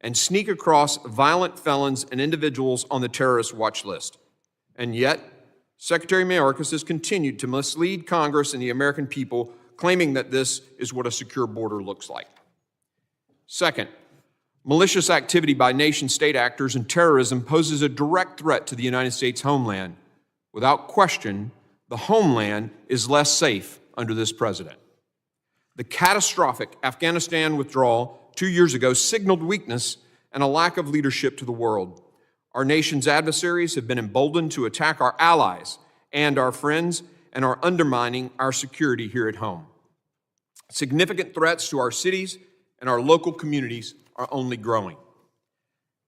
and sneak across violent felons and individuals on the terrorist watch list. And yet, Secretary Mayorkas has continued to mislead Congress and the American people, claiming that this is what a secure border looks like. Second, malicious activity by nation-state actors and terrorism poses a direct threat to the United States homeland. Without question, the homeland is less safe under this president. The catastrophic Afghanistan withdrawal 2 years ago signaled weakness and a lack of leadership to the world. Our nation's adversaries have been emboldened to attack our allies and our friends and are undermining our security here at home. Significant threats to our cities and our local communities are only growing.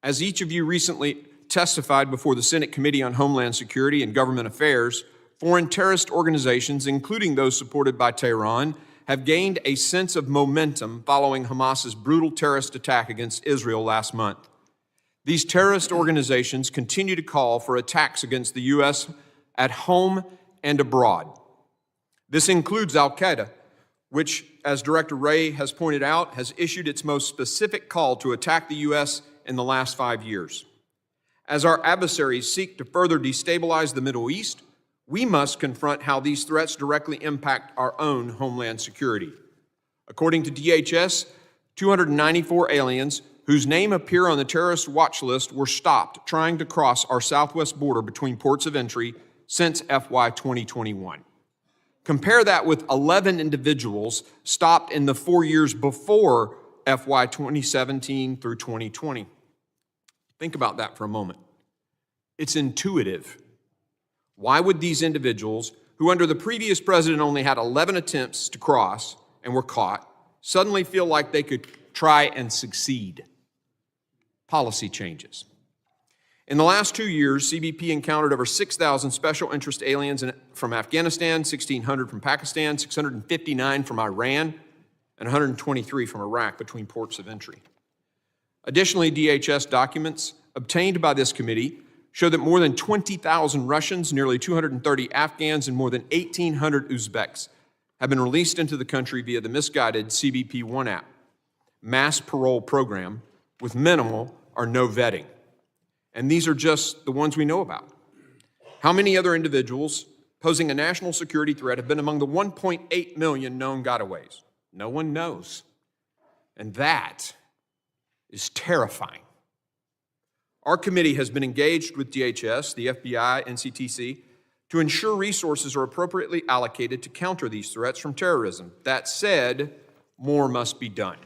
As each of you recently testified before the Senate Committee on Homeland Security and Government Affairs, foreign terrorist organizations, including those supported by Tehran, have gained a sense of momentum following Hamas's brutal terrorist attack against Israel last month. These terrorist organizations continue to call for attacks against the U.S. at home and abroad. This includes Al-Qaeda, which, as Director Wray has pointed out, has issued its most specific call to attack the U.S. in the last 5 years. As our adversaries seek to further destabilize the Middle East, we must confront how these threats directly impact our own homeland security. According to DHS, 294 aliens whose name appear on the terrorist watch list were stopped trying to cross our southwest border between ports of entry since FY 2021. Compare that with 11 individuals stopped in the 4 years before FY 2017 through 2020. Think about that for a moment. It's intuitive. Why would these individuals, who under the previous president only had 11 attempts to cross and were caught, suddenly feel like they could try and succeed? Policy changes. In the last 2 years, CBP encountered over 6,000 special interest aliens from Afghanistan, 1,600 from Pakistan, 659 from Iran, and 123 from Iraq between ports of entry. Additionally, DHS documents obtained by this committee show that more than 20,000 Russians, nearly 230 Afghans, and more than 1,800 Uzbeks have been released into the country via the misguided CBP One app, mass parole program with minimal or no vetting. And these are just the ones we know about. How many other individuals posing a national security threat have been among the 1.8 million known gotaways? No one knows. And that is terrifying. Our committee has been engaged with DHS, the FBI, NCTC, to ensure resources are appropriately allocated to counter these threats from terrorism. That said, more must be done.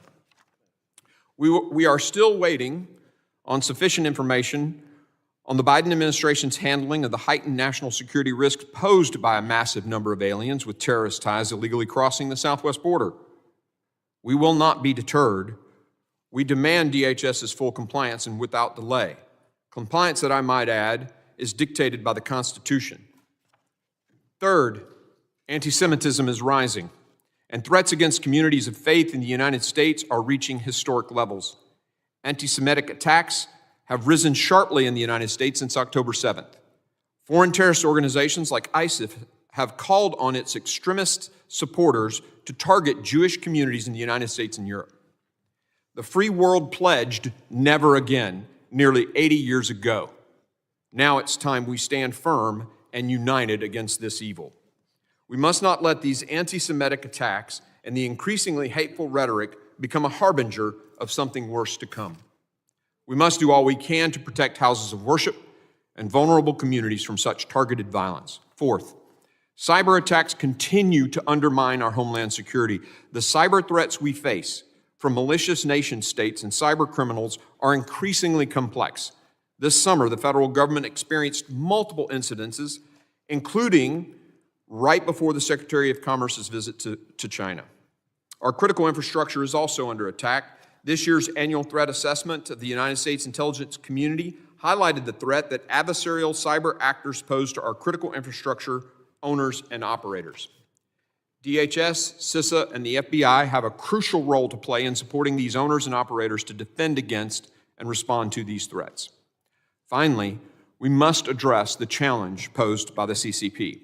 We are still waiting on sufficient information on the Biden administration's handling of the heightened national security risk posed by a massive number of aliens with terrorist ties illegally crossing the southwest border. We will not be deterred. We demand DHS's full compliance and without delay. Compliance that, I might add, is dictated by the Constitution. Third, anti-Semitism is rising, and threats against communities of faith in the United States are reaching historic levels. Anti-Semitic attacks have risen sharply in the United States since October 7th. Foreign terrorist organizations like ISIS have called on its extremist supporters to target Jewish communities in the United States and Europe. The free world pledged never again nearly 80 years ago. Now it's time we stand firm and united against this evil. We must not let these anti-Semitic attacks and the increasingly hateful rhetoric become a harbinger of something worse to come. We must do all we can to protect houses of worship and vulnerable communities from such targeted violence. Fourth, cyber attacks continue to undermine our homeland security. The cyber threats we face from malicious nation states and cyber criminals are increasingly complex. This summer, the federal government experienced multiple incidences, including right before the Secretary of Commerce's visit to China. Our critical infrastructure is also under attack. This year's annual threat assessment of the United States intelligence community highlighted the threat that adversarial cyber actors pose to our critical infrastructure owners and operators. DHS, CISA, and the FBI have a crucial role to play in supporting these owners and operators to defend against and respond to these threats. Finally, we must address the challenge posed by the CCP.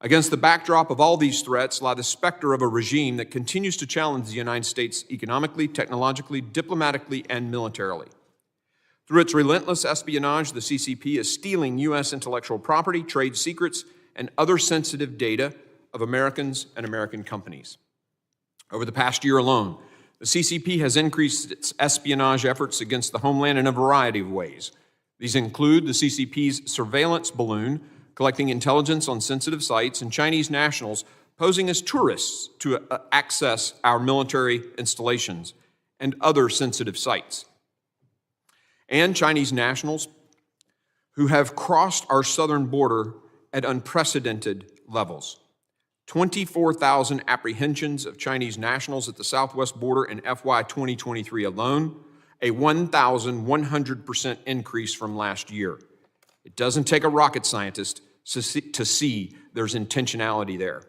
Against the backdrop of all these threats lie the specter of a regime that continues to challenge the United States economically, technologically, diplomatically, and militarily. Through its relentless espionage, the CCP is stealing U.S. intellectual property, trade secrets, and other sensitive data of Americans and American companies. Over the past year alone, the CCP has increased its espionage efforts against the homeland in a variety of ways. These include the CCP's surveillance balloon, collecting intelligence on sensitive sites, and Chinese nationals posing as tourists to access our military installations and other sensitive sites. And Chinese nationals who have crossed our southern border at unprecedented levels. 24,000 apprehensions of Chinese nationals at the southwest border in FY 2023 alone, a 1,100% increase from last year. It doesn't take a rocket scientist to see there's intentionality there.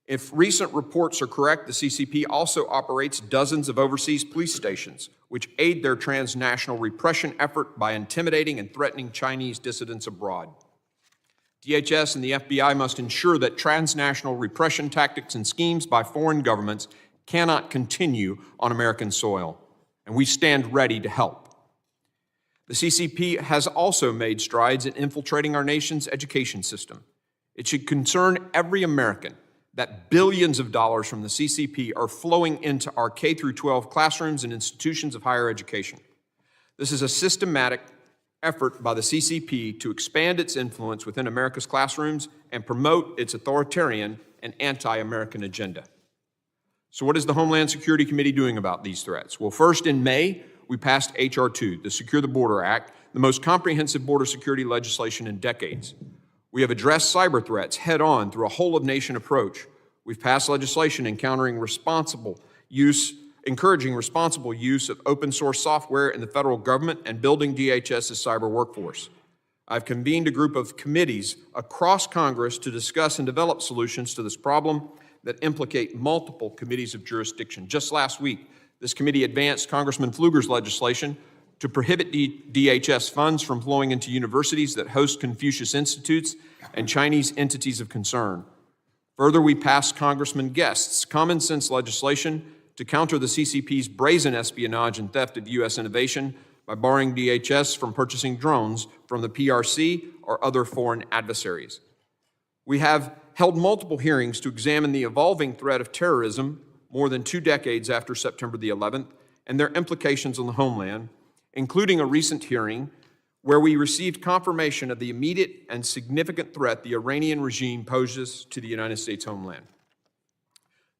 If recent reports are correct, the CCP also operates dozens of overseas police stations, which aid their transnational repression effort by intimidating and threatening Chinese dissidents abroad. DHS and the FBI must ensure that transnational repression tactics and schemes by foreign governments cannot continue on American soil, and we stand ready to help. The CCP has also made strides in infiltrating our nation's education system. It should concern every American that billions of dollars from the CCP are flowing into our K-12 classrooms and institutions of higher education. This is a systematic effort by the CCP to expand its influence within America's classrooms and promote its authoritarian and anti-American agenda. So what is the Homeland Security Committee doing about these threats? Well, first, in May, we passed H.R. 2, the Secure the Border Act, the most comprehensive border security legislation in decades. We have addressed cyber threats head-on through a whole-of-nation approach. We've passed legislation encouraging responsible use of open-source software in the federal government and building DHS's cyber workforce. I've convened a group of committees across Congress to discuss and develop solutions to this problem that implicate multiple committees of jurisdiction. Just last week, this committee advanced Congressman Pfluger's legislation to prohibit DHS funds from flowing into universities that host Confucius Institutes and Chinese entities of concern. Further, we passed Congressman Guest's common sense legislation to counter the CCP's brazen espionage and theft of U.S. innovation by barring DHS from purchasing drones from the PRC or other foreign adversaries. We have held multiple hearings to examine the evolving threat of terrorism more than 2 decades after September the 11th and their implications on the homeland, including a recent hearing where we received confirmation of the immediate and significant threat the Iranian regime poses to the United States homeland.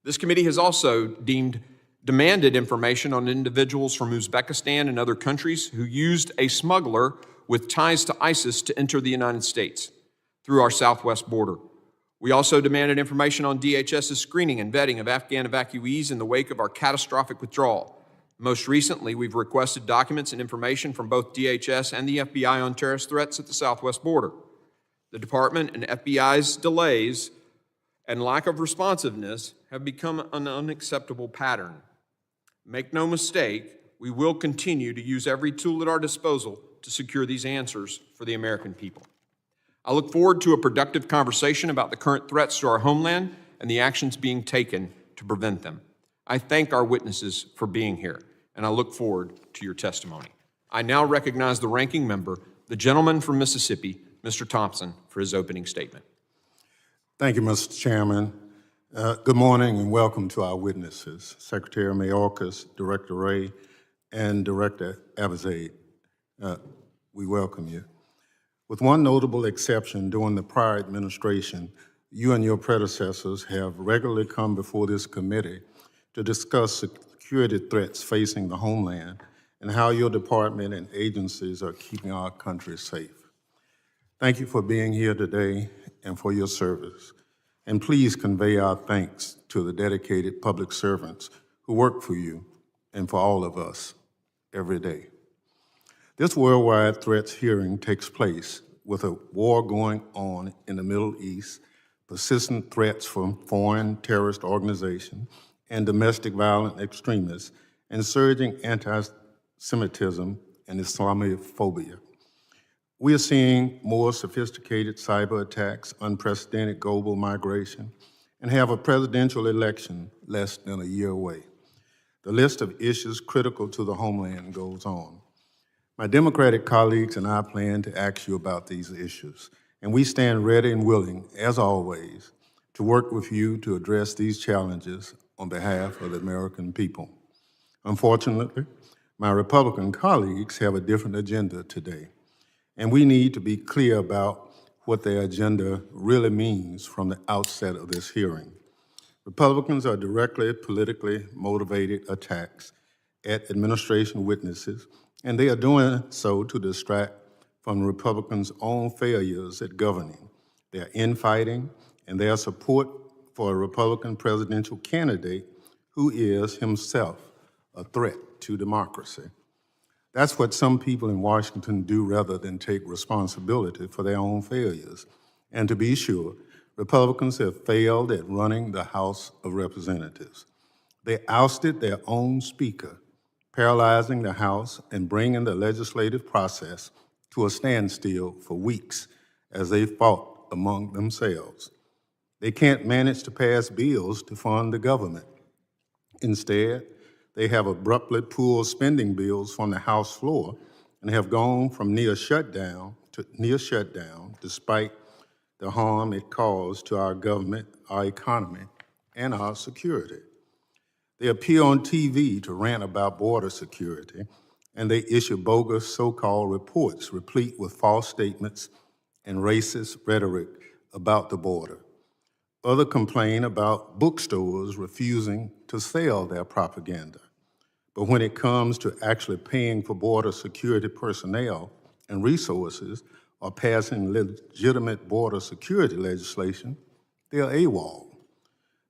This committee has also demanded information on individuals from Uzbekistan and other countries who used a smuggler with ties to ISIS to enter the United States through our southwest border. We also demanded information on DHS's screening and vetting of Afghan evacuees in the wake of our catastrophic withdrawal. Most recently, we've requested documents and information from both DHS and the FBI on terrorist threats at the southwest border. The Department and FBI's delays and lack of responsiveness have become an unacceptable pattern. Make no mistake, we will continue to use every tool at our disposal to secure these answers for the American people. I look forward to a productive conversation about the current threats to our homeland and the actions being taken to prevent them. I thank our witnesses for being here, and I look forward to your testimony. I now recognize the ranking member, the gentleman from Mississippi, Mr. Thompson, for his opening statement. Thank you, Mr. Chairman. Good morning and welcome to our witnesses, Secretary Mayorkas, Director Wray, and Director Abizaid. We welcome you. With one notable exception, during the prior administration, you and your predecessors have regularly come before this committee to discuss security threats facing the homeland and how your department and agencies are keeping our country safe. Thank you for being here today and for your service. And please convey our thanks to the dedicated public servants who work for you and for all of us every day. This worldwide threats hearing takes place with a war going on in the Middle East, persistent threats from foreign terrorist organizations and domestic violent extremists, and surging anti-Semitism and Islamophobia. We are seeing more sophisticated cyber attacks, unprecedented global migration, and have a presidential election less than a year away. The list of issues critical to the homeland goes on. My Democratic colleagues and I plan to ask you about these issues, and we stand ready and willing, as always, to work with you to address these challenges on behalf of the American people. Unfortunately, my Republican colleagues have a different agenda today, and we need to be clear about what their agenda really means from the outset of this hearing. Republicans are directly politically motivated attacks at administration witnesses, and they are doing so to distract from Republicans' own failures at governing, their infighting, and their support for a Republican presidential candidate who is himself a threat to democracy. That's what some people in Washington do rather than take responsibility for their own failures. And to be sure, Republicans have failed at running the House of Representatives. They ousted their own speaker, paralyzing the House and bringing the legislative process to a standstill for weeks as they fought among themselves. They can't manage to pass bills to fund the government. Instead, they have abruptly pulled spending bills from the House floor and have gone from near shutdown to near shutdown despite the harm it caused to our government, our economy, and our security. They appear on TV to rant about border security, and they issue bogus so-called reports replete with false statements and racist rhetoric about the border. Others complain about bookstores refusing to sell their propaganda. But when it comes to actually paying for border security personnel and resources or passing legitimate border security legislation, they're AWOL.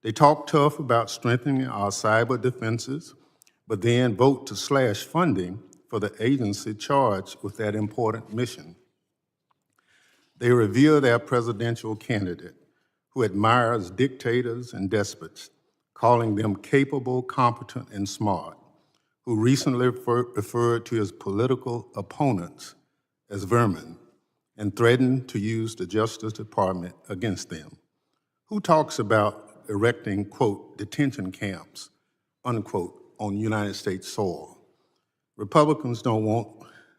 They talk tough about strengthening our cyber defenses, but then vote to slash funding for the agency charged with that important mission. They revere their presidential candidate, who admires dictators and despots, calling them capable, competent, and smart, who recently referred to his political opponents as vermin and threatened to use the Justice Department against them, who talks about erecting, quote, detention camps, unquote, on United States soil. Republicans don't want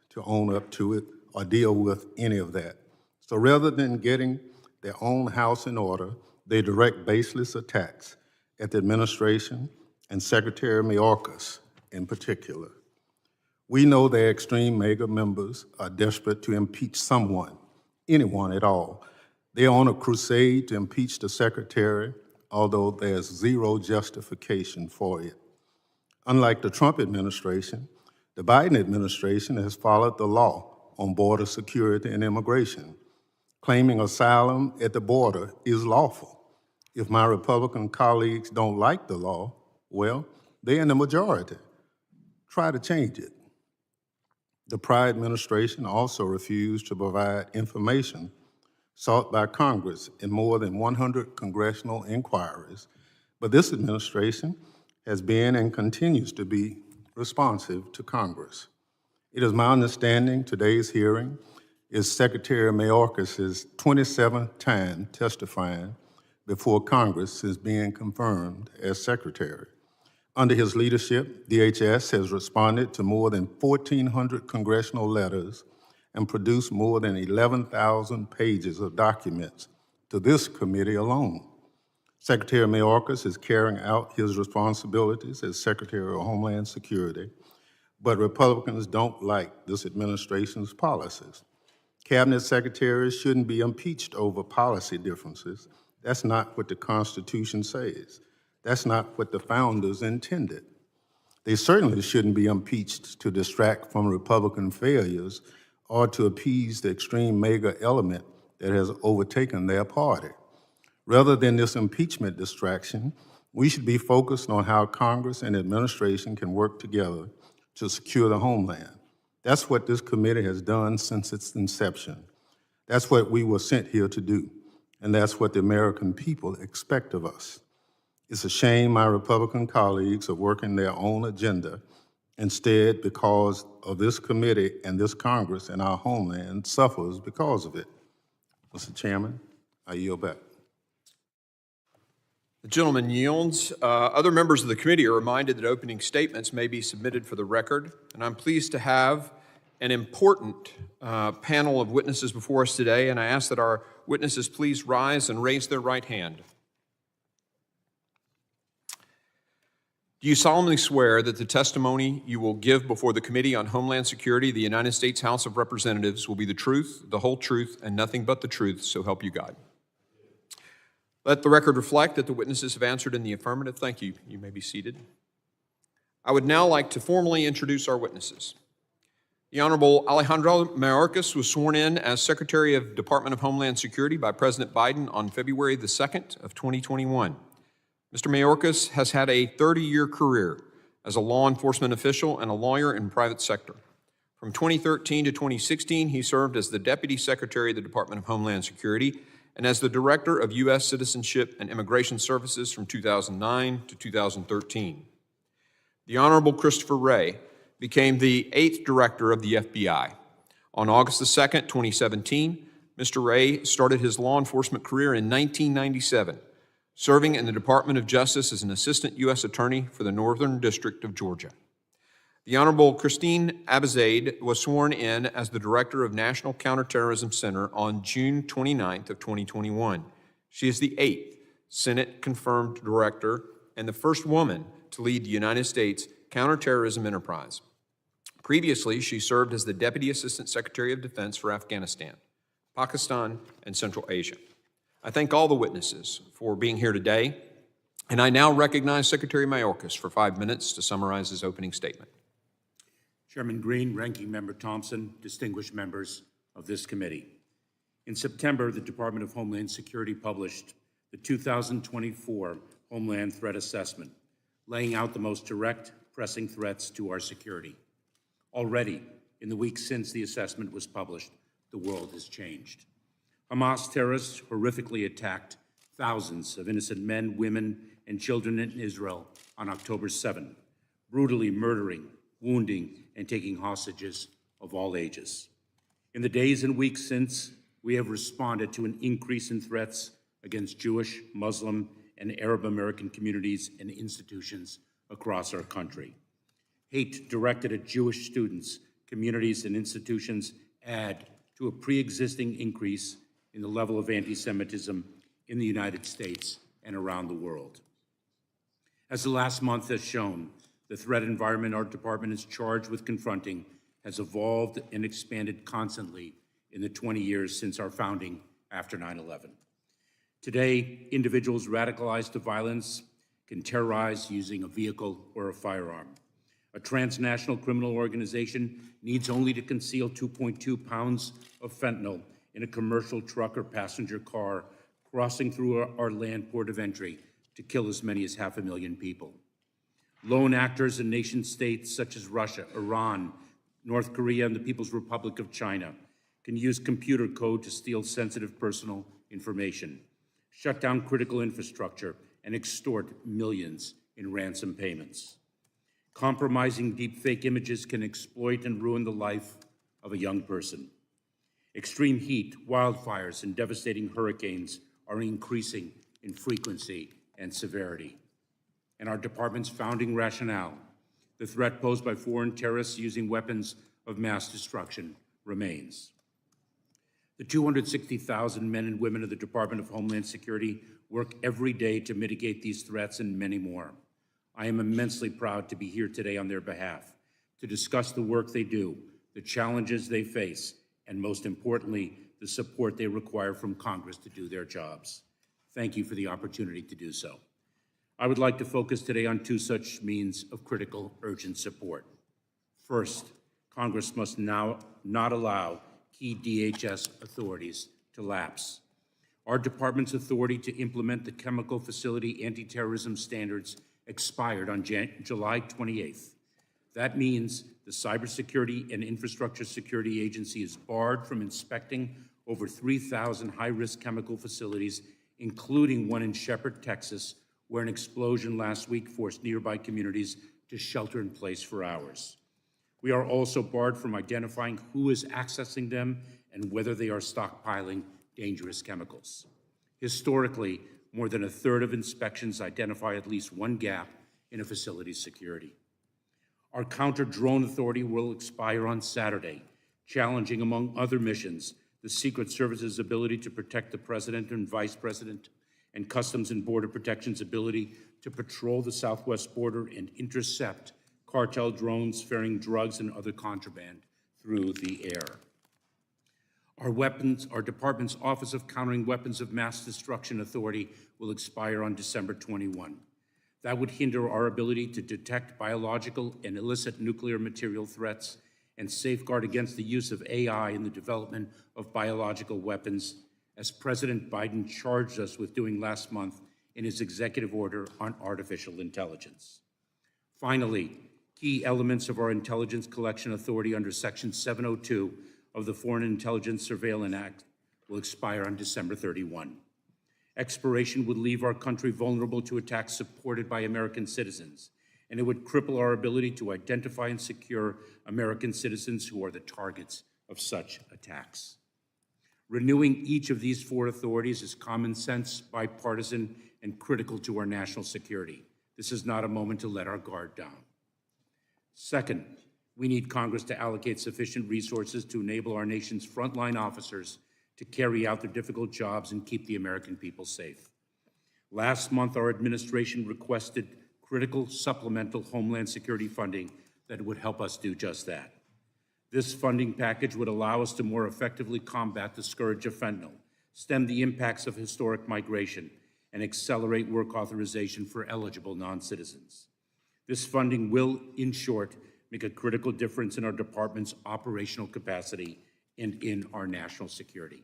to own up to it or deal with any of that. So rather than getting their own house in order, they direct baseless attacks at the administration and Secretary Mayorkas in particular. We know their extreme MAGA members are desperate to impeach someone, anyone at all. They are on a crusade to impeach the Secretary, although there's zero justification for it. Unlike the Trump administration, the Biden administration has followed the law on border security and immigration. Claiming asylum at the border is lawful. If my Republican colleagues don't like the law, well, they're in the majority. Try to change it. The prior administration also refused to provide information sought by Congress in more than 100 congressional inquiries, but this administration has been and continues to be responsive to Congress. It is my understanding today's hearing is Secretary Mayorkas' 27th time testifying before Congress since being confirmed as Secretary. Under his leadership, DHS has responded to more than 1,400 congressional letters and produced more than 11,000 pages of documents to this committee alone. Secretary Mayorkas is carrying out his responsibilities as Secretary of Homeland Security, but Republicans don't like this administration's policies. Cabinet secretaries shouldn't be impeached over policy differences. That's not what the Constitution says. That's not what the founders intended. They certainly shouldn't be impeached to distract from Republican failures or to appease the extreme MAGA element that has overtaken their party. Rather than this impeachment distraction, we should be focused on how Congress and administration can work together to secure the homeland. That's what this committee has done since its inception. That's what we were sent here to do, and that's what the American people expect of us. It's a shame my Republican colleagues are working their own agenda Instead, because of this committee and this Congress and our homeland suffers because of it. Mr. Chairman, I yield back. The gentleman yields. Other members of the committee are reminded that opening statements may be submitted for the record, and I'm pleased to have an important panel of witnesses before us today, and I ask that our witnesses please rise and raise their right hand. Do you solemnly swear that the testimony you will give before the Committee on Homeland Security of the United States House of Representatives will be the truth, the whole truth, and nothing but the truth, so help you God? Let the record reflect that the witnesses have answered in the affirmative. Thank you. You may be seated. I would now like to formally introduce our witnesses. The Honorable Alejandro Mayorkas was sworn in as Secretary of Department of Homeland Security by President Biden on February the 2nd of 2021. Mr. Mayorkas has had a 30-year career as a law enforcement official and a lawyer in the private sector. From 2013 to 2016, he served as the Deputy Secretary of the Department of Homeland Security and as the Director of U.S. Citizenship and Immigration Services from 2009 to 2013. The Honorable Christopher Wray became the 8th Director of the FBI. On August the 2nd, 2017, Mr. Wray started his law enforcement career in 1997, serving in the Department of Justice as an Assistant U.S. Attorney for the Northern District of Georgia. The Honorable Christine Abizaid was sworn in as the Director of National Counterterrorism Center on June 29th of 2021. She is the 8th Senate-confirmed Director and the first woman to lead the United States Counterterrorism Enterprise. Previously, she served as the Deputy Assistant Secretary of Defense for Afghanistan, Pakistan, and Central Asia. I thank all the witnesses for being here today, and I now recognize Secretary Mayorkas for 5 minutes to summarize his opening statement. Chairman Green, Ranking Member Thompson, distinguished members of this committee. In September, the Department of Homeland Security published the 2024 Homeland Threat Assessment, laying out the most direct, pressing threats to our security. Already, in the weeks since the assessment was published, the world has changed. Hamas terrorists horrifically attacked thousands of innocent men, women, and children in Israel on October 7, brutally murdering, wounding, and taking hostages of all ages. In the days and weeks since, we have responded to an increase in threats against Jewish, Muslim, and Arab American communities and institutions across our country. Hate directed at Jewish students, communities, and institutions add to a pre-existing increase in the level of anti-Semitism in the United States and around the world. As the last month has shown, the threat environment our department is charged with confronting has evolved and expanded constantly in the 20 years since our founding after 9/11. Today, individuals radicalized to violence can terrorize using a vehicle or a firearm. A transnational criminal organization needs only to conceal 2.2 pounds of fentanyl in a commercial truck or passenger car crossing through our land port of entry to kill as many as 500,000 people. Lone actors in nation-states such as Russia, Iran, North Korea, and the People's Republic of China can use computer code to steal sensitive personal information, shut down critical infrastructure, and extort millions in ransom payments. Compromising deepfake images can exploit and ruin the life of a young person. Extreme heat, wildfires, and devastating hurricanes are increasing in frequency and severity. And our department's founding rationale, the threat posed by foreign terrorists using weapons of mass destruction, remains. The 260,000 men and women of the Department of Homeland Security work every day to mitigate these threats and many more. I am immensely proud to be here today on their behalf to discuss the work they do, the challenges they face, and most importantly, the support they require from Congress to do their jobs. Thank you for the opportunity to do so. I would like to focus today on two such means of critical, urgent support. First, Congress must now not allow key DHS authorities to lapse. Our department's authority to implement the chemical facility anti-terrorism standards expired on July 28th. That means the Cybersecurity and Infrastructure Security Agency is barred from inspecting over 3,000 high-risk chemical facilities, including one in Shepherd, Texas, where an explosion last week forced nearby communities to shelter in place for hours. We are also barred from identifying who is accessing them and whether they are stockpiling dangerous chemicals. Historically, more than a third of inspections identify at least one gap in a facility's security. Our counter-drone authority will expire on Saturday, challenging, among other missions, the Secret Service's ability to protect the President and Vice President, and Customs and Border Protection's ability to patrol the southwest border and intercept cartel drones ferrying drugs and other contraband through the air. Our department's Office of Countering Weapons of Mass Destruction Authority will expire on December 21. That would hinder our ability to detect biological and illicit nuclear material threats and safeguard against the use of AI in the development of biological weapons, as President Biden charged us with doing last month in his executive order on artificial intelligence. Finally, key elements of our intelligence collection authority under Section 702 of the Foreign Intelligence Surveillance Act will expire on December 31. Expiration would leave our country vulnerable to attacks supported by American citizens, and it would cripple our ability to identify and secure American citizens who are the targets of such attacks. Renewing each of these four authorities is common sense, bipartisan, and critical to our national security. This is not a moment to let our guard down. Second, we need Congress to allocate sufficient resources to enable our nation's frontline officers to carry out their difficult jobs and keep the American people safe. Last month, our administration requested critical supplemental Homeland Security funding that would help us do just that. This funding package would allow us to more effectively combat the scourge of fentanyl, stem the impacts of historic migration, and accelerate work authorization for eligible non-citizens. This funding will, in short, make a critical difference in our department's operational capacity and in our national security.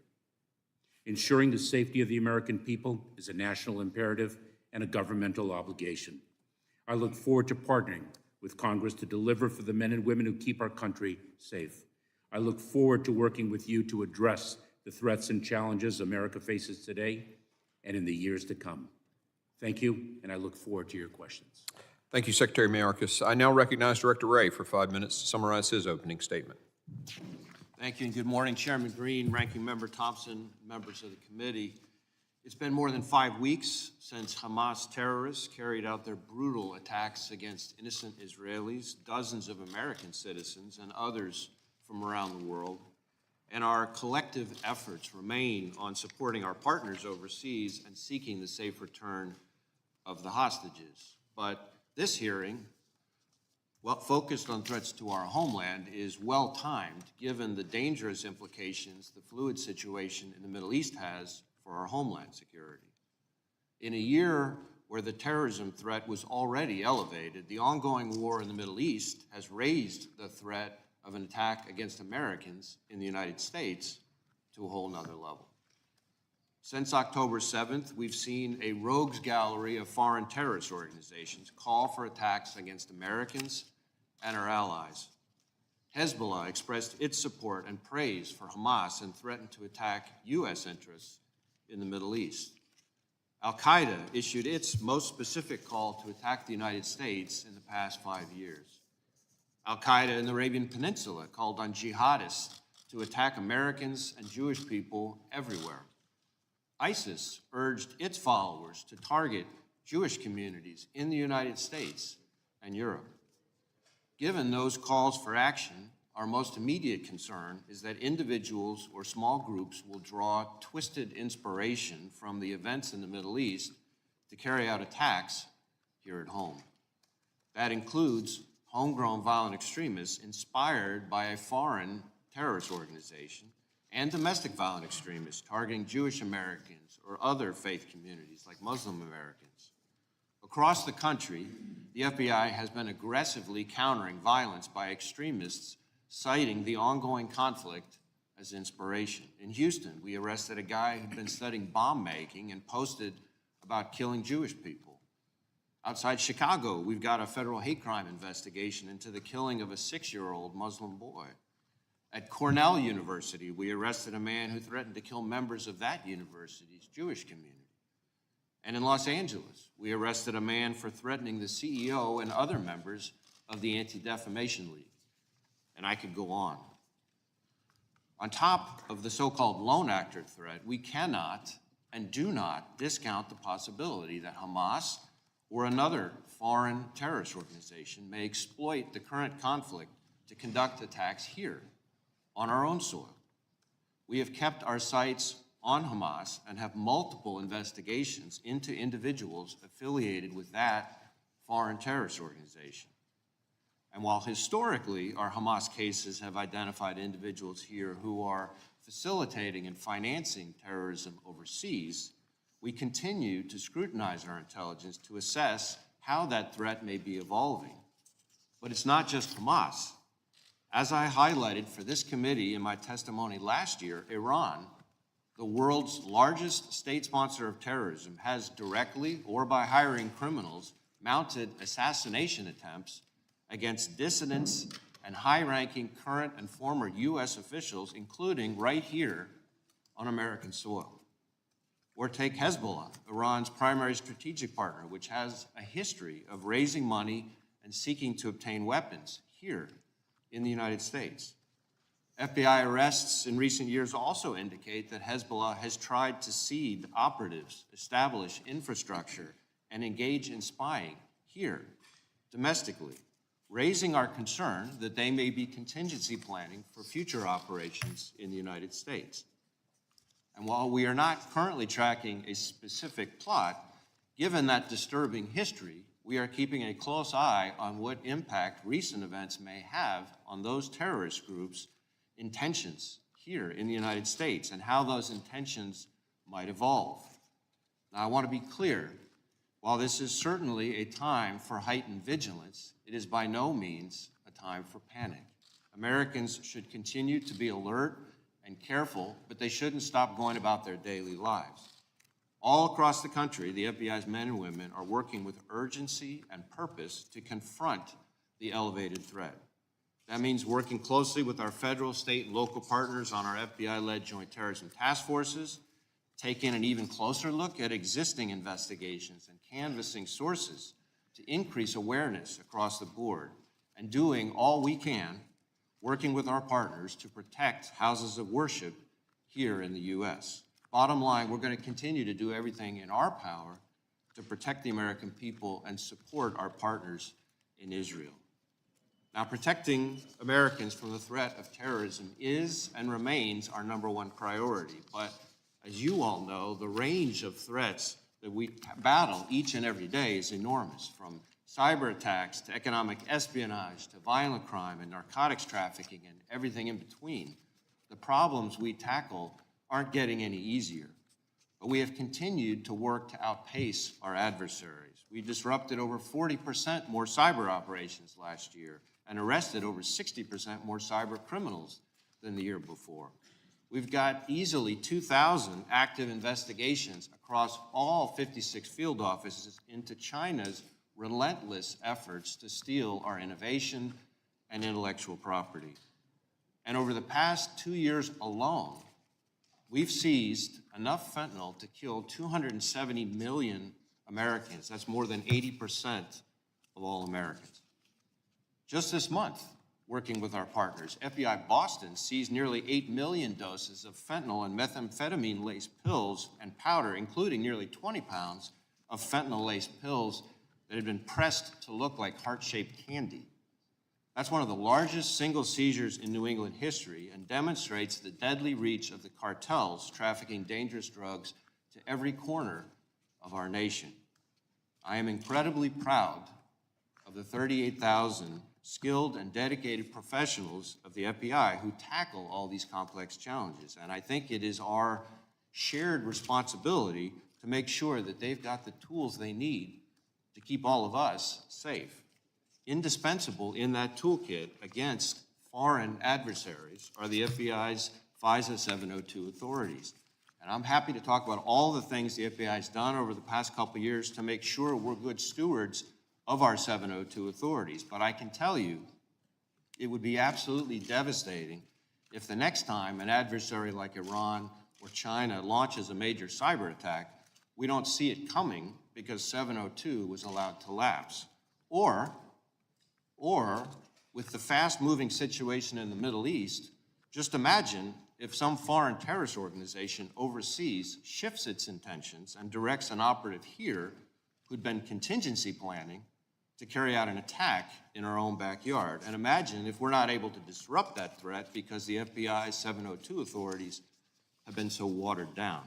Ensuring the safety of the American people is a national imperative and a governmental obligation. I look forward to partnering with Congress to deliver for the men and women who keep our country safe. I look forward to working with you to address the threats and challenges America faces today and in the years to come. Thank you, and I look forward to your questions. Thank you, Secretary Mayorkas. I now recognize Director Wray for 5 minutes to summarize his opening statement. Thank you, and good morning, Chairman Green, Ranking Member Thompson, members of the committee. It's been more than 5 weeks since Hamas terrorists carried out their brutal attacks against innocent Israelis, dozens of American citizens, and others from around the world. And our collective efforts remain on supporting our partners overseas and seeking the safe return of the hostages. But this hearing, focused on threats to our homeland, is well-timed given the dangerous implications the fluid situation in the Middle East has for our homeland security. In a year where the terrorism threat was already elevated, the ongoing war in the Middle East has raised the threat of an attack against Americans in the United States to a whole nother level. Since October 7th, we've seen a rogues gallery of foreign terrorist organizations call for attacks against Americans and our allies. Hezbollah expressed its support and praise for Hamas and threatened to attack U.S. interests in the Middle East. Al-Qaeda issued its most specific call to attack the United States in the past 5 years. Al-Qaeda in the Arabian Peninsula called on jihadists to attack Americans and Jewish people everywhere. ISIS urged its followers to target Jewish communities in the United States and Europe. Given those calls for action, our most immediate concern is that individuals or small groups will draw twisted inspiration from the events in the Middle East to carry out attacks here at home. That includes homegrown violent extremists inspired by a foreign terrorist organization and domestic violent extremists targeting Jewish Americans or other faith communities like Muslim Americans. Across the country, the FBI has been aggressively countering violence by extremists, citing the ongoing conflict as inspiration. In Houston, we arrested a guy who'd been studying bomb making and posted about killing Jewish people. Outside Chicago, we've got a federal hate crime investigation into the killing of a 6-year-old Muslim boy. At Cornell University, we arrested a man who threatened to kill members of that university's Jewish community. And in Los Angeles, we arrested a man for threatening the CEO and other members of the Anti-Defamation League. And I could go on. On top of the so-called lone actor threat, we cannot and do not discount the possibility that Hamas or another foreign terrorist organization may exploit the current conflict to conduct attacks here on our own soil. We have kept our sights on Hamas and have multiple investigations into individuals affiliated with that foreign terrorist organization. And while historically our Hamas cases have identified individuals here who are facilitating and financing terrorism overseas, we continue to scrutinize our intelligence to assess how that threat may be evolving. But it's not just Hamas. As I highlighted for this committee in my testimony last year, Iran, the world's largest state sponsor of terrorism, has directly or by hiring criminals mounted assassination attempts against dissidents and high-ranking current and former U.S. officials, including right here on American soil. Or take Hezbollah, Iran's primary strategic partner, which has a history of raising money and seeking to obtain weapons here in the United States. FBI arrests in recent years also indicate that Hezbollah has tried to seed operatives, establish infrastructure, and engage in spying here, domestically, raising our concern that they may be contingency planning for future operations in the United States. And while we are not currently tracking a specific plot, given that disturbing history, we are keeping a close eye on what impact recent events may have on those terrorist groups' intentions here in the United States and how those intentions might evolve. Now, I want to be clear. While this is certainly a time for heightened vigilance, it is by no means a time for panic. Americans should continue to be alert and careful, but they shouldn't stop going about their daily lives. All across the country, the FBI's men and women are working with urgency and purpose to confront the elevated threat. That means working closely with our federal, state, and local partners on our FBI-led joint terrorism task forces, taking an even closer look at existing investigations and canvassing sources to increase awareness across the board, and doing all we can, working with our partners to protect houses of worship here in the U.S. Bottom line, we're going to continue to do everything in our power to protect the American people and support our partners in Israel. Now, protecting Americans from the threat of terrorism is and remains our #1 priority. But as you all know, the range of threats that we battle each and every day is enormous, from cyber attacks to economic espionage to violent crime and narcotics trafficking and everything in between. The problems we tackle aren't getting any easier, but we have continued to work to outpace our adversaries. We disrupted over 40% more cyber operations last year and arrested over 60% more cyber criminals than the year before. We've got easily 2,000 active investigations across all 56 field offices into China's relentless efforts to steal our innovation and intellectual property. And over the past 2 years alone, we've seized enough fentanyl to kill 270 million Americans. That's more than 80% of all Americans. Just this month, working with our partners, FBI Boston seized nearly 8 million doses of fentanyl and methamphetamine-laced pills and powder, including nearly 20 pounds of fentanyl-laced pills that had been pressed to look like heart-shaped candy. That's one of the largest single seizures in New England history and demonstrates the deadly reach of the cartels trafficking dangerous drugs to every corner of our nation. I am incredibly proud of the 38,000 skilled and dedicated professionals of the FBI who tackle all these complex challenges. And I think it is our shared responsibility to make sure that they've got the tools they need to keep all of us safe. Indispensable in that toolkit against foreign adversaries are the FBI's FISA 702 authorities. And I'm happy to talk about all the things the FBI has done over the past couple of years to make sure we're good stewards of our 702 authorities. But I can tell you, it would be absolutely devastating if the next time an adversary like Iran or China launches a major cyber attack, we don't see it coming because 702 was allowed to lapse. Or with the fast-moving situation in the Middle East, just imagine if some foreign terrorist organization overseas shifts its intentions and directs an operative here who'd been contingency planning to carry out an attack in our own backyard. And imagine if we're not able to disrupt that threat because the FBI's 702 authorities have been so watered down.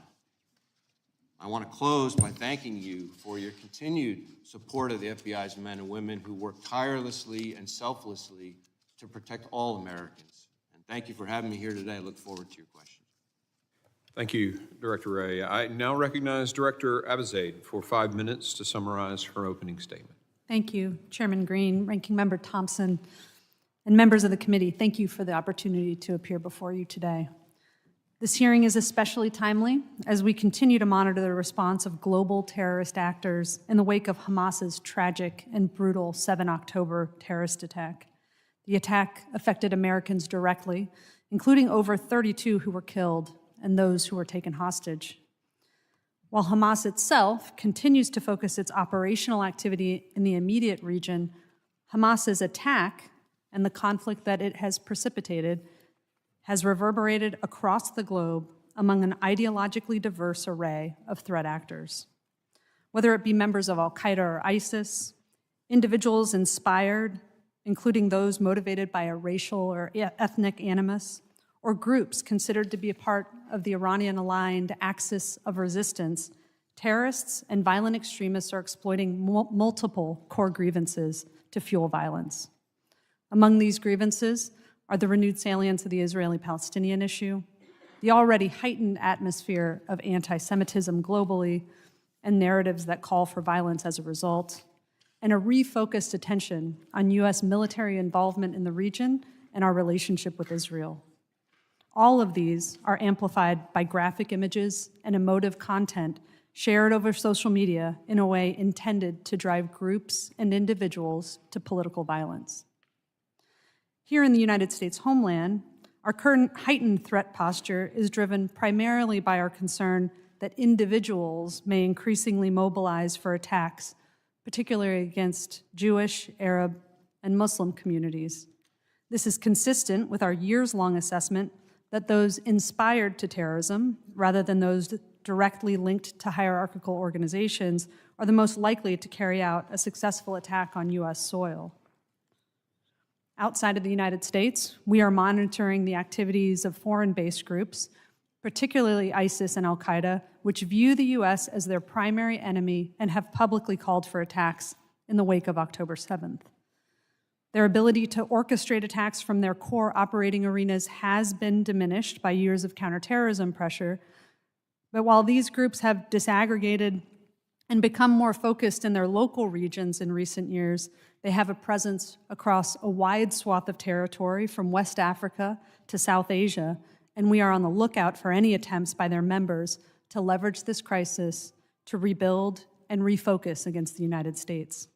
I want to close by thanking you for your continued support of the FBI's men and women who work tirelessly and selflessly to protect all Americans. And thank you for having me here today. I look forward to your questions. Thank you, Director Wray. I now recognize Director Abizaid for 5 minutes to summarize her opening statement. Thank you, Chairman Green, Ranking Member Thompson, and members of the committee. Thank you for the opportunity to appear before you today. This hearing is especially timely as we continue to monitor the response of global terrorist actors in the wake of Hamas's tragic and brutal 7 October terrorist attack. The attack affected Americans directly, including over 32 who were killed and those who were taken hostage. While Hamas itself continues to focus its operational activity in the immediate region, Hamas's attack and the conflict that it has precipitated has reverberated across the globe among an ideologically diverse array of threat actors. Whether it be members of Al-Qaeda or ISIS, individuals inspired, including those motivated by a racial or ethnic animus, or groups considered to be a part of the Iranian-aligned axis of resistance, terrorists and violent extremists are exploiting multiple core grievances to fuel violence. Among these grievances are the renewed salience of the Israeli-Palestinian issue, the already heightened atmosphere of anti-Semitism globally, and narratives that call for violence as a result, and a refocused attention on U.S. military involvement in the region and our relationship with Israel. All of these are amplified by graphic images and emotive content shared over social media in a way intended to drive groups and individuals to political violence. Here in the United States homeland, our current heightened threat posture is driven primarily by our concern that individuals may increasingly mobilize for attacks, particularly against Jewish, Arab, and Muslim communities. This is consistent with our years-long assessment that those inspired to terrorism, rather than those directly linked to hierarchical organizations, are the most likely to carry out a successful attack on U.S. soil. Outside of the United States, we are monitoring the activities of foreign-based groups, particularly ISIS and Al-Qaeda, which view the U.S. as their primary enemy and have publicly called for attacks in the wake of October 7th. Their ability to orchestrate attacks from their core operating arenas has been diminished by years of counterterrorism pressure, but while these groups have disaggregated and become more focused in their local regions in recent years, they have a presence across a wide swath of territory from West Africa to South Asia, and we are on the lookout for any attempts by their members to leverage this crisis to rebuild and refocus against the United States.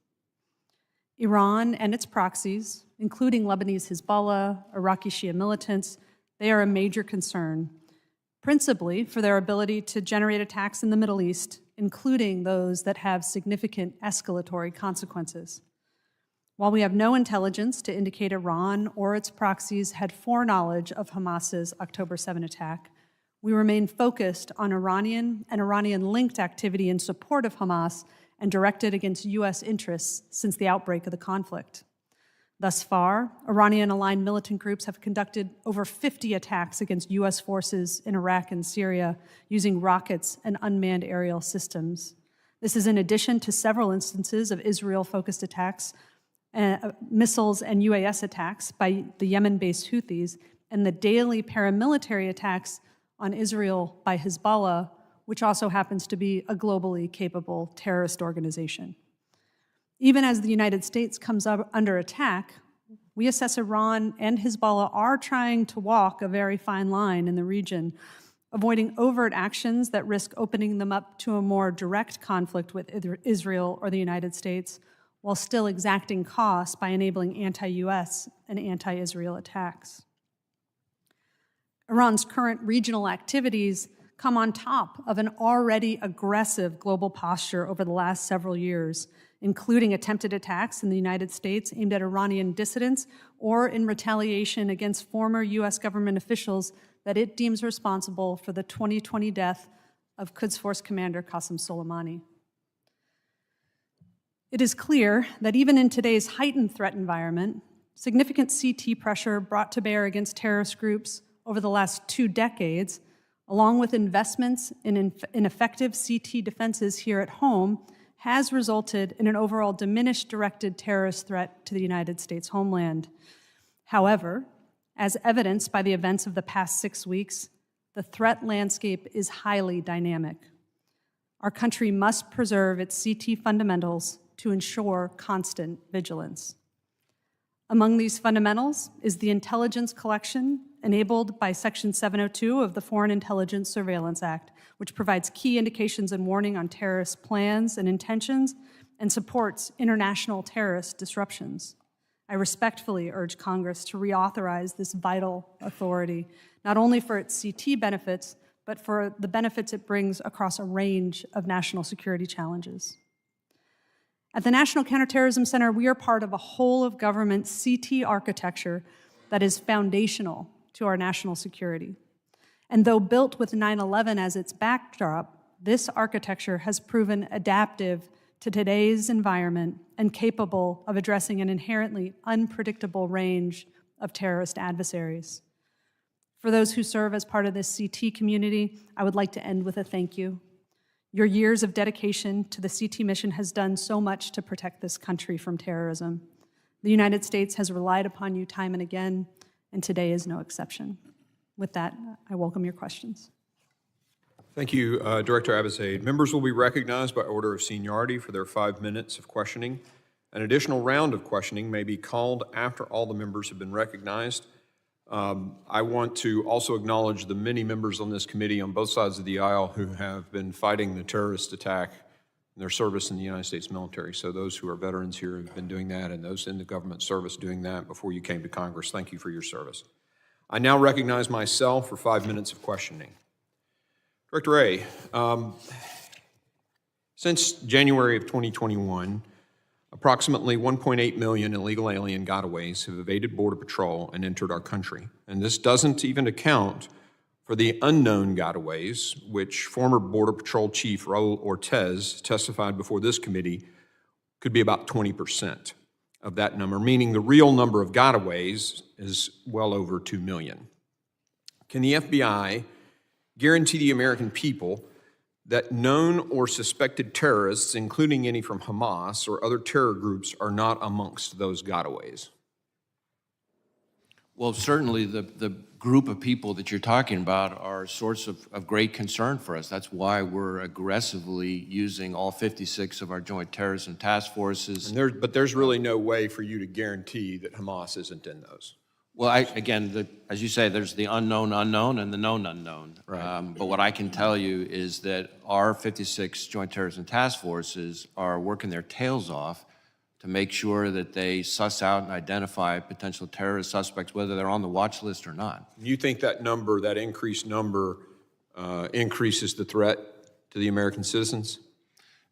Iran and its proxies, including Lebanese Hezbollah, Iraqi Shia militants, they are a major concern, principally for their ability to generate attacks in the Middle East, including those that have significant escalatory consequences. While we have no intelligence to indicate Iran or its proxies had foreknowledge of Hamas's October 7 attack, we remain focused on Iranian and Iranian-linked activity in support of Hamas and directed against U.S. interests since the outbreak of the conflict. Thus far, Iranian-aligned militant groups have conducted over 50 attacks against U.S. forces in Iraq and Syria using rockets and unmanned aerial systems. This is in addition to several instances of Israel-focused attacks, missiles and UAS attacks by the Yemen-based Houthis, and the daily paramilitary attacks on Israel by Hezbollah, which also happens to be a globally capable terrorist organization. Even as the United States comes up under attack, we assess Iran and Hezbollah are trying to walk a very fine line in the region, avoiding overt actions that risk opening them up to a more direct conflict with Israel or the United States, while still exacting costs by enabling anti-US and anti-Israel attacks. Iran's current regional activities come on top of an already aggressive global posture over the last several years, including attempted attacks in the United States aimed at Iranian dissidents or in retaliation against former U.S. government officials that it deems responsible for the 2020 death of Quds Force Commander Qasem Soleimani. It is clear that even in today's heightened threat environment, significant CT pressure brought to bear against terrorist groups over the last 2 decades, along with investments in effective CT defenses here at home, has resulted in an overall diminished directed terrorist threat to the United States homeland. However, as evidenced by the events of the past 6 weeks, the threat landscape is highly dynamic. Our country must preserve its CT fundamentals to ensure constant vigilance. Among these fundamentals is the intelligence collection enabled by Section 702 of the Foreign Intelligence Surveillance Act, which provides key indications and warning on terrorist plans and intentions and supports international terrorist disruptions. I respectfully urge Congress to reauthorize this vital authority, not only for its CT benefits, but for the benefits it brings across a range of national security challenges. At the National Counterterrorism Center, we are part of a whole-of-government CT architecture that is foundational to our national security. And though built with 9/11 as its backdrop, this architecture has proven adaptive to today's environment and capable of addressing an inherently unpredictable range of terrorist adversaries. For those who serve as part of this CT community, I would like to end with a thank you. Your years of dedication to the CT mission has done so much to protect this country from terrorism. The United States has relied upon you time and again, and today is no exception. With that, I welcome your questions. Thank you, Director Abizaid. Members will be recognized by order of seniority for their 5 minutes of questioning. An additional round of questioning may be called after all the members have been recognized. I want to also acknowledge the many members on this committee on both sides of the aisle who have been fighting the terrorist attack in their service in the United States military. So those who are veterans here have been doing that, and those in the government service doing that before you came to Congress. Thank you for your service. I now recognize myself for 5 minutes of questioning. Director Wray, since January of 2021, approximately 1.8 million illegal alien gotaways have evaded Border Patrol and entered our country. And this doesn't even account for the unknown gotaways, which former Border Patrol Chief Raul Ortiz testified before this committee could be about 20% of that number, meaning the real number of gotaways is well over 2 million. Can the FBI guarantee the American people that known or suspected terrorists, including any from Hamas or other terror groups, are not amongst those gotaways? Well, certainly the group of people that you're talking about are a source of great concern for us. That's why we're aggressively using all 56 of our joint terrorism task forces. But there's really no way for you to guarantee that Hamas isn't in those. Well, again, as you say, there's the unknown unknown and the known unknown. Right. But what I can tell you is that our 56 Joint Terrorism Task Forces are working their tails off to make sure that they suss out and identify potential terrorist suspects, whether they're on the watch list or not. You think that number, that increased number, increases the threat to the American citizens?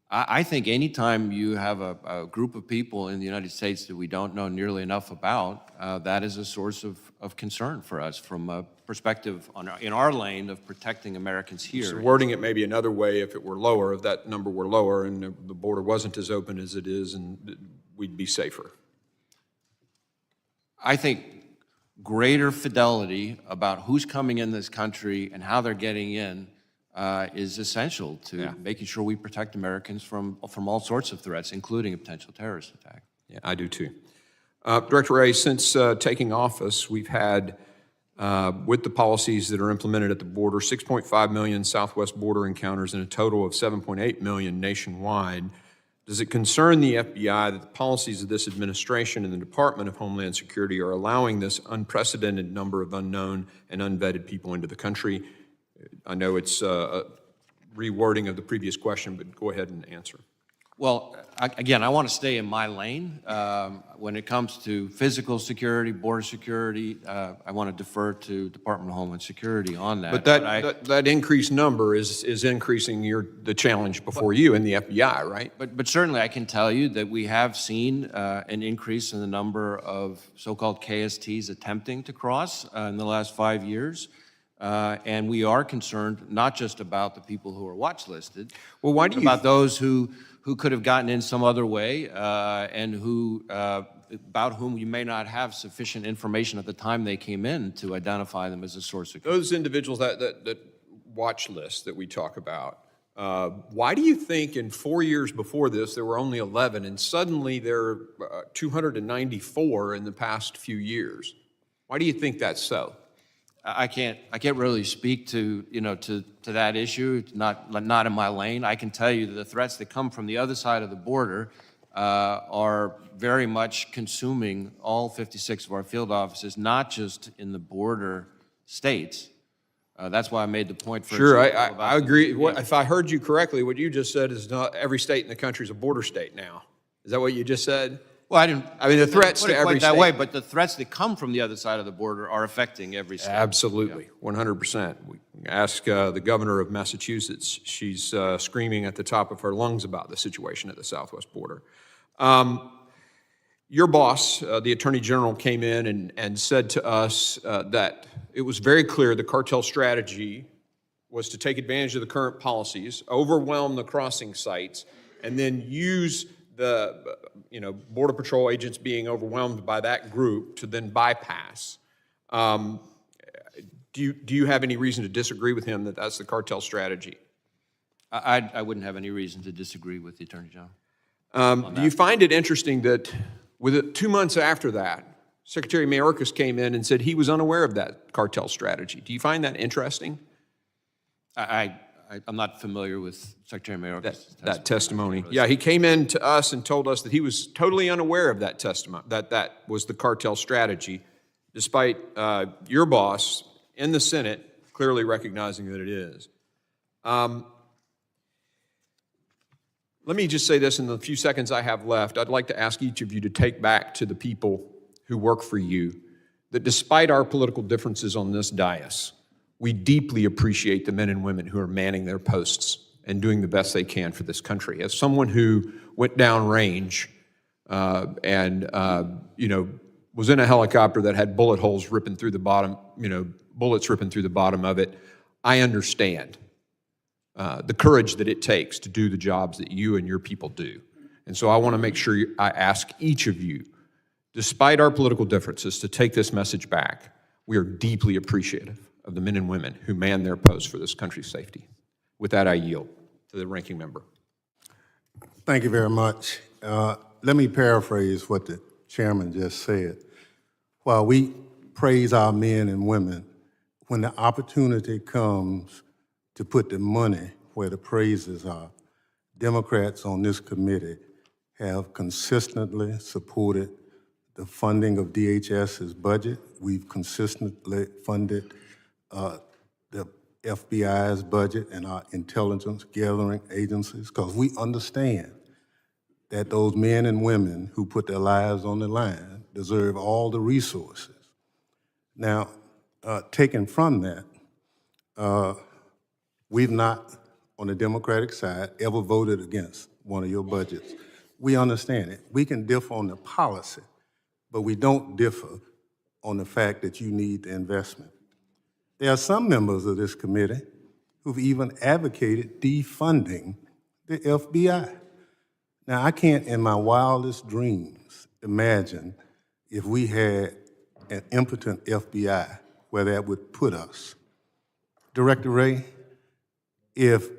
I think anytime you have a group of people in the United States that we don't know nearly enough about, that is a source of concern for us from a perspective in our lane of protecting Americans here. So wording it maybe another way, if it were lower, if that number were lower and the border wasn't as open as it is, and we'd be safer. I think greater fidelity about who's coming in this country and how they're getting in is essential to making sure we protect Americans from all sorts of threats, including a potential terrorist attack. Yeah, I do too. Director Wray, since taking office, we've had, with the policies that are implemented at the border, 6.5 million southwest border encounters and a total of 7.8 million nationwide. Does it concern the FBI that the policies of this administration and the Department of Homeland Security are allowing this unprecedented number of unknown and unvetted people into the country? I know it's a rewording of the previous question, but go ahead and answer. Well, again, I want to stay in my lane. When it comes to physical security, border security, I want to defer to Department of Homeland Security on that. But that increased number is increasing the challenge before you in the FBI, right? But certainly I can tell you that we have seen an increase in the number of so-called KSTs attempting to cross in the last 5 years. And we are concerned not just about the people who are watch listed, Well, why do you about those who could have gotten in some other way and about whom you may not have sufficient information at the time they came in to identify them as a source of. Those individuals, that watch list that we talk about, why do you think in 4 years before this there were only 11 and suddenly there are 294 in the past few years? Why do you think that's so? I can't really speak to that issue. It's not in my lane. I can tell you that the threats that come from the other side of the border are very much consuming all 56 of our field offices, not just in the border states. That's why I made the point. Sure, I agree. If I heard you correctly, what you just said is not every state in the country is a border state now. Is that what you just said? Well, I didn't. I mean, the threats put it to every quite that state. way, but the threats that come from the other side of the border are affecting every state. Absolutely, 100%. We ask the governor of Massachusetts. She's screaming at the top of her lungs about the situation at the southwest border. Your boss, the Attorney General, came in and said to us that it was very clear the cartel strategy was to take advantage of the current policies, overwhelm the crossing sites, and then use the Border Patrol agents being overwhelmed by that group to then bypass. Do you have any reason to disagree with him that that's the cartel strategy? I wouldn't have any reason to disagree with the Attorney General. Do you find it interesting that 2 months after that, Secretary Mayorkas came in and said he was unaware of that cartel strategy? Do you find that interesting? I'm not familiar with Secretary Mayorkas' That testimony. Yeah, he came in to us and told us that he was totally unaware of that testimony, that was the cartel strategy, despite your boss in the Senate clearly recognizing that it is. Let me just say this in the few seconds I have left. I'd like to ask each of you to take back to the people who work for you that despite our political differences on this dais, we deeply appreciate the men and women who are manning their posts and doing the best they can for this country. As someone who went downrange and was in a helicopter that had bullet holes ripping through the bottom, bullets ripping through the bottom of it, I understand the courage that it takes to do the jobs that you and your people do. And so I want to make sure I ask each of you, despite our political differences, to take this message back. We are deeply appreciative of the men and women who man their posts for this country's safety. With that, I yield to the ranking member. Thank you very much. Let me paraphrase what the chairman just said. While we praise our men and women, when the opportunity comes to put the money where the praises are, Democrats on this committee have consistently supported the funding of DHS's budget. We've consistently funded the FBI's budget and our intelligence gathering agencies, because we understand that those men and women who put their lives on the line deserve all the resources. Now, taken from that, we've not, on the Democratic side, ever voted against one of your budgets. We understand it. We can differ on the policy, but we don't differ on the fact that you need the investment. There are some members of this committee who've even advocated defunding the FBI. Now, I can't in my wildest dreams imagine if we had an impotent FBI where that would put us. Director Wray, if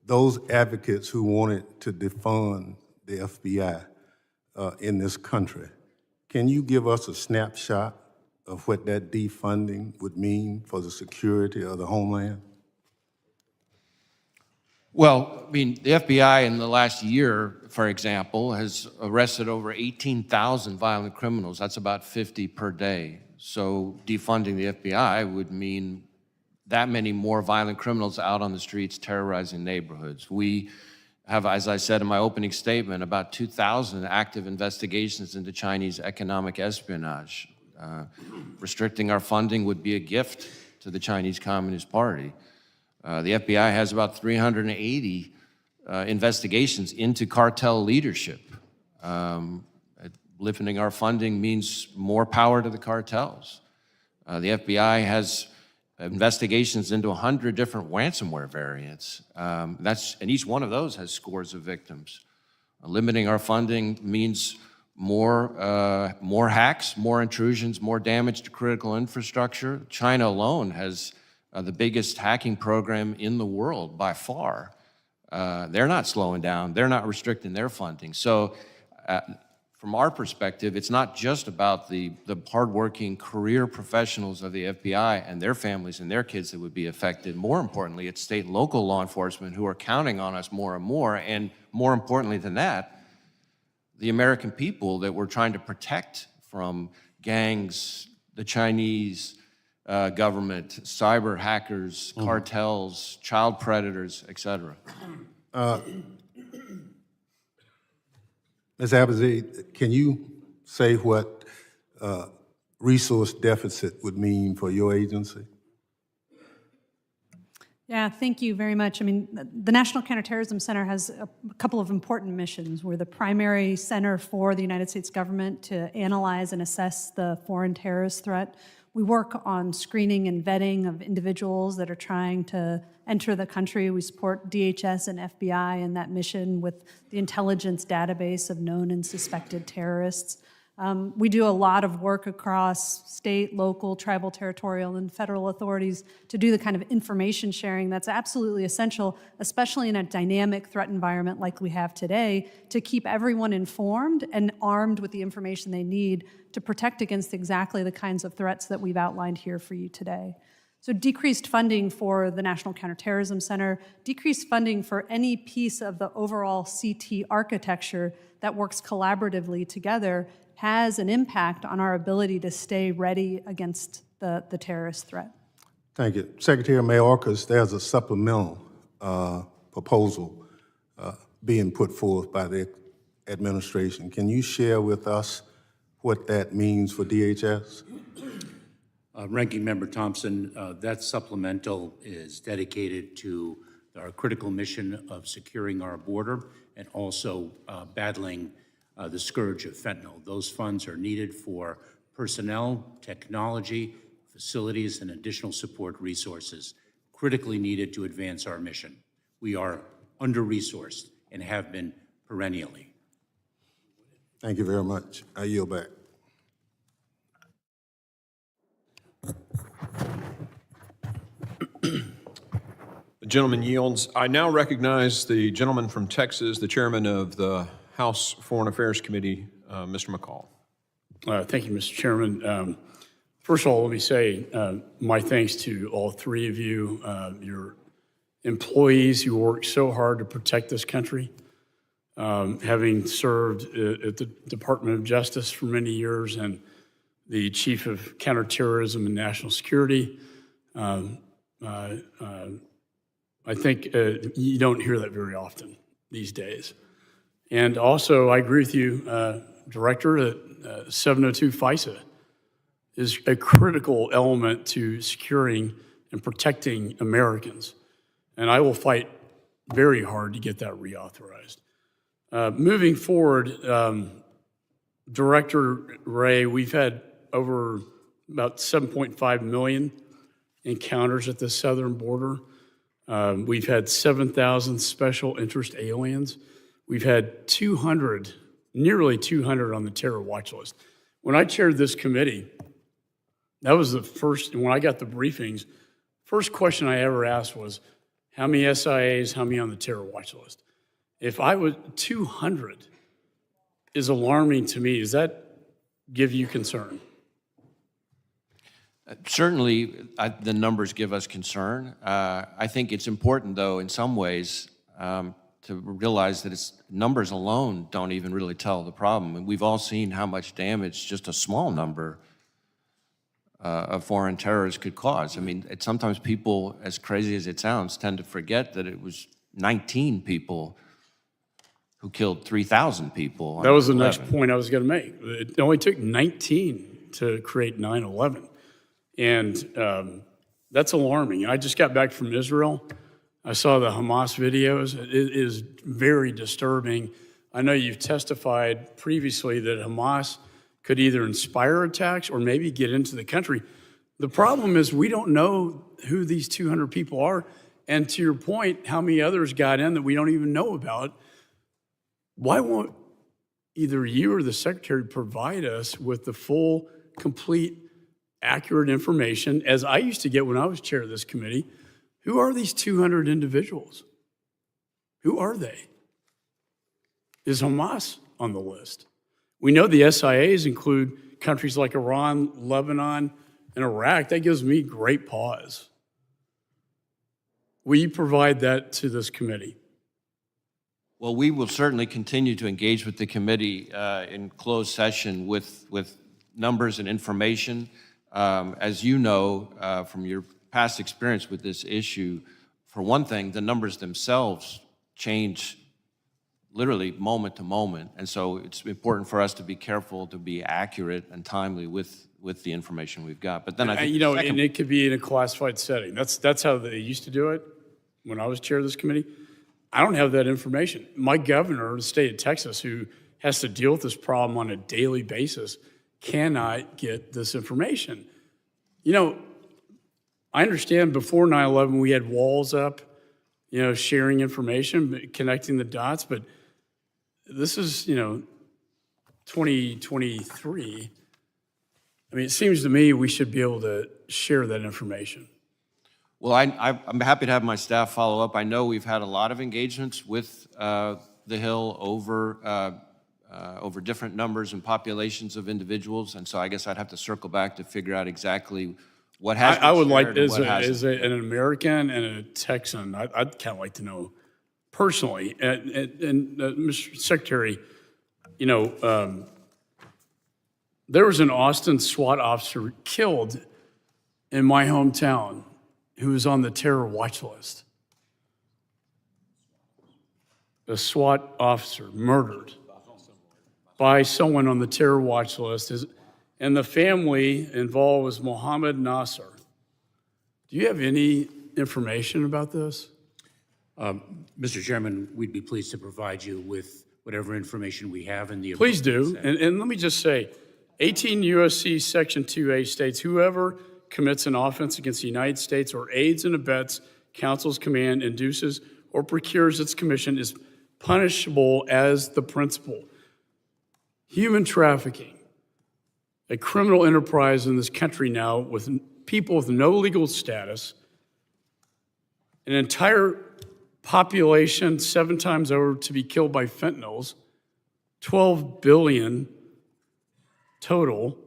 those advocates who wanted to defund the FBI in this country, can you give us a snapshot of what that defunding would mean for the security of the homeland? Well, I mean, the FBI in the last year, for example, has arrested over 18,000 violent criminals. That's about 50 per day. So defunding the FBI would mean that many more violent criminals out on the streets terrorizing neighborhoods. We have, as I said in my opening statement, about 2,000 active investigations into Chinese economic espionage. Restricting our funding would be a gift to the Chinese Communist Party. The FBI has about 380 investigations into cartel leadership. Lifting our funding means more power to the cartels. The FBI has investigations into 100 different ransomware variants. And each one of those has scores of victims. Limiting our funding means more hacks, more intrusions, more damage to critical infrastructure. China alone has the biggest hacking program in the world by far. They're not slowing down. They're not restricting their funding. So from our perspective, it's not just about the hardworking career professionals of the FBI and their families and their kids that would be affected. More importantly, it's state and local law enforcement who are counting on us more and more. And more importantly than that, the American people that we're trying to protect from gangs, the Chinese government, cyber hackers, cartels, child predators, et cetera. Ms. Abizaid, can you say what resource deficit would mean for your agency? Yeah, thank you very much. I mean, the National Counterterrorism Center has a couple of important missions. We're the primary center for the United States government to analyze and assess the foreign terrorist threat. We work on screening and vetting of individuals that are trying to enter the country. We support DHS and FBI in that mission with the intelligence database of known and suspected terrorists. We do a lot of work across state, local, tribal, territorial, and federal authorities to do the kind of information sharing that's absolutely essential, especially in a dynamic threat environment like we have today, to keep everyone informed and armed with the information they need to protect against exactly the kinds of threats that we've outlined here for you today. So decreased funding for the National Counterterrorism Center, decreased funding for any piece of the overall CT architecture that works collaboratively together has an impact on our ability to stay ready against the terrorist threat. Thank you. Secretary Mayorkas, there's a supplemental proposal being put forth by the administration. Can you share with us what that means for DHS? Ranking Member Thompson, that supplemental is dedicated to our critical mission of securing our border and also battling the scourge of fentanyl. Those funds are needed for personnel, technology, facilities, and additional support resources, critically needed to advance our mission. We are under-resourced and have been perennially. Thank you very much. I yield back. The gentleman yields. I now recognize the gentleman from Texas, the chairman of the House Foreign Affairs Committee, Mr. McCall. Thank you, Mr. Chairman. First of all, let me say my thanks to all three of you, your employees who work so hard to protect this country. Having served at the Department of Justice for many years and the Chief of Counterterrorism and National Security, I think you don't hear that very often these days. And also, I agree with you, Director, that 702 FISA is a critical element to securing and protecting Americans. And I will fight very hard to get that reauthorized. Moving forward, Director Wray, we've had over about 7.5 million encounters at the southern border. We've had 7,000 special interest aliens. We've had 200, nearly 200 on the terror watch list. When I chaired this committee, that was the first, when I got the briefings, first question I ever asked was, how many SIAs, how many on the terror watch list? If I was 200 is alarming to me. Does that give you concern? Certainly, the numbers give us concern. I think it's important, though, in some ways, to realize that numbers alone don't even really tell the problem. And we've all seen how much damage just a small number of foreign terrorists could cause. I mean, sometimes people, as crazy as it sounds, tend to forget that it was 19 people who killed 3,000 people. on That was the next 9/11. point I was going to make. It only took 19 to create 9/11. And that's alarming. I just got back from Israel. I saw the Hamas videos. It is very disturbing. I know you've testified previously that Hamas could either inspire attacks or maybe get into the country. The problem is we don't know who these 200 people are. And to your point, how many others got in that we don't even know about. Why won't either you or the secretary provide us with the full, complete, accurate information, as I used to get when I was chair of this committee? Who are these 200 individuals? Who are they? Is Hamas on the list? We know the SIAs include countries like Iran, Lebanon, and Iraq. That gives me great pause. Will you provide that to this committee? Well, we will certainly continue to engage with the committee in closed session with numbers and information. As you know from your past experience with this issue, for one thing, the numbers themselves change literally moment to moment. And so it's important for us to be careful, to be accurate and timely with the information we've got. But then I think and it could be in a classified setting. That's how they used to do it when I was chair of this committee. I don't have that information. My governor of the state of Texas, who has to deal with this problem on a daily basis, cannot get this information. You know, I understand before 9/11 we had walls up, sharing information, connecting the dots, but this is, 2023. I mean, it seems to me we should be able to share that information. Well, I'm happy to have my staff follow up. I know we've had a lot of engagements with the Hill over different numbers and populations of individuals, and so I guess I'd have to circle back to figure out exactly what has been I would like, shared and what hasn't. as an American and a Texan, I'd kind of like to know personally. And Mr. Secretary, there was an Austin SWAT officer killed in my hometown who was on the terror watch list. A SWAT officer murdered by someone on the terror watch list. And the family involved was Mohammed Nasser. Do you have any information about this? Mr. Chairman, we'd be pleased to provide you with whatever information we have in the. Please do. And let me just say, 18 U.S.C. Section 2A states, whoever commits an offense against the United States or aids and abets, counsels, command, induces, or procures its commission is punishable as the principal. Human trafficking, a criminal enterprise in this country now with people with no legal status, an entire population 7 times over to be killed by fentanyls, 12 billion total,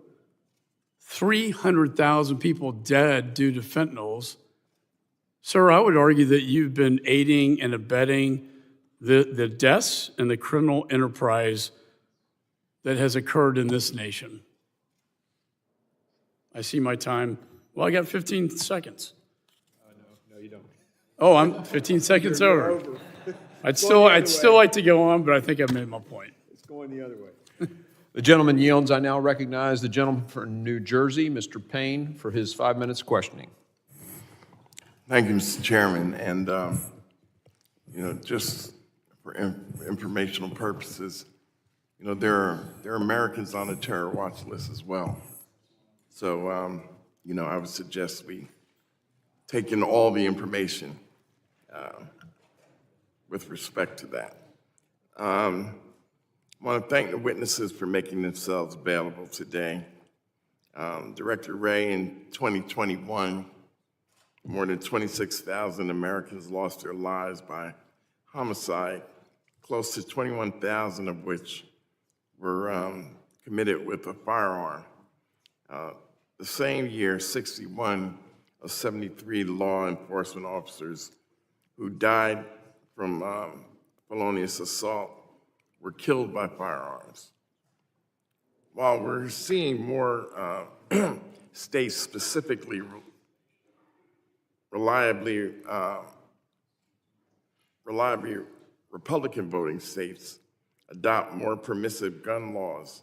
300,000 people dead due to fentanyls. Sir, I would argue that you've been aiding and abetting the deaths and the criminal enterprise that has occurred in this nation. I see my time. Well, I got 15 seconds. No, you don't. Oh, I'm 15 seconds over. I'd still like to go on, but I think I've made my point. It's going the other way. The gentleman yields. I now recognize the gentleman from New Jersey, Mr. Payne, for his 5 minutes questioning. Thank you, Mr. Chairman. And, just for informational purposes, there are Americans on the terror watch list as well. So, I would suggest we take in all the information with respect to that. I want to thank the witnesses for making themselves available today. Director Wray, in 2021, more than 26,000 Americans lost their lives by homicide, close to 21,000 of which were committed with a firearm. The same year, 61 of 73 law enforcement officers who died from felonious assault were killed by firearms. While we're seeing more states, specifically reliably Republican voting states, adopt more permissive gun laws,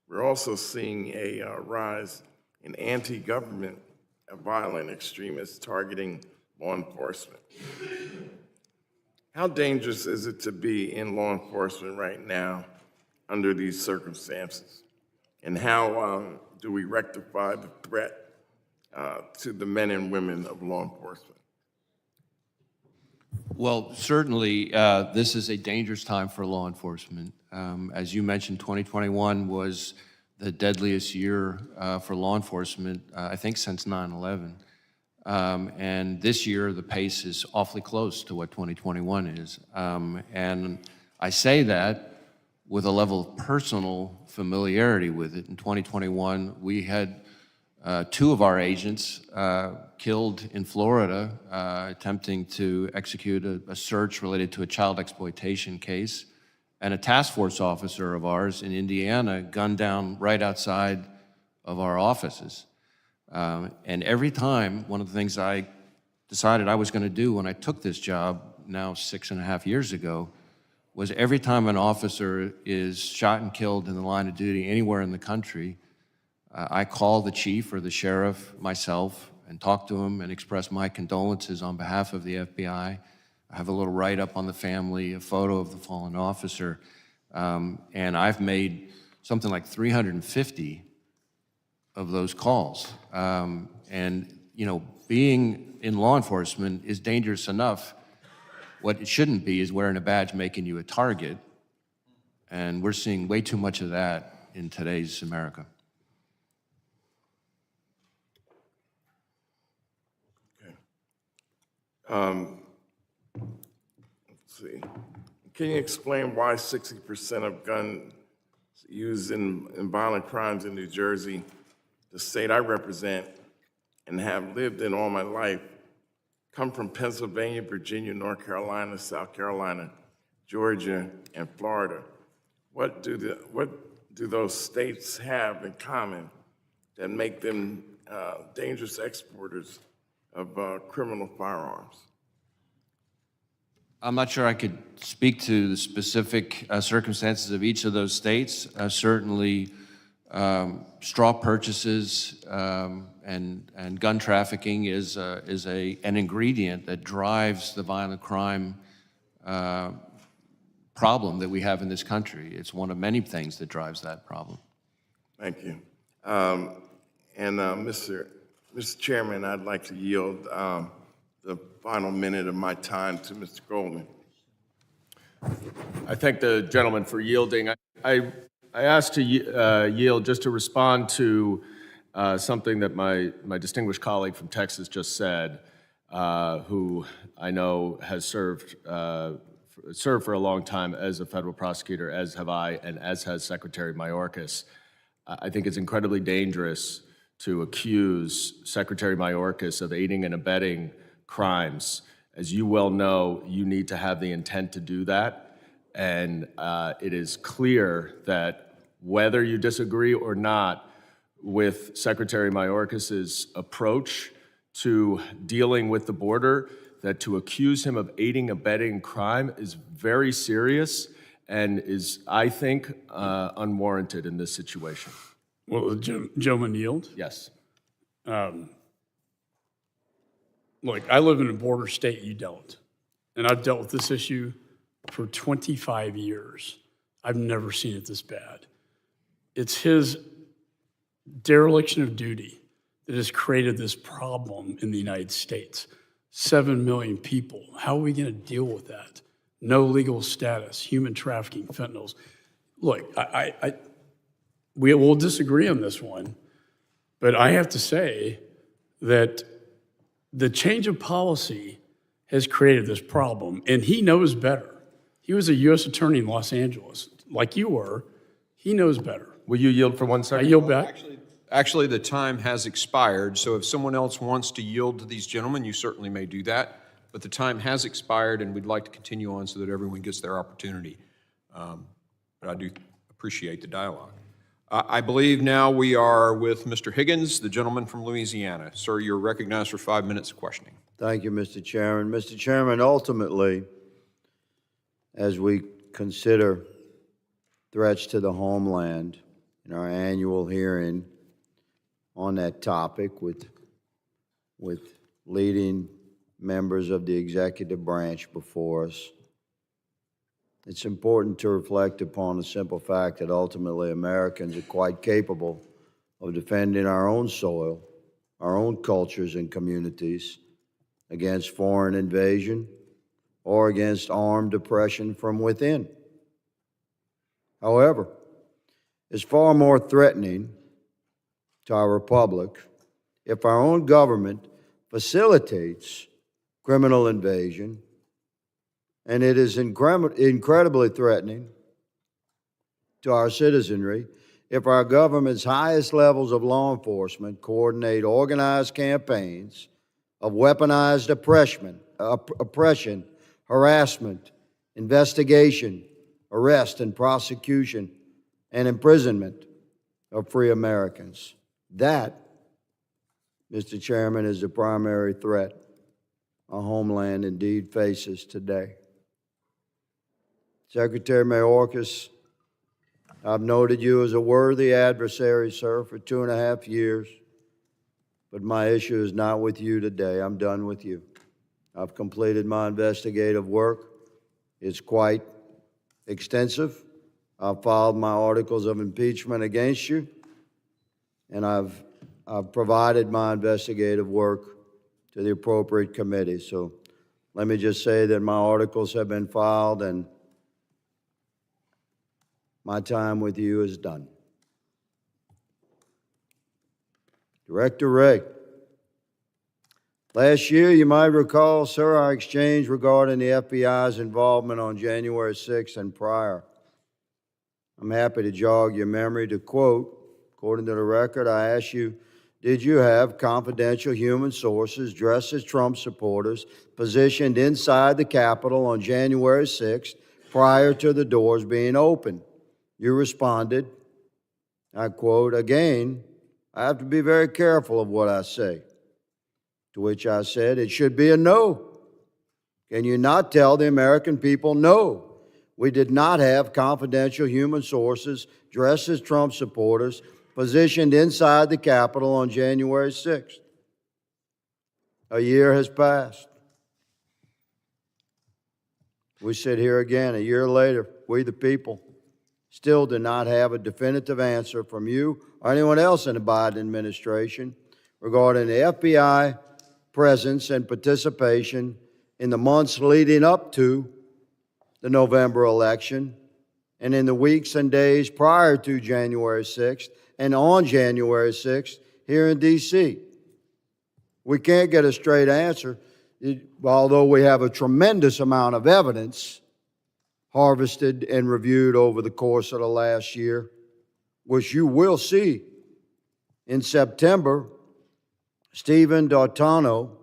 we're also seeing a rise in anti-government violent extremists targeting law enforcement. How dangerous is it to be in law enforcement right now under these circumstances? And how do we rectify the threat to the men and women of law enforcement? Well, certainly, this is a dangerous time for law enforcement. As you mentioned, 2021 was the deadliest year for law enforcement, I think, since 9/11. And this year, the pace is awfully close to what 2021 is. And I say that with a level of personal familiarity with it. In 2021, we had 2 of our agents killed in Florida attempting to execute a search related to a child exploitation case, and a task force officer of ours in Indiana gunned down right outside of our offices. And every time, one of the things I decided I was going to do when I took this job now 6.5 years ago was every time an officer is shot and killed in the line of duty anywhere in the country, I call the chief or the sheriff myself and talk to him and express my condolences on behalf of the FBI. I have a little write-up on the family, a photo of the fallen officer, and I've made something like 350 of those calls. And, you know, being in law enforcement is dangerous enough. What it shouldn't be is wearing a badge making you a target, and we're seeing way too much of that in today's America. Let's see. Can you explain why 60% of guns used in violent crimes in New Jersey, the state I represent and have lived in all my life, come from Pennsylvania, Virginia, North Carolina, South Carolina, Georgia, and Florida? What do those states have in common that make them dangerous exporters of criminal firearms? I'm not sure I could speak to the specific circumstances of each of those states. Certainly, straw purchases and gun trafficking is an ingredient that drives the violent crime problem that we have in this country. It's one of many things that drives that problem. Thank you. Mr. Chairman, I'd like to yield the final minute of my time to Mr. Goldman. I thank the gentleman for yielding. I asked to yield just to respond to something that my distinguished colleague from Texas just said, who I know has served for a long time as a federal prosecutor, as have I, and as has Secretary Mayorkas. I think it's incredibly dangerous to accuse Secretary Mayorkas of aiding and abetting crimes. As you well know, you need to have the intent to do that. And it is clear that whether you disagree or not with Secretary Mayorkas's approach to dealing with the border, that to accuse him of aiding, abetting crime is very serious and is, I think, unwarranted in this situation. Will the gentleman yield? Yes. Look, I live in a border state, you don't. And I've dealt with this issue for 25 years. I've never seen it this bad. It's his dereliction of duty that has created this problem in the United States. 7 million people. How are we going to deal with that? No legal status, human trafficking, fentanyls. Look, we will disagree on this one, but I have to say that the change of policy has created this problem, and he knows better. He was a U.S. attorney in Los Angeles, like you were. He knows better. Will you yield for 1 second? I yield back. Actually, the time has expired, so if someone else wants to yield to these gentlemen, you certainly may do that. But the time has expired, and we'd like to continue on so that everyone gets their opportunity. But I do appreciate the dialogue. I believe now we are with Mr. Higgins, the gentleman from Louisiana. Sir, you're recognized for 5 minutes of questioning. Thank you, Mr. Chairman. Mr. Chairman, ultimately, as we consider threats to the homeland in our annual hearing on that topic with leading members of the executive branch before us. It's important to reflect upon the simple fact that ultimately Americans are quite capable of defending our own soil, our own cultures and communities against foreign invasion or against armed oppression from within. However, it's far more threatening to our republic if our own government facilitates criminal invasion, and it is incredibly threatening to our citizenry if our government's highest levels of law enforcement coordinate organized campaigns of weaponized oppression, harassment, investigation, arrest and prosecution, and imprisonment of free Americans. That, Mr. Chairman, is the primary threat our homeland indeed faces today. Secretary Mayorkas, I've noted you as a worthy adversary, sir, for 2.5 years, but my issue is not with you today. I'm done with you. I've completed my investigative work. It's quite extensive. I've filed my articles of impeachment against you, and I've provided my investigative work to the appropriate committee. So let me just say that my articles have been filed and my time with you is done. Director Wray, last year, you might recall, sir, our exchange regarding the FBI's involvement on January 6th and prior. I'm happy to jog your memory to quote, according to the record, I asked you, did you have confidential human sources dressed as Trump supporters positioned inside the Capitol on January 6th prior to the doors being opened? You responded, I quote, again, I have to be very careful of what I say. To which I said, it should be a no. Can you not tell the American people no? We did not have confidential human sources dressed as Trump supporters positioned inside the Capitol on January 6th. A year has passed. We sit here again a year later, we the people still do not have a definitive answer from you or anyone else in the Biden administration regarding the FBI presence and participation in the months leading up to the November election and in the weeks and days prior to January 6th and on January 6th here in D.C. We can't get a straight answer, although we have a tremendous amount of evidence harvested and reviewed over the course of the last year, which you will see. In September, Stephen D'Artano,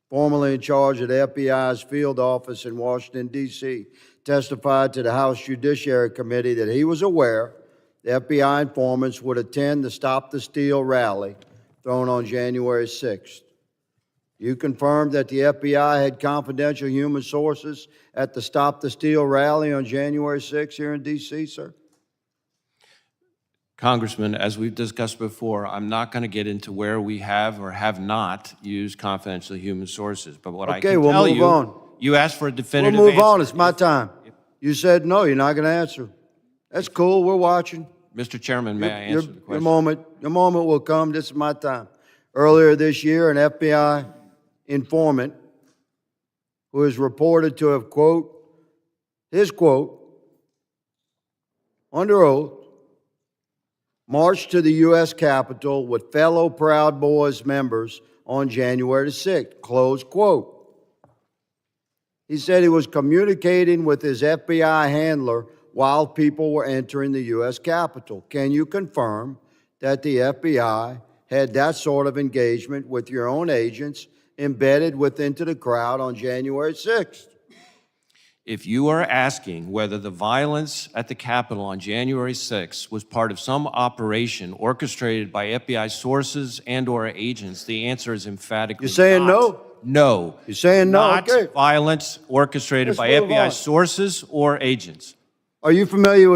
formerly in charge of the FBI's field office in Washington, D.C., testified to the House Judiciary Committee that he was aware the FBI informants would attend the Stop the Steal rally thrown on January 6th. You confirmed that the FBI had confidential human sources at the Stop the Steal rally on January 6th here in D.C., sir? Congressman, as we've discussed before, I'm not going to get into where we have or have not used confidential human sources. But what I can we'll tell move you, on. you asked for a definitive We'll move answer. on. It's my time. You said no, you're not going to answer. That's cool. We're watching. Mr. Chairman, may I answer the question? Your moment will come. This is my time. Earlier this year, an FBI informant who is reported to have, quote, his quote, under oath, marched to the U.S. Capitol with fellow Proud Boys members on January 6th, close quote. He said he was communicating with his FBI handler while people were entering the U.S. Capitol. Can you confirm that the FBI had that sort of engagement with your own agents embedded into the crowd on January 6th? If you are asking whether the violence at the Capitol on January 6th was part of some operation orchestrated by FBI sources and/or agents, the answer is emphatically You're saying no? No. You're saying no? Not Okay. violence orchestrated Let's by move FBI on. sources or agents. Are you familiar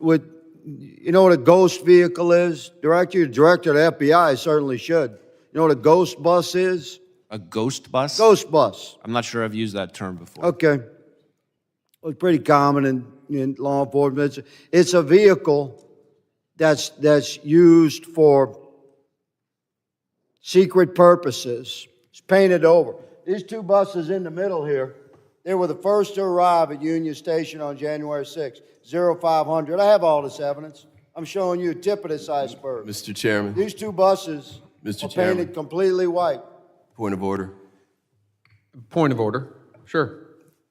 you know what a ghost vehicle is? Director of the FBI certainly should. You know what a ghost bus is? A ghost bus? Ghost bus. I'm not sure I've used that term before. Okay. Well, it's pretty common in law enforcement. It's a vehicle that's used for secret purposes. It's painted over. These two buses in the middle here, they were the first to arrive at Union Station on January 6th, 0500. I have all this evidence. I'm showing you a tip of this iceberg. Mr. Chairman, These two buses Mr. are Chairman. painted completely white. point of order. Point of order. Sure.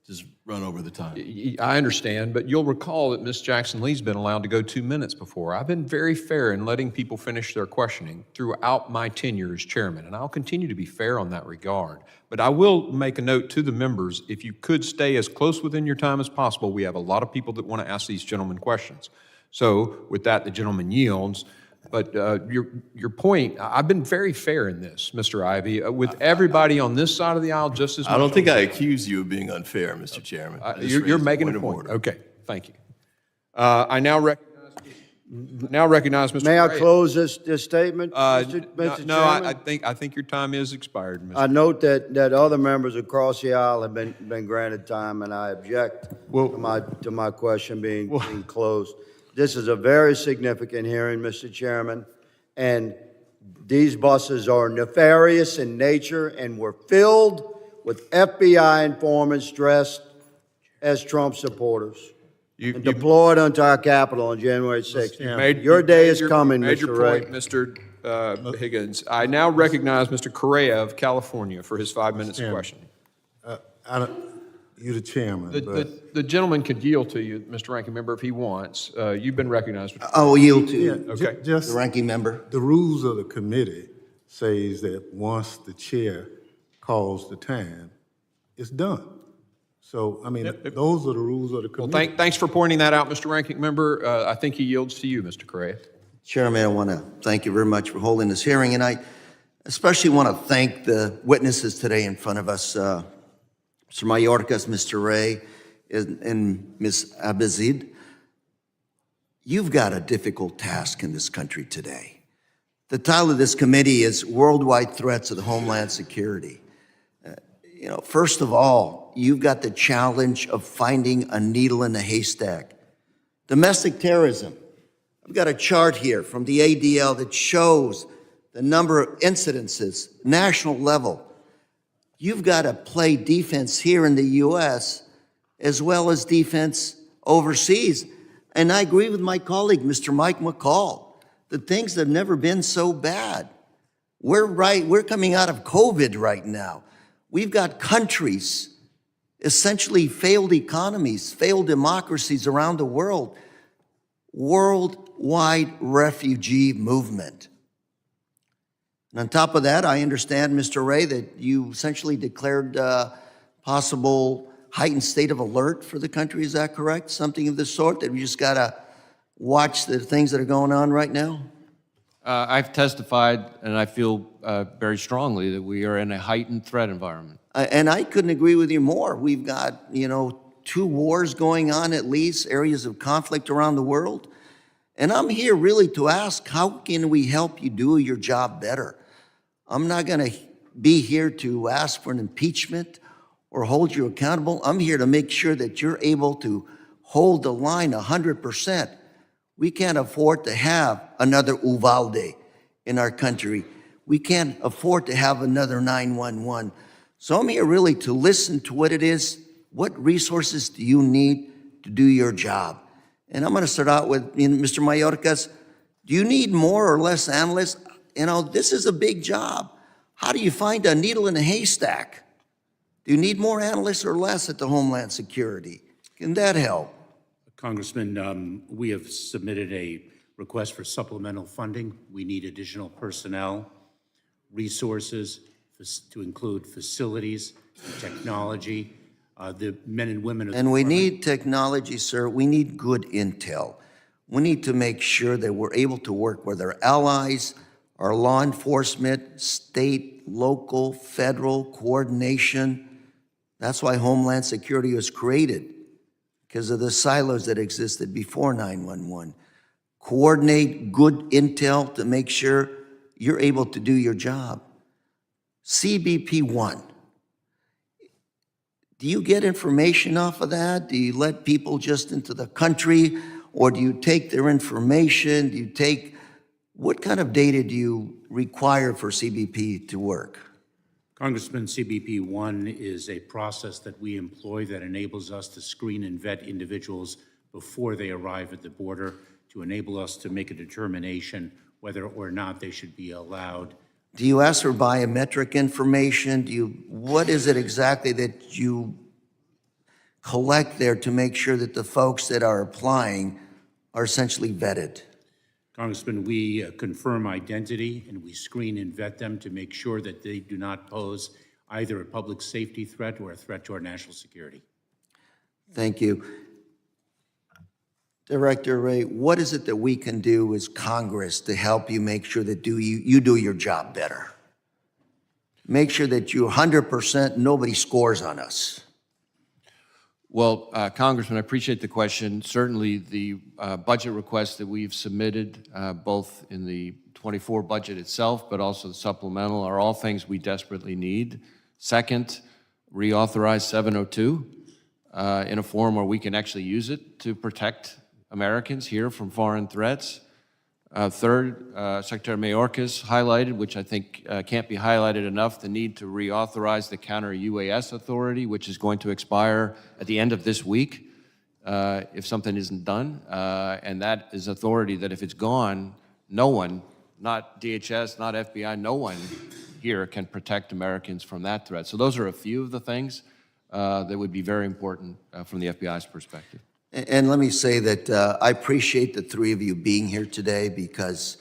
Just run over the time. I understand, but you'll recall that Ms. Jackson Lee's been allowed to go 2 minutes before. I've been very fair in letting people finish their questioning throughout my tenure as chairman, and I'll continue to be fair on that regard. But I will make a note to the members, if you could stay as close within your time as possible. We have a lot of people that want to ask these gentlemen questions. So with that, the gentleman yields. But your point, I've been very fair in this, Mr. Ivey, with everybody on this side of the aisle just as much. I don't think I accuse you of being unfair, Mr. Chairman. I just You're raised a making a of point. order. Okay, thank you. I now recognize Mr. May I Gray. close this statement, Mr. Chairman? No, I think your time is expired, Mr. I note that other members across the aisle have been granted time, and I object to my question being closed. This is a very significant hearing, Mr. Chairman, and these buses are nefarious in nature and were filled with FBI informants dressed as Trump supporters and deployed onto our Capitol on January 6th. Your day is coming, Mr. Mr. Ray. Mr. Higgins. I now recognize Mr. Correa of California for his 5 minutes of questioning. You're the chairman, but The gentleman could yield to you, Mr. Ranking Member, if he wants. You've been recognized. I will yield to yeah, Okay. just the ranking member. the rules of the committee says that once the chair calls the time, it's done. So, I mean, those are the rules of the Well, committee. thanks for pointing that out, Mr. Ranking Member. I think he yields to you, Mr. Correa. Chairman, I want to thank you very much for holding this hearing, and I especially want to thank the witnesses today in front of us, Mr. Mayorkas, Mr. Ray, and Ms. Abizaid. You've got a difficult task in this country today. The title of this committee is Worldwide Threats of the Homeland Security. First of all, you've got the challenge of finding a needle in a haystack. Domestic terrorism. I've got a chart here from the ADL that shows the number of incidences, national level. You've got to play defense here in the U.S. as well as defense overseas. And I agree with my colleague, Mr. Mike McCall, that things have never been so bad. We're coming out of COVID right now. We've got countries, essentially failed economies, failed democracies around the world, worldwide refugee movement. And on top of that, I understand, Mr. Ray, that you essentially declared possible heightened state of alert for the country. Is that correct? Something of the sort, that we just got to watch the things that are going on right now? I've testified, and I feel very strongly that we are in a heightened threat environment. And I couldn't agree with you more. We've got, 2 wars going on at least, areas of conflict around the world. And I'm here really to ask, how can we help you do your job better? I'm not going to be here to ask for an impeachment or hold you accountable. I'm here to make sure that you're able to hold the line 100%. We can't afford to have another Uvalde in our country. We can't afford to have another 911. So I'm here really to listen to what it is. What resources do you need to do your job? And I'm going to start out with Mr. Mayorkas. Do you need more or less analysts? This is a big job. How do you find a needle in a haystack? Do you need more analysts or less at the Homeland Security? Can that help? Congressman, we have submitted a request for supplemental funding. We need additional personnel, resources to include facilities, technology, the men and women of the And we department. need technology, sir. We need good intel. We need to make sure that we're able to work with our allies, our law enforcement, state, local, federal coordination. That's why Homeland Security was created. because of the silos that existed before 911. Coordinate good intel to make sure you're able to do your job. CBP-1. Do you get information off of that? Do you let people just into the country, or do you take their information? What kind of data do you require for CBP to work? Congressman, CBP-1 is a process that we employ that enables us to screen and vet individuals before they arrive at the border to enable us to make a determination whether or not they should be allowed. Do you ask for biometric information? What is it exactly that you collect there to make sure that the folks that are applying are essentially vetted? Congressman, we confirm identity and we screen and vet them to make sure that they do not pose either a public safety threat or a threat to our national security. Thank you. Director Wray, what is it that we can do as Congress to help you make sure that you do your job better? Make sure that you 100%, nobody scores on us. Well, Congressman, I appreciate the question. Certainly, the budget requests that we've submitted, both in the 24 budget itself, but also the supplemental, are all things we desperately need. Second, reauthorize 702 in a form where we can actually use it to protect Americans here from foreign threats. Third, Secretary Mayorkas highlighted, which I think can't be highlighted enough, the need to reauthorize the counter-UAS authority, which is going to expire at the end of this week if something isn't done. And that is authority that if it's gone, no one, not DHS, not FBI, no one here can protect Americans from that threat. So those are a few of the things that would be very important from the FBI's perspective. And let me say that I appreciate the three of you being here today, because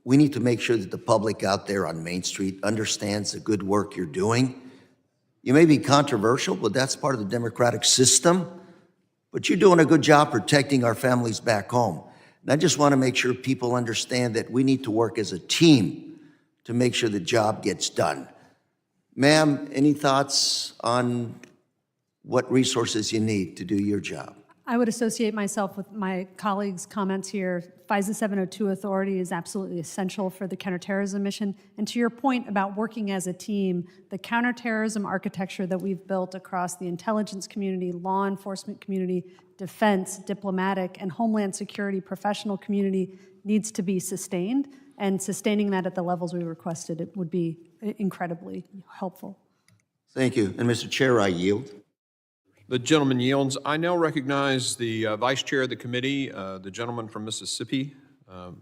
we need to make sure that the public out there on Main Street understands the good work you're doing. You may be controversial, but that's part of the democratic system. But you're doing a good job protecting our families back home. And I just want to make sure people understand that we need to work as a team to make sure the job gets done. Ma'am, any thoughts on what resources you need to do your job? I would associate myself with my colleagues' comments here. FISA 702 authority is absolutely essential for the counterterrorism mission. And to your point about working as a team, the counterterrorism architecture that we've built across the intelligence community, law enforcement community, defense, diplomatic, and homeland security professional community needs to be sustained. And sustaining that at the levels we requested, it would be incredibly helpful. Thank you. And Mr. Chair, I yield. The gentleman yields. I now recognize the Vice Chair of the committee, the gentleman from Mississippi,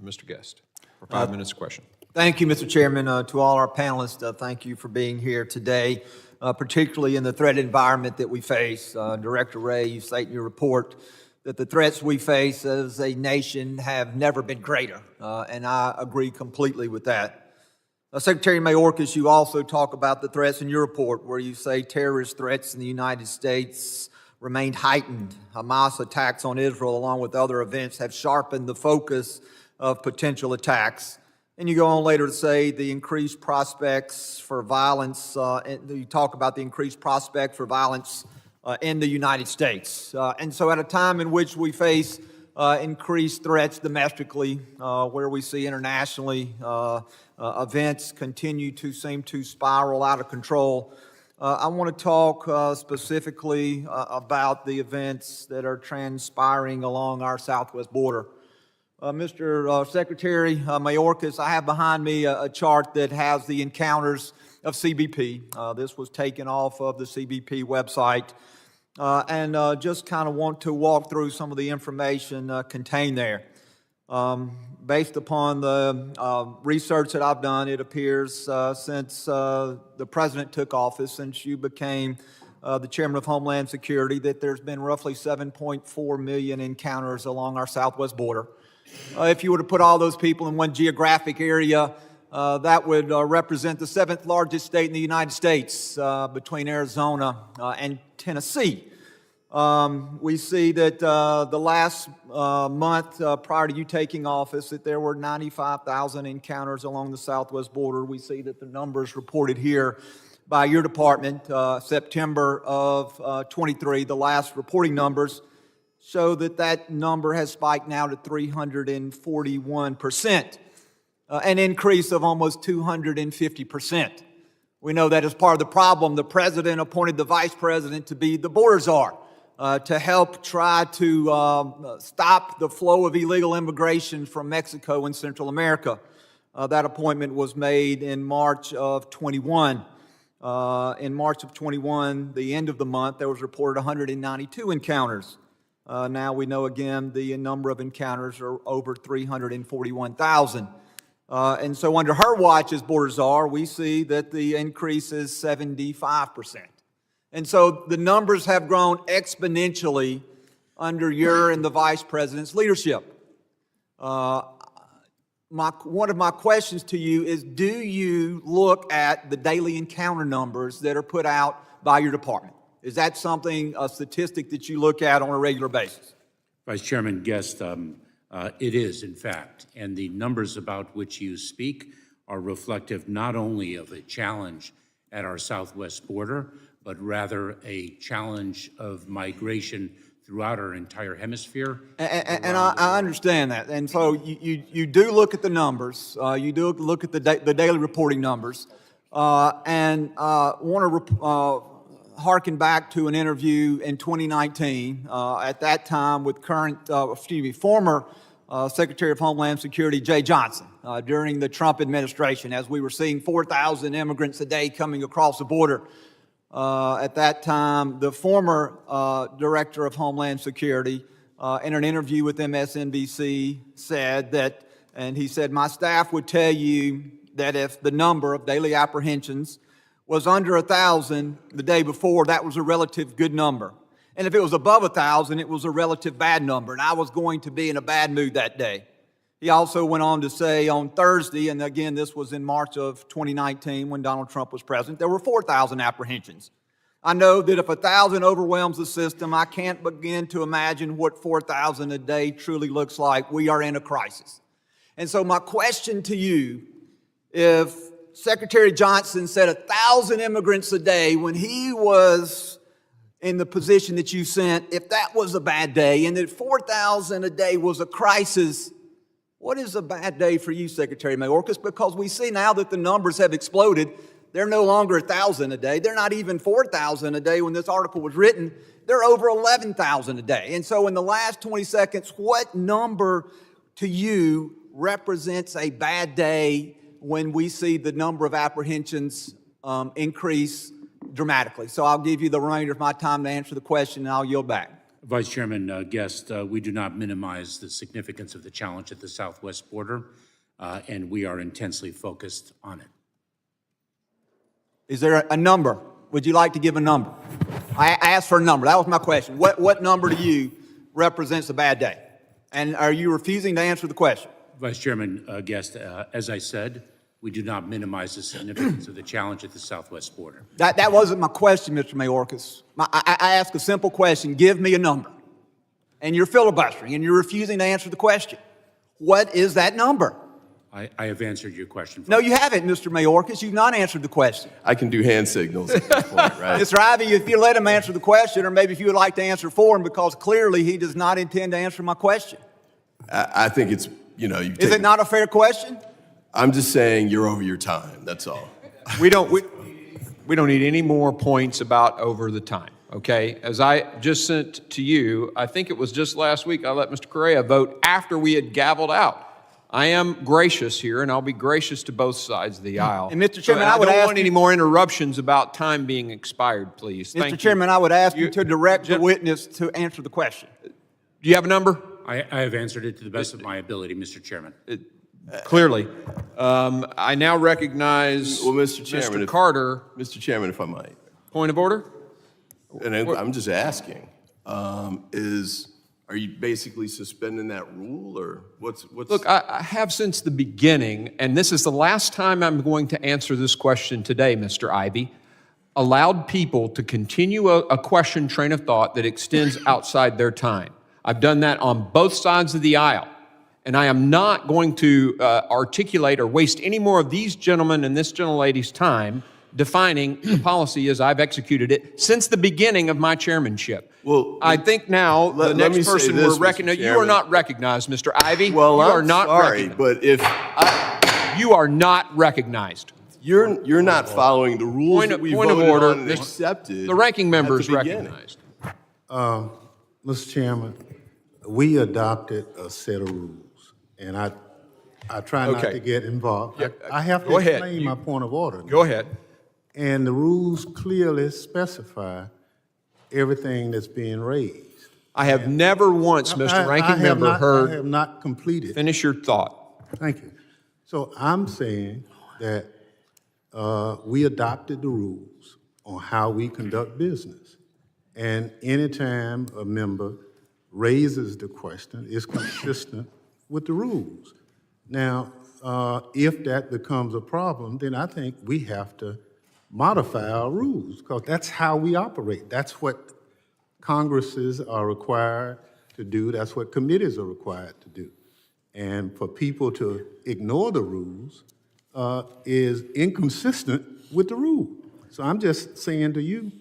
Mr. Guest, for 5 minutes question. Thank you, Mr. Chairman. To all our panelists, thank you for being here today, particularly in the threat environment that we face. Director Wray, you state in your report that the threats we face as a nation have never been greater, and I agree completely with that. Secretary Mayorkas, you also talk about the threats in your report, where you say terrorist threats in the United States remained heightened. Hamas attacks on Israel, along with other events, have sharpened the focus of potential attacks. And you go on later to say the increased prospects for violence, you talk about the increased prospect for violence in the United States. And so at a time in which we face increased threats domestically, where we see internationally events continue to seem to spiral out of control, I want to talk specifically about the events that are transpiring along our southwest border. Mr. Secretary Mayorkas, I have behind me a chart that has the encounters of CBP. This was taken off of the CBP website. And just kind of want to walk through some of the information contained there. Based upon the research that I've done, it appears since the President took office, since you became the Chairman of Homeland Security, that there's been roughly 7.4 million encounters along our southwest border. If you were to put all those people in one geographic area, that would represent the 7th largest state in the United States, between Arizona and Tennessee. We see that the last month prior to you taking office, that there were 95,000 encounters along the southwest border. We see that the numbers reported here by your department, September of 23, the last reporting numbers show that number has spiked now to 341%, an increase of almost 250%. We know that as part of the problem, the president appointed the vice president to be the border czar, to help try to stop the flow of illegal immigration from Mexico and Central America. That appointment was made in March of 21. In March of 21, the end of the month, there was reported 192 encounters. Now we know again the number of encounters are over 341,000. And so under her watch as border czar, we see that the increase is 75%. And so the numbers have grown exponentially under your and the vice president's leadership. One of my questions to you is, do you look at the daily encounter numbers that are put out by your department? Is that something, a statistic that you look at on a regular basis? Vice Chairman Guest, it is, in fact, and the numbers about which you speak are reflective not only of a challenge at our southwest border, but rather a challenge of migration throughout our entire hemisphere. And I understand that. And so you do look at the numbers. You do look at the daily reporting numbers. And want to harken back to an interview in 2019, at that time with former Secretary of Homeland Security Jay Johnson, during the Trump administration, as we were seeing 4,000 immigrants a day coming across the border. At that time, the former Director of Homeland Security, in an interview with MSNBC, said that, and he said, "My staff would tell you that if the number of daily apprehensions was under 1,000 the day before, that was a relative good number. And if it was above 1,000, it was a relative bad number, and I was going to be in a bad mood that day." He also went on to say on Thursday, and again, this was in March of 2019 when Donald Trump was president, there were 4,000 apprehensions. I know that if 1,000 overwhelms the system, I can't begin to imagine what 4,000 a day truly looks like. We are in a crisis. And so my question to you, if Secretary Johnson said 1,000 immigrants a day when he was in the position that you sent, if that was a bad day and that 4,000 a day was a crisis, what is a bad day for you, Secretary Mayorkas? Because we see now that the numbers have exploded. They're no longer 1,000 a day. They're not even 4,000 a day when this article was written. They're over 11,000 a day. And so in the last 20 seconds, what number to you represents a bad day when we see the number of apprehensions increase dramatically? So I'll give you the remainder of my time to answer the question, and I'll yield back. Vice Chairman Guest, we do not minimize the significance of the challenge at the southwest border, and we are intensely focused on it. Is there a number? Would you like to give a number? I asked for a number. That was my question. What number to you represents a bad day? And are you refusing to answer the question? Vice Chairman Guest, as I said, we do not minimize the significance of the challenge at the southwest border. That wasn't my question, Mr. Mayorkas. I asked a simple question. Give me a number. And you're filibustering, and you're refusing to answer the question. What is that number? I have answered your question. No, you haven't, Mr. Mayorkas. You've not answered the question. I can do hand signals at this point, right? Mr. Ivey, if you let him answer the question, or maybe if you would like to answer for him, because clearly he does not intend to answer my question. I think it's, Is it not a fair question? I'm just saying you're over your time, that's all. We don't need any more points about over the time, okay? As I just sent to you, I think it was just last week, I let Mr. Correa vote after we had gavelled out. I am gracious here, and I'll be gracious to both sides of the aisle. And Mr. Chairman, So, I would don't ask want any more interruptions about time being expired, please. Thank Mr. you. Chairman, I would ask you to direct the witness to answer the question. Do you have a number? I have answered it to the best of my ability, Mr. Chairman. Clearly. I now recognize Mr. Chairman, Mr. Carter. Mr. Chairman, if I might. Point of order? And I'm just asking, are you basically suspending that rule, or what's? Look, I have since the beginning, and this is the last time I'm going to answer this question today, Mr. Ivey, allowed people to continue a question train of thought that extends outside their time. I've done that on both sides of the aisle, and I am not going to articulate or waste any more of these gentlemen and this gentlelady's time defining the policy as I've executed it since the beginning of my chairmanship. Well, I think now the let me next say person this, we're Mr. recognizing, you are Chairman. not recognized, Mr. Ivy. Well, you are I'm not sorry, recognized. but if You are not recognized. you're not following the rules Point that of- we point of voted order, on and Mr. accepted. The ranking member at is the beginning. recognized. Mr. Chairman, we adopted a set of rules, and I try not Okay. to get involved. I have to Go ahead. explain my point of order. Go ahead. And the rules clearly specify everything that's being raised. I have never once, Mr. Ranking Member, I have heard, not completed. finish your thought. Thank you. So I'm saying that we adopted the rules on how we conduct business. And anytime a member raises the question, it's consistent with the rules. Now, if that becomes a problem, then I think we have to modify our rules, because that's how we operate. That's what Congresses are required to do. That's what committees are required to do. And for people to ignore the rules is inconsistent with the rule. So I'm just saying to you,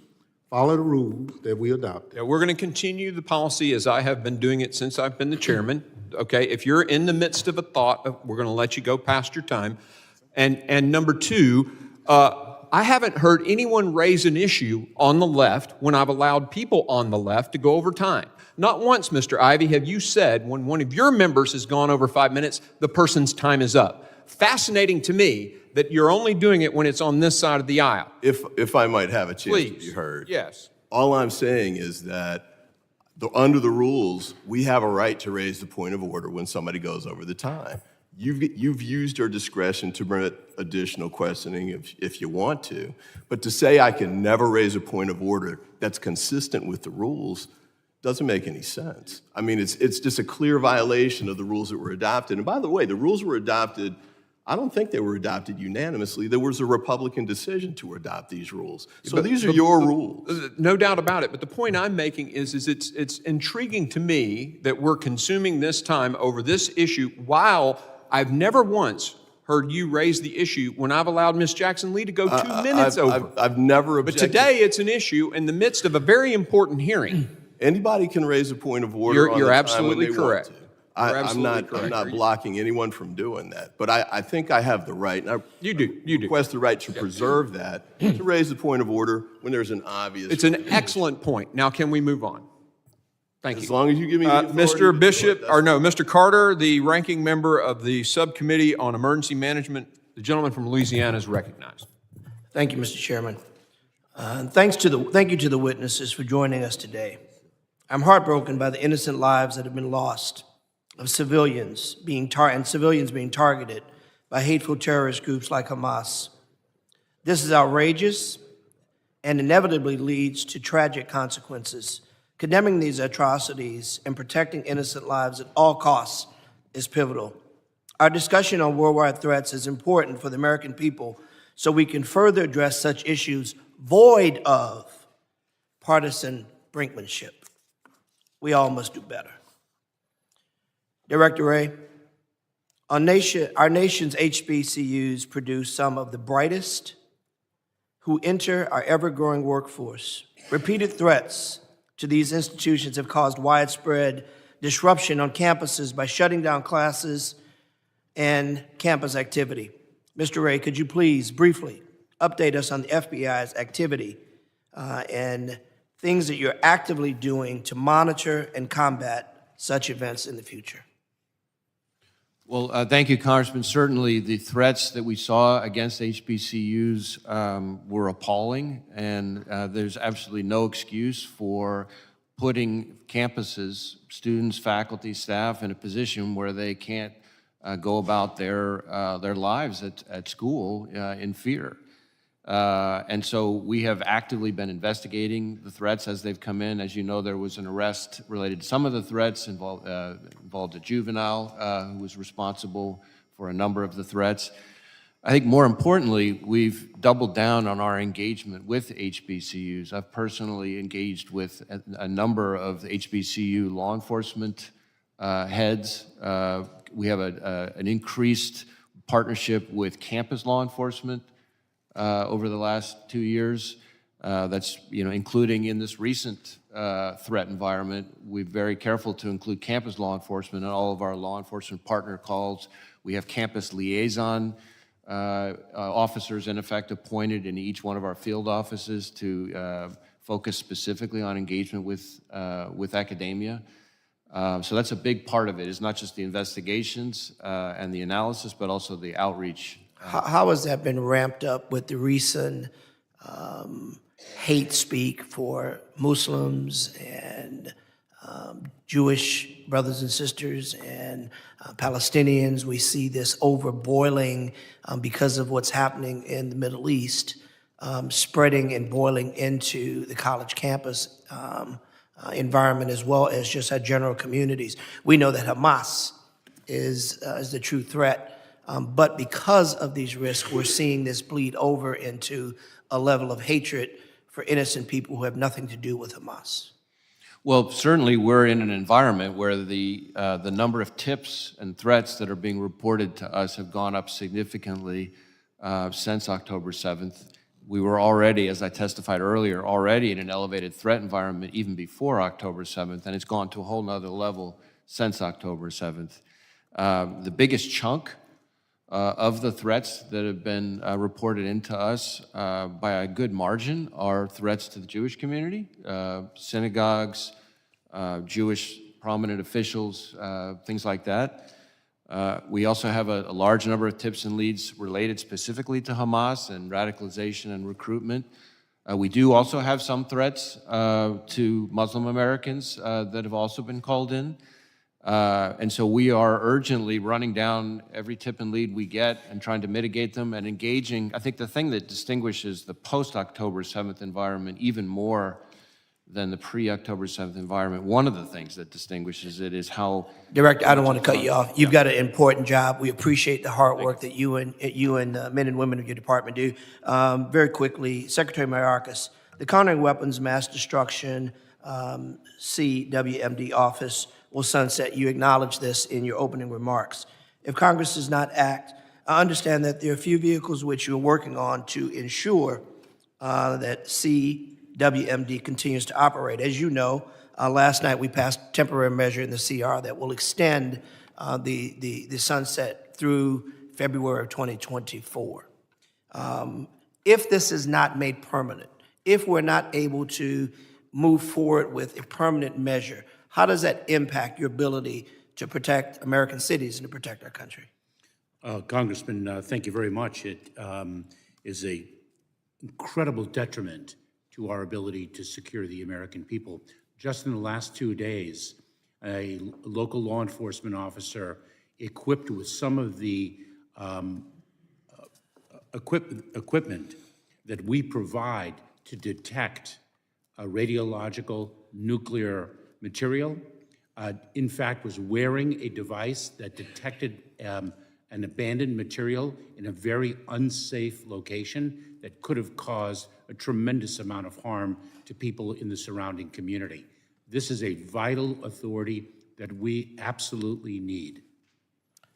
follow the rules that we adopted. Yeah, we're going to continue the policy as I have been doing it since I've been the chairman. Okay, if you're in the midst of a thought, we're going to let you go past your time. And number two, I haven't heard anyone raise an issue on the left when I've allowed people on the left to go over time. Not once, Mr. Ivy, have you said when one of your members has gone over 5 minutes, the person's time is up. Fascinating to me that you're only doing it when it's on this side of the aisle. If I might have a chance to Please. be heard. Yes. All I'm saying is that under the rules, we have a right to raise the point of order when somebody goes over the time. You've used your discretion to permit additional questioning if you want to, but to say I can never raise a point of order that's consistent with the rules doesn't make any sense. I mean, it's just a clear violation of the rules that were adopted. And by the way, the rules were adopted, I don't think they were adopted unanimously. There was a Republican decision to adopt these rules. So these are your rules. No doubt about it, but the point I'm making is it's intriguing to me that we're consuming this time over this issue while I've never once heard you raise the issue when I've allowed Ms. Jackson Lee to go 2 minutes over. I've never But objected. today it's an issue in the midst of a very important hearing. Anybody can raise a point of order on You're the time absolutely when they want correct. to. You're I'm absolutely not correct. blocking anyone from doing that, but I think I have the right, and I You do. request the right to preserve that, to raise the point of order when there's an obvious. It's an excellent point. Now, can we move on? Thank As you. long as you give me the authority to do Mr. it, Bishop, that's or no, Mr. Carter, the ranking member of the Subcommittee on Emergency Management, the gentleman from Louisiana is recognized. Thank you, Mr. Chairman. Thank you to the witnesses for joining us today. I'm heartbroken by the innocent lives that have been lost of civilians being targeted by hateful terrorist groups like Hamas. This is outrageous and inevitably leads to tragic consequences. Condemning these atrocities and protecting innocent lives at all costs is pivotal. Our discussion on worldwide threats is important for the American people so we can further address such issues void of partisan brinkmanship. We all must do better. Director Wray, our nation's HBCUs produce some of the brightest who enter our ever-growing workforce. Repeated threats to these institutions have caused widespread disruption on campuses by shutting down classes and campus activity. Mr. Wray, could you please briefly update us on the FBI's activity and things that you're actively doing to monitor and combat such events in the future? Well, thank you, Congressman. Certainly, the threats that we saw against HBCUs were appalling, and there's absolutely no excuse for putting campuses, students, faculty, staff in a position where they can't go about their lives at school in fear. And so we have actively been investigating the threats as they've come in. As you know, there was an arrest related to some of the threats, involved a juvenile who was responsible for a number of the threats. I think more importantly, we've doubled down on our engagement with HBCUs. I've personally engaged with a number of HBCU law enforcement heads. We have an increased partnership with campus law enforcement. over the last 2 years. That's, including in this recent threat environment. We're very careful to include campus law enforcement in all of our law enforcement partner calls. We have campus liaison officers, in effect, appointed in each one of our field offices to focus specifically on engagement with academia. So that's a big part of it. It's not just the investigations and the analysis, but also the outreach. How has that been ramped up with the recent hate speak for Muslims and Jewish brothers and sisters and Palestinians? We see this overboiling because of what's happening in the Middle East, spreading and boiling into the college campus environment as well as just our general communities. We know that Hamas is the true threat, but because of these risks, we're seeing this bleed over into a level of hatred for innocent people who have nothing to do with Hamas. Well, certainly we're in an environment where the number of tips and threats that are being reported to us have gone up significantly since October 7th. We were already, as I testified earlier, already in an elevated threat environment even before October 7th, and it's gone to a whole nother level since October 7th. The biggest chunk of the threats that have been reported into us by a good margin are threats to the Jewish community, synagogues, Jewish prominent officials, things like that. We also have a large number of tips and leads related specifically to Hamas and radicalization and recruitment. We do also have some threats to Muslim Americans that have also been called in. And so we are urgently running down every tip and lead we get and trying to mitigate them and engaging. I think the thing that distinguishes the post-October 7th environment even more than the pre-October 7th environment, one of the things that distinguishes it is how— Director, I don't want to cut you off. You've got an important job. We appreciate the hard work that you and men and women of your department do. Very quickly, Secretary Mayorkas, the Countering Weapons Mass Destruction CWMD office will sunset. You acknowledged this in your opening remarks. If Congress does not act, I understand that there are a few vehicles which you're working on to ensure that CWMD continues to operate. As you know, last night we passed a temporary measure in the CR that will extend the sunset through February of 2024. If this is not made permanent, if we're not able to move forward with a permanent measure, how does that impact your ability to protect American cities and to protect our country? Congressman, thank you very much. It is an incredible detriment to our ability to secure the American people. Just in the last 2 days, a local law enforcement officer equipped with some of the equipment that we provide to detect radiological nuclear material, in fact, was wearing a device that detected an abandoned material in a very unsafe location that could have caused a tremendous amount of harm to people in the surrounding community. This is a vital authority that we absolutely need.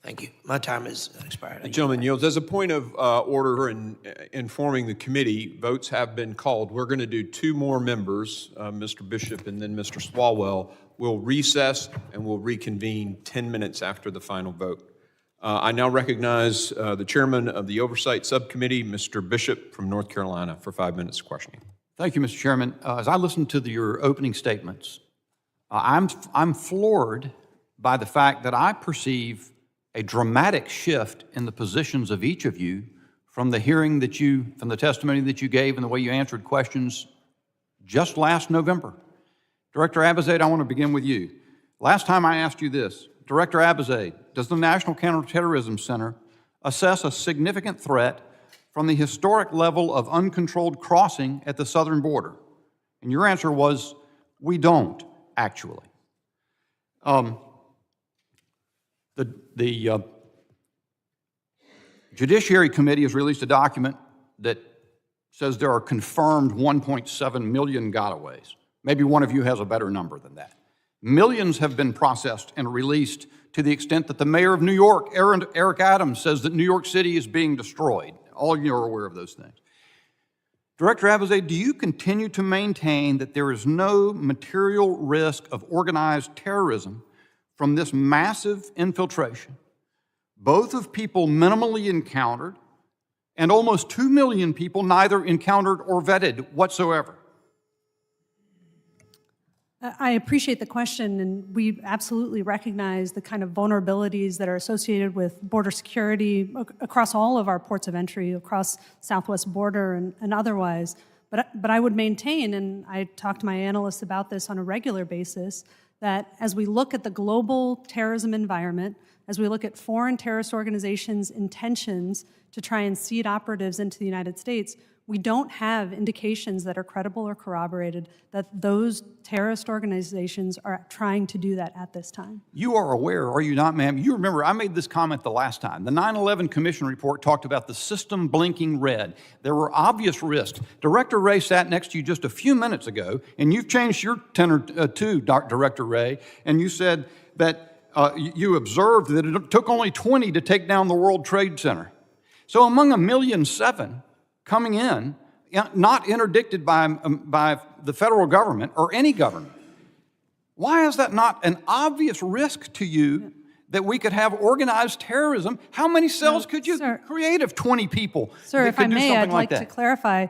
Thank you. My time has expired. Gentleman yields. As a point of order in informing the committee, votes have been called. We're going to do two more members, Mr. Bishop and then Mr. Swalwell. We'll recess and we'll reconvene 10 minutes after the final vote. I now recognize the chairman of the Oversight Subcommittee, Mr. Bishop from North Carolina, for 5 minutes of questioning. Thank you, Mr. Chairman. As I listen to your opening statements, I'm floored by the fact that I perceive a dramatic shift in the positions of each of you from the hearing from the testimony that you gave and the way you answered questions just last November. Director Abizaid, I want to begin with you. Last time I asked you this, Director Abizaid, does the National Counterterrorism Center assess a significant threat from the historic level of uncontrolled crossing at the southern border? And your answer was, we don't, actually. The Judiciary Committee has released a document that says there are confirmed 1.7 million gotaways. Maybe one of you has a better number than that. Millions have been processed and released to the extent that the mayor of New York, Eric Adams, says that New York City is being destroyed. All of you are aware of those things. Director Abizaid, do you continue to maintain that there is no material risk of organized terrorism from this massive infiltration, both of people minimally encountered and almost 2 million people neither encountered or vetted whatsoever? I appreciate the question, and we absolutely recognize the kind of vulnerabilities that are associated with border security across all of our ports of entry, across southwest border and otherwise. But I would maintain, and I talk to my analysts about this on a regular basis, that as we look at the global terrorism environment, as we look at foreign terrorist organizations' intentions to try and seed operatives into the United States, we don't have indications that are credible or corroborated that those terrorist organizations are trying to do that at this time. You are aware, are you not, ma'am? You remember I made this comment the last time. The 9/11 Commission report talked about the system blinking red. There were obvious risks. Director Wray sat next to you just a few minutes ago, and you've changed your tenor too, Director Wray, and you said that you observed that it took only 20 to take down the World Trade Center. So among 1.7 million coming in, not interdicted by the federal government or any government. Why is that not an obvious risk to you that we could have organized terrorism? How many cells could you create of 20 people? Sir, that if could I do may, something I'd like that? to clarify.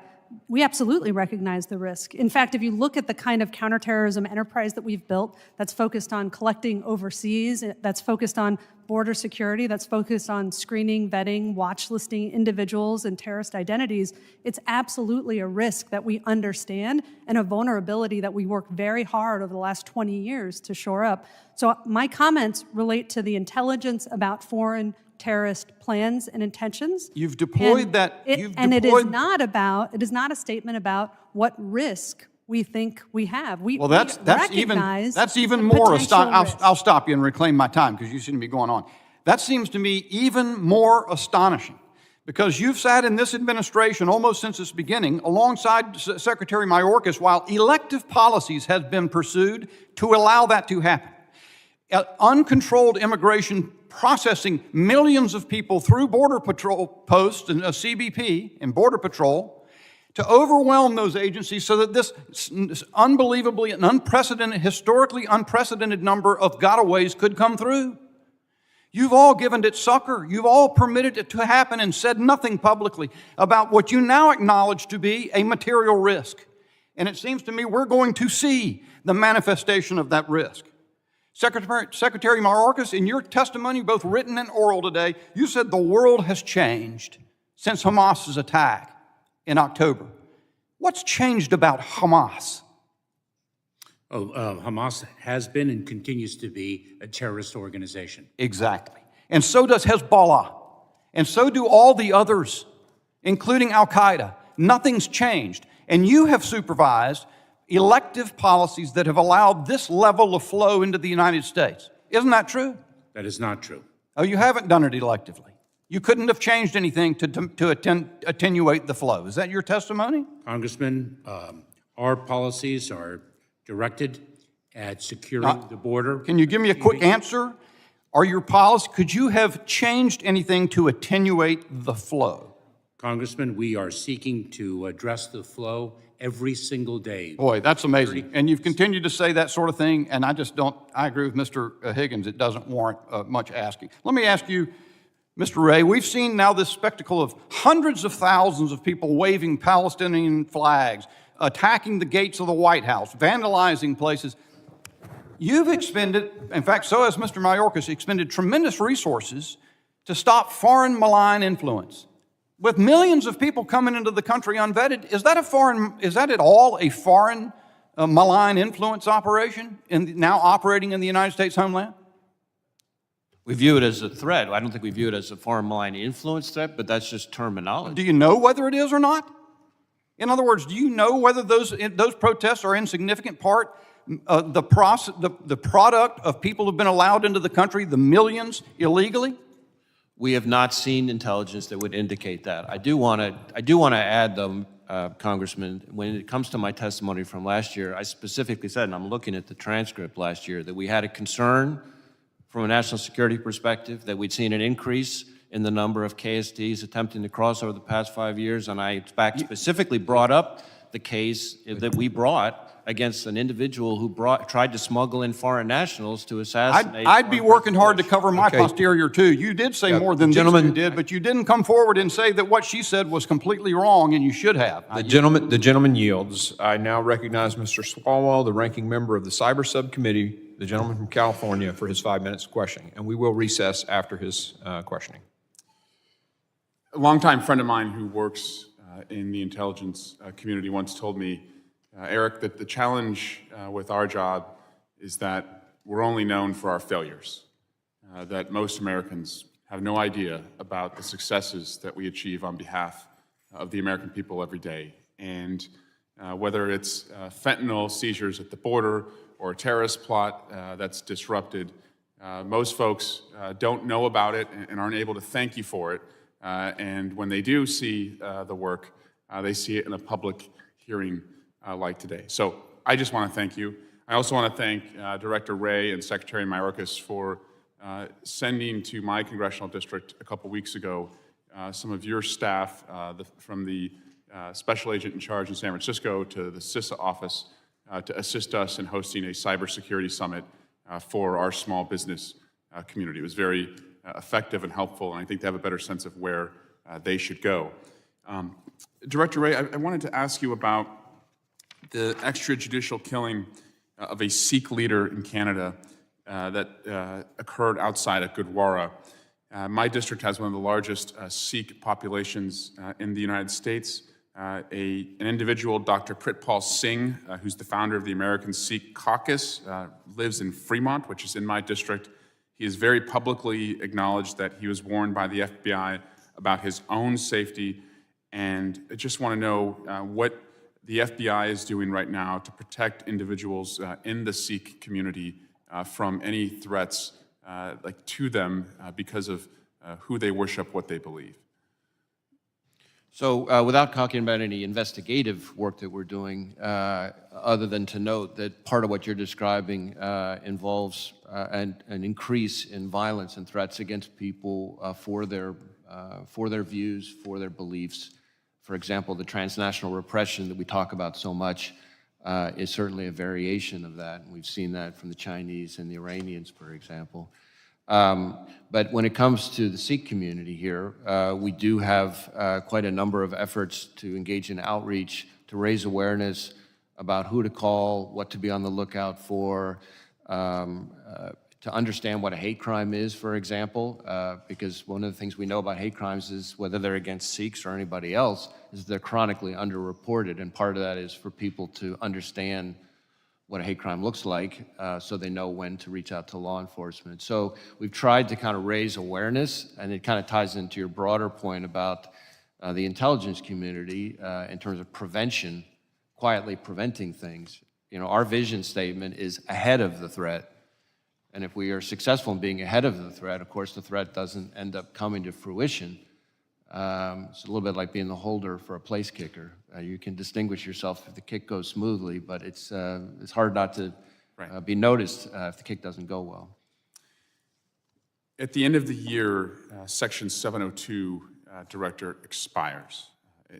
We absolutely recognize the risk. In fact, if you look at the kind of counterterrorism enterprise that we've built that's focused on collecting overseas, that's focused on border security, that's focused on screening, vetting, watch listing individuals and terrorist identities, it's absolutely a risk that we understand and a vulnerability that we work very hard over the last 20 years to shore up. So my comments relate to the intelligence about foreign terrorist plans and intentions. You've deployed And that. it is not a statement about what risk we think we have. We That's recognize even the more potential astonishing. risk. I'll stop you and reclaim my time because you shouldn't be going on. That seems to me even more astonishing because you've sat in this administration almost since its beginning alongside Secretary Mayorkas while elective policies have been pursued to allow that to happen. Uncontrolled immigration processing millions of people through Border Patrol posts and CBP and Border Patrol to overwhelm those agencies so that this unbelievably and unprecedented, historically unprecedented number of gotaways could come through. You've all given it succor. You've all permitted it to happen and said nothing publicly about what you now acknowledge to be a material risk. And it seems to me we're going to see the manifestation of that risk. Secretary Mayorkas, in your testimony, both written and oral today, you said the world has changed since Hamas's attack in October. What's changed about Hamas? Hamas has been and continues to be a terrorist organization. Exactly. And so does Hezbollah. And so do all the others, including Al-Qaeda. Nothing's changed. And you have supervised elective policies that have allowed this level of flow into the United States. Isn't that true? That is not true. Oh, you haven't done it electively. You couldn't have changed anything to attenuate the flow. Is that your testimony? Congressman, our policies are directed at securing the border. Can you give me a quick answer? Are your policies, could you have changed anything to attenuate the flow? Congressman, we are seeking to address the flow every single day. Boy, that's amazing. And you've continued to say that sort of thing, and I agree with Mr. Higgins, it doesn't warrant much asking. Let me ask you, Mr. Wray, we've seen now this spectacle of hundreds of thousands of people waving Palestinian flags, attacking the gates of the White House, vandalizing places. You've expended, in fact, so has Mr. Mayorkas, expended tremendous resources to stop foreign malign influence. With millions of people coming into the country unvetted, is that at all a foreign malign influence operation now operating in the United States homeland? We view it as a threat. I don't think we view it as a foreign malign influence threat, but that's just terminology. Do you know whether it is or not? In other words, do you know whether those protests are in significant part the product of people who've been allowed into the country, the millions illegally? We have not seen intelligence that would indicate that. I do want to add, though, Congressman, when it comes to my testimony from last year, I specifically said, and I'm looking at the transcript last year, that we had a concern from a national security perspective that we'd seen an increase in the number of KSDs attempting to cross over the past 5 years, and I, in fact, specifically brought up the case that we brought against an individual who tried to smuggle in foreign nationals to assassinate. I'd be working hard to cover my posterior too. You did say more than these two did, but you didn't come forward and say that what she said was completely wrong, and you should have. The gentleman yields. I now recognize Mr. Swalwell, the ranking member of the Cyber Subcommittee, the gentleman from California, for his 5 minutes of questioning, and we will recess after his questioning. A longtime friend of mine who works in the intelligence community once told me, Eric, that the challenge with our job is that we're only known for our failures, that most Americans have no idea about the successes that we achieve on behalf of the American people every day. And whether it's fentanyl seizures at the border or a terrorist plot that's disrupted, most folks don't know about it and aren't able to thank you for it. And when they do see the work, they see it in a public hearing like today. So I just want to thank you. I also want to thank Director Wray and Secretary Mayorkas for sending to my congressional district a couple weeks ago some of your staff from the special agent in charge in San Francisco to the CISA office to assist us in hosting a cybersecurity summit for our small business community. It was very effective and helpful, and I think they have a better sense of where they should go. Director Wray, I wanted to ask you about the extrajudicial killing of a Sikh leader in Canada that occurred outside of Gurdwara. My district has one of the largest Sikh populations in the United States. An individual, Dr. Pritpal Singh, who's the founder of the American Sikh Caucus, lives in Fremont, which is in my district. He has very publicly acknowledged that he was warned by the FBI about his own safety, and I just want to know what the FBI is doing right now to protect individuals in the Sikh community from any threats to them because of who they worship, what they believe. So without talking about any investigative work that we're doing, other than to note that part of what you're describing involves an increase in violence and threats against people for their views, for their beliefs. For example, the transnational repression that we talk about so much is certainly a variation of that. And we've seen that from the Chinese and the Iranians, for example. But when it comes to the Sikh community here, we do have quite a number of efforts to engage in outreach, to raise awareness about who to call, what to be on the lookout for, to understand what a hate crime is, for example, because one of the things we know about hate crimes is whether they're against Sikhs or anybody else, is they're chronically underreported, and part of that is for people to understand what a hate crime looks like, so they know when to reach out to law enforcement. So we've tried to kind of raise awareness, and it kind of ties into your broader point about the intelligence community in terms of prevention, quietly preventing things. You know, our vision statement is ahead of the threat, and if we are successful in being ahead of the threat, of course the threat doesn't end up coming to fruition. It's a little bit like being the holder for a place kicker. You can distinguish yourself if the kick goes smoothly, but it's hard not to be noticed if the kick doesn't go well. At the end of the year, Section 702, Director, expires.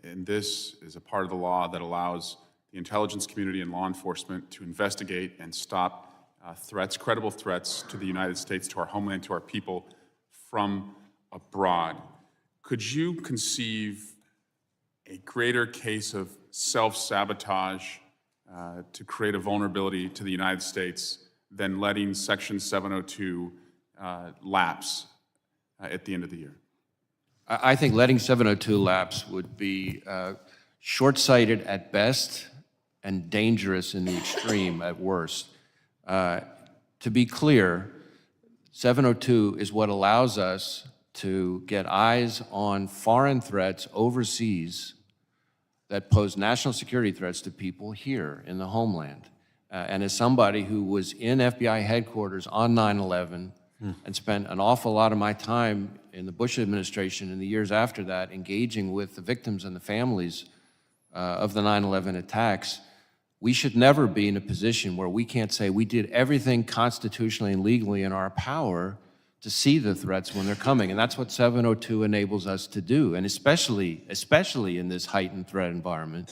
And this is a part of the law that allows the intelligence community and law enforcement to investigate and stop threats, credible threats to the United States, to our homeland, to our people from abroad. Could you conceive a greater case of self-sabotage to create a vulnerability to the United States than letting Section 702 lapse at the end of the year? I think letting 702 lapse would be short-sighted at best and dangerous in the extreme at worst. To be clear, 702 is what allows us to get eyes on foreign threats overseas that pose national security threats to people here in the homeland. And as somebody who was in FBI headquarters on 9/11 and spent an awful lot of my time in the Bush administration and the years after that engaging with the victims and the families of the 9/11 attacks, we should never be in a position where we can't say we did everything constitutionally and legally in our power to see the threats when they're coming. And that's what 702 enables us to do. And especially in this heightened threat environment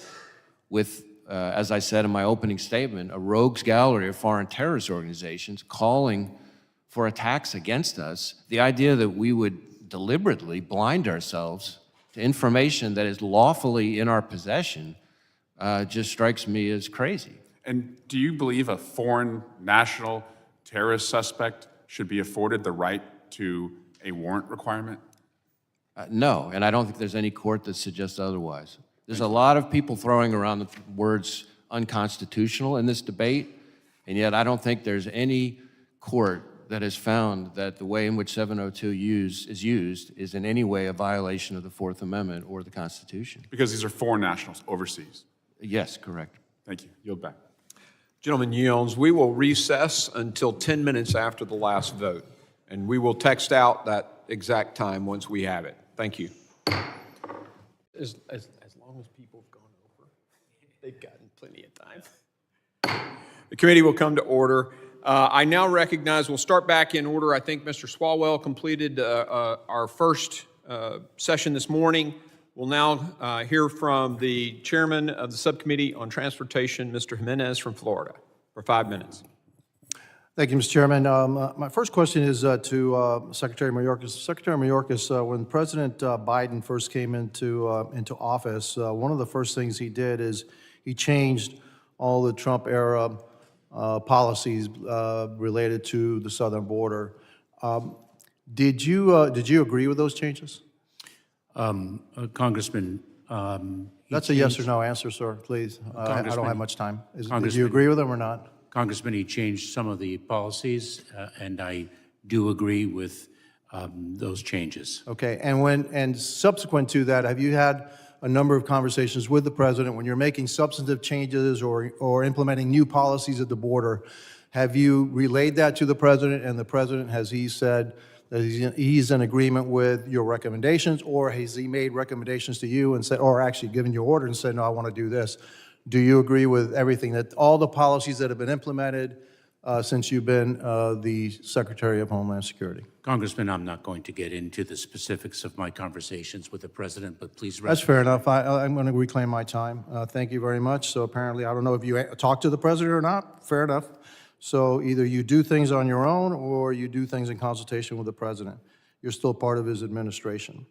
with, as I said in my opening statement, a rogues gallery of foreign terrorist organizations calling for attacks against us. The idea that we would deliberately blind ourselves to information that is lawfully in our possession just strikes me as crazy. And do you believe a foreign national terrorist suspect should be afforded the right to a warrant requirement? No, and I don't think there's any court that suggests otherwise. There's a lot of people throwing around the words unconstitutional in this debate, and yet I don't think there's any court that has found that the way in which 702 is used is in any way a violation of the Fourth Amendment or the Constitution. Because these are foreign nationals overseas. Yes, correct. Thank you. Yield back. Gentlemen yields. We will recess until 10 minutes after the last vote, and we will text out that exact time once we have it. Thank you. As long as people have gone over, they've gotten plenty of time. The committee will come to order. I now recognize, we'll start back in order. I think Mr. Swalwell completed our first session this morning. We'll now hear from the chairman of the subcommittee on transportation, Mr. Jimenez from Florida, for 5 minutes. Thank you, Mr. Chairman. My first question is to Secretary Mayorkas. Secretary Mayorkas, when President Biden first came into office, one of the first things he did is he changed all the Trump-era policies related to the southern border. Did you agree with those changes? Congressman, That's a yes or no answer, sir, please. I don't have much time. Did you Congressman- agree with them or not? Congressman, he changed some of the policies, and I do agree with those changes. Okay, and subsequent to that, have you had a number of conversations with the president when you're making substantive changes or implementing new policies at the border? Have you relayed that to the president, and the president, has he said that he's in agreement with your recommendations, or has he made recommendations to you and said, or actually given you orders and said, no, I want to do this? Do you agree with everything, that all the policies that have been implemented since you've been the Secretary of Homeland Security? Congressman, I'm not going to get into the specifics of my conversations with the president, but please That's rest. fair enough. I'm going to reclaim my time. Thank you very much. So apparently, I don't know if you talked to the president or not. Fair enough. So either you do things on your own or you do things in consultation with the president. You're still part of his administration.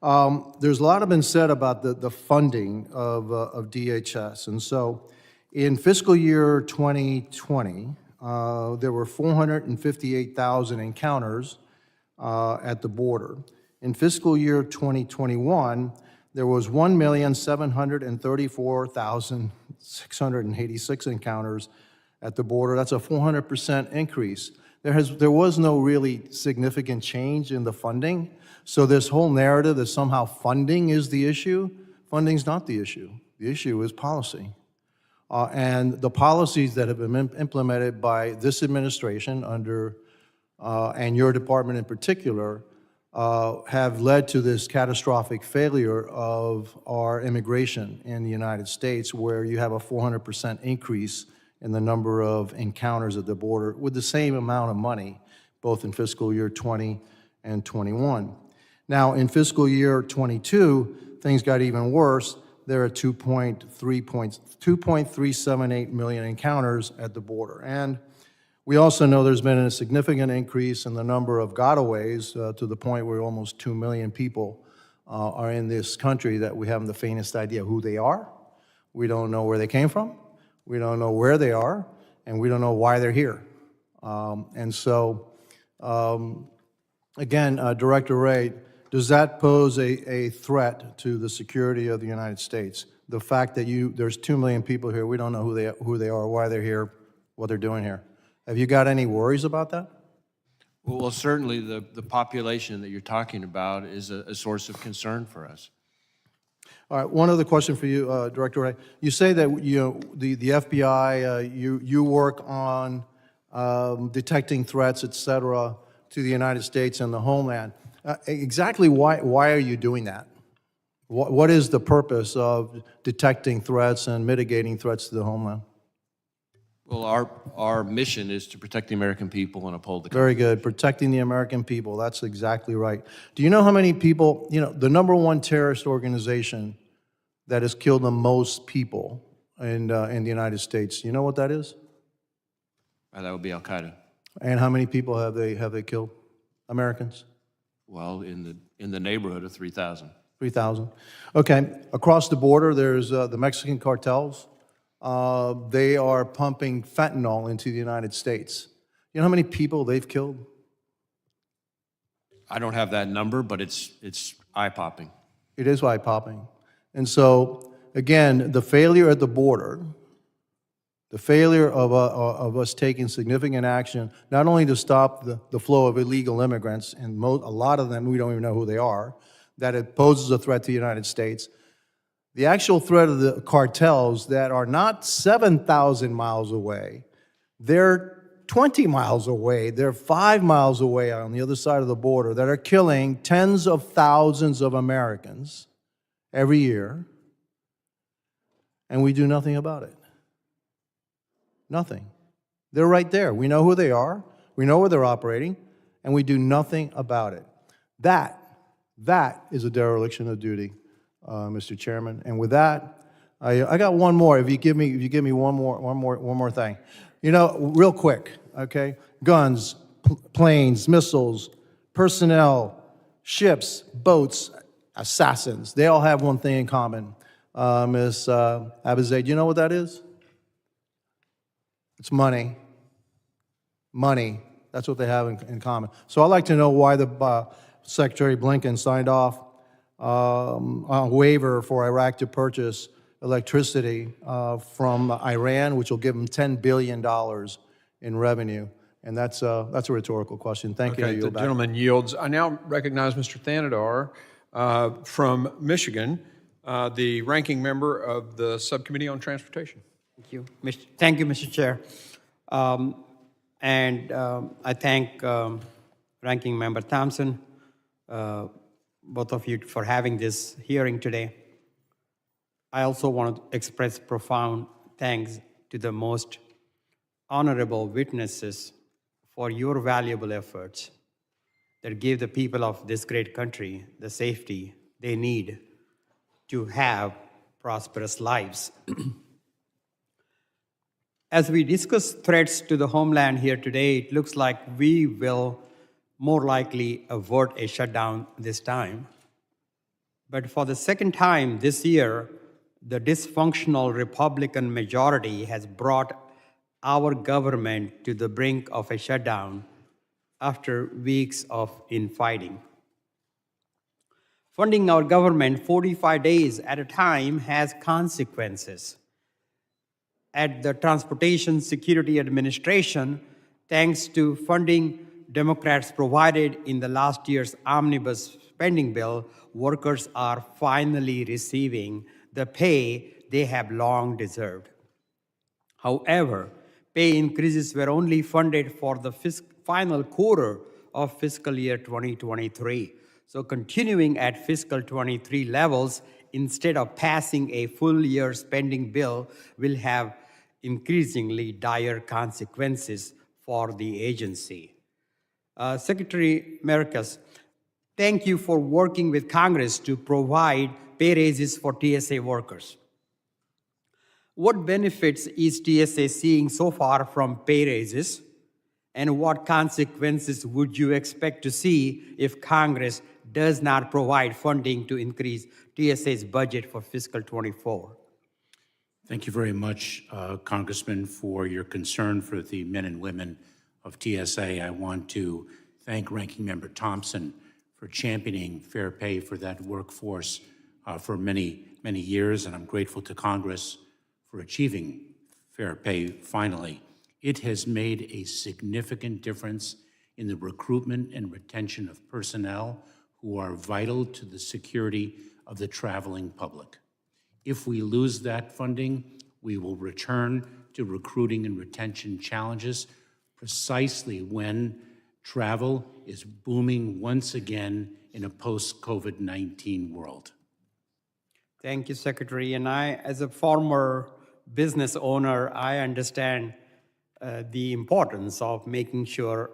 There's a lot been said about the funding of DHS. And so in fiscal year 2020, there were 458,000 encounters at the border. In fiscal year 2021, there was 1,734,686 encounters at the border. That's a 400% increase. There was no really significant change in the funding. So this whole narrative that somehow funding is the issue, funding's not the issue. The issue is policy. And the policies that have been implemented by this administration and your department in particular, have led to this catastrophic failure of our immigration in the United States, where you have a 400% increase in the number of encounters at the border with the same amount of money, both in fiscal year 20 and 21. Now, in fiscal year 22, things got even worse. There are 2.378 million encounters at the border. And we also know there's been a significant increase in the number of gotaways to the point where almost 2 million people are in this country that we haven't the faintest idea who they are. We don't know where they came from. We don't know where they are, and we don't know why they're here. Again, Director Wray, does that pose a threat to the security of the United States? The fact that there's 2 million people here, we don't know who they are, why they're here, what they're doing here. Have you got any worries about that? Well, certainly the population that you're talking about is a source of concern for us. All right, one other question for you, Director Wray. You say that the FBI, you work on detecting threats, et cetera, to the United States and the homeland. Exactly why are you doing that? What is the purpose of detecting threats and mitigating threats to the homeland? Well, our mission is to protect the American people and uphold the Very good. Protecting the American people. That's exactly right. Do you know how many people, the number one terrorist organization that has killed the most people in the United States, you know what that is? That would be Al Qaeda. And how many people have they killed? Americans? Well, in the neighborhood of 3,000. 3,000. Okay. Across the border, there's the Mexican cartels. They are pumping fentanyl into the United States. You know how many people they've killed? I don't have that number, but it's eye-popping. It is eye-popping. And so, again, the failure at the border, the failure of us taking significant action, not only to stop the flow of illegal immigrants, and a lot of them, we don't even know who they are, that it poses a threat to the United States. The actual threat of the cartels that are not 7,000 miles away, they're 20 miles away, they're 5 miles away on the other side of the border, that are killing tens of thousands of Americans every year, and we do nothing about it. Nothing. They're right there. We know who they are, we know where they're operating, and we do nothing about it. That is a dereliction of duty, Mr. Chairman. And with that, I got one more. If you give me one more thing, real quick, okay? Guns, planes, missiles, personnel, ships, boats, assassins. They all have one thing in common. Ms. Abizaid, do you know what that is? It's money. Money. That's what they have in common. So I'd like to know why the Secretary Blinken signed off a waiver for Iraq to purchase electricity from Iran, which will give them $10 billion in revenue. And that's a rhetorical question. Thank you. Okay, the gentleman yields. I now recognize Mr. Thanadar from Michigan, the ranking member of the Subcommittee on Transportation. Thank you. Thank you, Mr. Chair. I thank Ranking Member Thompson, both of you, for having this hearing today. I also want to express profound thanks to the most honorable witnesses for your valuable efforts that give the people of this great country the safety they need to have prosperous lives. As we discuss threats to the homeland here today, it looks like we will more likely avert a shutdown this time. But for the second time this year, the dysfunctional Republican majority has brought our government to the brink of a shutdown after weeks of infighting. Funding our government 45 days at a time has consequences. At the Transportation Security Administration, thanks to funding Democrats provided in the last year's omnibus spending bill, workers are finally receiving the pay they have long deserved. However, pay increases were only funded for the final quarter of fiscal year 2023. So continuing at fiscal 23 levels, instead of passing a full year spending bill, will have increasingly dire consequences for the agency. Secretary Mayorkas, thank you for working with Congress to provide pay raises for TSA workers. What benefits is TSA seeing so far from pay raises, and what consequences would you expect to see if Congress does not provide funding to increase TSA's budget for fiscal 24? Thank you very much, Congressman, for your concern for the men and women of TSA. I want to thank Ranking Member Thompson for championing fair pay for that workforce for many, many years, and I'm grateful to Congress for achieving fair pay finally. It has made a significant difference in the recruitment and retention of personnel who are vital to the security of the traveling public. If we lose that funding, we will return to recruiting and retention challenges precisely when travel is booming once again in a post-COVID-19 world. Thank you, Secretary. And I, as a former business owner, I understand the importance of making sure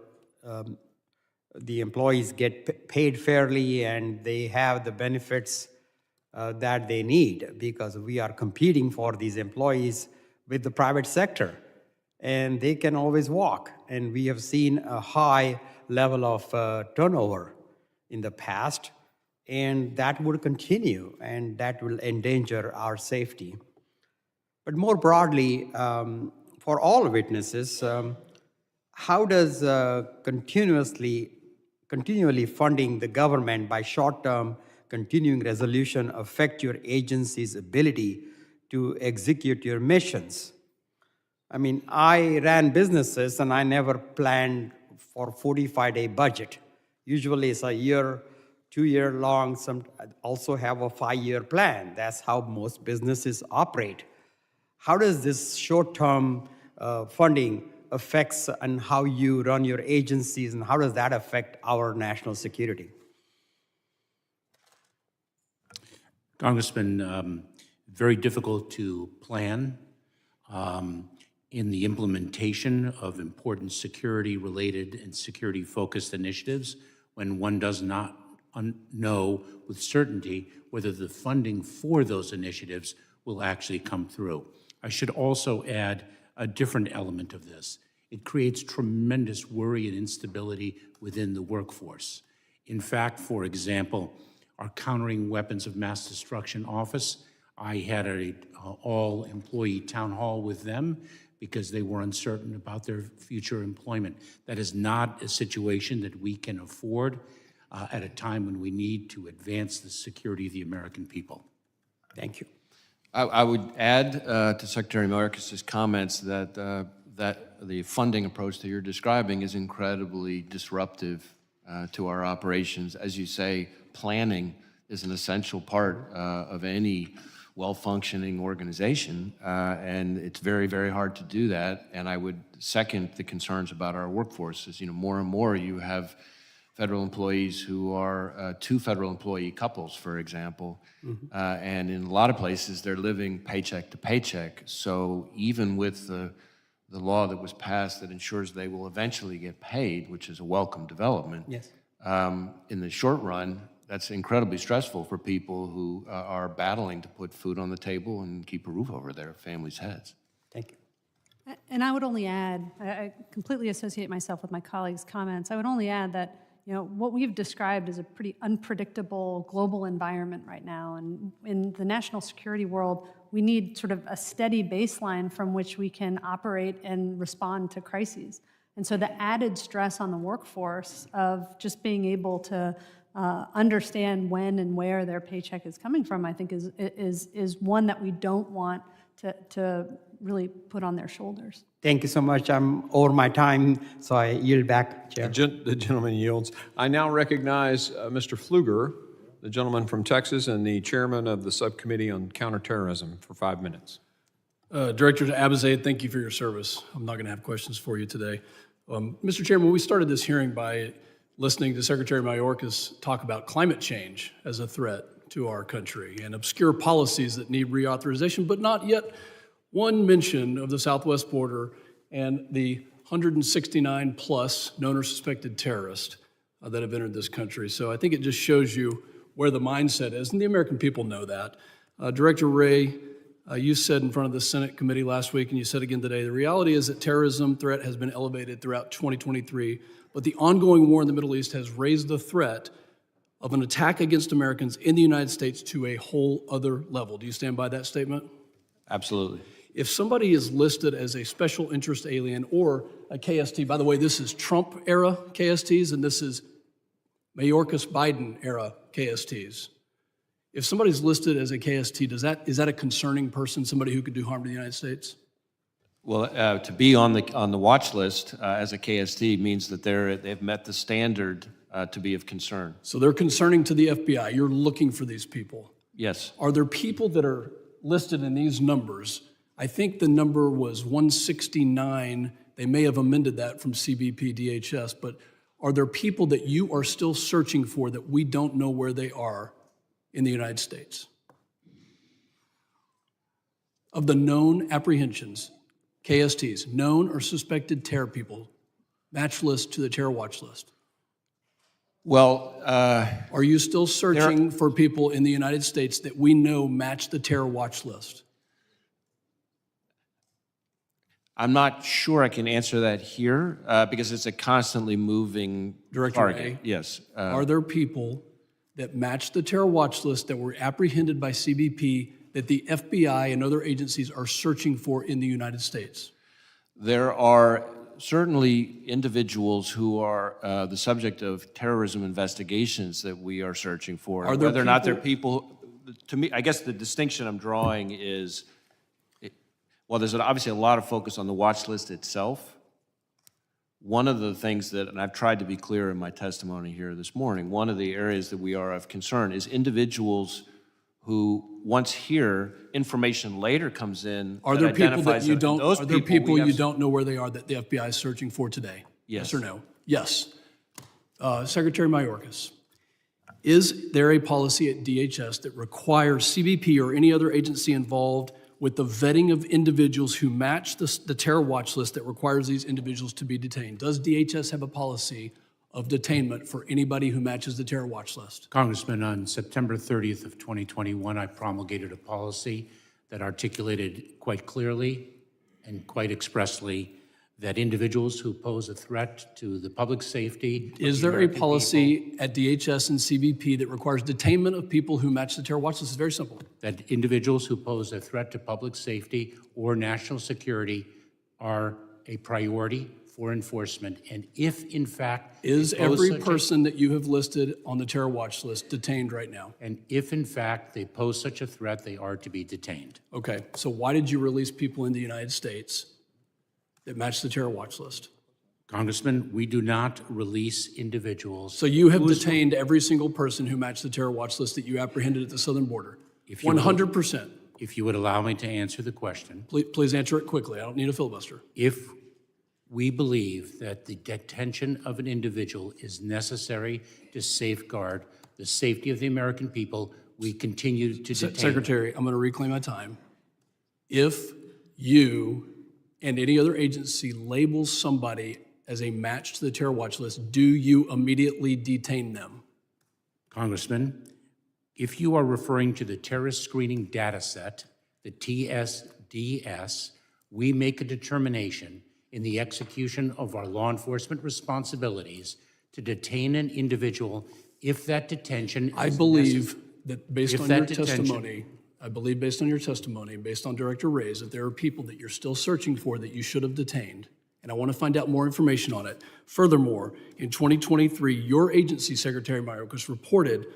the employees get paid fairly and they have the benefits that they need, because we are competing for these employees with the private sector, and they can always walk. And we have seen a high level of turnover in the past, and that will continue, and that will endanger our safety. But more broadly, for all witnesses, how does continually funding the government by short-term continuing resolution affect your agency's ability to execute your missions? I mean, I ran businesses and I never planned for 45-day budget. Usually it's a year, 2-year long, some also have a 5-year plan. That's how most businesses operate. How does this short-term funding affects and how you run your agencies, and how does that affect our national security? Congressman, very difficult to plan in the implementation of important security-related and security-focused initiatives when one does not know with certainty whether the funding for those initiatives will actually come through. I should also add a different element of this. It creates tremendous worry and instability within the workforce. In fact, for example, our Countering Weapons of Mass Destruction office, I had an all-employee town hall with them because they were uncertain about their future employment. That is not a situation that we can afford at a time when we need to advance the security of the American people. Thank you. I would add to Secretary Mayorkas' comments that the funding approach that you're describing is incredibly disruptive to our operations. As you say, planning is an essential part of any well-functioning organization, and it's very, very hard to do that. And I would second the concerns about our workforce. As you know, more and more you have federal employees who are two federal employee couples, for example, and in a lot of places they're living paycheck to paycheck. So even with the law that was passed that ensures they will eventually get paid, which is a welcome development, yes, in the short run, that's incredibly stressful for people who are battling to put food on the table and keep a roof over their families' heads. Thank you. And I would only add, I completely associate myself with my colleagues' comments. I would only add that, you know, what we've described is a pretty unpredictable global environment right now. And in the national security world, we need sort of a steady baseline from which we can operate and respond to crises. And so the added stress on the workforce of just being able to understand when and where their paycheck is coming from, I think is one that we don't want to really put on their shoulders. Thank you so much. I'm over my time, so I yield back, Chair. The gentleman yields. I now recognize Mr. Pfluger, the gentleman from Texas and the chairman of the Subcommittee on Counterterrorism, for 5 minutes. Director Abizaid, thank you for your service. I'm not going to have questions for you today. Mr. Chairman, we started this hearing by listening to Secretary Mayorkas talk about climate change as a threat to our country and obscure policies that need reauthorization, but not yet one mention of the southwest border and the 169 plus known or suspected terrorists that have entered this country. So I think it just shows you where the mindset is, and the American people know that. Director Wray, you said in front of the Senate committee last week, and you said again today, the reality is that terrorism threat has been elevated throughout 2023, but the ongoing war in the Middle East has raised the threat of an attack against Americans in the United States to a whole other level. Do you stand by that statement? Absolutely. If somebody is listed as a special interest alien or a KST, by the way, this is Trump-era KSTs, and this is Mayorkas-Biden-era KSTs. If somebody's listed as a KST, is that a concerning person, somebody who could do harm to the United States? Well, to be on the watch list as a KST means that they've met the standard to be of concern. So they're concerning to the FBI. You're looking for these people. Yes. Are there people that are listed in these numbers? I think the number was 169. They may have amended that from CBP DHS, but are there people that you are still searching for that we don't know where they are in the United States? Of the known apprehensions, KSTs, known or suspected terror people, match list to the terror watch list? Well, Are you still searching for people in the United States that we know match the terror watch list? I'm not sure I can answer that here because it's a constantly moving Director target. Ray? Yes. Are there people that match the terror watch list that were apprehended by CBP that the FBI and other agencies are searching for in the United States? There are certainly individuals who are the subject of terrorism investigations that we are searching for. Are there Whether or not they're people, to me, I guess the distinction I'm drawing is, well, there's obviously a lot of focus on the watch list itself. One of the things that, and I've tried to be clear in my testimony here this morning, one of the areas that we are of concern is individuals who, once here, information later comes in. Are that there people that identifies you them. don't, Those are there we people you have- don't know where they are that the FBI is searching for today? Yes. Yes or no? Yes. Secretary Mayorkas, is there a policy at DHS that requires CBP or any other agency involved with the vetting of individuals who match the terror watch list that requires these individuals to be detained? Does DHS have a policy of detainment for anybody who matches the terror watch list? Congressman, on September 30th of 2021, I promulgated a policy that articulated quite clearly and quite expressly that individuals who pose a threat to the public safety. Is there a policy at DHS and CBP that requires detainment of people who match the terror watch list? It's very simple. That individuals who pose a threat to public safety or national security are a priority for enforcement, and if in fact Is they pose every such a- person that you have listed on the terror watch list detained right now? and if in fact they pose such a threat, they are to be detained. Okay, so why did you release people in the United States that match the terror watch list? Congressman, we do not release individuals. So you have whose- detained every single person who matched the terror watch list that you apprehended at the southern border? If you would- 100%. If you would allow me to answer the question, Please answer it quickly. I don't need a filibuster. if we believe that the detention of an individual is necessary to safeguard the safety of the American people, we continue to detain them. Secretary, I'm going to reclaim my time. If you and any other agency labels somebody as a match to the terror watch list, do you immediately detain them? Congressman, if you are referring to the terrorist screening data set, the TSDS, we make a determination in the execution of our law enforcement responsibilities to detain an individual if that detention is I believe that based If on that your detention- testimony, based on Director Ray's, that there are people that you're still searching for that you should have detained, and I want to find out more information on it. Furthermore, in 2023, your agency, Secretary Mayorkas, reported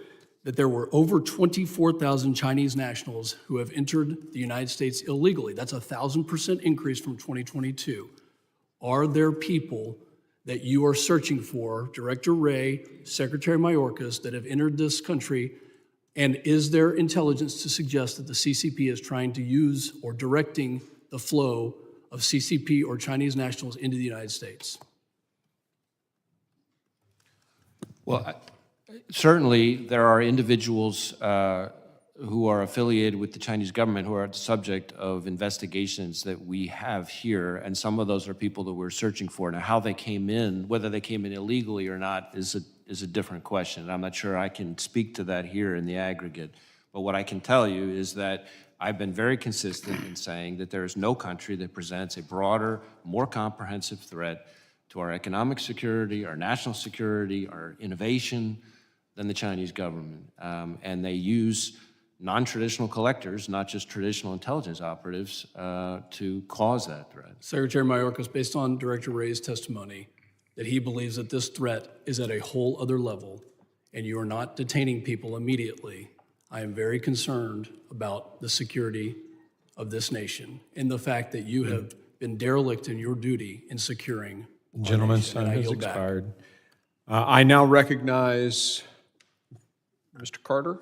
that there were over 24,000 Chinese nationals who have entered the United States illegally. That's a 1,000% increase from 2022. Are there people that you are searching for, Director Wray, Secretary Mayorkas, that have entered this country? And is there intelligence to suggest that the CCP is trying to use or directing the flow of CCP or Chinese nationals into the United States? Well, certainly there are individuals who are affiliated with the Chinese government who are the subject of investigations that we have here, and some of those are people that we're searching for. Now, how they came in, whether they came in illegally or not, is a different question. I'm not sure I can speak to that here in the aggregate. But what I can tell you is that I've been very consistent in saying that there is no country that presents a broader, more comprehensive threat to our economic security, our national security, our innovation than the Chinese government. And they use non-traditional collectors, not just traditional intelligence operatives, to cause that threat. Secretary Mayorkas, based on Director Wray's testimony, that he believes that this threat is at a whole other level and you are not detaining people immediately, I am very concerned about the security of this nation and the fact that you have been derelict in your duty in securing our Gentleman's nation. And time I has yield back. expired. I now recognize Mr. Carter.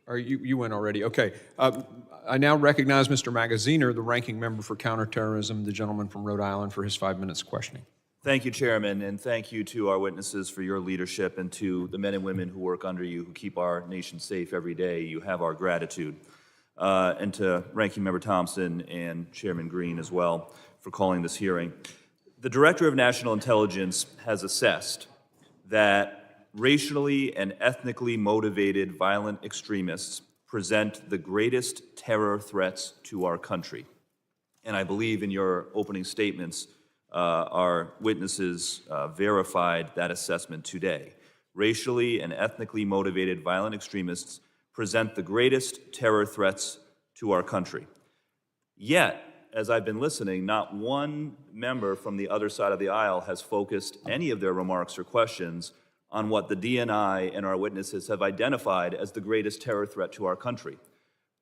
Or you went already, okay. I now recognize Mr. Magaziner, the ranking member for counterterrorism, the gentleman from Rhode Island, for his 5 minutes questioning. Thank you, Chairman, and thank you to our witnesses for your leadership and to the men and women who work under you, who keep our nation safe every day. You have our gratitude. and to Ranking Member Thompson and Chairman Green as well for calling this hearing. The Director of National Intelligence has assessed that racially and ethnically motivated violent extremists present the greatest terror threats to our country. And I believe in your opening statements, our witnesses verified that assessment today. Racially and ethnically motivated violent extremists present the greatest terror threats to our country. Yet, as I've been listening, not one member from the other side of the aisle has focused any of their remarks or questions on what the DNI and our witnesses have identified as the greatest terror threat to our country.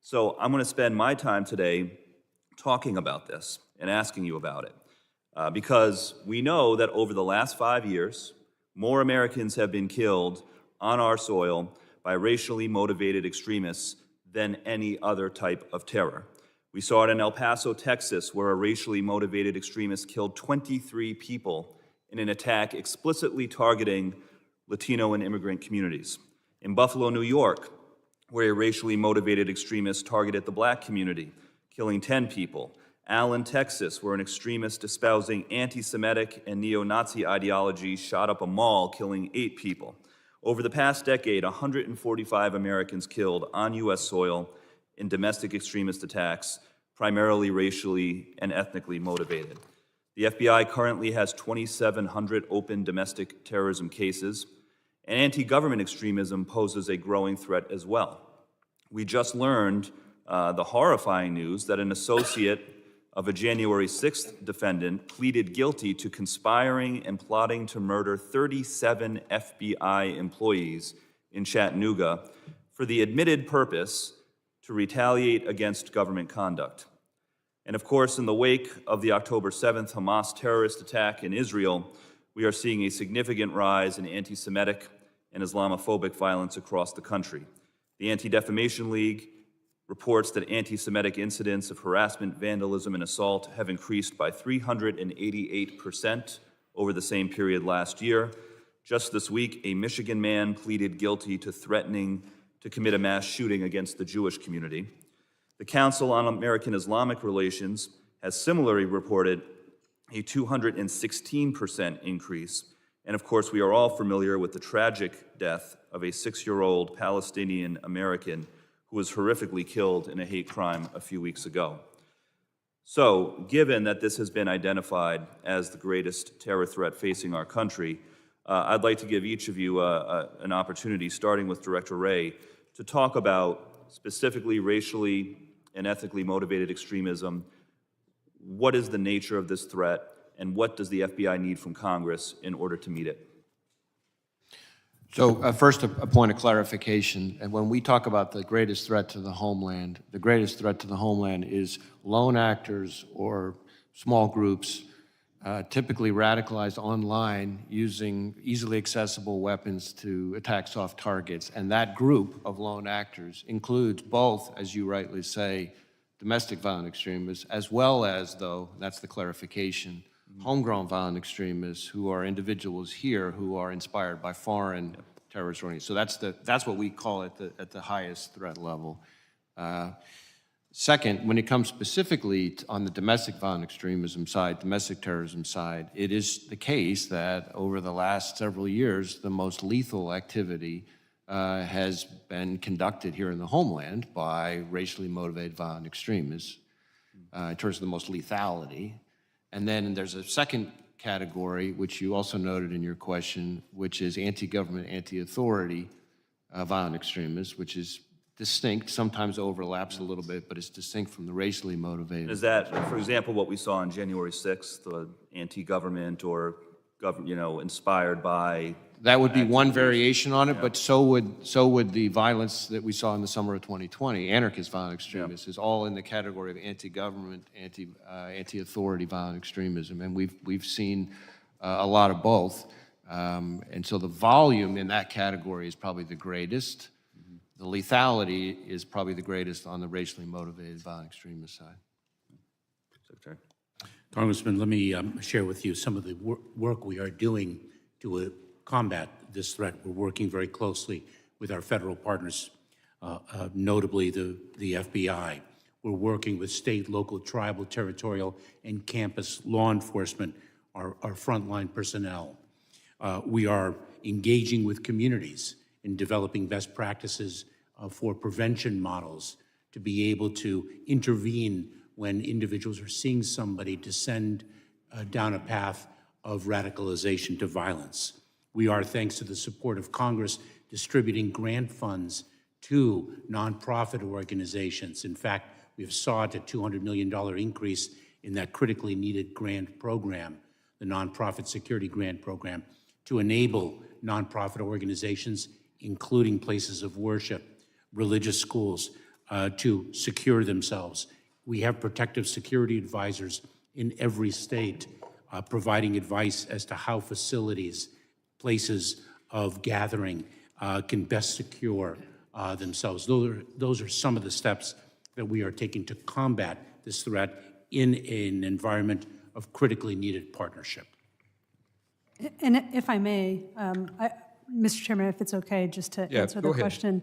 So I'm going to spend my time today talking about this and asking you about it. Because we know that over the last 5 years, more Americans have been killed on our soil by racially motivated extremists than any other type of terror. We saw it in El Paso, Texas, where a racially motivated extremist killed 23 people in an attack explicitly targeting Latino and immigrant communities. In Buffalo, New York, where a racially motivated extremist targeted the black community, killing 10 people. Allen, Texas, where an extremist espousing anti-Semitic and neo-Nazi ideology shot up a mall, killing 8 people. Over the past decade, 145 Americans killed on U.S. soil in domestic extremist attacks, primarily racially and ethnically motivated. The FBI currently has 2,700 open domestic terrorism cases, and anti-government extremism poses a growing threat as well. We just learned the horrifying news that an associate of a January 6th defendant pleaded guilty to conspiring and plotting to murder 37 FBI employees in Chattanooga for the admitted purpose to retaliate against government conduct. And of course, in the wake of the October 7th Hamas terrorist attack in Israel, we are seeing a significant rise in anti-Semitic and Islamophobic violence across the country. The Anti-Defamation League reports that anti-Semitic incidents of harassment, vandalism, and assault have increased by 388% over the same period last year. Just this week, a Michigan man pleaded guilty to threatening to commit a mass shooting against the Jewish community. The Council on American Islamic Relations has similarly reported a 216% increase. And of course, we are all familiar with the tragic death of a 6-year-old Palestinian American who was horrifically killed in a hate crime a few weeks ago. So, given that this has been identified as the greatest terror threat facing our country, I'd like to give each of you an opportunity, starting with Director Wray, to talk about specifically racially and ethnically motivated extremism. What is the nature of this threat, and what does the FBI need from Congress in order to meet it? So first, a point of clarification. And when we talk about the greatest threat to the homeland is lone actors or small groups, typically radicalized online using easily accessible weapons to attack soft targets. And that group of lone actors includes both, as you rightly say, domestic violent extremists, as well as, though, that's the clarification, homegrown violent extremists who are individuals here who are inspired by foreign terrorist organizations. So that's what we call it at the highest threat level. Second, when it comes specifically on the domestic violent extremism side, domestic terrorism side, it is the case that over the last several years, the most lethal activity has been conducted here in the homeland by racially motivated violent extremists in terms of the most lethality. And then there's a second category, which you also noted in your question, which is anti-government, anti-authority violent extremists, which is distinct, sometimes overlaps a little bit, but it's distinct from the racially motivated. Is that, for example, what we saw on January 6th, the anti-government or inspired by? That would be one variation on it, but so would the violence that we saw in the summer of 2020. Anarchist violent extremism is all in the category of anti-government, anti-authority violent extremism, and we've seen a lot of both. And so the volume in that category is probably the greatest. The lethality is probably the greatest on the racially motivated violent extremist side. Secretary. Congressman, let me share with you some of the work we are doing to combat this threat. We're working very closely with our federal partners. notably the FBI. We're working with state, local, tribal, territorial, and campus law enforcement, our frontline personnel. We are engaging with communities in developing best practices for prevention models to be able to intervene when individuals are seeing somebody descend down a path of radicalization to violence. We are, thanks to the support of Congress, distributing grant funds to nonprofit organizations. In fact, we have sought a $200 million increase in that critically needed grant program, the Nonprofit Security Grant Program, to enable nonprofit organizations, including places of worship, religious schools, to secure themselves. We have protective security advisors in every state providing advice as to how facilities, places of gathering can best secure themselves. Those are some of the steps that we are taking to combat this threat in an environment of critically needed partnership. And if I may, Mr. Chairman, if it's okay, just to answer the question.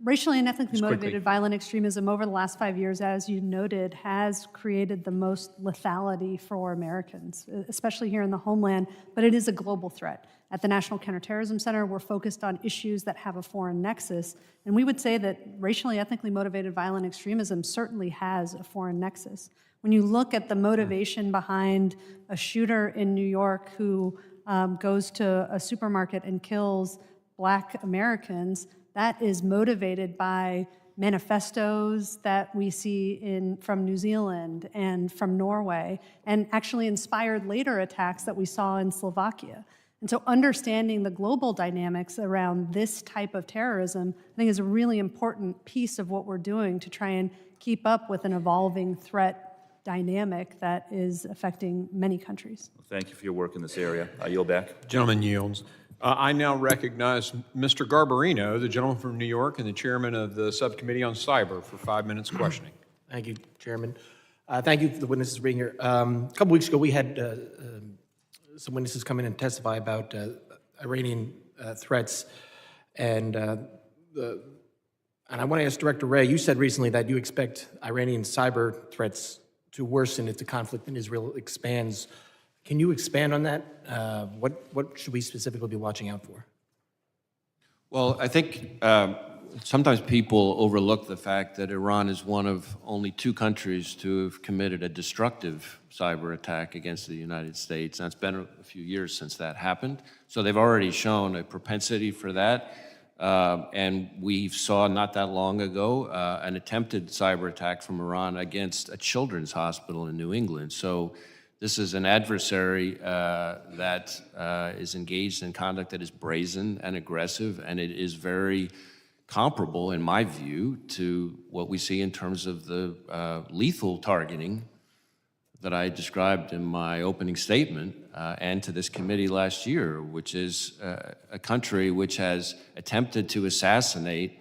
Racially and ethnically motivated violent extremism over the last 5 years, as you noted, has created the most lethality for Americans, especially here in the homeland, but it is a global threat. At the National Counterterrorism Center, we're focused on issues that have a foreign nexus, and we would say that racially, ethnically motivated violent extremism certainly has a foreign nexus. When you look at the motivation behind a shooter in New York who goes to a supermarket and kills Black Americans, that is motivated by manifestos that we see from New Zealand and from Norway, and actually inspired later attacks that we saw in Slovakia. And so understanding the global dynamics around this type of terrorism, I think, is a really important piece of what we're doing to try and keep up with an evolving threat dynamic that is affecting many countries. Well, thank you for your work in this area. I yield back. Gentleman yields. I now recognize Mr. Garbarino, the gentleman from New York and the chairman of the Subcommittee on Cyber, for 5 minutes questioning. Thank you, Chairman. Thank you for the witnesses being here. A couple weeks ago, we had some witnesses come in and testify about Iranian threats, and I want to ask Director Wray, you said recently that you expect Iranian cyber threats to worsen if the conflict in Israel expands. Can you expand on that? What should we specifically be watching out for? Well, I think sometimes people overlook the fact that Iran is one of only 2 countries to have committed a destructive cyber attack against the United States. And it's been a few years since that happened. So they've already shown a propensity for that. And we saw not that long ago an attempted cyber attack from Iran against a children's hospital in New England. So this is an adversary that is engaged in conduct that is brazen and aggressive, and it is very comparable, in my view, to what we see in terms of the lethal targeting that I described in my opening statement and to this committee last year, which is a country which has attempted to assassinate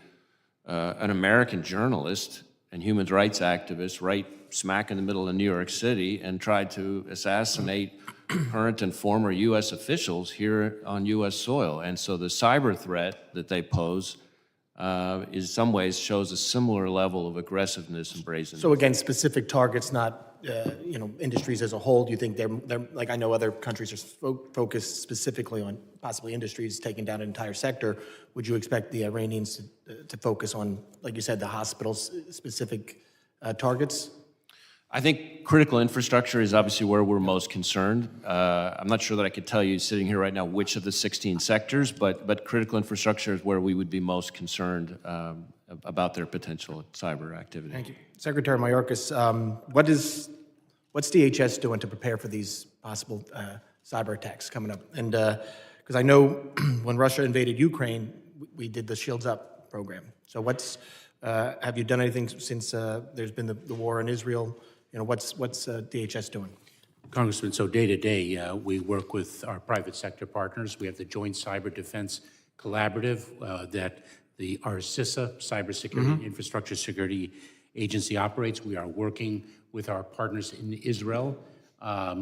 an American journalist and human rights activist right smack in the middle of New York City, and tried to assassinate current and former U.S. officials here on U.S. soil. And so the cyber threat that they pose in some ways shows a similar level of aggressiveness and brazenness. So again, specific targets, not industries as a whole. Do you think they're like, I know other countries are focused specifically on possibly industries taking down an entire sector. Would you expect the Iranians to focus on, like you said, the hospitals specific targets? I think critical infrastructure is obviously where we're most concerned. I'm not sure that I could tell you sitting here right now which of the 16 sectors, but critical infrastructure is where we would be most concerned about their potential cyber activity. Thank you. Secretary Mayorkas, what's DHS doing to prepare for these possible cyber attacks coming up? And because I know when Russia invaded Ukraine, we did the Shields Up program. So have you done anything since there's been the war in Israel? What's DHS doing? Congressman, so day to day, we work with our private sector partners. We have the Joint Cyber Defense Collaborative that our CISA, Cybersecurity Infrastructure Security Agency, operates. We are working with our partners in Israel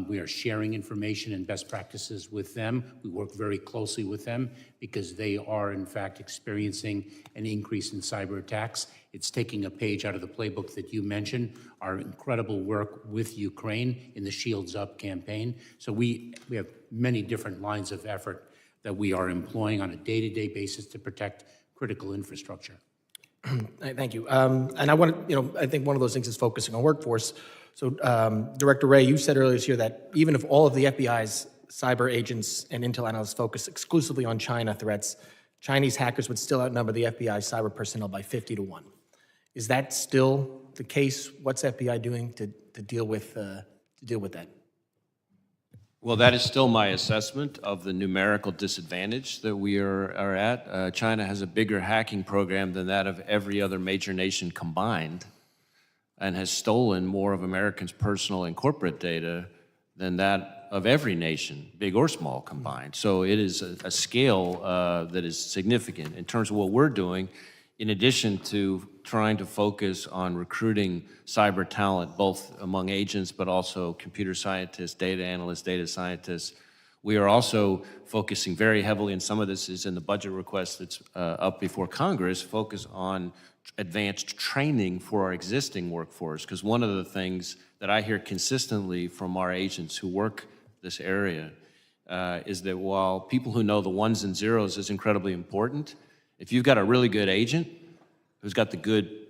We are sharing information and best practices with them. We work very closely with them because they are, in fact, experiencing an increase in cyber attacks. It's taking a page out of the playbook that you mentioned, our incredible work with Ukraine in the Shields Up campaign. So we have many different lines of effort that we are employing on a day-to-day basis to protect critical infrastructure. Thank you. And I want to, I think one of those things is focusing on workforce. So, Director Wray, you said earlier this year that even if all of the FBI's cyber agents and intel analysts focus exclusively on China threats, Chinese hackers would still outnumber the FBI cyber personnel by 50 to 1. Is that still the case? What's FBI doing to deal with that? Well, that is still my assessment of the numerical disadvantage that we are at. China has a bigger hacking program than that of every other major nation combined, and has stolen more of Americans' personal and corporate data than that of every nation, big or small combined. So it is a scale that is significant. In terms of what we're doing, in addition to trying to focus on recruiting cyber talent, both among agents, but also computer scientists, data analysts, data scientists, we are also focusing very heavily, and some of this is in the budget request that's up before Congress, focus on advanced training for our existing workforce. Because one of the things that I hear consistently from our agents who work this area is that while people who know the ones and zeros is incredibly important, if you've got a really good agent who's got the good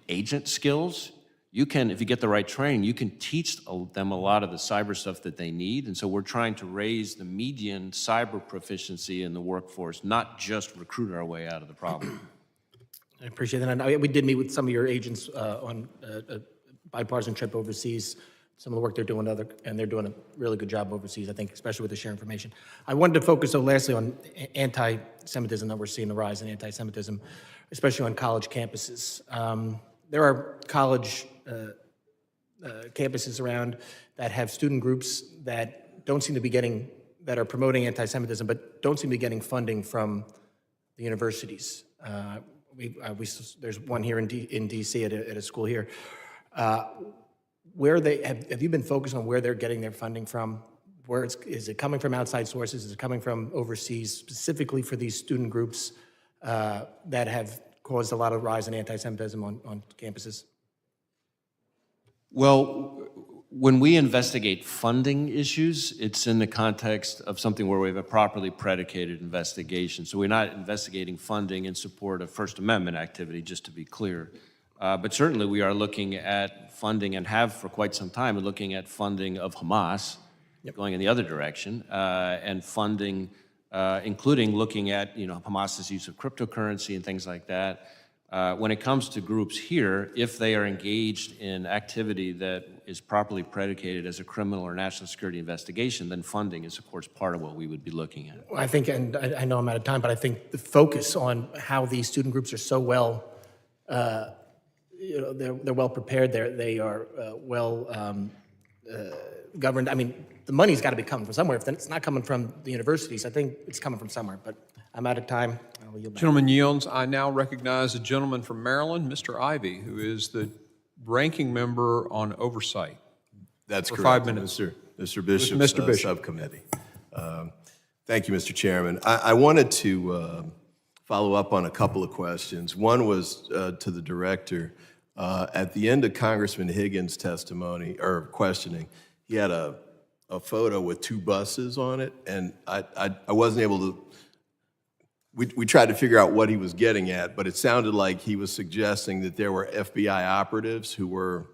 agent skills, you can, if you get the right training, you can teach them a lot of the cyber stuff that they need. And so we're trying to raise the median cyber proficiency in the workforce, not just recruit our way out of the problem. I appreciate that. And we did meet with some of your agents on a bipartisan trip overseas, some of the work they're doing, and they're doing a really good job overseas, I think, especially with the share information. I wanted to focus, though, lastly, on anti-Semitism, that we're seeing the rise in anti-Semitism, especially on college campuses. There are college campuses around that have student groups that don't seem to be getting, that are promoting anti-Semitism, but don't seem to be getting funding from the universities. There's one here in DC at a school here. Where they have you been focused on where they're getting their funding from? Is it coming from outside sources? Is it coming from overseas, specifically for these student groups that have caused a lot of rise in anti-Semitism on campuses? Well, when we investigate funding issues, it's in the context of something where we have a properly predicated investigation. So we're not investigating funding in support of First Amendment activity, just to be clear. But certainly we are looking at funding, and have for quite some time, looking at funding of Hamas, going in the other direction, and funding, including looking at Hamas's use of cryptocurrency and things like that. When it comes to groups here, if they are engaged in activity that is properly predicated as a criminal or national security investigation, then funding is, of course, part of what we would be looking at. I think, and I know I'm out of time, but I think the focus on how these student groups are so well, they're well prepared. They are well governed. I mean, the money's got to be coming from somewhere. If it's not coming from the universities, I think it's coming from somewhere. But I'm out of time. I'll yield back. Gentleman yields. I now recognize the gentleman from Maryland, Mr. Ivey, who is the ranking member on oversight. That's for correct. 5 minutes. Mr. Bishop's Mr. Bishop. subcommittee. Thank you, Mr. Chairman. I wanted to follow up on a couple of questions. One was to the director. At the end of Congressman Higgins' testimony or questioning, he had a photo with two buses on it, and I wasn't able to. We tried to figure out what he was getting at, but it sounded like he was suggesting that there were FBI operatives who were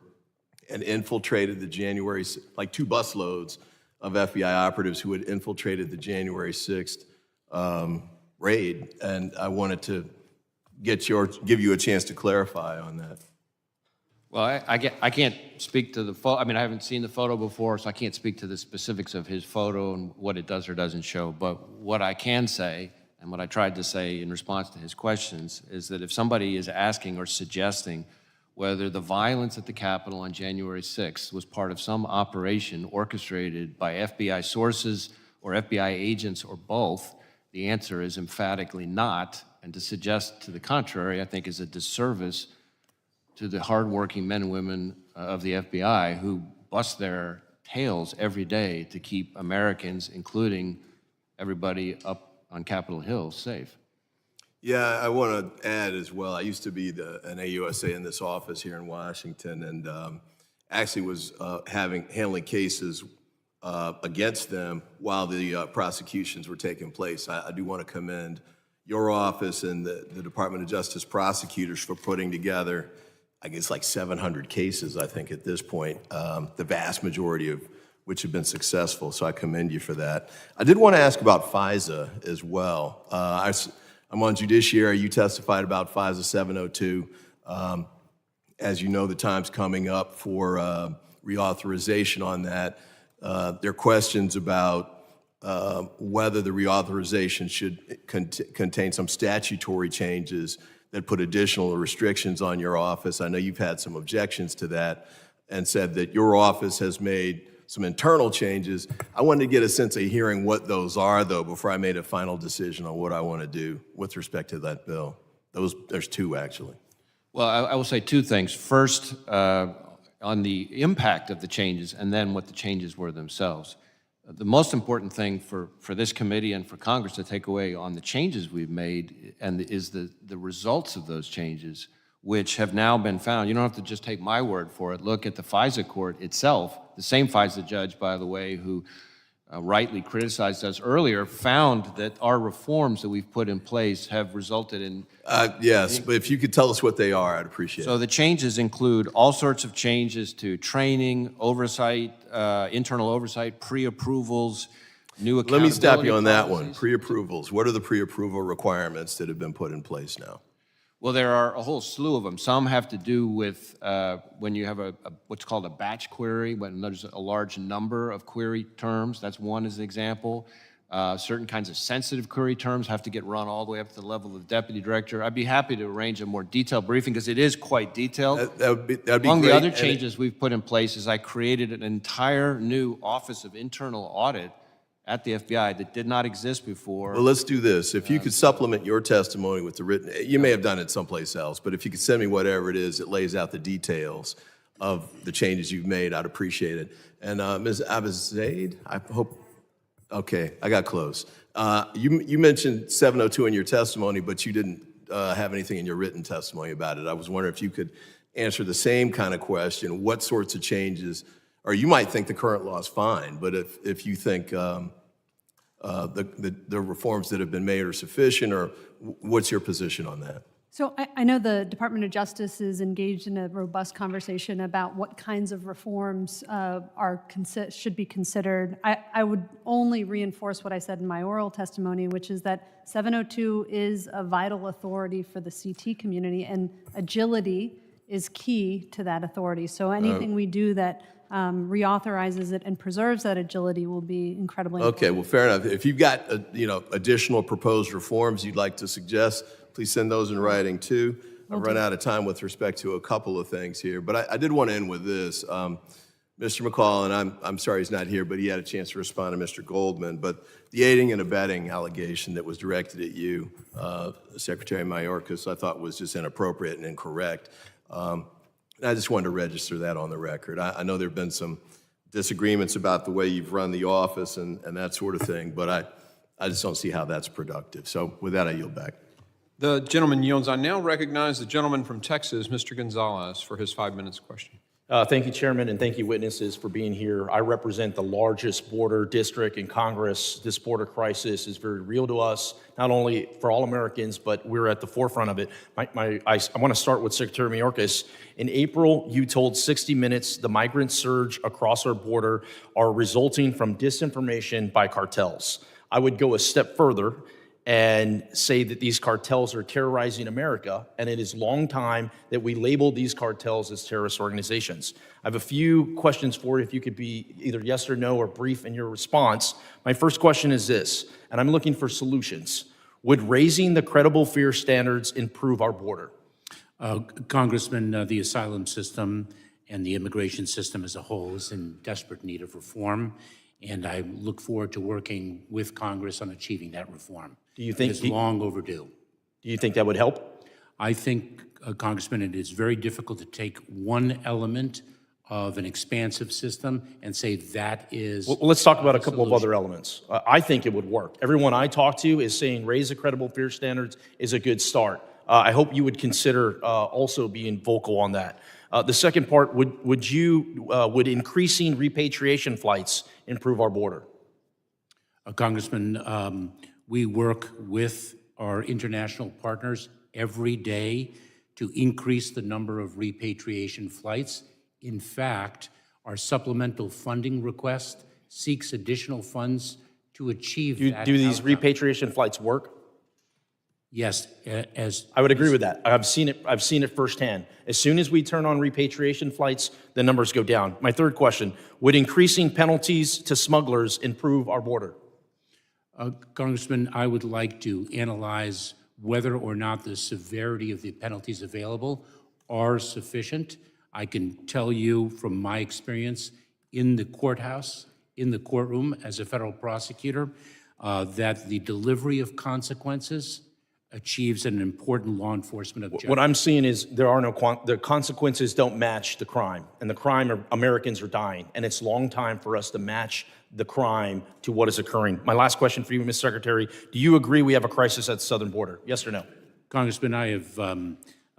and infiltrated the January, like two busloads of FBI operatives who had infiltrated the January 6th raid, and I wanted to give you a chance to clarify on that. Well, I can't speak to the photo. I mean, I haven't seen the photo before, so I can't speak to the specifics of his photo and what it does or doesn't show. But what I can say, and what I tried to say in response to his questions, is that if somebody is asking or suggesting whether the violence at the Capitol on January 6th was part of some operation orchestrated by FBI sources or FBI agents or both, the answer is emphatically not. And to suggest to the contrary, I think, is a disservice to the hardworking men and women of the FBI who bust their tails every day to keep Americans, including everybody up on Capitol Hill, safe. Yeah, I want to add as well. I used to be an AUSA in this office here in Washington, and actually was handling cases against them while the prosecutions were taking place. I do want to commend your office and the Department of Justice prosecutors for putting together, I guess, like 700 cases, I think, at this point, the vast majority of which have been successful. So I commend you for that. I did want to ask about FISA as well. I'm on Judiciary. You testified about FISA 702. As you know, the time's coming up for reauthorization on that. There are questions about whether the reauthorization should contain some statutory changes that put additional restrictions on your office. I know you've had some objections to that and said that your office has made some internal changes. I wanted to get a sense of hearing what those are, though, before I made a final decision on what I want to do with respect to that bill. There's two, actually. Well, I will say two things. First, on the impact of the changes, and then what the changes were themselves. The most important thing for this committee and for Congress to take away on the changes we've made is the results of those changes, which have now been found. You don't have to just take my word for it. Look at the FISA court itself. The same FISA judge, by the way, who rightly criticized us earlier, found that our reforms that we've put in place have resulted in... Yes, but if you could tell us what they are, I'd appreciate it. So the changes include all sorts of changes to training, oversight, internal oversight, pre-approvals, new accountability. Let me stop you on that policies. one. Pre-approvals. What are the pre-approval requirements that have been put in place now? Well, there are a whole slew of them. Some have to do with when you have what's called a batch query, when there's a large number of query terms. That's one as an example. Certain kinds of sensitive query terms have to get run all the way up to the level of deputy director. I'd be happy to arrange a more detailed briefing because it is quite detailed. That'd be Among great. the other changes we've put in place is I created an entire new Office of Internal Audit at the FBI that did not exist before. Well, let's do this. If you could supplement your testimony with the written, you may have done it someplace else, but if you could send me whatever it is that lays out the details of the changes you've made, I'd appreciate it. And Ms. Abizaid, I hope, okay, I got close. You mentioned 702 in your testimony, but you didn't have anything in your written testimony about it. I was wondering if you could answer the same kind of question. What sorts of changes, or you might think the current law is fine, but if you think the reforms that have been made are sufficient, or what's your position on that? So I know the Department of Justice is engaged in a robust conversation about what kinds of reforms should be considered. I would only reinforce what I said in my oral testimony, which is that 702 is a vital authority for the CT community, and agility is key to that authority. So anything we do that reauthorizes it and preserves that agility will be incredibly important. Okay, well, fair enough. If you've got additional proposed reforms you'd like to suggest, please send those in writing too. I've run out of time with respect to a couple of things here, but I did want to end with this. Mr. McCall, and I'm sorry he's not here, but he had a chance to respond to Mr. Goldman, but the aiding and abetting allegation that was directed at you, Secretary Mayorkas, I thought was just inappropriate and incorrect. And I just wanted to register that on the record. I know there have been some disagreements about the way you've run the office and that sort of thing, but I just don't see how that's productive. So with that, I yield back. The gentleman yields. I now recognize the gentleman from Texas, Mr. Gonzalez, for his 5 minutes question. Thank you, Chairman, and thank you, witnesses, for being here. I represent the largest border district in Congress. This border crisis is very real to us, not only for all Americans, but we're at the forefront of it. I want to start with Secretary Mayorkas. In April, you told 60 Minutes the migrant surge across our border are resulting from disinformation by cartels. I would go a step further and say that these cartels are terrorizing America, and it is long time that we label these cartels as terrorist organizations. I have a few questions for you, if you could be either yes or no or brief in your response. My first question is this, and I'm looking for solutions. Would raising the credible fear standards improve our border? Congressman, the asylum system and the immigration system as a whole is in desperate need of reform, and I look forward to working with Congress on achieving that reform. Do you think it's long overdue? Do you think that would help? I think, Congressman, it is very difficult to take one element of an expansive system and say that is. Well, let's talk about a couple of other elements. I think it would work. Everyone I talk to is saying raise the credible fear standards is a good start. I hope you would consider also being vocal on that. The second part, would increasing repatriation flights improve our border? Congressman, we work with our international partners every day to increase the number of repatriation flights. In fact, our supplemental funding request seeks additional funds to achieve that. Do these repatriation flights work? Yes, I would agree with that. I've seen it firsthand. As soon as we turn on repatriation flights, the numbers go down. My third question, would increasing penalties to smugglers improve our border? Congressman, I would like to analyze whether or not the severity of the penalties available are sufficient. I can tell you from my experience in the courthouse, in the courtroom as a federal prosecutor, that the delivery of consequences achieves an important law enforcement objective. What I'm seeing is the consequences don't match the crime, and the crime, Americans are dying, and it's long time for us to match the crime to what is occurring. My last question for you, Mr. Secretary, do you agree we have a crisis at the southern border? Yes or no? Congressman, I've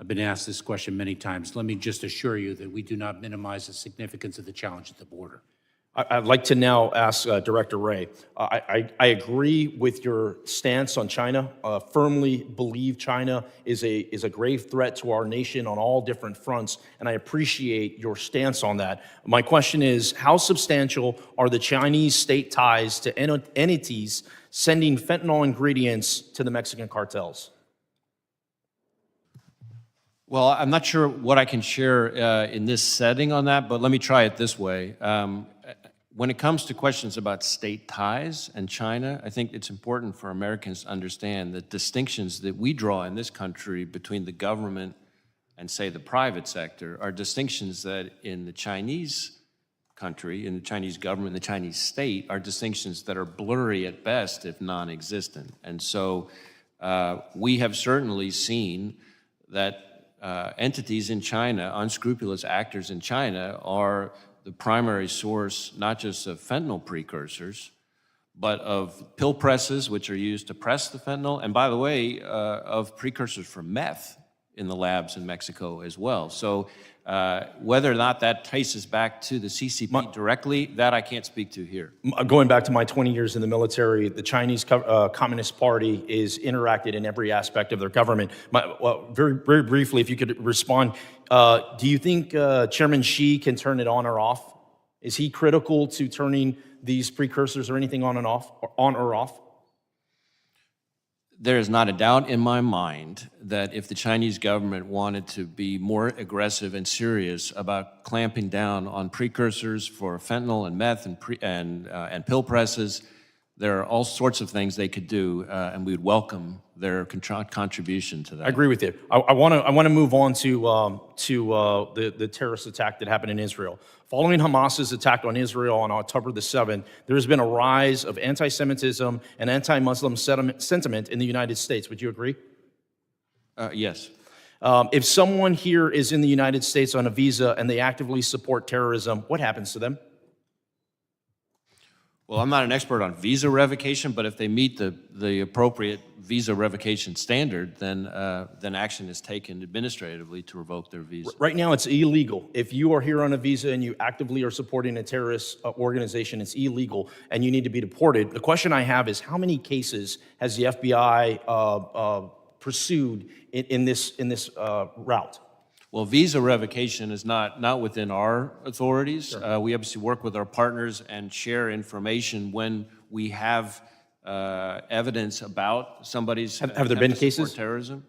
been asked this question many times. Let me just assure you that we do not minimize the significance of the challenge at the border. I'd like to now ask Director Wray. I agree with your stance on China. Firmly believe China is a grave threat to our nation on all different fronts, and I appreciate your stance on that. My question is, how substantial are the Chinese state ties to entities sending fentanyl ingredients to the Mexican cartels? Well, I'm not sure what I can share in this setting on that, but let me try it this way. When it comes to questions about state ties and China, I think it's important for Americans to understand the distinctions that we draw in this country between the government and, say, the private sector are distinctions that in the Chinese country, in the Chinese government, the Chinese state, are distinctions that are blurry at best, if non-existent. And so we have certainly seen that entities in China, unscrupulous actors in China, are the primary source not just of fentanyl precursors, but of pill presses, which are used to press the fentanyl, and by the way, of precursors for meth in the labs in Mexico as well. So whether or not that traces back to the CCP directly, that I can't speak to here. Going back to my 20 years in the military, the Chinese Communist Party is interacted in every aspect of their government. Very briefly, if you could respond, do you think Chairman Xi can turn it on or off? Is he critical to turning these precursors or anything on or off? There is not a doubt in my mind that if the Chinese government wanted to be more aggressive and serious about clamping down on precursors for fentanyl and meth and pill presses, there are all sorts of things they could do, and we would welcome their contribution to that. I agree with you. I want to move on to the terrorist attack that happened in Israel. Following Hamas's attack on Israel on October the 7th, there has been a rise of anti-Semitism and anti-Muslim sentiment in the United States. Would you agree? Yes. If someone here is in the United States on a visa and they actively support terrorism, what happens to them? Well, I'm not an expert on visa revocation, but if they meet the appropriate visa revocation standard, then action is taken administratively to revoke their visa. Right now, it's illegal. If you are here on a visa and you actively are supporting a terrorist organization, it's illegal, and you need to be deported. The question I have is, how many cases has the FBI pursued in this route? Well, visa revocation is not within our authorities. Sure. We obviously work with our partners and share information when we have evidence about somebody's have there been cases terrorism.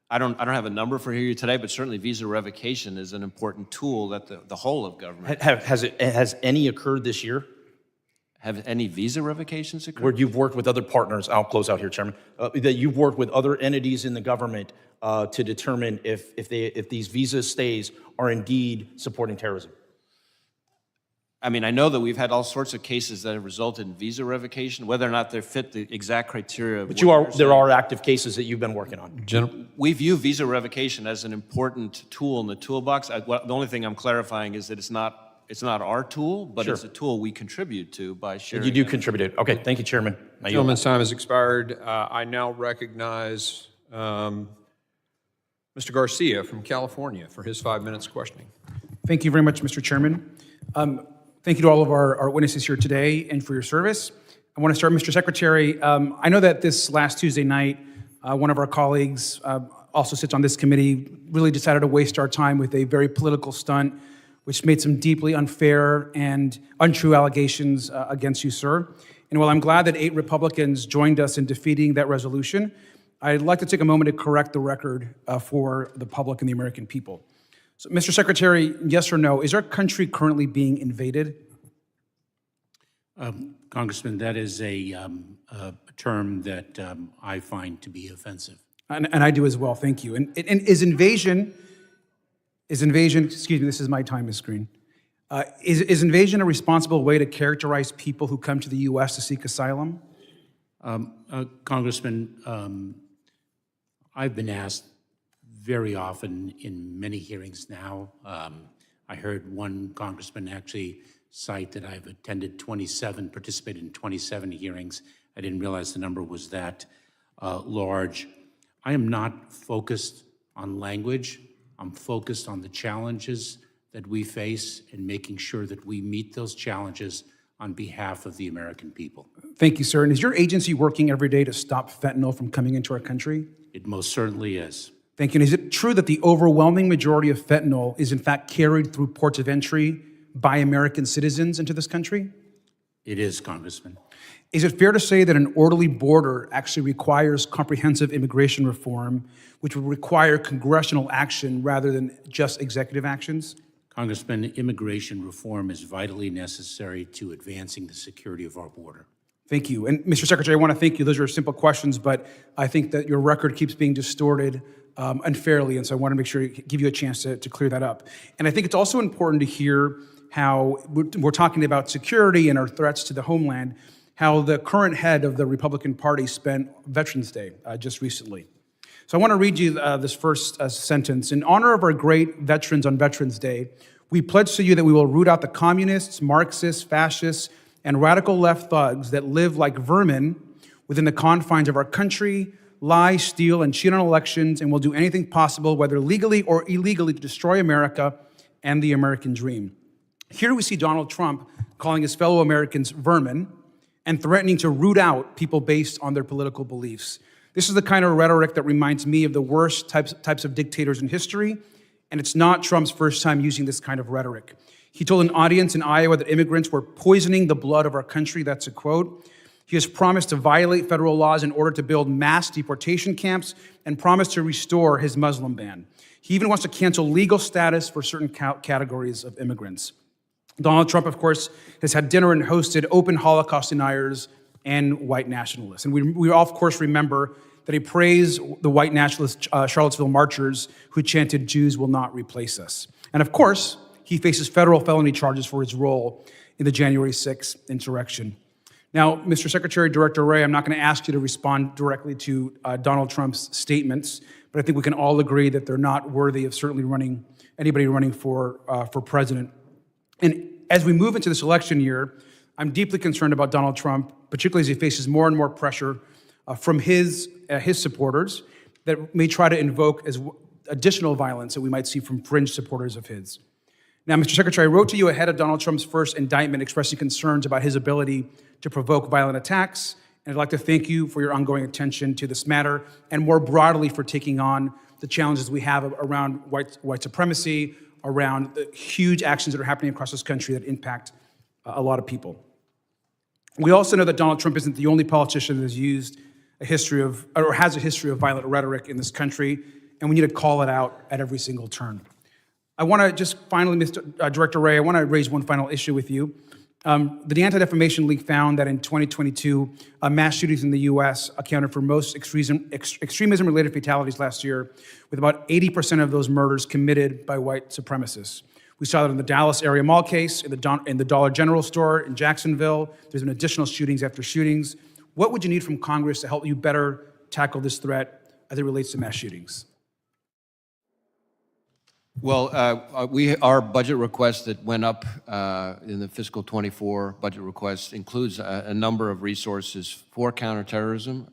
I don't have a number for you today, but certainly visa revocation is an important tool that the whole of government has any occurred this year? Have any visa revocations occurred? Where you've worked with other partners, I'll close out here, Chairman, that you've worked with other entities in the government to determine if these visa stays are indeed supporting terrorism? I mean, I know that we've had all sorts of cases that have resulted in visa revocation, whether or not they fit the exact criteria. Of But what there are active cases that you've been working on. We view visa revocation as an important tool in the toolbox. The only thing I'm clarifying is that it's not our tool, but it's a tool we contribute to by sharing. You do contribute. Okay, thank you, Chairman. Gentleman's time has expired. I now recognize Mr. Garcia from California for his 5 minutes questioning. Thank you very much, Mr. Chairman. Thank you to all of our witnesses here today and for your service. I want to start, Mr. Secretary. I know that this last Tuesday night, one of our colleagues also sits on this committee, really decided to waste our time with a very political stunt, which made some deeply unfair and untrue allegations against you, sir. And while I'm glad that 8 Republicans joined us in defeating that resolution, I'd like to take a moment to correct the record for the public and the American people. So, Mr. Secretary, yes or no, is our country currently being invaded? Congressman, that is a term that I find to be offensive. And I do as well, thank you. And is invasion, excuse me, this is my time screen. Is invasion a responsible way to characterize people who come to the U.S. to seek asylum? Congressman, I've been asked very often in many hearings now. I heard one congressman actually cite that I've participated in 27 hearings. I didn't realize the number was that large. I am not focused on language. I'm focused on the challenges that we face and making sure that we meet those challenges on behalf of the American people. Thank you, sir. And is your agency working every day to stop fentanyl from coming into our country? It most certainly is. Thank you. And is it true that the overwhelming majority of fentanyl is in fact carried through ports of entry by American citizens into this country? It is, Congressman. Is it fair to say that an orderly border actually requires comprehensive immigration reform, which would require congressional action rather than just executive actions? Congressman, immigration reform is vitally necessary to advancing the security of our border. Thank you. And Mr. Secretary, I want to thank you. Those are simple questions, but I think that your record keeps being distorted unfairly, and so I want to make sure give you a chance to clear that up. And I think it's also important to hear how we're talking about security and our threats to the homeland, how the current head of the Republican Party spent Veterans Day just recently. So I want to read you this first sentence. In honor of our great veterans on Veterans Day, we pledge to you that we will root out the communists, Marxists, fascists, and radical left thugs that live like vermin within the confines of our country, lie, steal, and cheat on elections, and will do anything possible, whether legally or illegally, to destroy America and the American dream. Here we see Donald Trump calling his fellow Americans vermin and threatening to root out people based on their political beliefs. This is the kind of rhetoric that reminds me of the worst types of dictators in history, and it's not Trump's first time using this kind of rhetoric. He told an audience in Iowa that immigrants were poisoning the blood of our country. That's a quote. He has promised to violate federal laws in order to build mass deportation camps and promised to restore his Muslim ban. He even wants to cancel legal status for certain categories of immigrants. Donald Trump, of course, has had dinner and hosted open Holocaust deniers and white nationalists. And we all, of course, remember that he praised the white nationalist Charlottesville marchers who chanted, "Jews will not replace us." And of course, he faces federal felony charges for his role in the January 6th insurrection. Now, Mr. Secretary, Director Wray, I'm not going to ask you to respond directly to Donald Trump's statements, but I think we can all agree that they're not worthy of certainly anybody running for president. And as we move into this election year, I'm deeply concerned about Donald Trump, particularly as he faces more and more pressure from his supporters that may try to invoke as additional violence that we might see from fringe supporters of his. Now, Mr. Secretary, I wrote to you ahead of Donald Trump's first indictment expressing concerns about his ability to provoke violent attacks, and I'd like to thank you for your ongoing attention to this matter and more broadly for taking on the challenges we have around white supremacy, around the huge actions that are happening across this country that impact a lot of people. We also know that Donald Trump isn't the only politician that has used a history of violent rhetoric in this country, and we need to call it out at every single turn. I want to just finally, Mr. Director Wray, I want to raise one final issue with you. The Anti-Defamation League found that in 2022, mass shootings in the U.S. accounted for most extremism-related fatalities last year, with about 80% of those murders committed by white supremacists. We saw that in the Dallas area mall case, in the Dollar General store in Jacksonville. There's been additional shootings after shootings. What would you need from Congress to help you better tackle this threat as it relates to mass shootings? Well, our budget request that went up in the fiscal '24 budget request includes a number of resources for counterterrorism,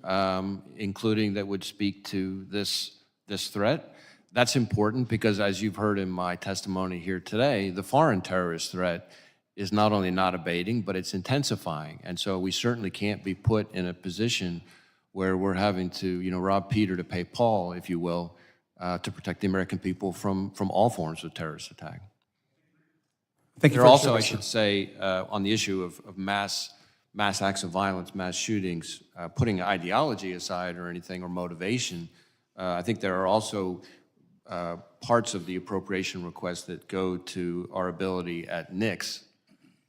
including that would speak to this threat. That's important because, as you've heard in my testimony here today, the foreign terrorist threat is not only not abating, but it's intensifying. And so we certainly can't be put in a position where we're having to, rob Peter to pay Paul, if you will, to protect the American people from all forms of terrorist attack. Thank you. There also, I should say, on the issue of mass acts of violence, mass shootings, putting ideology aside or anything, or motivation, I think there are also parts of the appropriation request that go to our ability at NICS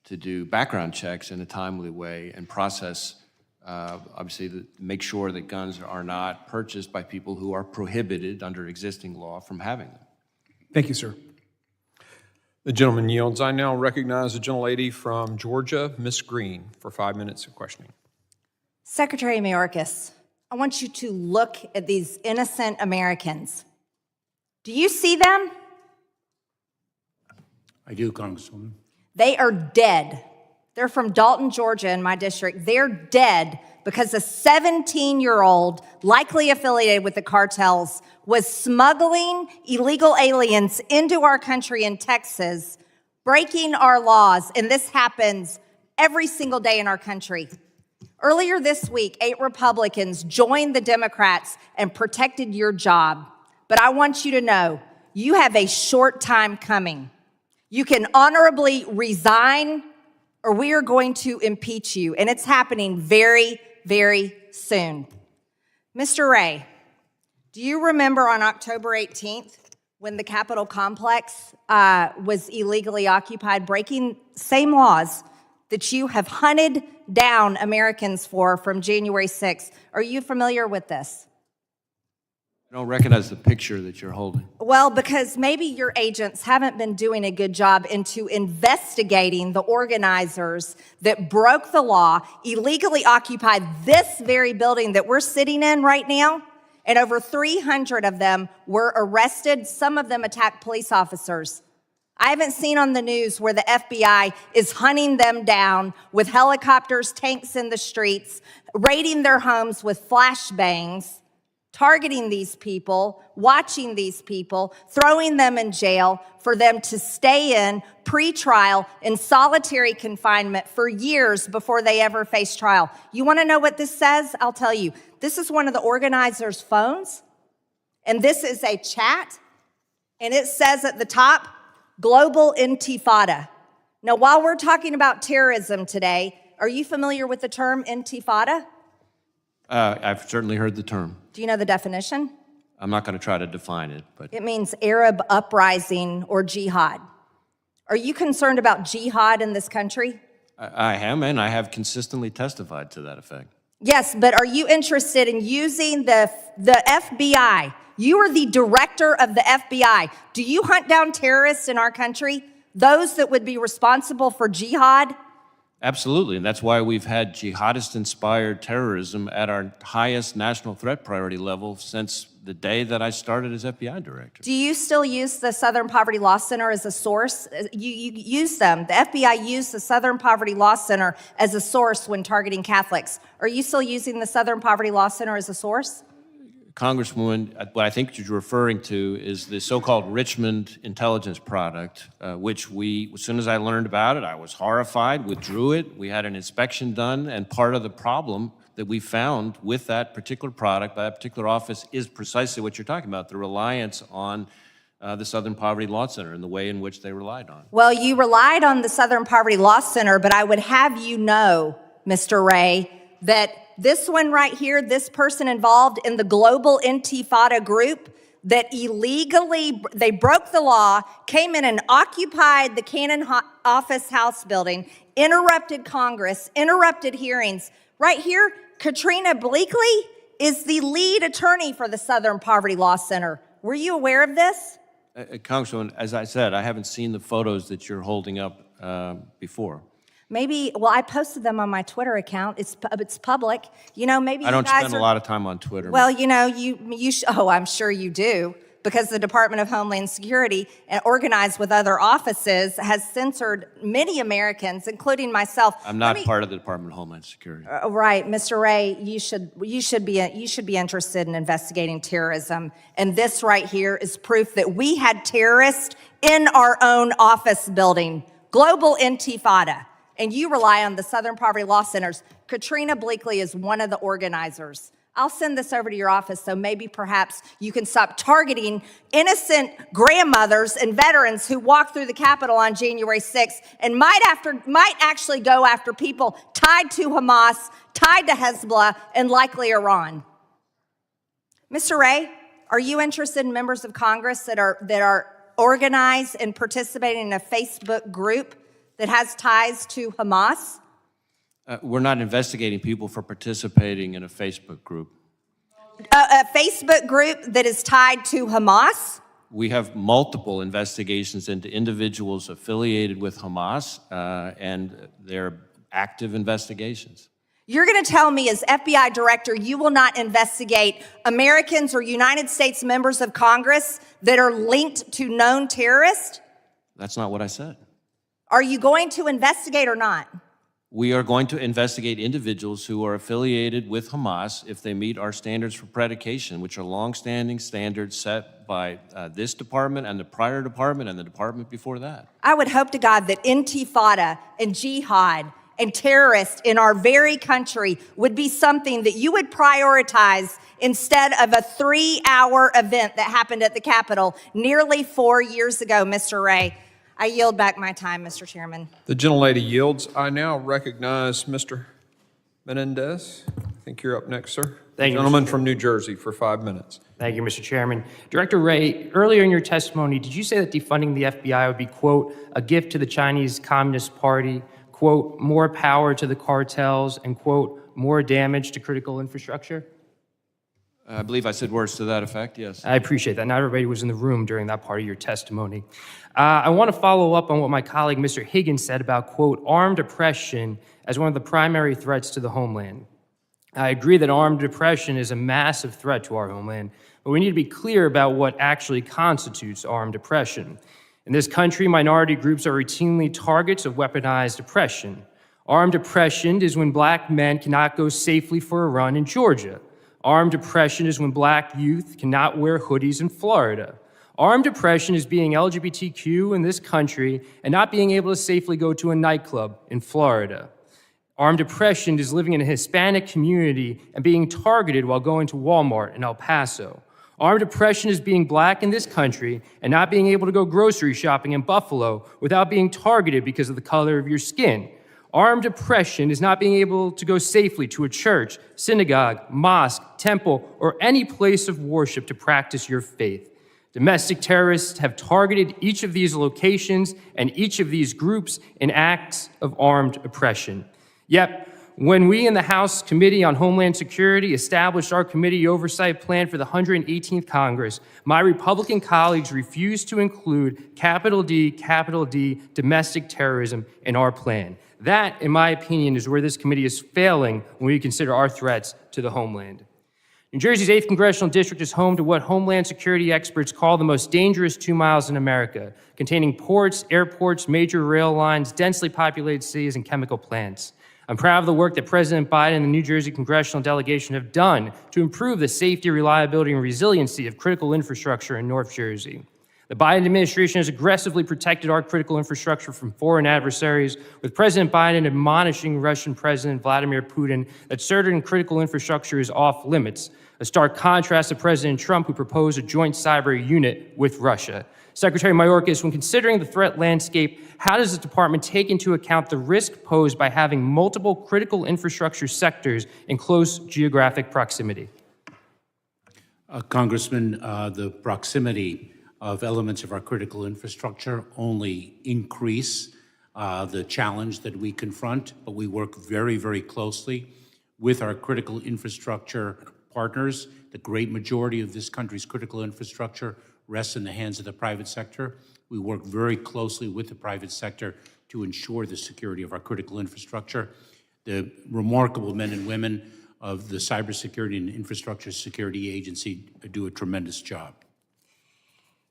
to do background checks in a timely way and process, obviously, make sure that guns are not purchased by people who are prohibited under existing law from having them. Thank you, sir. The gentleman yields. I now recognize the gentlelady from Georgia, Ms. Green, for 5 minutes of questioning. Secretary Mayorkas, I want you to look at these innocent Americans. Do you see them? I do, Congresswoman. They are dead. They're from Dalton, Georgia, in my district. They're dead because a 17-year-old, likely affiliated with the cartels, was smuggling illegal aliens into our country in Texas, breaking our laws, and this happens every single day in our country. Earlier this week, 8 Republicans joined the Democrats and protected your job. But I want you to know, you have a short time coming. You can honorably resign, or we are going to impeach you, and it's happening very, very soon. Mr. Wray, do you remember on October 18th when the Capitol complex was illegally occupied, breaking same laws that you have hunted down Americans for from January 6th? Are you familiar with this? I don't recognize the picture that you're holding. Well, because maybe your agents haven't been doing a good job into investigating the organizers that broke the law, illegally occupied this very building that we're sitting in right now, and over 300 of them were arrested. Some of them attacked police officers. I haven't seen on the news where the FBI is hunting them down with helicopters, tanks in the streets, raiding their homes with flashbangs, targeting these people, watching these people, throwing them in jail for them to stay in pre-trial in solitary confinement for years before they ever face trial. You want to know what this says? I'll tell you. This is one of the organizers' phones, and this is a chat, and it says at the top, Global Intifada. Now, while we're talking about terrorism today, are you familiar with the term Intifada? I've certainly heard the term. Do you know the definition? I'm not going to try to define it, but It means Arab uprising or jihad. Are you concerned about jihad in this country? I am, and I have consistently testified to that effect. Yes, but are you interested in using the FBI? You are the director of the FBI. Do you hunt down terrorists in our country? Those that would be responsible for jihad? Absolutely, and that's why we've had jihadist-inspired terrorism at our highest national threat priority level since the day that I started as FBI director. Do you still use the Southern Poverty Law Center as a source? You use them. The FBI used the Southern Poverty Law Center as a source when targeting Catholics. Are you still using the Southern Poverty Law Center as a source? Congresswoman, what I think you're referring to is the so-called Richmond intelligence product, which as soon as I learned about it, I was horrified, withdrew it. We had an inspection done, and part of the problem that we found with that particular product by that particular office is precisely what you're talking about, the reliance on the Southern Poverty Law Center and the way in which they relied on it. Well, you relied on the Southern Poverty Law Center, but I would have you know, Mr. Wray, that this one right here, this person involved in the Global Intifada group that illegally, they broke the law, came in and occupied the Cannon Office House building, interrupted Congress, interrupted hearings. Right here, Katrina Bleakley is the lead attorney for the Southern Poverty Law Center. Were you aware of this? Congresswoman, as I said, I haven't seen the photos that you're holding up before. Maybe, well, I posted them on my Twitter account. It's public. You know, maybe I don't you guys spend a are, lot of time on Twitter. well, you know, oh, I'm sure you do, because the Department of Homeland Security, organized with other offices, has censored many Americans, including myself. I'm not part of the Department of Homeland Security. Right, Mr. Wray, you should be interested in investigating terrorism, and this right here is proof that we had terrorists in our own office building, global intifada, and you rely on the Southern Poverty Law Centers. Katrina Bleakley is one of the organizers. I'll send this over to your office, so maybe perhaps you can stop targeting innocent grandmothers and veterans who walked through the Capitol on January 6th and might actually go after people tied to Hamas, tied to Hezbollah, and likely Iran. Mr. Wray, are you interested in members of Congress that are organized and participating in a Facebook group that has ties to Hamas? We're not investigating people for participating in a Facebook group. A Facebook group that is tied to Hamas? We have multiple investigations into individuals affiliated with Hamas, and they're active investigations. You're going to tell me as FBI director you will not investigate Americans or United States members of Congress that are linked to known terrorists? That's not what I said. Are you going to investigate or not? We are going to investigate individuals who are affiliated with Hamas if they meet our standards for predication, which are longstanding standards set by this department and the prior department and the department before that. I would hope to God that intifada and jihad and terrorists in our very country would be something that you would prioritize instead of a 3-hour event that happened at the Capitol nearly 4 years ago, Mr. Wray. I yield back my time, Mr. Chairman. The gentlelady yields. I now recognize Mr. Menendez. I think you're up next, sir. Thank you, Gentleman Mr. from New Jersey for 5 minutes. Thank you, Mr. Chairman. Director Wray, earlier in your testimony, did you say that defunding the FBI would be, quote, a gift to the Chinese Communist Party, quote, more power to the cartels, and, quote, more damage to critical infrastructure? I believe I said words to that effect, yes. I appreciate that. Not everybody was in the room during that part of your testimony. I want to follow up on what my colleague, Mr. Higgins, said about, quote, armed oppression as one of the primary threats to the homeland. I agree that armed oppression is a massive threat to our homeland, but we need to be clear about what actually constitutes armed oppression. In this country, minority groups are routinely targets of weaponized oppression. Armed oppression is when black men cannot go safely for a run in Georgia. Armed oppression is when black youth cannot wear hoodies in Florida. Armed oppression is being LGBTQ in this country and not being able to safely go to a nightclub in Florida. Armed oppression is living in a Hispanic community and being targeted while going to Walmart in El Paso. Armed oppression is being black in this country and not being able to go grocery shopping in Buffalo without being targeted because of the color of your skin. Armed oppression is not being able to go safely to a church, synagogue, mosque, temple, or any place of worship to practice your faith. Domestic terrorists have targeted each of these locations and each of these groups in acts of armed oppression. Yet, when we in the House Committee on Homeland Security established our committee oversight plan for the 118th Congress, my Republican colleagues refused to include capital D, domestic terrorism in our plan. That, in my opinion, is where this committee is failing when we consider our threats to the homeland. New Jersey's 8th Congressional District is home to what Homeland Security experts call the most dangerous 2 miles in America, containing ports, airports, major rail lines, densely populated cities, and chemical plants. I'm proud of the work that President Biden and the New Jersey congressional delegation have done to improve the safety, reliability, and resiliency of critical infrastructure in North Jersey. The Biden administration has aggressively protected our critical infrastructure from foreign adversaries, with President Biden admonishing Russian President Vladimir Putin that certain critical infrastructure is off limits, a stark contrast to President Trump, who proposed a joint cyber unit with Russia. Secretary Mayorkas, when considering the threat landscape, how does the department take into account the risk posed by having multiple critical infrastructure sectors in close geographic proximity? Congressman, the proximity of elements of our critical infrastructure only increase the challenge that we confront, but we work very, very closely with our critical infrastructure partners. The great majority of this country's critical infrastructure rests in the hands of the private sector. We work very closely with the private sector to ensure the security of our critical infrastructure. The remarkable men and women of the Cybersecurity and Infrastructure Security Agency do a tremendous job.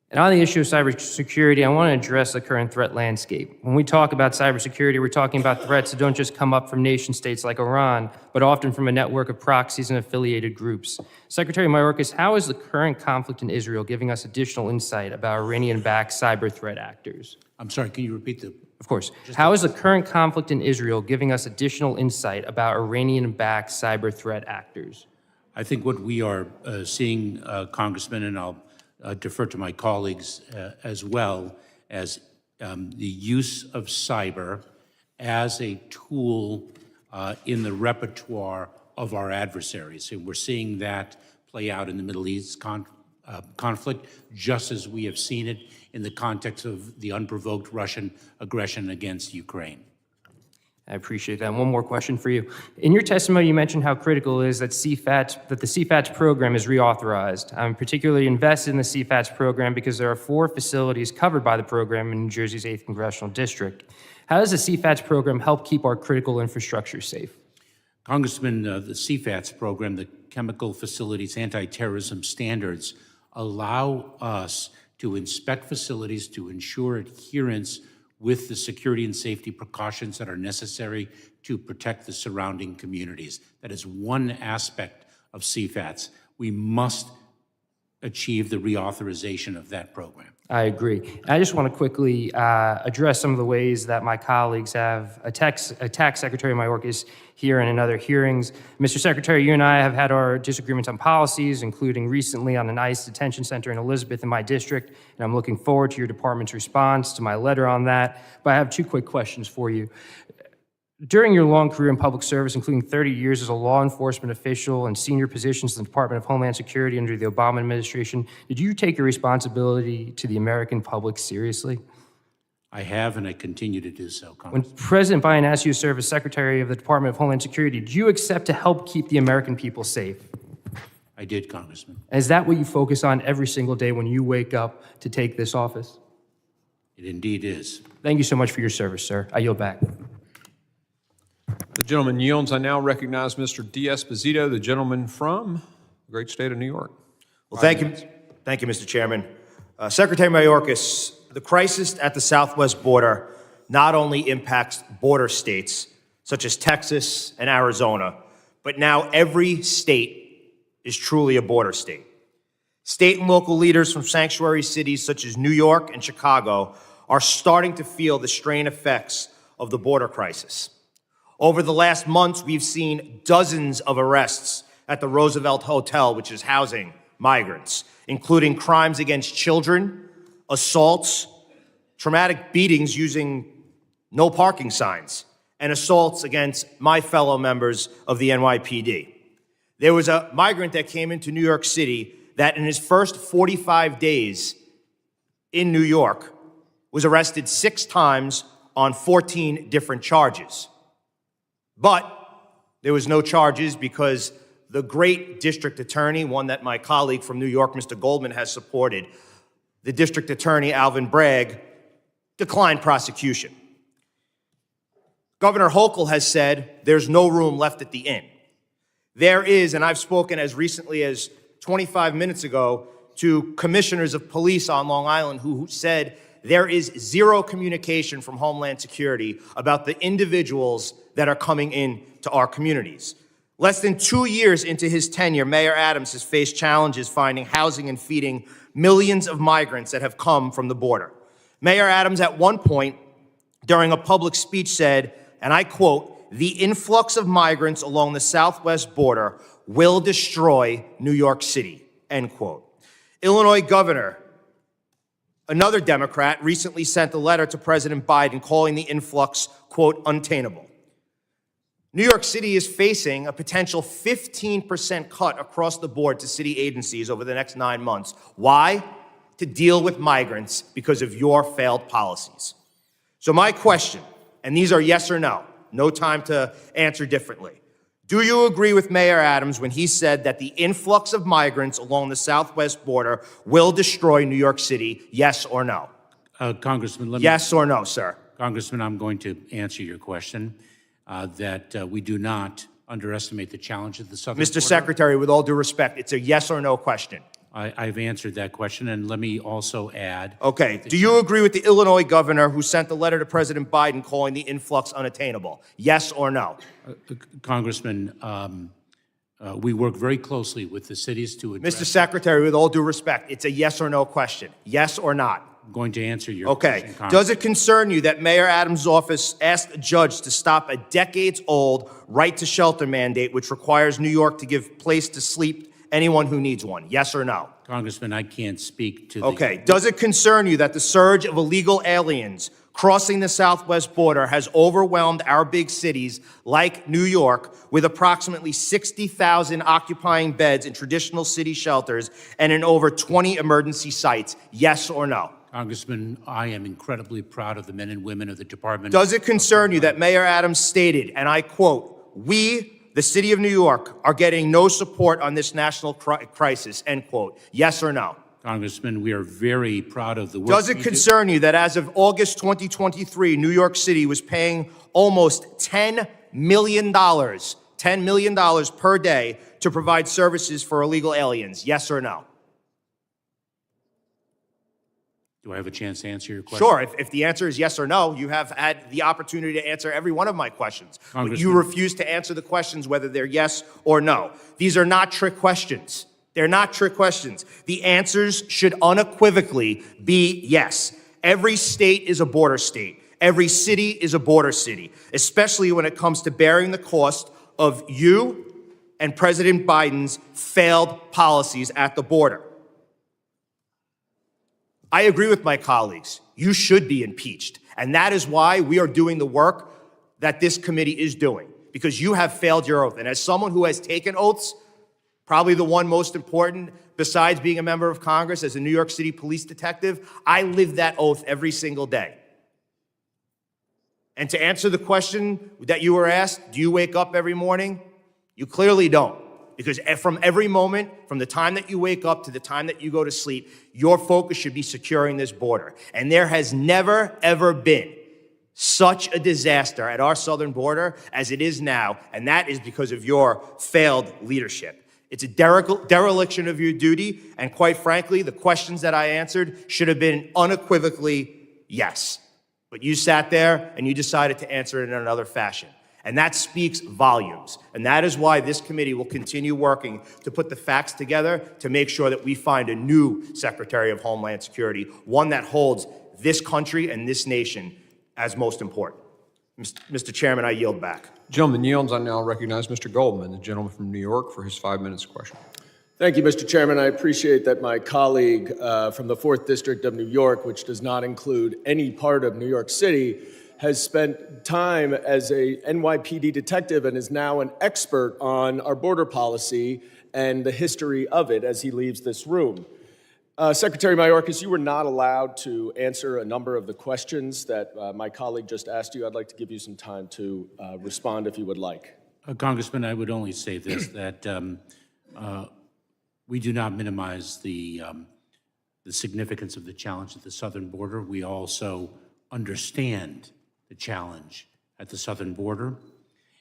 And on the issue of cybersecurity, I want to address the current threat landscape. When we talk about cybersecurity, we're talking about threats that don't just come up from nation states like Iran, but often from a network of proxies and affiliated groups. Secretary Mayorkas, how is the current conflict in Israel giving us additional insight about Iranian-backed cyber threat actors? I'm sorry, can you repeat the? Of course. How is the current conflict in Israel giving us additional insight about Iranian-backed cyber threat actors? I think what we are seeing, Congressman, and I'll defer to my colleagues as well, as the use of cyber as a tool in the repertoire of our adversaries. And we're seeing that play out in the Middle East conflict, just as we have seen it in the context of the unprovoked Russian aggression against Ukraine. I appreciate that. One more question for you. In your testimony, you mentioned how critical it is that the CFATS program is reauthorized. I'm particularly invested in the CFATS program because there are 4 facilities covered by the program in New Jersey's 8th Congressional District. How does the CFATS program help keep our critical infrastructure safe? Congressman, the CFATS program, the Chemical Facilities Anti-Terrorism Standards, allow us to inspect facilities to ensure adherence with the security and safety precautions that are necessary to protect the surrounding communities. That is one aspect of CFATS. We must achieve the reauthorization of that program. I agree. I just want to quickly address some of the ways that my colleagues have attacked Secretary Mayorkas here and in other hearings. Mr. Secretary, you and I have had our disagreements on policies, including recently on an ICE detention center in Elizabeth in my district, and I'm looking forward to your department's response to my letter on that. But I have 2 quick questions for you. During your long career in public service, including 30 years as a law enforcement official and senior positions in the Department of Homeland Security under the Obama administration, did you take your responsibility to the American public seriously? I have, and I continue to do so, When Congressman. President Biden asked you to serve as Secretary of the Department of Homeland Security, did you accept to help keep the American people safe? I did, Congressman. Is that what you focus on every single day when you wake up to take this office? It indeed is. Thank you so much for your service, sir. I yield back. The gentleman yields. I now recognize Mr. D'Esposito, the gentleman from the great state of New York. Well, thank you, Mr. Chairman. Secretary Mayorkas, the crisis at the southwest border not only impacts border states such as Texas and Arizona, but now every state is truly a border state. State and local leaders from sanctuary cities such as New York and Chicago are starting to feel the strain effects of the border crisis. Over the last months, we've seen dozens of arrests at the Roosevelt Hotel, which is housing migrants, including crimes against children, assaults, traumatic beatings using no parking signs, and assaults against my fellow members of the NYPD. There was a migrant that came into New York City that in his first 45 days in New York was arrested 6 times on 14 different charges. But there was no charges because the great district attorney, one that my colleague from New York, Mr. Goldman, has supported, the district attorney, Alvin Bragg, declined prosecution. Governor Hochul has said there's no room left at the inn. There is, and I've spoken as recently as 25 minutes ago to commissioners of police on Long Island who said there is zero communication from Homeland Security about the individuals that are coming in to our communities. Less than 2 years into his tenure, Mayor Adams has faced challenges finding housing and feeding millions of migrants that have come from the border. Mayor Adams at one point during a public speech said, and I quote, "The influx of migrants along the southwest border will destroy New York City," end quote. Illinois Governor, another Democrat, recently sent a letter to President Biden calling the influx, quote, "untenable." New York City is facing a potential 15% cut across the board to city agencies over the next 9 months. Why? To deal with migrants because of your failed policies. So my question, and these are yes or no time to answer differently. Do you agree with Mayor Adams when he said that the influx of migrants along the southwest border will destroy New York City? Yes or no? Congressman, Yes or no, sir? Congressman, I'm going to answer your question that we do not underestimate the challenge of the southern Mr. border. Secretary, with all due respect, it's a yes or no question. I've answered that question, and let me also add. Okay. Do you agree with the Illinois governor who sent a letter to President Biden calling the influx unattainable? Yes or no? Congressman, we work very closely with the cities to address. Mr. Secretary, with all due respect, it's a yes or no question. Yes or not? I'm going to answer your Okay. question, Does it concern you that Mayor Adams' office asked a judge to stop a decades-old right-to-shelter mandate which requires New York to give place to sleep anyone who needs one? Yes or no? Congressman, I can't speak to the... Okay. Does it concern you that the surge of illegal aliens crossing the southwest border has overwhelmed our big cities like New York with approximately 60,000 occupying beds in traditional city shelters and in over 20 emergency sites? Yes or no? Congressman, I am incredibly proud of the men and women of the Department. Does it concern you that Mayor Adams stated, and I quote, "We, the city of New York, are getting no support on this national crisis," end quote? Yes or no? Congressman, we are very proud of the work. Does it concern you that as of August 2023, New York City was paying almost $10 million per day to provide services for illegal aliens? Yes or no? Do I have a chance to answer your question? Sure. If the answer is yes or no, you have had the opportunity to answer every one of my questions. But you refuse to answer the questions whether they're yes or no. These are not trick questions. They're not trick questions. The answers should unequivocally be yes. Every state is a border state. Every city is a border city, especially when it comes to bearing the cost of you and President Biden's failed policies at the border. I agree with my colleagues. You should be impeached. And that is why we are doing the work that this committee is doing, because you have failed your oath. And as someone who has taken oaths, probably the one most important besides being a member of Congress as a New York City police detective, I live that oath every single day. And to answer the question that you were asked, do you wake up every morning? You clearly don't. Because from every moment, from the time that you wake up to the time that you go to sleep, your focus should be securing this border. And there has never, ever been such a disaster at our southern border as it is now, and that is because of your failed leadership. It's a dereliction of your duty, and quite frankly, the questions that I answered should have been unequivocally yes. But you sat there and you decided to answer it in another fashion. And that speaks volumes. And that is why this committee will continue working to put the facts together to make sure that we find a new Secretary of Homeland Security, one that holds this country and this nation as most important. Mr. Chairman, I yield back. Gentleman yields. I now recognize Mr. Goldman, the gentleman from New York, for his 5 minutes question. Thank you, Mr. Chairman. I appreciate that my colleague from the 4th District of New York, which does not include any part of New York City, has spent time as a NYPD detective and is now an expert on our border policy and the history of it as he leaves this room. Secretary Mayorkas, you were not allowed to answer a number of the questions that my colleague just asked you. I'd like to give you some time to respond if you would like. Congressman, I would only say this, that we do not minimize the significance of the challenge at the southern border. We also understand the challenge at the southern border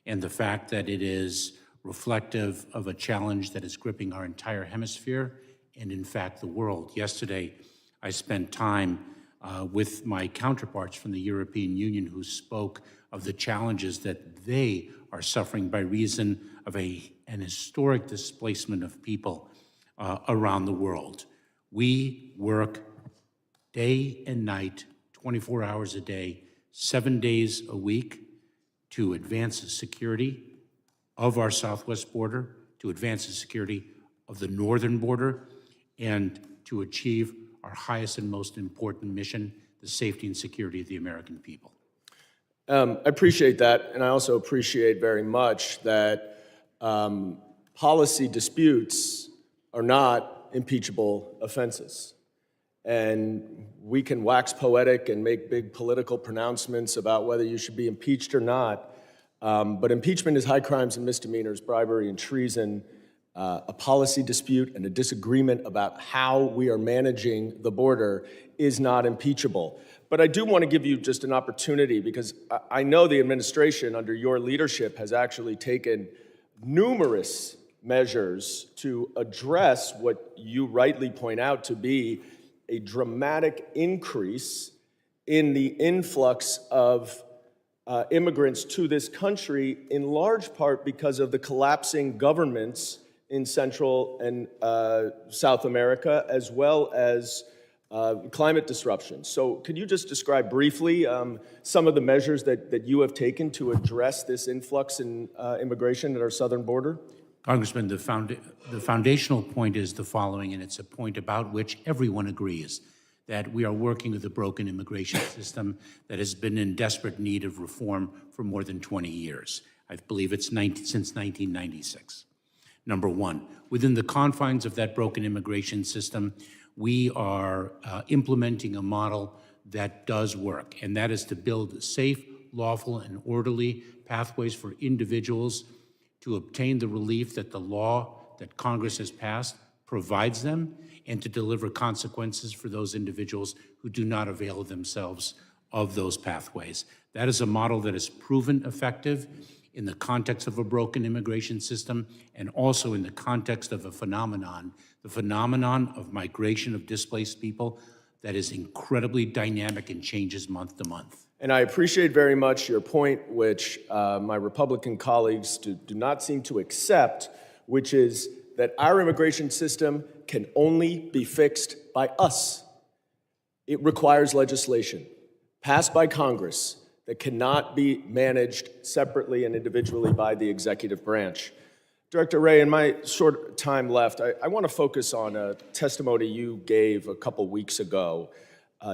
and the fact that it is reflective of a challenge that is gripping our entire hemisphere and, in fact, the world. Yesterday, I spent time with my counterparts from the European Union who spoke of the challenges that they are suffering by reason of an historic displacement of people around the world. We work day and night, 24 hours a day, 7 days a week to advance the security of our southwest border, to advance the security of the northern border, and to achieve our highest and most important mission, the safety and security of the American people. I appreciate that, and I also appreciate very much that policy disputes are not impeachable offenses. And we can wax poetic and make big political pronouncements about whether you should be impeached or not, But impeachment is high crimes and misdemeanors, bribery and treason, a policy dispute and a disagreement about how we are managing the border is not impeachable. But I do want to give you just an opportunity, because I know the administration under your leadership has actually taken numerous measures to address what you rightly point out to be a dramatic increase in the influx of immigrants to this country, in large part because of the collapsing governments in Central and South America, as well as climate disruption. So could you just describe briefly some of the measures that you have taken to address this influx in immigration at our southern border? Congressman, the foundational point is the following, and it's a point about which everyone agrees, that we are working with a broken immigration system that has been in desperate need of reform for more than 20 years. I believe it's since 1996. Number one, within the confines of that broken immigration system, we are implementing a model that does work, and that is to build safe, lawful, and orderly pathways for individuals to obtain the relief that the law that Congress has passed provides them, and to deliver consequences for those individuals who do not avail themselves of those pathways. That is a model that is proven effective in the context of a broken immigration system, and also in the context of a phenomenon, the phenomenon of migration of displaced people, that is incredibly dynamic and changes month to month. And I appreciate very much your point, which my Republican colleagues do not seem to accept, which is that our immigration system can only be fixed by us. It requires legislation passed by Congress that cannot be managed separately and individually by the executive branch. Director Wray, in my short time left, I want to focus on a testimony you gave a couple weeks ago,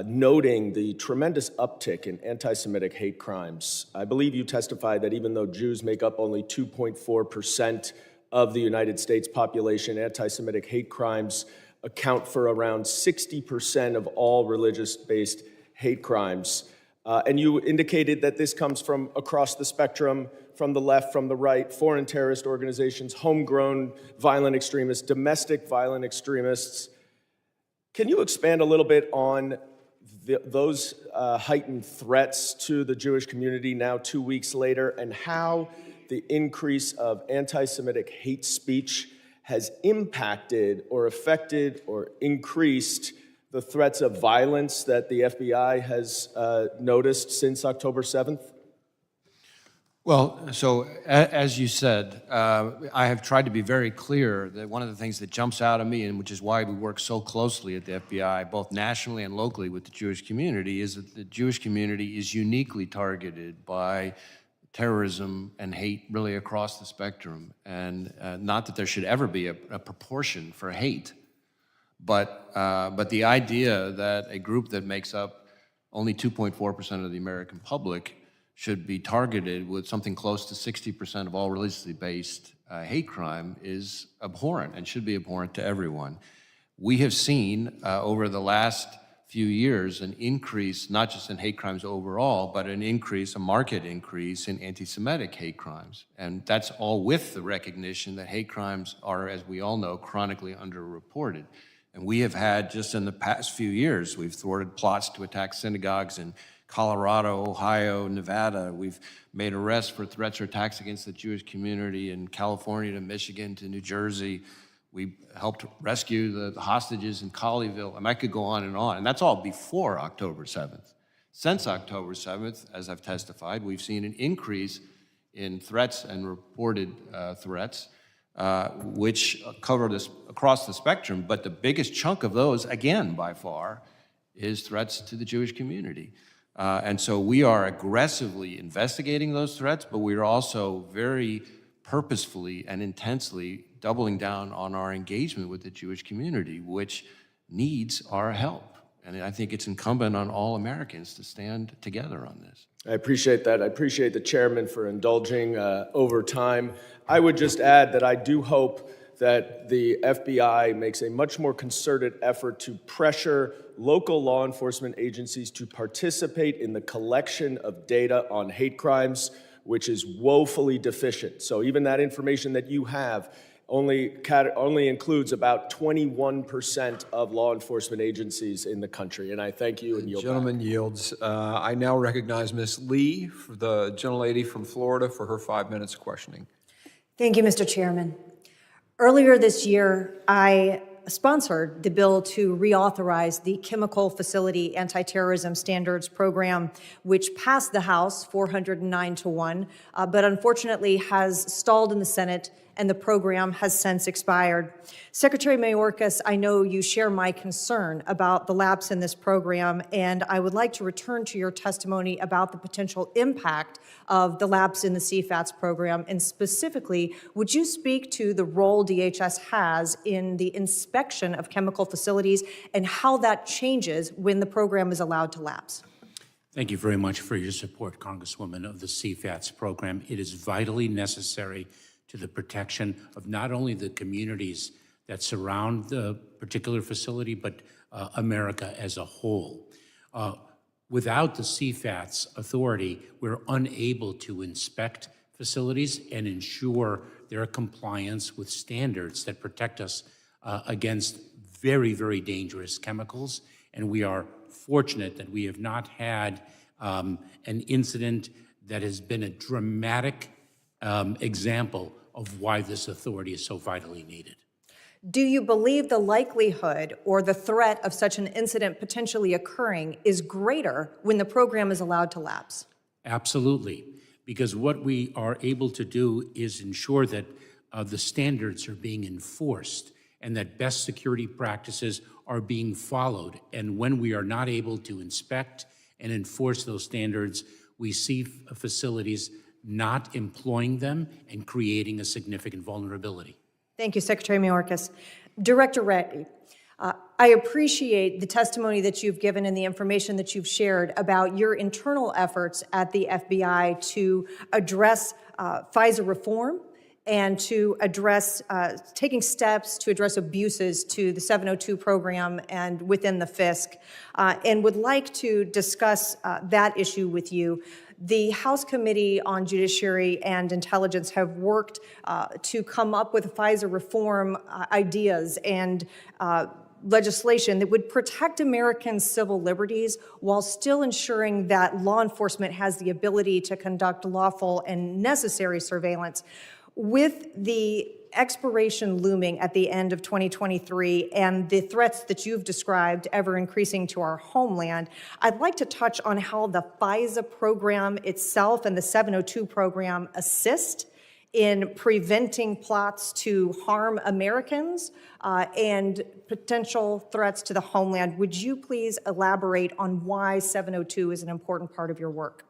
noting the tremendous uptick in anti-Semitic hate crimes. I believe you testified that even though Jews make up only 2.4% of the United States population, anti-Semitic hate crimes account for around 60% of all religious-based hate crimes. And you indicated that this comes from across the spectrum, from the left, from the right, foreign terrorist organizations, homegrown violent extremists, domestic violent extremists. Can you expand a little bit on those heightened threats to the Jewish community now 2 weeks later, and how the increase of anti-Semitic hate speech has impacted or affected or increased the threats of violence that the FBI has noticed since October 7th? Well, so as you said, I have tried to be very clear that one of the things that jumps out at me, and which is why we work so closely at the FBI, both nationally and locally with the Jewish community, is that the Jewish community is uniquely targeted by terrorism and hate really across the spectrum. And not that there should ever be a proportion for hate, but the idea that a group that makes up only 2.4% of the American public should be targeted with something close to 60% of all religiously based hate crime is abhorrent and should be abhorrent to everyone. We have seen over the last few years an increase, not just in hate crimes overall, but an increase, a marked increase in anti-Semitic hate crimes. And that's all with the recognition that hate crimes are, as we all know, chronically underreported. And we have had, just in the past few years, we've thwarted plots to attack synagogues in Colorado, Ohio, Nevada. We've made arrests for threats or attacks against the Jewish community in California to Michigan to New Jersey. We helped rescue the hostages in Colleyville. I mean, I could go on, and that's all before October 7th. Since October 7th, as I've testified, we've seen an increase in threats and reported threats, which cover this across the spectrum, but the biggest chunk of those, again, by far, is threats to the Jewish community. And so we are aggressively investigating those threats, but we are also very purposefully and intensely doubling down on our engagement with the Jewish community, which needs our help. And I think it's incumbent on all Americans to stand together on this. I appreciate that. I appreciate the chairman for indulging over time. I would just add that I do hope that the FBI makes a much more concerted effort to pressure local law enforcement agencies to participate in the collection of data on hate crimes. which is woefully deficient. So even that information that you have only includes about 21% of law enforcement agencies in the country. And I thank you and yield back. Gentleman yields. I now recognize Ms. Lee, the gentlelady from Florida, for her 5 minutes of questioning. Thank you, Mr. Chairman. Earlier this year, I sponsored the bill to reauthorize the Chemical Facility Anti-Terrorism Standards Program, which passed the House 409-1, but unfortunately has stalled in the Senate, and the program has since expired. Secretary Mayorkas, I know you share my concern about the lapse in this program, and I would like to return to your testimony about the potential impact of the lapse in the CFATS program, and specifically, would you speak to the role DHS has in the inspection of chemical facilities and how that changes when the program is allowed to lapse? Thank you very much for your support, Congresswoman, of the CFATS program. It is vitally necessary to the protection of not only the communities that surround the particular facility, but America as a whole. Without the CFATS authority, we're unable to inspect facilities and ensure their compliance with standards that protect us against very, very dangerous chemicals. And we are fortunate that we have not had an incident that has been a dramatic example of why this authority is so vitally needed. Do you believe the likelihood or the threat of such an incident potentially occurring is greater when the program is allowed to lapse? Absolutely, because what we are able to do is ensure that the standards are being enforced and that best security practices are being followed. And when we are not able to inspect and enforce those standards, we see facilities not employing them and creating a significant vulnerability. Thank you, Secretary Mayorkas. Director Wray, I appreciate the testimony that you've given and the information that you've shared about your internal efforts at the FBI to address FISA reform and to address, taking steps to address abuses to the 702 program and within the FISC, and would like to discuss that issue with you. The House Committee on Judiciary and Intelligence have worked to come up with FISA reform ideas and legislation that would protect American civil liberties while still ensuring that law enforcement has the ability to conduct lawful and necessary surveillance. With the expiration looming at the end of 2023 and the threats that you've described ever increasing to our homeland, I'd like to touch on how the FISA program itself and the 702 program assist in preventing plots to harm Americans and potential threats to the homeland. Would you please elaborate on why 702 is an important part of your work?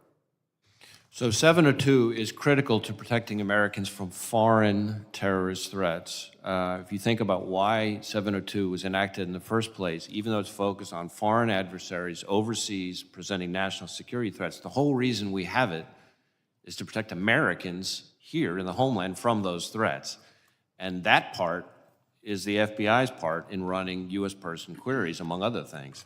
So 702 is critical to protecting Americans from foreign terrorist threats. If you think about why 702 was enacted in the first place, even though it's focused on foreign adversaries overseas presenting national security threats, the whole reason we have it is to protect Americans here in the homeland from those threats. And that part is the FBI's part in running U.S. person queries, among other things.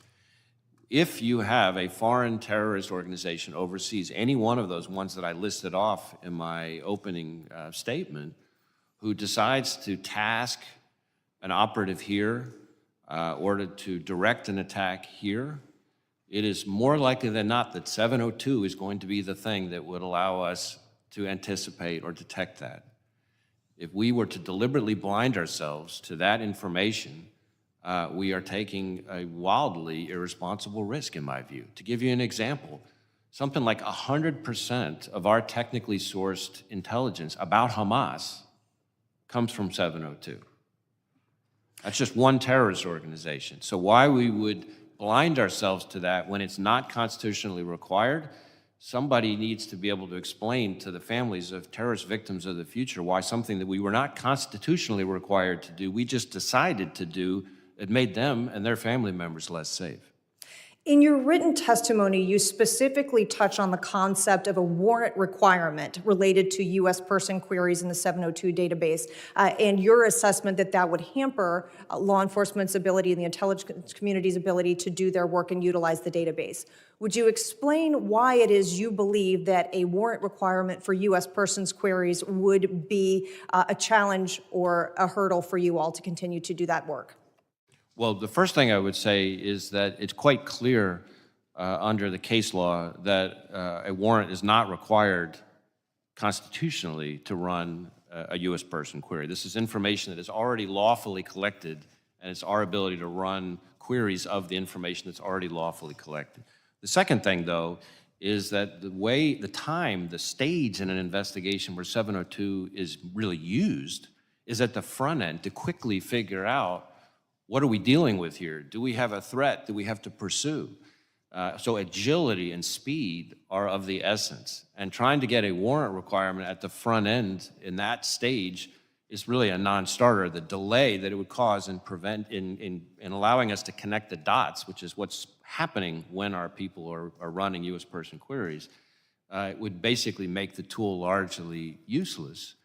If you have a foreign terrorist organization overseas, any one of those ones that I listed off in my opening statement, who decides to task an operative here or to direct an attack here, it is more likely than not that 702 is going to be the thing that would allow us to anticipate or detect that. If we were to deliberately blind ourselves to that information, we are taking a wildly irresponsible risk, in my view. To give you an example, something like 100% of our technically sourced intelligence about Hamas comes from 702. That's just one terrorist organization. So why we would blind ourselves to that when it's not constitutionally required, somebody needs to be able to explain to the families of terrorist victims of the future why something that we were not constitutionally required to do, we just decided to do, it made them and their family members less safe. In your written testimony, you specifically touch on the concept of a warrant requirement related to U.S. person queries in the 702 database, and your assessment that that would hamper law enforcement's ability and the intelligence community's ability to do their work and utilize the database. Would you explain why it is you believe that a warrant requirement for U.S. persons queries would be a challenge or a hurdle for you all to continue to do that work? Well, the first thing I would say is that it's quite clear under the case law that a warrant is not required constitutionally to run a U.S. person query. This is information that is already lawfully collected, and it's our ability to run queries of the information that's already lawfully collected. The second thing, though, is that the stage in an investigation where 702 is really used is at the front end to quickly figure out, what are we dealing with here? Do we have a threat that we have to pursue? So agility and speed are of the essence. And trying to get a warrant requirement at the front end in that stage is really a non-starter. The delay that it would cause in allowing us to connect the dots, which is what's happening when our people are running U.S. person queries, would basically make the tool largely useless.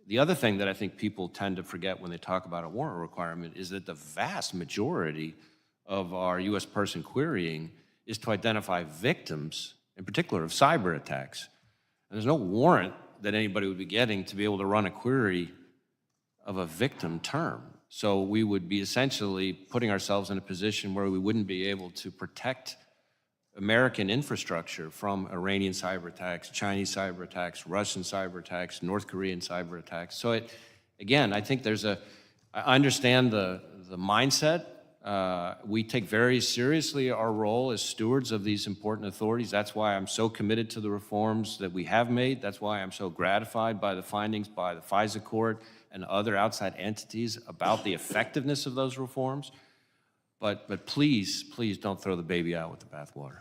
The other thing that I think people tend to forget when they talk about a warrant requirement is that the vast majority of our U.S. person querying is to identify victims, in particular of cyber attacks. And there's no warrant that anybody would be getting to be able to run a query of a victim term. So we would be essentially putting ourselves in a position where we wouldn't be able to protect American infrastructure from Iranian cyber attacks, Chinese cyber attacks, Russian cyber attacks, North Korean cyber attacks. So again, I think I understand the mindset. We take very seriously our role as stewards of these important authorities. That's why I'm so committed to the reforms that we have made. That's why I'm so gratified by the findings by the FISA court and other outside entities about the effectiveness of those reforms. But please, please don't throw the baby out with the bathwater.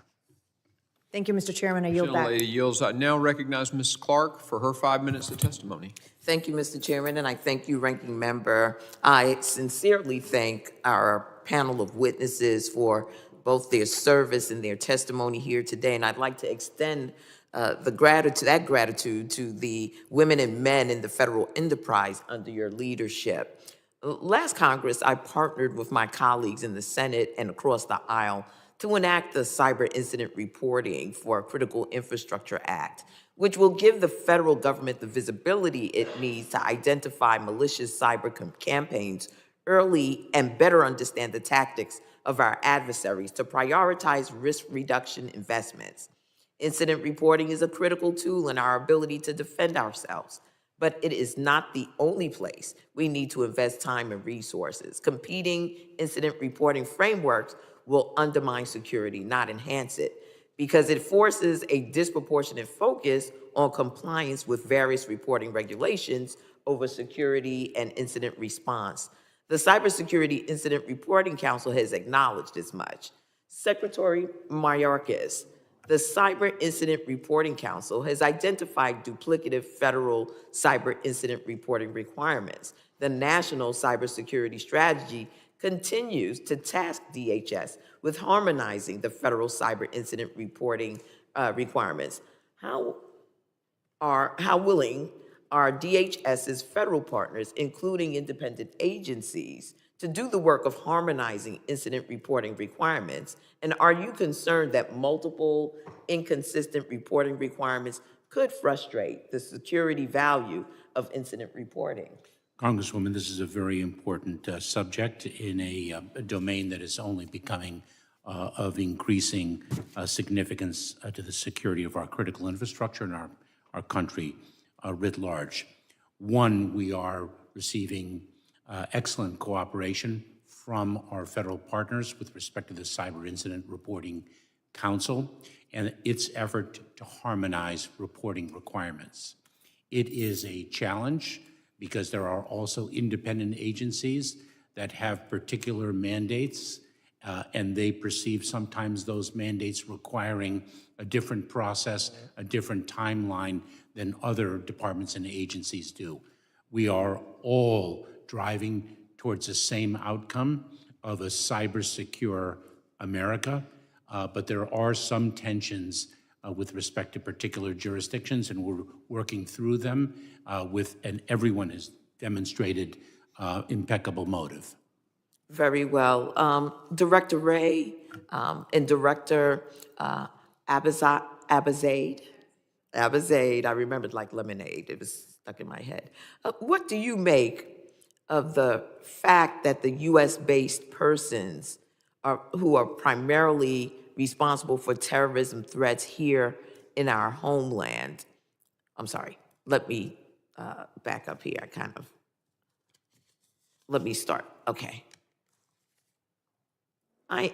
Thank you, Mr. Chairman. I yield back. Gentlelady yields. I now recognize Ms. Clark for her 5 minutes of testimony. Thank you, Mr. Chairman, and I thank you, Ranking Member. I sincerely thank our panel of witnesses for both their service and their testimony here today, and I'd like to extend that gratitude to the women and men in the federal enterprise under your leadership. Last Congress, I partnered with my colleagues in the Senate and across the aisle to enact the Cyber Incident Reporting for a Critical Infrastructure Act, which will give the federal government the visibility it needs to identify malicious cyber campaigns early and better understand the tactics of our adversaries to prioritize risk reduction investments. Incident reporting is a critical tool in our ability to defend ourselves, but it is not the only place we need to invest time and resources. Competing incident reporting frameworks will undermine security, not enhance it, because it forces a disproportionate focus on compliance with various reporting regulations over security and incident response. The Cybersecurity Incident Reporting Council has acknowledged as much. Secretary Mayorkas, the Cyber Incident Reporting Council has identified duplicative federal cyber incident reporting requirements. The National Cybersecurity Strategy continues to task DHS with harmonizing the federal cyber incident reporting requirements. How willing are DHS's federal partners, including independent agencies, to do the work of harmonizing incident reporting requirements? And are you concerned that multiple inconsistent reporting requirements could frustrate the security value of incident reporting? Congresswoman, this is a very important subject in a domain that is only becoming of increasing significance to the security of our critical infrastructure and our country writ large. One, we are receiving excellent cooperation from our federal partners with respect to the Cyber Incident Reporting Council and its effort to harmonize reporting requirements. It is a challenge because there are also independent agencies that have particular mandates, and they perceive sometimes those mandates requiring a different process, a different timeline than other departments and agencies do. We are all driving towards the same outcome of a cyber-secure America. but there are some tensions with respect to particular jurisdictions, and we're working through them and everyone has demonstrated impeccable motive. Very well. Director Wray and Director Abizaid, I remembered like lemonade. It was stuck in my head. What do you make of the fact that the U.S.-based persons who are primarily responsible for terrorism threats here in our homeland? I'm sorry, let me back up here. Let me start. Okay. I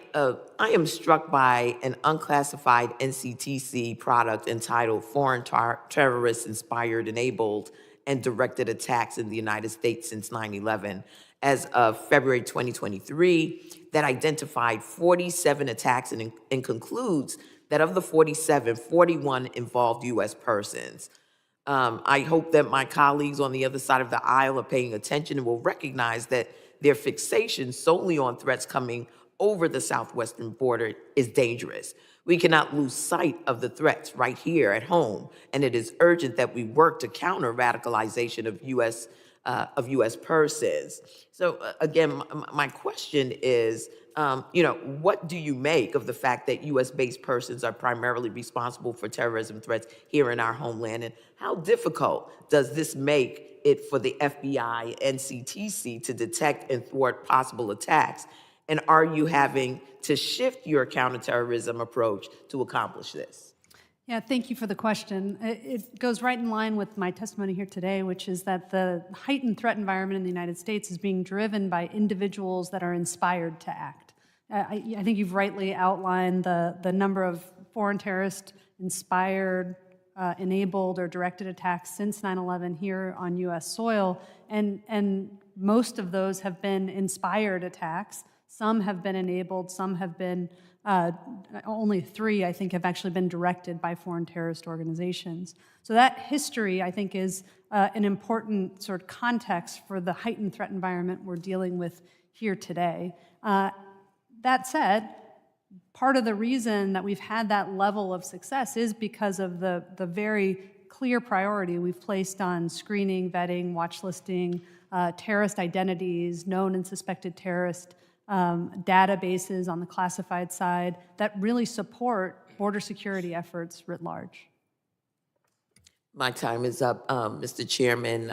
am struck by an unclassified NCTC product entitled Foreign Terrorists Inspired, Enabled, and Directed Attacks in the United States since 9/11 as of February 2023 that identified 47 attacks and concludes that of the 47, 41 involved U.S. persons. I hope that my colleagues on the other side of the aisle are paying attention and will recognize that their fixation solely on threats coming over the southwestern border is dangerous. We cannot lose sight of the threats right here at home, and it is urgent that we work to counter radicalization of U.S. persons. So again, my question is, what do you make of the fact that U.S.-based persons are primarily responsible for terrorism threats here in our homeland, and how difficult does this make it for the FBI and CTC to detect and thwart possible attacks? And are you having to shift your counterterrorism approach to accomplish this? Yeah, thank you for the question. It goes right in line with my testimony here today, which is that the heightened threat environment in the United States is being driven by individuals that are inspired to act. I think you've rightly outlined the number of foreign terrorist inspired, enabled, or directed attacks since 9/11 here on U.S. soil, and most of those have been inspired attacks. Some have been enabled, some have been, only 3, I think, have actually been directed by foreign terrorist organizations. So that history, I think, is an important sort of context for the heightened threat environment we're dealing with here today. That said, part of the reason that we've had that level of success is because of the very clear priority we've placed on screening, vetting, watch listing, terrorist identities, known and suspected terrorist databases on the classified side that really support border security efforts writ large. My time is up, Mr. Chairman.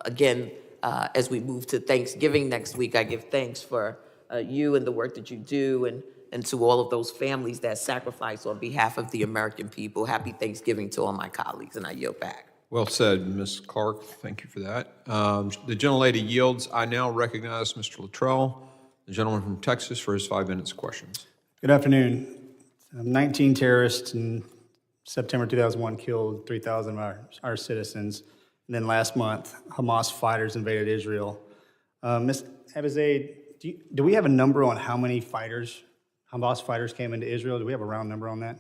Again, as we move to Thanksgiving next week, I give thanks for you and the work that you do, and to all of those families that sacrifice on behalf of the American people. Happy Thanksgiving to all my colleagues, and I yield back. Well said, Ms. Clark. Thank you for that. The gentlelady yields. I now recognize Mr. Luttrell, the gentleman from Texas, for his 5 minutes questions. Good afternoon. 19 terrorists in September 2001 killed 3,000 of our citizens. And then last month, Hamas fighters invaded Israel. Ms. Abizaid, do we have a number on how many Hamas fighters came into Israel? Do we have a round number on that?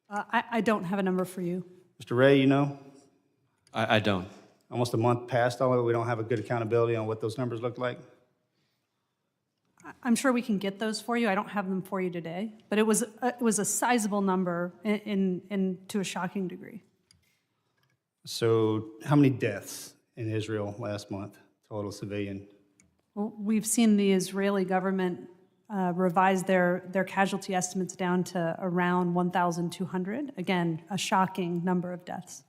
I don't have a number for you. Mr. Wray, you know? I don't. Almost a month past all of it, we don't have a good accountability on what those numbers look like? I'm sure we can get those for you. I don't have them for you today, but it was a sizable number in to a shocking degree. So how many deaths in Israel last month, total civilian? Well, we've seen the Israeli government revise their casualty estimates down to around 1,200. Again, a shocking number of deaths.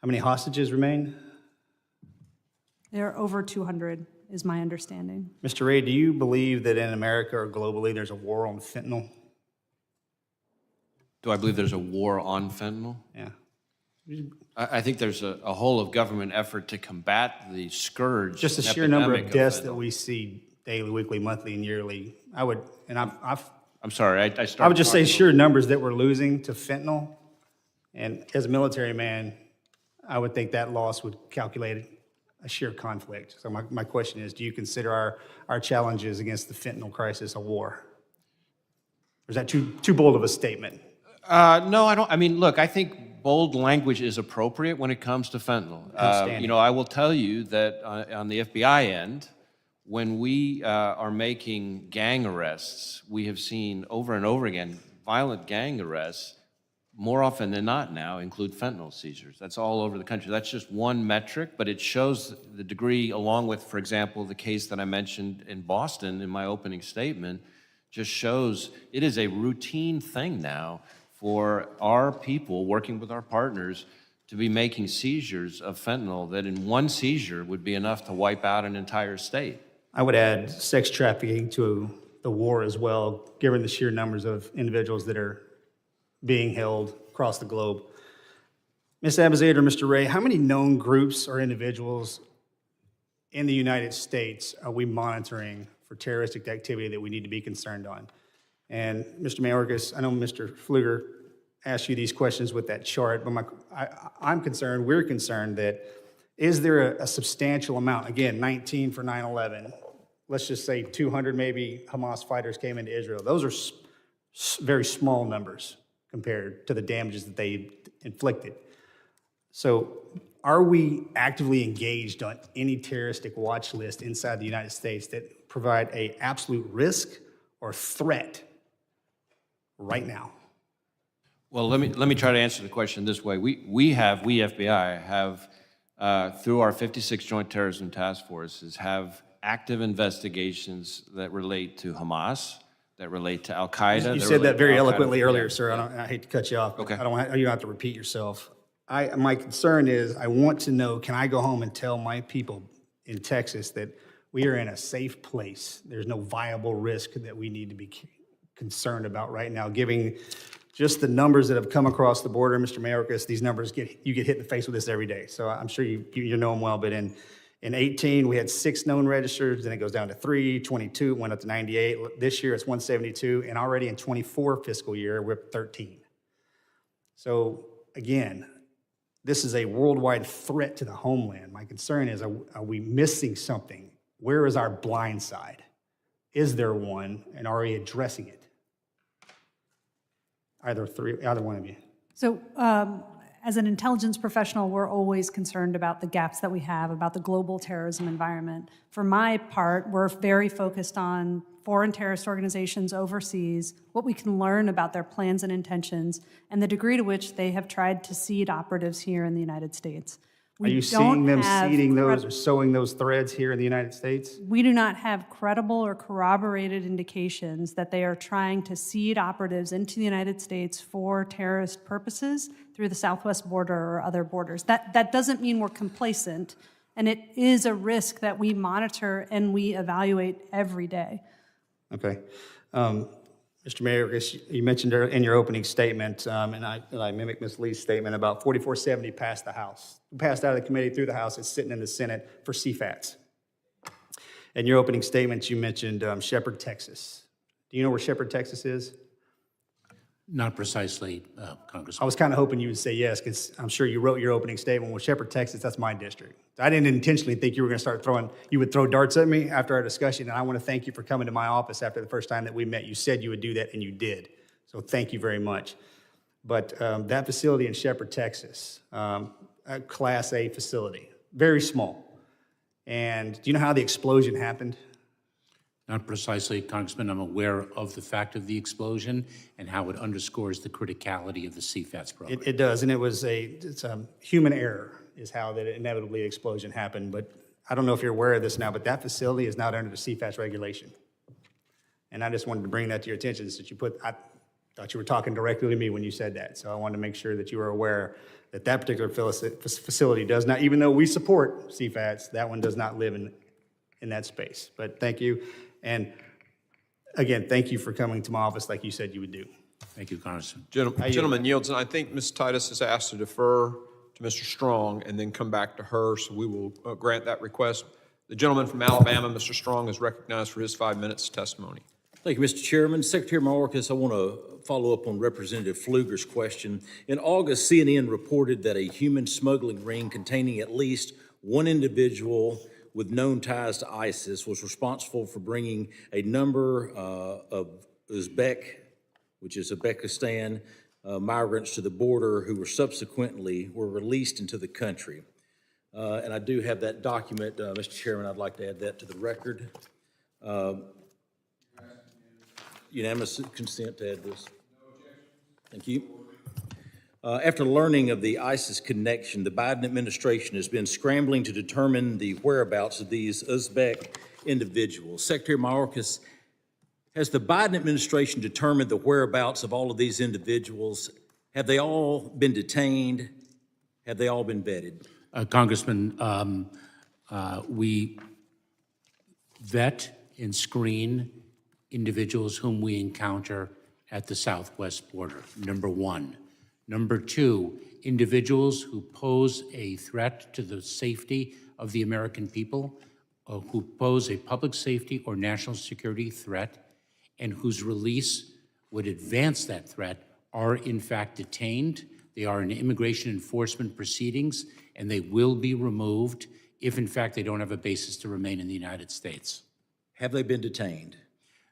How many hostages remain? There are over 200, is my understanding. Mr. Wray, do you believe that in America or globally there's a war on fentanyl? Do I believe there's a war on fentanyl? Yeah. I think there's a whole of government effort to combat the scourge. Just the sheer number of deaths that we see daily, weekly, monthly, and yearly. I'm sorry, I started. I would just say sheer numbers that we're losing to fentanyl. And as a military man, I would think that loss would calculate a sheer conflict. So my question is, do you consider our challenges against the fentanyl crisis a war? Or is that too bold of a statement? No, I don't. I mean, look, I think bold language is appropriate when it comes to fentanyl. I will tell you that on the FBI end, when we are making gang arrests, we have seen over and over again, violent gang arrests, more often than not now, include fentanyl seizures. That's all over the country. That's just one metric, but it shows the degree, along with, for example, the case that I mentioned in Boston in my opening statement, just shows it is a routine thing now for our people working with our partners to be making seizures of fentanyl that in one seizure would be enough to wipe out an entire state. I would add sex trafficking to the war as well, given the sheer numbers of individuals that are being held across the globe. Ms. Abizaid or Mr. Wray, how many known groups or individuals in the United States are we monitoring for terroristic activity that we need to be concerned on? And Mr. Mayorkas, I know Mr. Pfluger asked you these questions with that chart, but I'm concerned, we're concerned that is there a substantial amount, again, 19 for 9/11, let's just say 200 maybe Hamas fighters came into Israel. Those are very small numbers compared to the damages that they inflicted. So are we actively engaged on any terroristic watch list inside the United States that provide an absolute risk or threat right now? Well, let me try to answer the question this way. We FBI have, through our 56 Joint Terrorism Task Forces, have active investigations that relate to Hamas, that relate to Al-Qaeda. You said that very eloquently earlier, sir. I hate to cut you off. Okay. You don't have to repeat yourself. My concern is I want to know, can I go home and tell my people in Texas that we are in a safe place? There's no viable risk that we need to be concerned about right now, giving just the numbers that have come across the border, Mr. Mayorkas. These numbers you get hit in the face with this every day. So I'm sure you know them well, but in 18, we had 6 known registers, then it goes down to 3, 22, went up to 98. This year it's 172, and already in 24 fiscal year, we're at 13. So again, this is a worldwide threat to the homeland. My concern is, are we missing something? Where is our blind side? Is there one, and are we addressing it? Either one of you. So as an intelligence professional, we're always concerned about the gaps that we have, about the global terrorism environment. For my part, we're very focused on foreign terrorist organizations overseas, what we can learn about their plans and intentions, and the degree to which they have tried to seed operatives here in the United States. Are you seeing them seeding those or sowing those threads here in the United States? We do not have credible or corroborated indications that they are trying to seed operatives into the United States for terrorist purposes through the southwest border or other borders. That doesn't mean we're complacent, and it is a risk that we monitor and we evaluate every day. Okay. Mr. Mayorkas, you mentioned in your opening statement, and I mimic Ms. Lee's statement about 4470 passed the House. Passed out of the committee through the House. It's sitting in the Senate for CFATs. In your opening statement, you mentioned Shepherd, Texas. Do you know where Shepherd, Texas is? Not precisely, Congressman. I was kind of hoping you would say yes, because I'm sure you wrote your opening statement. Well, Shepherd, Texas, that's my district. I didn't intentionally think you were going to you would throw darts at me after our discussion, and I want to thank you for coming to my office after the first time that we met. You said you would do that, and you did. So thank you very much. But that facility in Shepherd, Texas, a Class A facility, very small. And do you know how the explosion happened? Not precisely, Congressman. I'm aware of the fact of the explosion and how it underscores the criticality of the CFATS program. It does, and it's a human error is how that inevitably explosion happened. But I don't know if you're aware of this now, but that facility is not under the CFATS regulation. And I just wanted to bring that to your attention, I thought you were talking directly to me when you said that. So I wanted to make sure that you were aware that that particular facility does not, even though we support CFATS, that one does not live in that space. But thank you. And again, thank you for coming to my office like you said you would do. Thank you, Congressman. Gentleman yields, and I think Ms. Titus has asked to defer to Mr. Strong and then come back to her, so we will grant that request. The gentleman from Alabama, Mr. Strong, is recognized for his 5 minutes testimony. Thank you, Mr. Chairman. Secretary Mayorkas, I want to follow up on Representative Pfluger's question. In August, CNN reported that a human smuggling ring containing at least one individual with known ties to ISIS was responsible for bringing a number of Uzbek, which is Uzbekistan, migrants to the border who were subsequently released into the country. And I do have that document, Mr. Chairman. I'd like to add that to the record. Unanimous consent to add this. Thank you. After learning of the ISIS connection, the Biden administration has been scrambling to determine the whereabouts of these Uzbek individuals. Secretary Mayorkas, has the Biden administration determined the whereabouts of all of these individuals? Have they all been detained? Have they all been vetted? Congressman, we vet and screen individuals whom we encounter at the southwest border, number one. Number two, individuals who pose a threat to the safety of the American people, who pose a public safety or national security threat, and whose release would advance that threat are in fact detained. They are in immigration enforcement proceedings, and they will be removed if in fact they don't have a basis to remain in the United States. Have they been detained?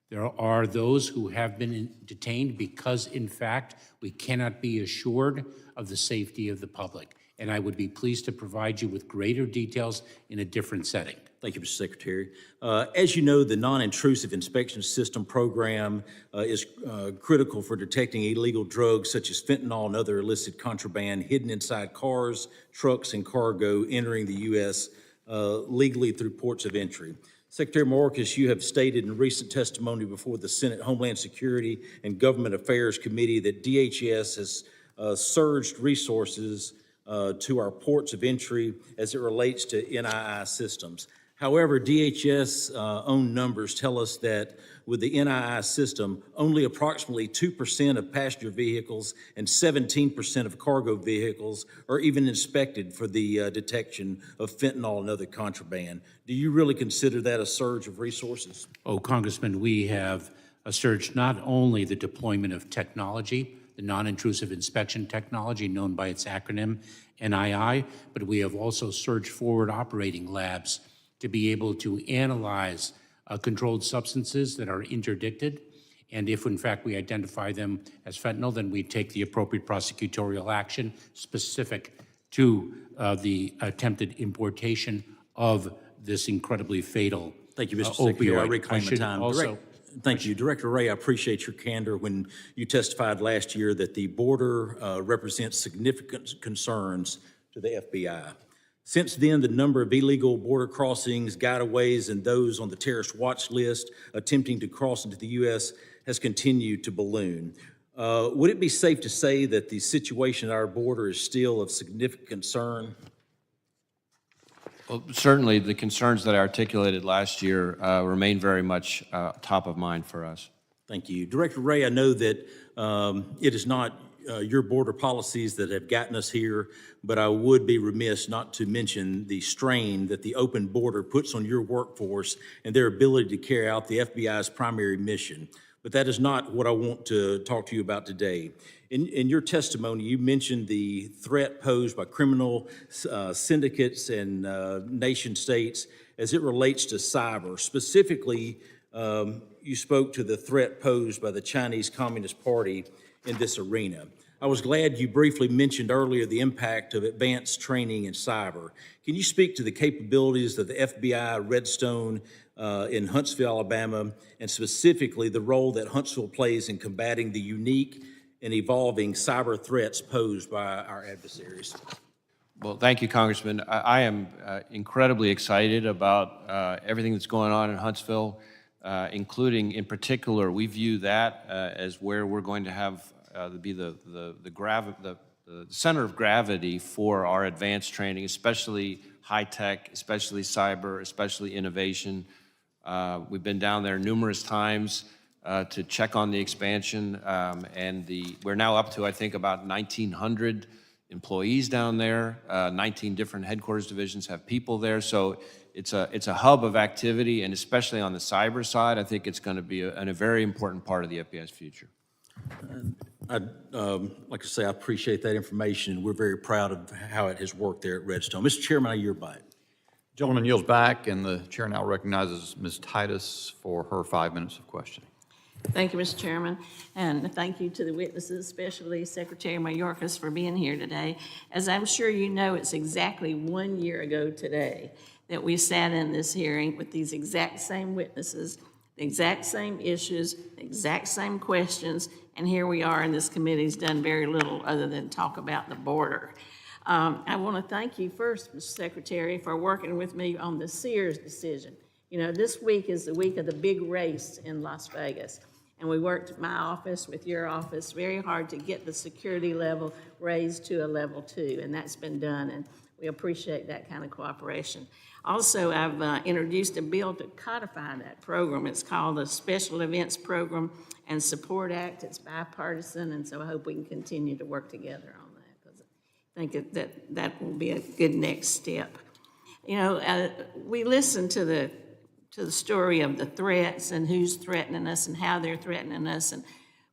There are those who have been detained because, in fact, we cannot be assured of the safety of the public. And I would be pleased to provide you with greater details in a different setting. Thank you, Mr. Secretary. As you know, the non-intrusive inspection system program is critical for detecting illegal drugs such as fentanyl and other illicit contraband hidden inside cars, trucks, and cargo entering the U.S. Legally through ports of entry. Secretary Mayorkas, you have stated in recent testimony before the Senate Homeland Security and Government Affairs Committee that DHS has surged resources to our ports of entry as it relates to NII systems. However, DHS own numbers tell us that with the NII system, only approximately 2% of passenger vehicles and 17% of cargo vehicles are even inspected for the detection of fentanyl and other contraband. Do you really consider that a surge of resources? Oh, Congressman, we have surged not only the deployment of technology, the non-intrusive inspection technology known by its acronym NII, but we have also surged forward operating labs to be able to analyze controlled substances that are interdicted. And if, in fact, we identify them as fentanyl, then we take the appropriate prosecutorial action specific to the attempted importation of this incredibly fatal Thank you, Mr. Secretary. I reclaim the time. Thank you. Director Wray, I appreciate your candor when you testified last year that the border represents significant concerns to the FBI. Since then, the number of illegal border crossings, gotaways, and those on the terrorist watch list attempting to cross into the U.S. has continued to balloon. Would it be safe to say that the situation at our border is still of significant concern? Well, certainly the concerns that I articulated last year remain very much top of mind for us. Thank you. Director Wray, I know that it is not your border policies that have gotten us here, but I would be remiss not to mention the strain that the open border puts on your workforce and their ability to carry out the FBI's primary mission. But that is not what I want to talk to you about today. In your testimony, you mentioned the threat posed by criminal syndicates and nation states as it relates to cyber. Specifically, you spoke to the threat posed by the Chinese Communist Party in this arena. I was glad you briefly mentioned earlier the impact of advanced training in cyber. Can you speak to the capabilities of the FBI Redstone in Huntsville, Alabama, and specifically the role that Huntsville plays in combating the unique and evolving cyber threats posed by our adversaries? Well, thank you, Congressman. I am incredibly excited about everything that's going on in Huntsville, including, in particular, we view that as where we're going to have be the center of gravity for our advanced training, especially high tech, especially cyber, especially innovation. We've been down there numerous times to check on the expansion, and we're now up to, I think, about 1,900 employees down there. 19 different headquarters divisions have people there, so it's a hub of activity, and especially on the cyber side, I think it's going to be a very important part of the FBI's future. Like I say, I appreciate that information, and we're very proud of how it has worked there at Redstone. Mr. Chairman, I yield back. Gentleman yields back, and the chair now recognizes Ms. Titus for her 5 minutes of questioning. Thank you, Mr. Chairman, and thank you to the witnesses, especially Secretary Mayorkas, for being here today. As I'm sure you know, it's exactly 1 year ago today that we sat in this hearing with these exact same witnesses, the exact same issues, the exact same questions, and here we are, and this committee's done very little other than talk about the border. I want to thank you first, Mr. Secretary, for working with me on the Sears decision. You know, this week is the week of the big race in Las Vegas. And we worked at my office with your office very hard to get the security level raised to a level 2, and that's been done, and we appreciate that kind of cooperation. Also, I've introduced a bill to codify that program. It's called the Special Events Program and Support Act. It's bipartisan, and so I hope we can continue to work together on that, because I think that will be a good next step. You know, we listened to the story of the threats and who's threatening us and how they're threatening us and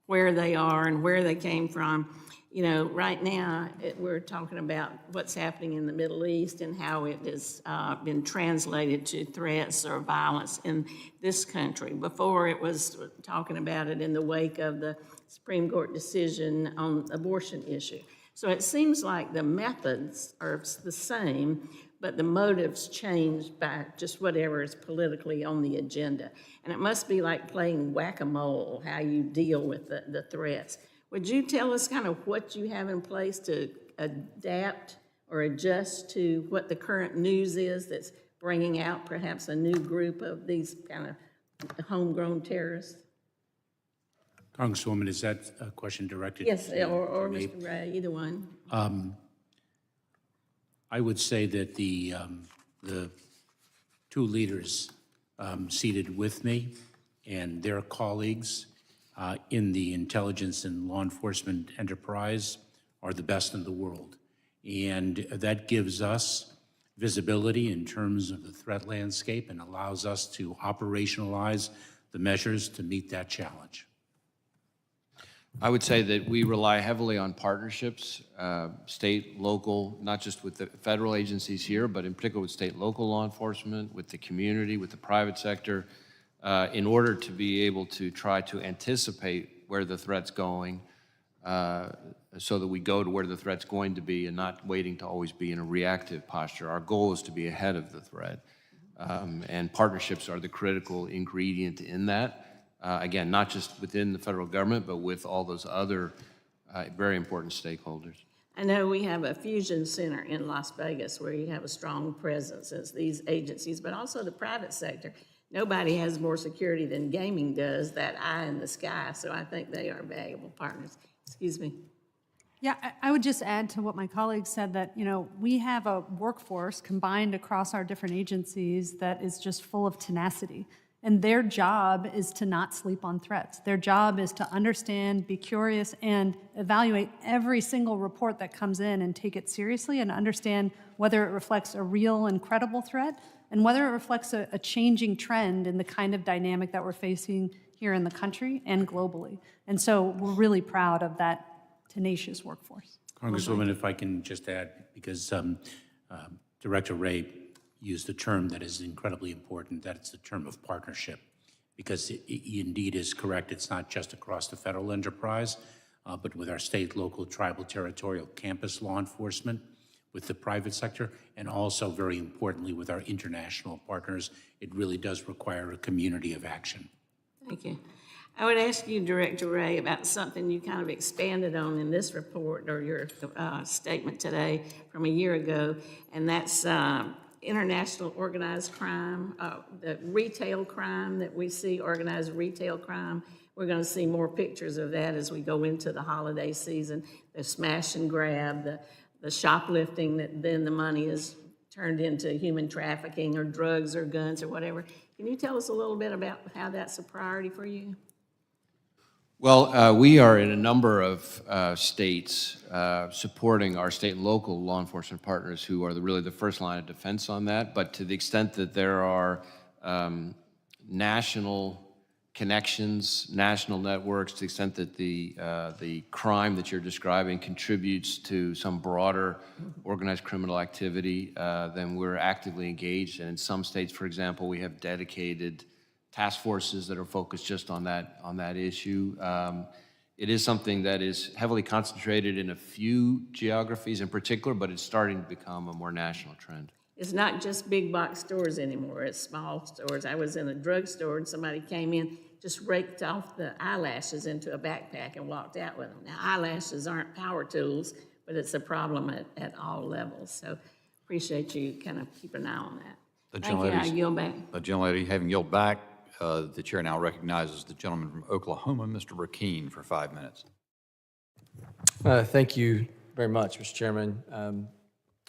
where they are and where they came from. You know, right now, we're talking about what's happening in the Middle East and how it has been translated to threats or violence in this country. Before, it was talking about it in the wake of the Supreme Court decision on abortion issue. So it seems like the methods are the same, but the motives changed by just whatever is politically on the agenda. And it must be like playing whack-a-mole, how you deal with the threats. Would you tell us kind of what you have in place to adapt or adjust to what the current news is that's bringing out perhaps a new group of these kind of homegrown terrorists? Congresswoman, is that a question directed? Yes, or me? Mr. Wray, either one. I would say that the two leaders seated with me and their colleagues in the intelligence and law enforcement enterprise are the best in the world. And that gives us visibility in terms of the threat landscape and allows us to operationalize the measures to meet that challenge. I would say that we rely heavily on partnerships, state, local, not just with the federal agencies here, but in particular with state, local law enforcement, with the community, with the private sector, in order to be able to try to anticipate where the threat's going, so that we go to where the threat's going to be and not waiting to always be in a reactive posture. Our goal is to be ahead of the threat, and partnerships are the critical ingredient in that. Again, not just within the federal government, but with all those other very important stakeholders. I know we have a fusion center in Las Vegas where you have a strong presence as these agencies, but also the private sector. Nobody has more security than gaming does, that eye in the sky, so I think they are valuable partners. Excuse me. Yeah, I would just add to what my colleague said that, you know, we have a workforce combined across our different agencies that is just full of tenacity. And their job is to not sleep on threats. Their job is to understand, be curious, and evaluate every single report that comes in and take it seriously and understand whether it reflects a real and credible threat and whether it reflects a changing trend in the kind of dynamic that we're facing here in the country and globally. And so we're really proud of that tenacious workforce. Congresswoman, if I can just add, because Director Wray used a term that is incredibly important, that's the term of partnership, because it indeed is correct. It's not just across the federal enterprise, but with our state, local, tribal, territorial, campus law enforcement, with the private sector, and also, very importantly, with our international partners. It really does require a community of action. Thank you. I would ask you, Director Wray, about something you kind of expanded on in this report or your statement today from a year ago, and that's international organized crime, the retail crime that we see, organized retail crime. We're going to see more pictures of that as we go into the holiday season, the smash and grab, the shoplifting that then the money is turned into human trafficking or drugs or guns or whatever. Can you tell us a little bit about how that's a priority for you? Well, we are in a number of states supporting our state and local law enforcement partners who are really the first line of defense on that. But to the extent that there are national connections, national networks, to the extent that the crime that you're describing contributes to some broader organized criminal activity, then we're actively engaged. And in some states, for example, we have dedicated task forces that are focused just on that issue. It is something that is heavily concentrated in a few geographies in particular, but it's starting to become a more national trend. It's not just big box stores anymore, it's small stores. I was in a drugstore and somebody came in, just raked off the eyelashes into a backpack and walked out with them. Now, eyelashes aren't power tools, but it's a problem at all levels. So appreciate you kind of keep an eye on that. Thank you, I yield back. The gentlelady having yielded back, the chair now recognizes the gentleman from Oklahoma, Mr. Rakeen, for 5 minutes. Thank you very much, Mr. Chairman.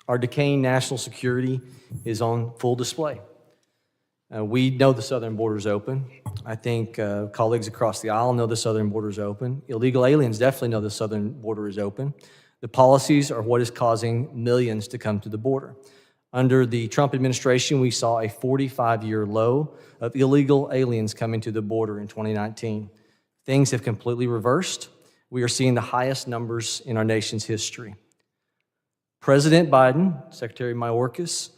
Our decaying national security is on full display. We know the southern border is open. I think colleagues across the aisle know the southern border is open. Illegal aliens definitely know the southern border is open. The policies are what is causing millions to come to the border. Under the Trump administration, we saw a 45-year low of illegal aliens coming to the border in 2019. Things have completely reversed. We are seeing the highest numbers in our nation's history. President Biden, Secretary Mayorkas,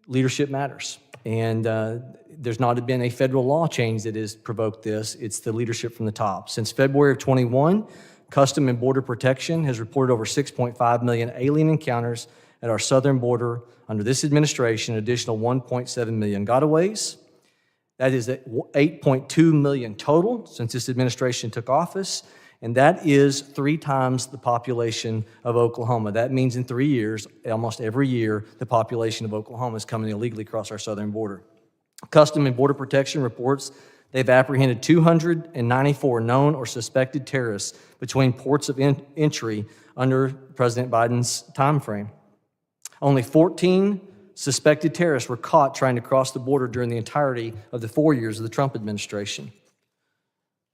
leadership matters. And there's not been a federal law change that has provoked this. It's the leadership from the top. Since February of 21, Custom and Border Protection has reported over 6.5 million alien encounters at our southern border. Under this administration, an additional 1.7 million gotaways. That is 8.2 million total since this administration took office, and that is 3 times the population of Oklahoma. That means in 3 years, almost every year, the population of Oklahoma is coming illegally across our southern border. Custom and Border Protection reports they've apprehended 294 known or suspected terrorists between ports of entry under President Biden's time frame. Only 14 suspected terrorists were caught trying to cross the border during the entirety of the 4 years of the Trump administration.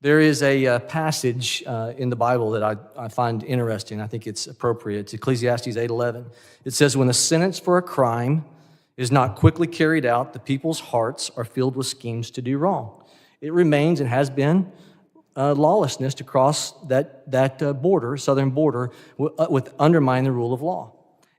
There is a passage in the Bible that I find interesting. I think it's appropriate. It's Ecclesiastes 8:11. It says, when the sentence for a crime is not quickly carried out, the people's hearts are filled with schemes to do wrong. It remains and has been lawlessness to cross that border, southern border, with undermining the rule of law.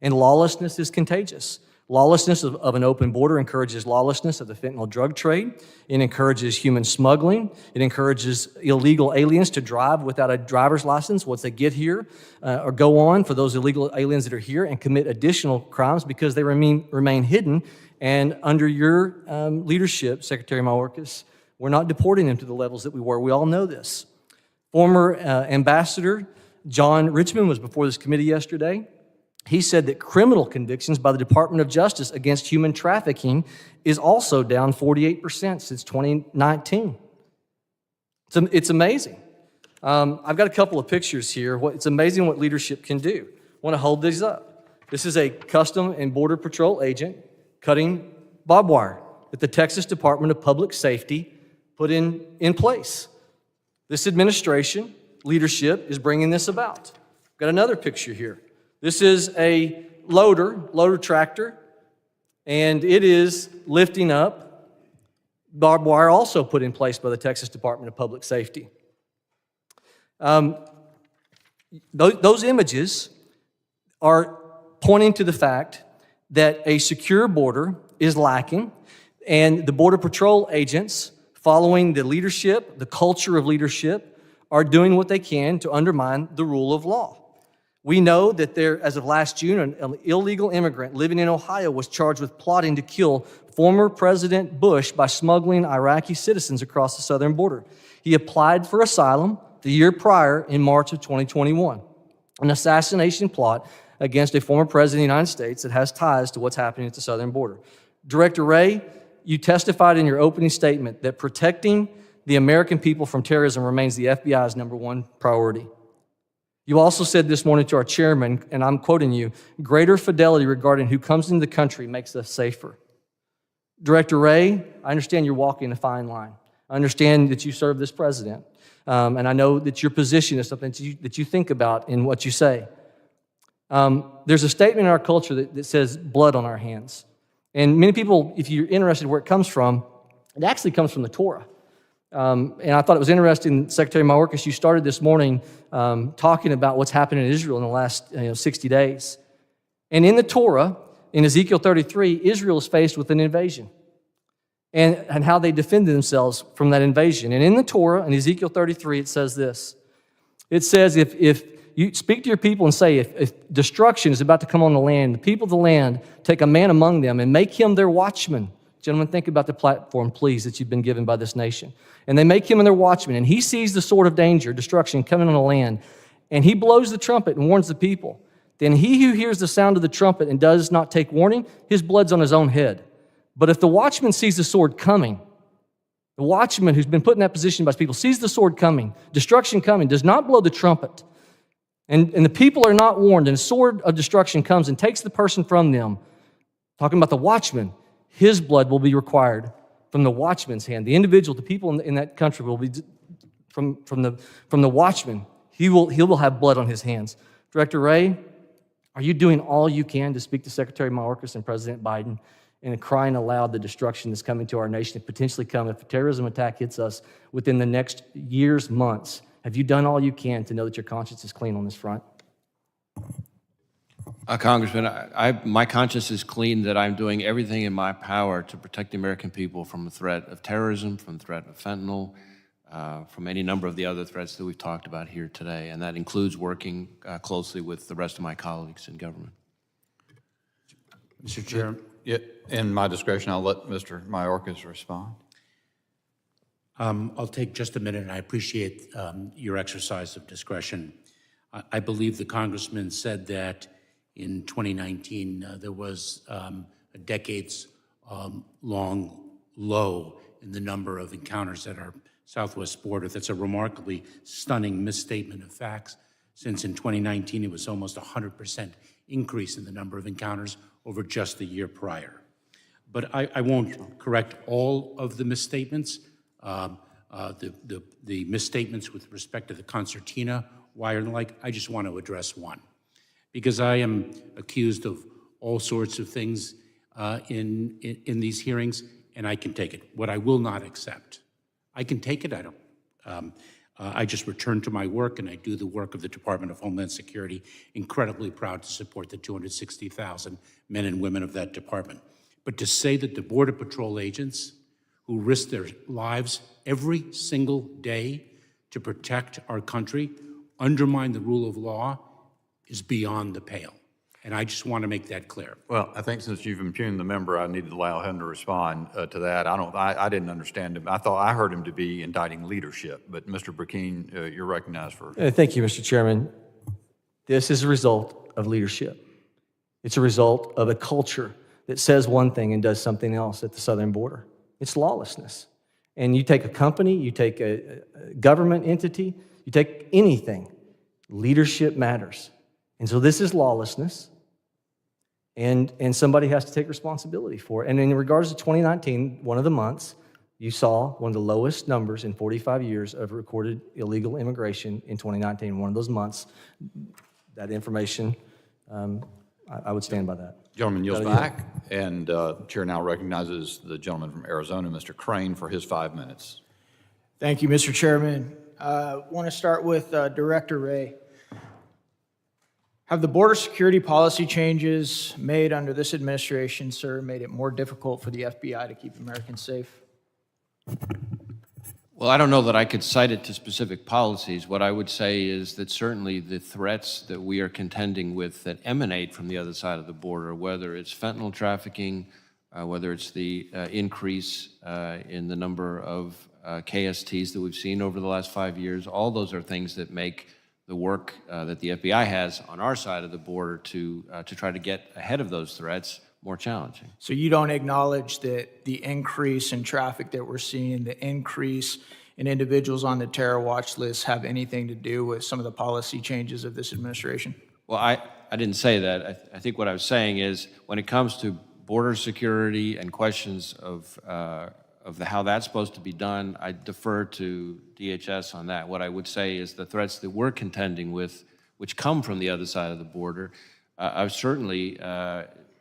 And lawlessness is contagious. Lawlessness of an open border encourages lawlessness of the fentanyl drug trade. It encourages human smuggling. It encourages illegal aliens to drive without a driver's license once they get here, or go on for those illegal aliens that are here and commit additional crimes because they remain hidden. And under your leadership, Secretary Mayorkas, we're not deporting them to the levels that we were. We all know this. Former Ambassador John Richmond was before this committee yesterday. He said that criminal convictions by the Department of Justice against human trafficking is also down 48% since 2019. It's amazing. I've got a couple of pictures here. It's amazing what leadership can do. I want to hold these up. This is a Custom and Border Patrol agent cutting barbed wire that the Texas Department of Public Safety put in place. This administration, leadership, is bringing this about. I've got another picture here. This is a loader tractor, and it is lifting up barbed wire also put in place by the Texas Department of Public Safety. Those images are pointing to the fact that a secure border is lacking, and the Border Patrol agents, following the leadership, the culture of leadership, are doing what they can to undermine the rule of law. We know that as of last June, an illegal immigrant living in Ohio was charged with plotting to kill former President Bush by smuggling Iraqi citizens across the southern border. He applied for asylum the year prior in March of 2021, an assassination plot against a former president of the United States that has ties to what's happening at the southern border. Director Wray, you testified in your opening statement that protecting the American people from terrorism remains the FBI's #1 priority. You also said this morning to our chairman, and I'm quoting you, greater fidelity regarding who comes into the country makes us safer. Director Wray, I understand you're walking a fine line. I understand that you serve this president, and I know that your position is something that you think about in what you say. There's a statement in our culture that says blood on our hands. And many people, if you're interested in where it comes from, it actually comes from the Torah. And I thought it was interesting, Secretary Mayorkas, you started this morning talking about what's happened in Israel in the last 60 days. And in the Torah, in Ezekiel 33, Israel is faced with an invasion. and how they defended themselves from that invasion. And in the Torah, in Ezekiel 33, it says this. It says, if you speak to your people and say, if destruction is about to come on the land, the people of the land take a man among them and make him their watchman. Gentlemen, think about the platform, please, that you've been given by this nation. And they make him their watchman, and he sees the sword of danger, destruction coming on the land, and he blows the trumpet and warns the people. Then he who hears the sound of the trumpet and does not take warning, his blood's on his own head. But if the watchman sees the sword coming, the watchman who's been put in that position by his people sees the sword coming, destruction coming, does not blow the trumpet, and the people are not warned, and a sword of destruction comes and takes the person from them, talking about the watchman, his blood will be required from the watchman's hand. The individual, the people in that country will be from the watchman. He will have blood on his hands. Director Wray, are you doing all you can to speak to Secretary Mayorkas and President Biden and crying aloud the destruction that's coming to our nation and potentially come if a terrorism attack hits us within the next years, months? Have you done all you can to know that your conscience is clean on this front? Congressman, my conscience is clean that I'm doing everything in my power to protect the American people from the threat of terrorism, from the threat of fentanyl, from any number of the other threats that we've talked about here today, and that includes working closely with the rest of my colleagues in government. Mr. Chair. Yeah, in my discretion, I'll let Mr. Mayorkas respond. I'll take just a minute, and I appreciate your exercise of discretion. I believe the congressman said that in 2019 there was a decades-long low in the number of encounters at our southwest border. That's a remarkably stunning misstatement of facts, since in 2019 it was almost 100% increase in the number of encounters over just the year prior. But I won't correct all of the misstatements. The misstatements with respect to the concertina wire and the like, I just want to address one, because I am accused of all sorts of things in these hearings, and I can take it. What I will not accept, I can take it, I don't. I just return to my work, and I do the work of the Department of Homeland Security, incredibly proud to support the 260,000 men and women of that department. But to say that the Border Patrol agents who risk their lives every single day to protect our country undermine the rule of law is beyond the pale. And I just want to make that clear. Well, I think since you've impugned the member, I need to allow him to respond to that. I didn't understand him. I heard him to be indicting leadership, but Mr. Burkeen, you're recognized for. Thank you, Mr. Chairman. This is a result of leadership. It's a result of a culture that says one thing and does something else at the southern border. It's lawlessness. And you take a company, you take a government entity, you take anything, leadership matters. And so this is lawlessness, and somebody has to take responsibility for it. And in regards to 2019, one of the months, you saw one of the lowest numbers in 45 years of recorded illegal immigration in 2019. One of those months, that information, I would stand by that. Gentleman yields back, and the chair now recognizes the gentleman from Arizona, Mr. Crane, for his 5 minutes. Thank you, Mr. Chairman. I want to start with Director Wray. Have the border security policy changes made under this administration, sir, made it more difficult for the FBI to keep Americans safe? Well, I don't know that I could cite it to specific policies. What I would say is that certainly the threats that we are contending with that emanate from the other side of the border, whether it's fentanyl trafficking, whether it's the increase in the number of KSTs that we've seen over the last 5 years, all those are things that make the work that the FBI has on our side of the border to try to get ahead of those threats more challenging. So you don't acknowledge that the increase in traffic that we're seeing, the increase in individuals on the terror watch list have anything to do with some of the policy changes of this administration? Well, I didn't say that. I think what I was saying is when it comes to border security and questions of how that's supposed to be done, I defer to DHS on that. What I would say is the threats that we're contending with, which come from the other side of the border, are certainly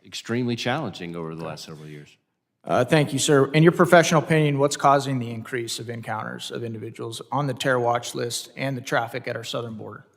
extremely challenging over the last several years. Thank you, sir. In your professional opinion, what's causing the increase of encounters of individuals on the terror watch list and the traffic at our southern border?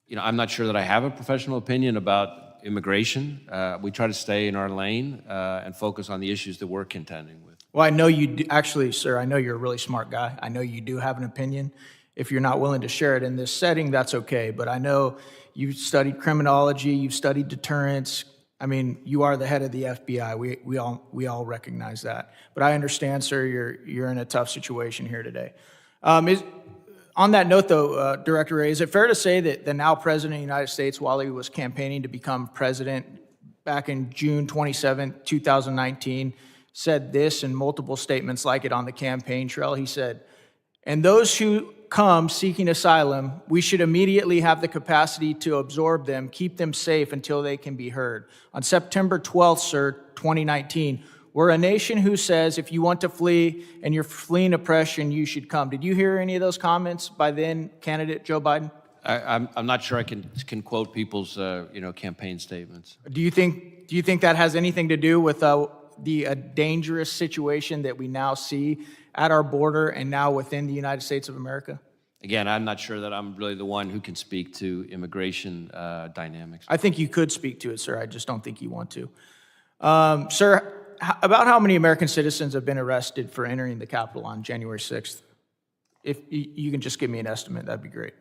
You know, I'm not sure that I have a professional opinion about immigration. We try to stay in our lane and focus on the issues that we're contending with. Well, I know you do, actually, sir, I know you're a really smart guy. I know you do have an opinion. If you're not willing to share it in this setting, that's okay. But I know you've studied criminology, you've studied deterrence. I mean, you are the head of the FBI. We all recognize that. But I understand, sir, you're in a tough situation here today. On that note, though, Director Wray, is it fair to say that the now President of the United States, while he was campaigning to become president back in June 27, 2019, said this in multiple statements like it on the campaign trail? He said, "And those who come seeking asylum, we should immediately have the capacity to absorb them, keep them safe until they can be heard." On September 12th, sir, 2019, we're a nation who says if you want to flee and you're fleeing oppression, you should come. Did you hear any of those comments by then candidate Joe Biden? I'm not sure I can quote people's campaign statements. Do you think that has anything to do with the dangerous situation that we now see at our border and now within the United States of America? Again, I'm not sure that I'm really the one who can speak to immigration dynamics. I think you could speak to it, sir. I just don't think you want to. Sir, about how many American citizens have been arrested for entering the Capitol on January 6th? If you can just give me an estimate, that'd be great.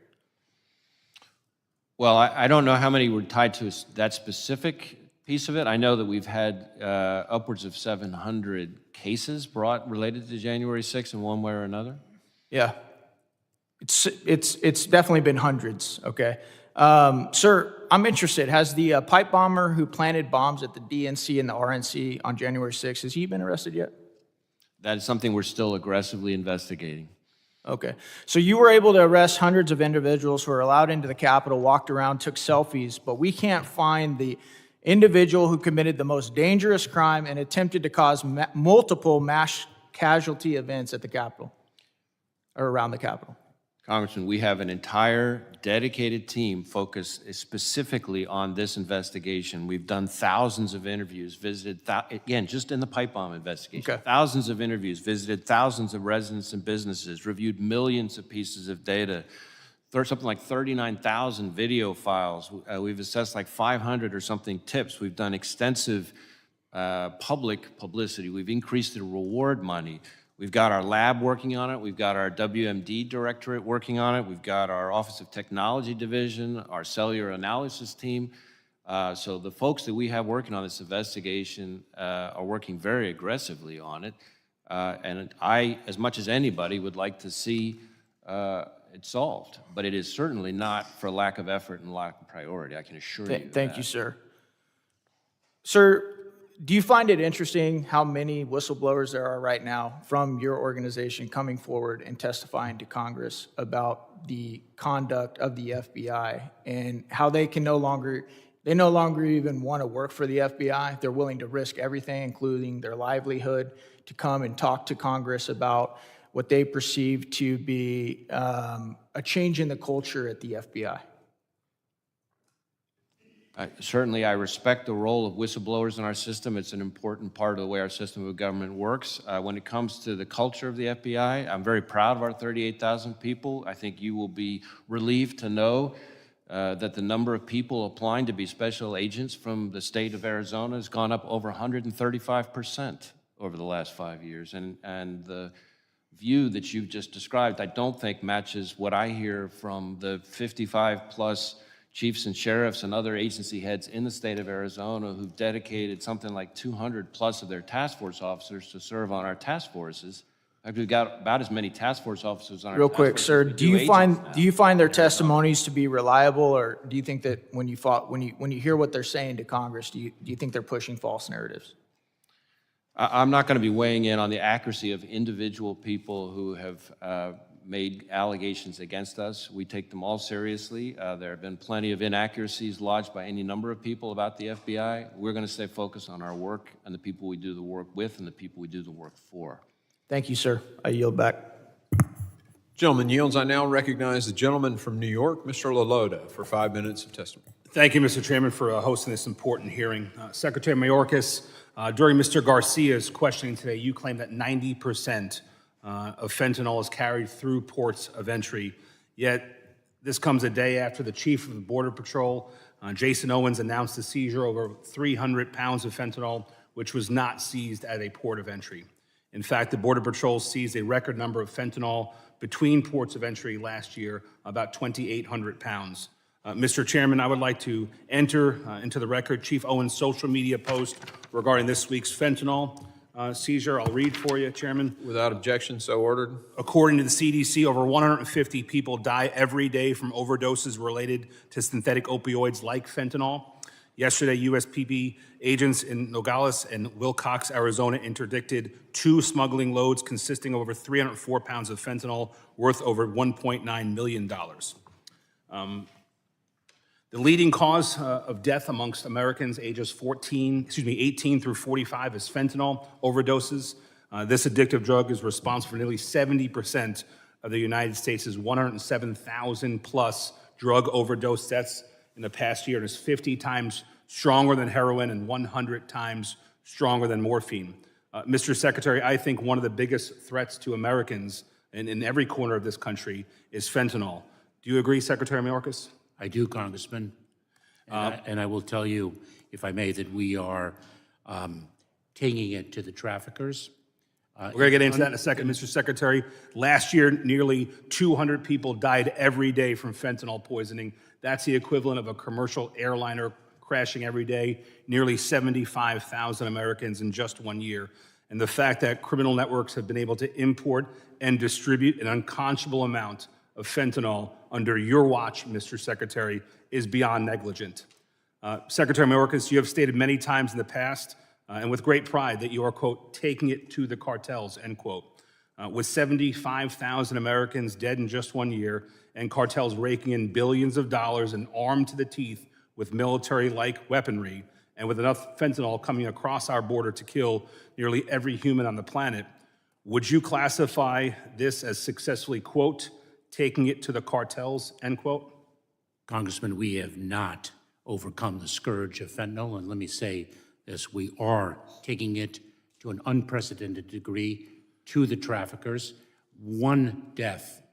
Well, I don't know how many were tied to that specific piece of it. I know that we've had upwards of 700 cases brought related to January 6th in one way or another. Yeah, it's definitely been hundreds, okay? Sir, I'm interested. Has the pipe bomber who planted bombs at the DNC and the RNC on January 6th, has he been arrested yet? That is something we're still aggressively investigating. Okay. So you were able to arrest hundreds of individuals who were allowed into the Capitol, walked around, took selfies, but we can't find the individual who committed the most dangerous crime and attempted to cause multiple mass casualty events at the Capitol, or around the Capitol. Congressman, we have an entire dedicated team focused specifically on this investigation. We've done thousands of interviews, visited, again, just in the pipe bomb investigation, Okay. thousands of interviews, visited thousands of residents and businesses, reviewed millions of pieces of data, something like 39,000 video files. We've assessed like 500 or something tips. We've done extensive public publicity. We've increased the reward money. We've got our lab working on it. We've got our WMD directorate working on it. We've got our Office of Technology Division, our cellular analysis team. So the folks that we have working on this investigation are working very aggressively on it. And I, as much as anybody, would like to see it solved. But it is certainly not for lack of effort and lack of priority, I can assure you. Thank you, sir. Sir, do you find it interesting how many whistleblowers there are right now from your organization coming forward and testifying to Congress about the conduct of the FBI and how they no longer even want to work for the FBI? They're willing to risk everything, including their livelihood, to come and talk to Congress about what they perceive to be a change in the culture at the FBI. Certainly, I respect the role of whistleblowers in our system. It's an important part of the way our system of government works. When it comes to the culture of the FBI, I'm very proud of our 38,000 people. I think you will be relieved to know that the number of people applying to be special agents from the state of Arizona has gone up over 135% over the last 5 years. And the view that you've just described, I don't think matches what I hear from the 55-plus chiefs and sheriffs and other agency heads in the state of Arizona who've dedicated something like 200 plus of their task force officers to serve on our task forces. In fact, we've got about as many task force officers on our Real task quick, force sir, as we do you agents find now. their testimonies to be reliable, or do you think that when you hear what they're saying to Congress, do you think they're pushing false narratives? I'm not going to be weighing in on the accuracy of individual people who have made allegations against us. We take them all seriously. There have been plenty of inaccuracies lodged by any number of people about the FBI. We're going to stay focused on our work and the people we do the work with and the people we do the work for. Thank you, sir. I yield back. Gentleman yields. I now recognize the gentleman from New York, Mr. LaLoda, for 5 minutes of testimony. Thank you, Mr. Chairman, for hosting this important hearing. Secretary Mayorkas, during Mr. Garcia's questioning today, you claimed that 90% of fentanyl is carried through ports of entry, yet this comes a day after the chief of the Border Patrol Jason Owens announced the seizure of over 300 pounds of fentanyl, which was not seized at a port of entry. In fact, the Border Patrol seized a record number of fentanyl between ports of entry last year, about 2,800 pounds. Mr. Chairman, I would like to enter into the record Chief Owens' social media post regarding this week's fentanyl seizure. I'll read for you, Chairman. Without objection, so ordered. According to the CDC, over 150 people die every day from overdoses related to synthetic opioids like fentanyl. Yesterday, U.S. PB agents in Nogales and Wilcox, Arizona, interdicted 2 smuggling loads consisting of over 304 pounds of fentanyl worth over $1.9 million. The leading cause of death amongst Americans ages 18 through 45 is fentanyl overdoses. This addictive drug is responsible for nearly 70% of the United States' 107,000 plus drug overdose deaths in the past year. It is 50 times stronger than heroin and 100 times stronger than morphine. Mr. Secretary, I think one of the biggest threats to Americans in every corner of this country is fentanyl. Do you agree, Secretary Mayorkas? I do, Congressman. And I will tell you, if I may, that we are taking it to the traffickers. We're going to get into that in a second, Mr. Secretary. Last year, nearly 200 people died every day from fentanyl poisoning. That's the equivalent of a commercial airliner crashing every day, nearly 75,000 Americans in just 1 year. And the fact that criminal networks have been able to import and distribute an unconscionable amount of fentanyl under your watch, Mr. Secretary, is beyond negligent. Secretary Mayorkas, you have stated many times in the past, and with great pride, that you are, quote, taking it to the cartels, end quote. With 75,000 Americans dead in just 1 year, and cartels raking in billions of dollars and armed to the teeth with military-like weaponry, and with enough fentanyl coming across our border to kill nearly every human on the planet, would you classify this as successfully, quote, taking it to the cartels, end quote? Congressman, we have not overcome the scourge of fentanyl, and let me say this, we are taking it to an unprecedented degree to the traffickers. 1 death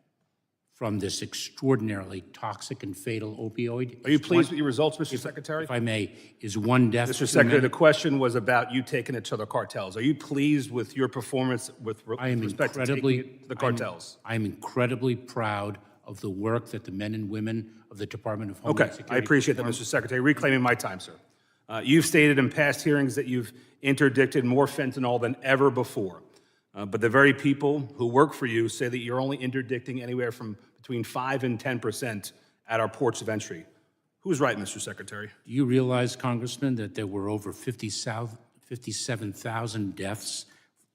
from this extraordinarily toxic and fatal opioid. Are you pleased with your results, Mr. Secretary? If I may, is 1 death Mr. too Secretary, many? the question was about you taking it to the cartels. Are you pleased with your performance with respect to taking it to the cartels? I'm incredibly proud of the work that the men and women of the Department of Homeland Okay, Security. I appreciate that, Mr. Secretary. Reclaiming my time, sir. You've stated in past hearings that you've interdicted more fentanyl than ever before. But the very people who work for you say that you're only interdicting anywhere from between 5 and 10% at our ports of entry. Who's right, Mr. Secretary? Do you realize, Congressman, that there were over 57,000 deaths,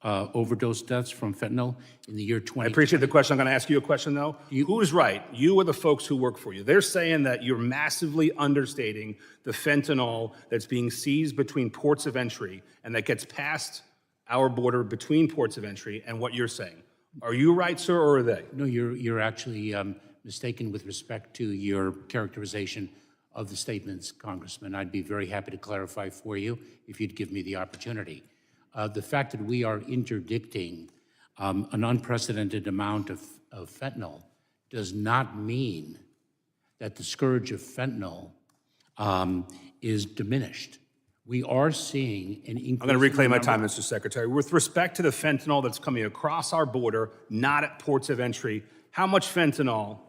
overdose deaths from fentanyl in the year 2020? I appreciate the question. I'm going to ask you a question, though. Who's right? You or the folks who work for you? They're saying that you're massively understating the fentanyl that's being seized between ports of entry and that gets past our border between ports of entry and what you're saying. Are you right, sir, or are they? No, you're actually mistaken with respect to your characterization of the statements, Congressman. I'd be very happy to clarify for you if you'd give me the opportunity. The fact that we are interdicting an unprecedented amount of fentanyl does not mean that the scourge of fentanyl is diminished. We are seeing an increase. I'm going to reclaim my time, Mr. Secretary. With respect to the fentanyl that's coming across our border, not at ports of entry, how much fentanyl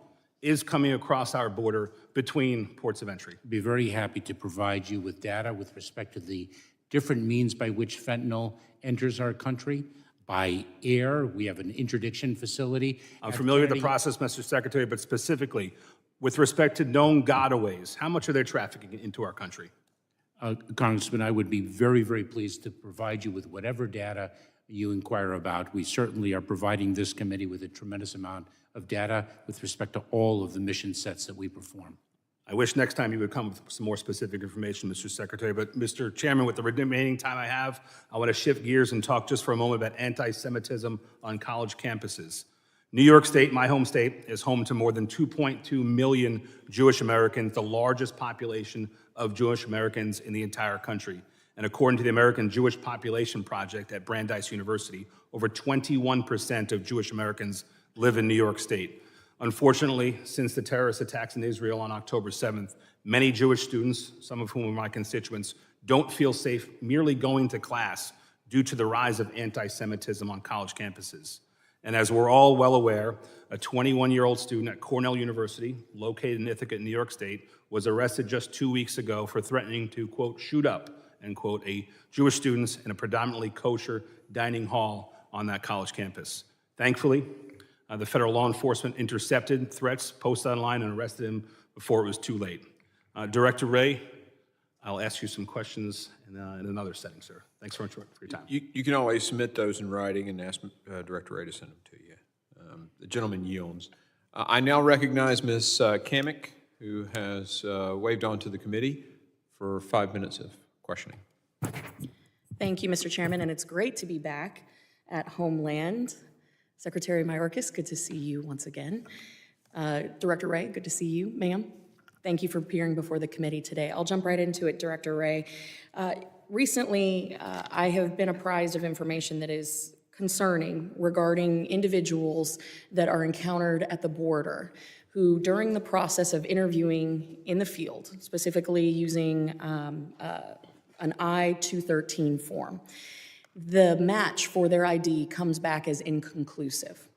is coming across our border between ports of entry? I'd be very happy to provide you with data with respect to the different means by which fentanyl enters our country. By air, we have an interdiction facility. I'm familiar with the process, Mr. Secretary, but specifically with respect to known gotaways, how much are they trafficking into our country? Congressman, I would be very, very pleased to provide you with whatever data you inquire about. We certainly are providing this committee with a tremendous amount of data with respect to all of the mission sets that we perform. I wish next time you would come with some more specific information, Mr. Secretary. But, Mr. Chairman, with the remaining time I have, I want to shift gears and talk just for a moment about anti-Semitism on college campuses. New York State, my home state, is home to more than 2.2 million Jewish Americans, the largest population of Jewish Americans in the entire country. And according to the American Jewish Population Project at Brandeis University, over 21% of Jewish Americans live in New York State. Unfortunately, since the terrorist attacks in Israel on October 7th, many Jewish students, some of whom are my constituents, don't feel safe merely going to class due to the rise of anti-Semitism on college campuses. And as we're all well aware, a 21-year-old student at Cornell University, located in Ithaca, New York State, was arrested just 2 weeks ago for threatening to, quote, shoot up, end quote, a Jewish students in a predominantly kosher dining hall on that college campus. Thankfully, the federal law enforcement intercepted threats posted online and arrested him before it was too late. Director Wray, I'll ask you some questions in another setting, sir. Thanks so much for your time. You can always submit those in writing and ask Director Wray to send them to you. The gentleman yields. I now recognize Ms. Kamick, who has waved on to the committee for 5 minutes of questioning. Thank you, Mr. Chairman, and it's great to be back at Homeland. Secretary Mayorkas, good to see you once again. Director Wray, good to see you, ma'am. Thank you for appearing before the committee today. I'll jump right into it, Director Wray. Recently, I have been apprised of information that is concerning regarding individuals that are encountered at the border who, during the process of interviewing in the field, specifically using an I-213 form, the match for their ID comes back as inconclusive.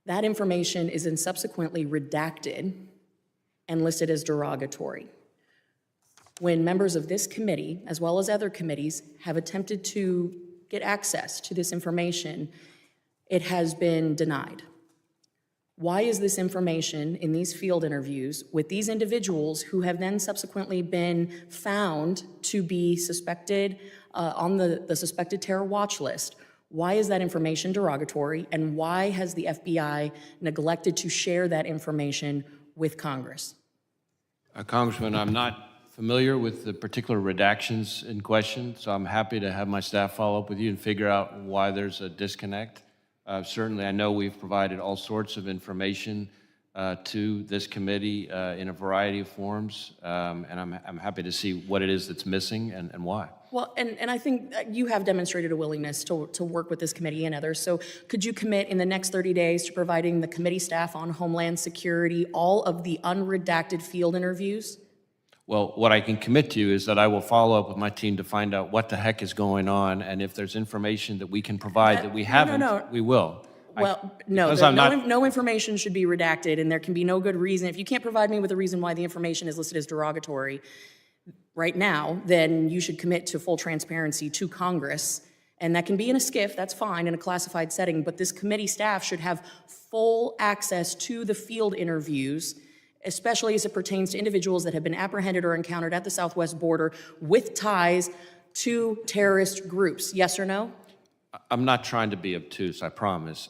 That information is then subsequently redacted and listed as derogatory. When members of this committee, as well as other committees, have attempted to get access to this information, it has been denied. Why is this information in these field interviews with these individuals who have then subsequently been found to be suspected on the suspected terror watch list? Why is that information derogatory, and why has the FBI neglected to share that information with Congress? Congressman, I'm not familiar with the particular redactions in question, so I'm happy to have my staff follow up with you and figure out why there's a disconnect. Certainly, I know we've provided all sorts of information to this committee in a variety of forms, and I'm happy to see what it is that's missing and why. Well, and I think you have demonstrated a willingness to work with this committee and others. So could you commit in the next 30 days to providing the committee staff on Homeland Security all of the unredacted field interviews? Well, what I can commit to is that I will follow up with my team to find out what the heck is going on, and if there's information that we can provide that we haven't, we will. Well, no information should be redacted, and there can be no good reason. If you can't provide me with a reason why the information is listed as derogatory right now, then you should commit to full transparency to Congress. And that can be in a SCIF, that's fine, in a classified setting, but this committee staff should have full access to the field interviews, especially as it pertains to individuals that have been apprehended or encountered at the southwest border with ties to terrorist groups. Yes or no? I'm not trying to be obtuse, I promise.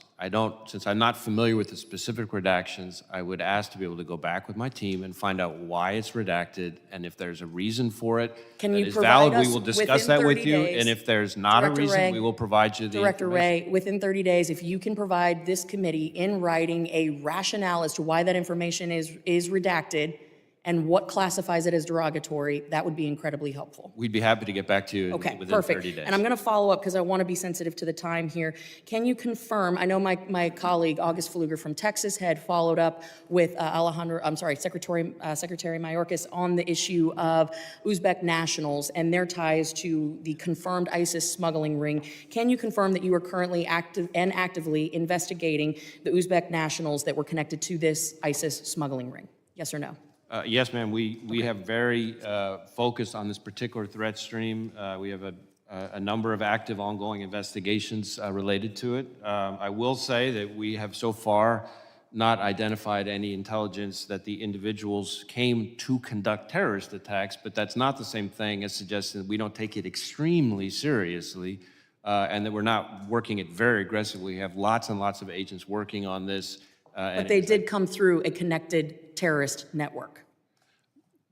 Since I'm not familiar with the specific redactions, I would ask to be able to go back with my team and find out why it's redacted, and if there's a reason for it that is valid, we will discuss that with you, and if there's not a reason, we will provide you the Director information. Wray, within 30 days, if you can provide this committee in writing a rationale as to why that information is redacted and what classifies it as derogatory, that would be incredibly helpful. We'd be happy to get back to you Okay, within perfect. 30 days. And I'm going to follow up because I want to be sensitive to the time here. Can you confirm, I know my colleague, August Pfluger from Texas, had followed up with Secretary Mayorkas on the issue of Uzbek nationals and their ties to the confirmed ISIS smuggling ring. Can you confirm that you are currently actively investigating the Uzbek nationals that were connected to this ISIS smuggling ring? Yes or no? Yes, ma'am. We have very focused on this particular threat stream. We have a number of active ongoing investigations related to it. I will say that we have so far not identified any intelligence that the individuals came to conduct terrorist attacks, but that's not the same thing as suggesting that we don't take it extremely seriously and that we're not working it very aggressively. We have lots and lots of agents working on this. But they did come through a connected terrorist network.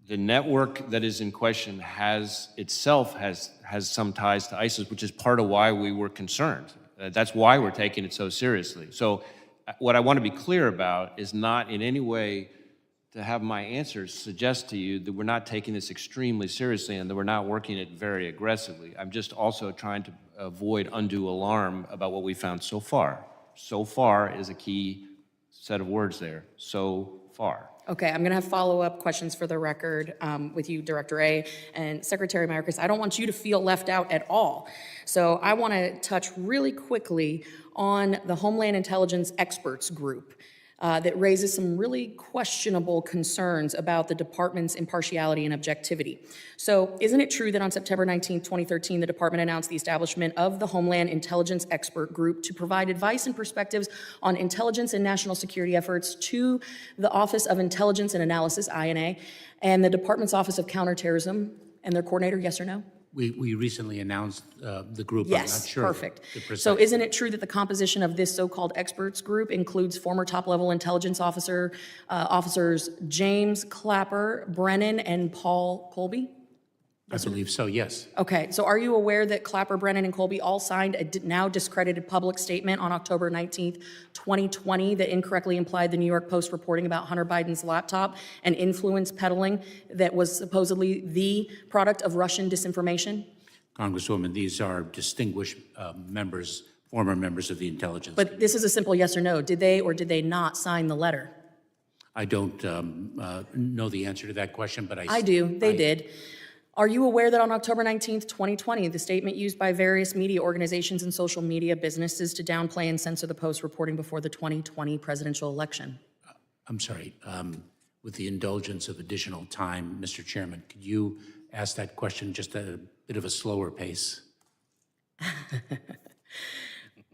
The network that is in question has some ties to ISIS, which is part of why we were concerned. That's why we're taking it so seriously. So what I want to be clear about is not in any way to have my answers suggest to you that we're not taking this extremely seriously and that we're not working it very aggressively. I'm just also trying to avoid undue alarm about what we found so far. So far is a key set of words there, so far. Okay, I'm going to have follow-up questions for the record with you, Director A. And Secretary Mayorkas, I don't want you to feel left out at all. So I want to touch really quickly on the Homeland Intelligence Experts Group that raises some really questionable concerns about the department's impartiality and objectivity. So isn't it true that on September 19, 2013, the department announced the establishment of the Homeland Intelligence Expert Group to provide advice and perspectives on intelligence and national security efforts to the Office of Intelligence and Analysis, INA, and the department's Office of Counterterrorism and their coordinator, yes or no? We recently announced the group. I'm Yes, not sure perfect. the precise- So isn't it true that the composition of this so-called experts group includes former top-level intelligence officers James Clapper, Brennan, and Paul Colby? I believe so, yes. Okay, so are you aware that Clapper, Brennan, and Colby all signed a now discredited public statement on October 19th, 2020 that incorrectly implied the New York Post reporting about Hunter Biden's laptop and influence peddling that was supposedly the product of Russian disinformation? Congresswoman, these are distinguished members, former members of the intelligence. But this is a simple yes or no. Did they or did they not sign the letter? I don't know the answer to that question, but I do. They did. Are you aware that on October 19th, 2020, the statement used by various media organizations and social media businesses to downplay and censor the Post reporting before the 2020 presidential election? I'm sorry, with the indulgence of additional time, Mr. Chairman, could you ask that question just at a bit of a slower pace?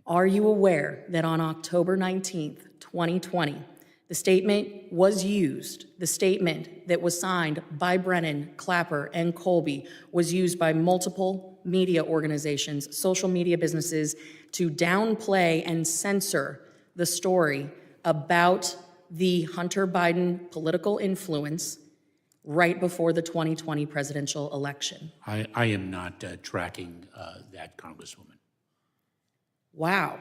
Are you aware that on October 19th, 2020, the statement was used, the statement that was signed by Brennan, Clapper, and Colby was used by multiple media organizations, social media businesses to downplay and censor the story about the Hunter Biden political influence right before the 2020 presidential election? I am not tracking that, Congresswoman. Wow.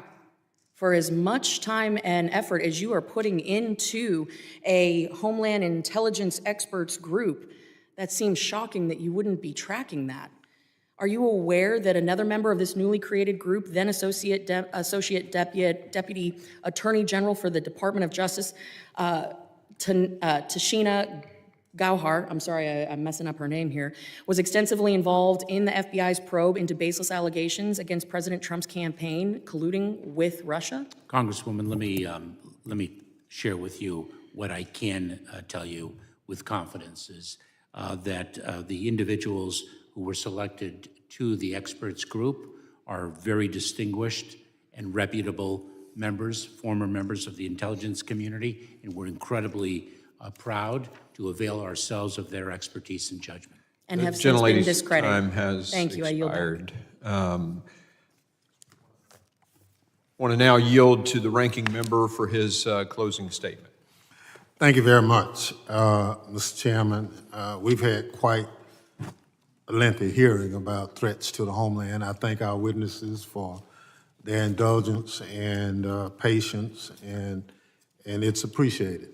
For as much time and effort as you are putting into a Homeland Intelligence Experts Group, that seems shocking that you wouldn't be tracking that. Are you aware that another member of this newly created group, then Associate Deputy Attorney General for the Department of Justice, Tashina Gauhar, I'm sorry, I'm messing up her name here, was extensively involved in the FBI's probe into baseless allegations against President Trump's campaign colluding with Russia? Congresswoman, let me share with you what I can tell you with confidence is that the individuals who were selected to the experts group are very distinguished and reputable members, former members of the intelligence community, and we're incredibly proud to avail ourselves of their expertise and judgment. And have since been discredited. Time has Thank you, I yield back. expired. Want to now yield to the ranking member for his closing statement. Thank you very much, Mr. Chairman. We've had quite a lengthy hearing about threats to the homeland. I thank our witnesses for their indulgence and patience, and it's appreciated.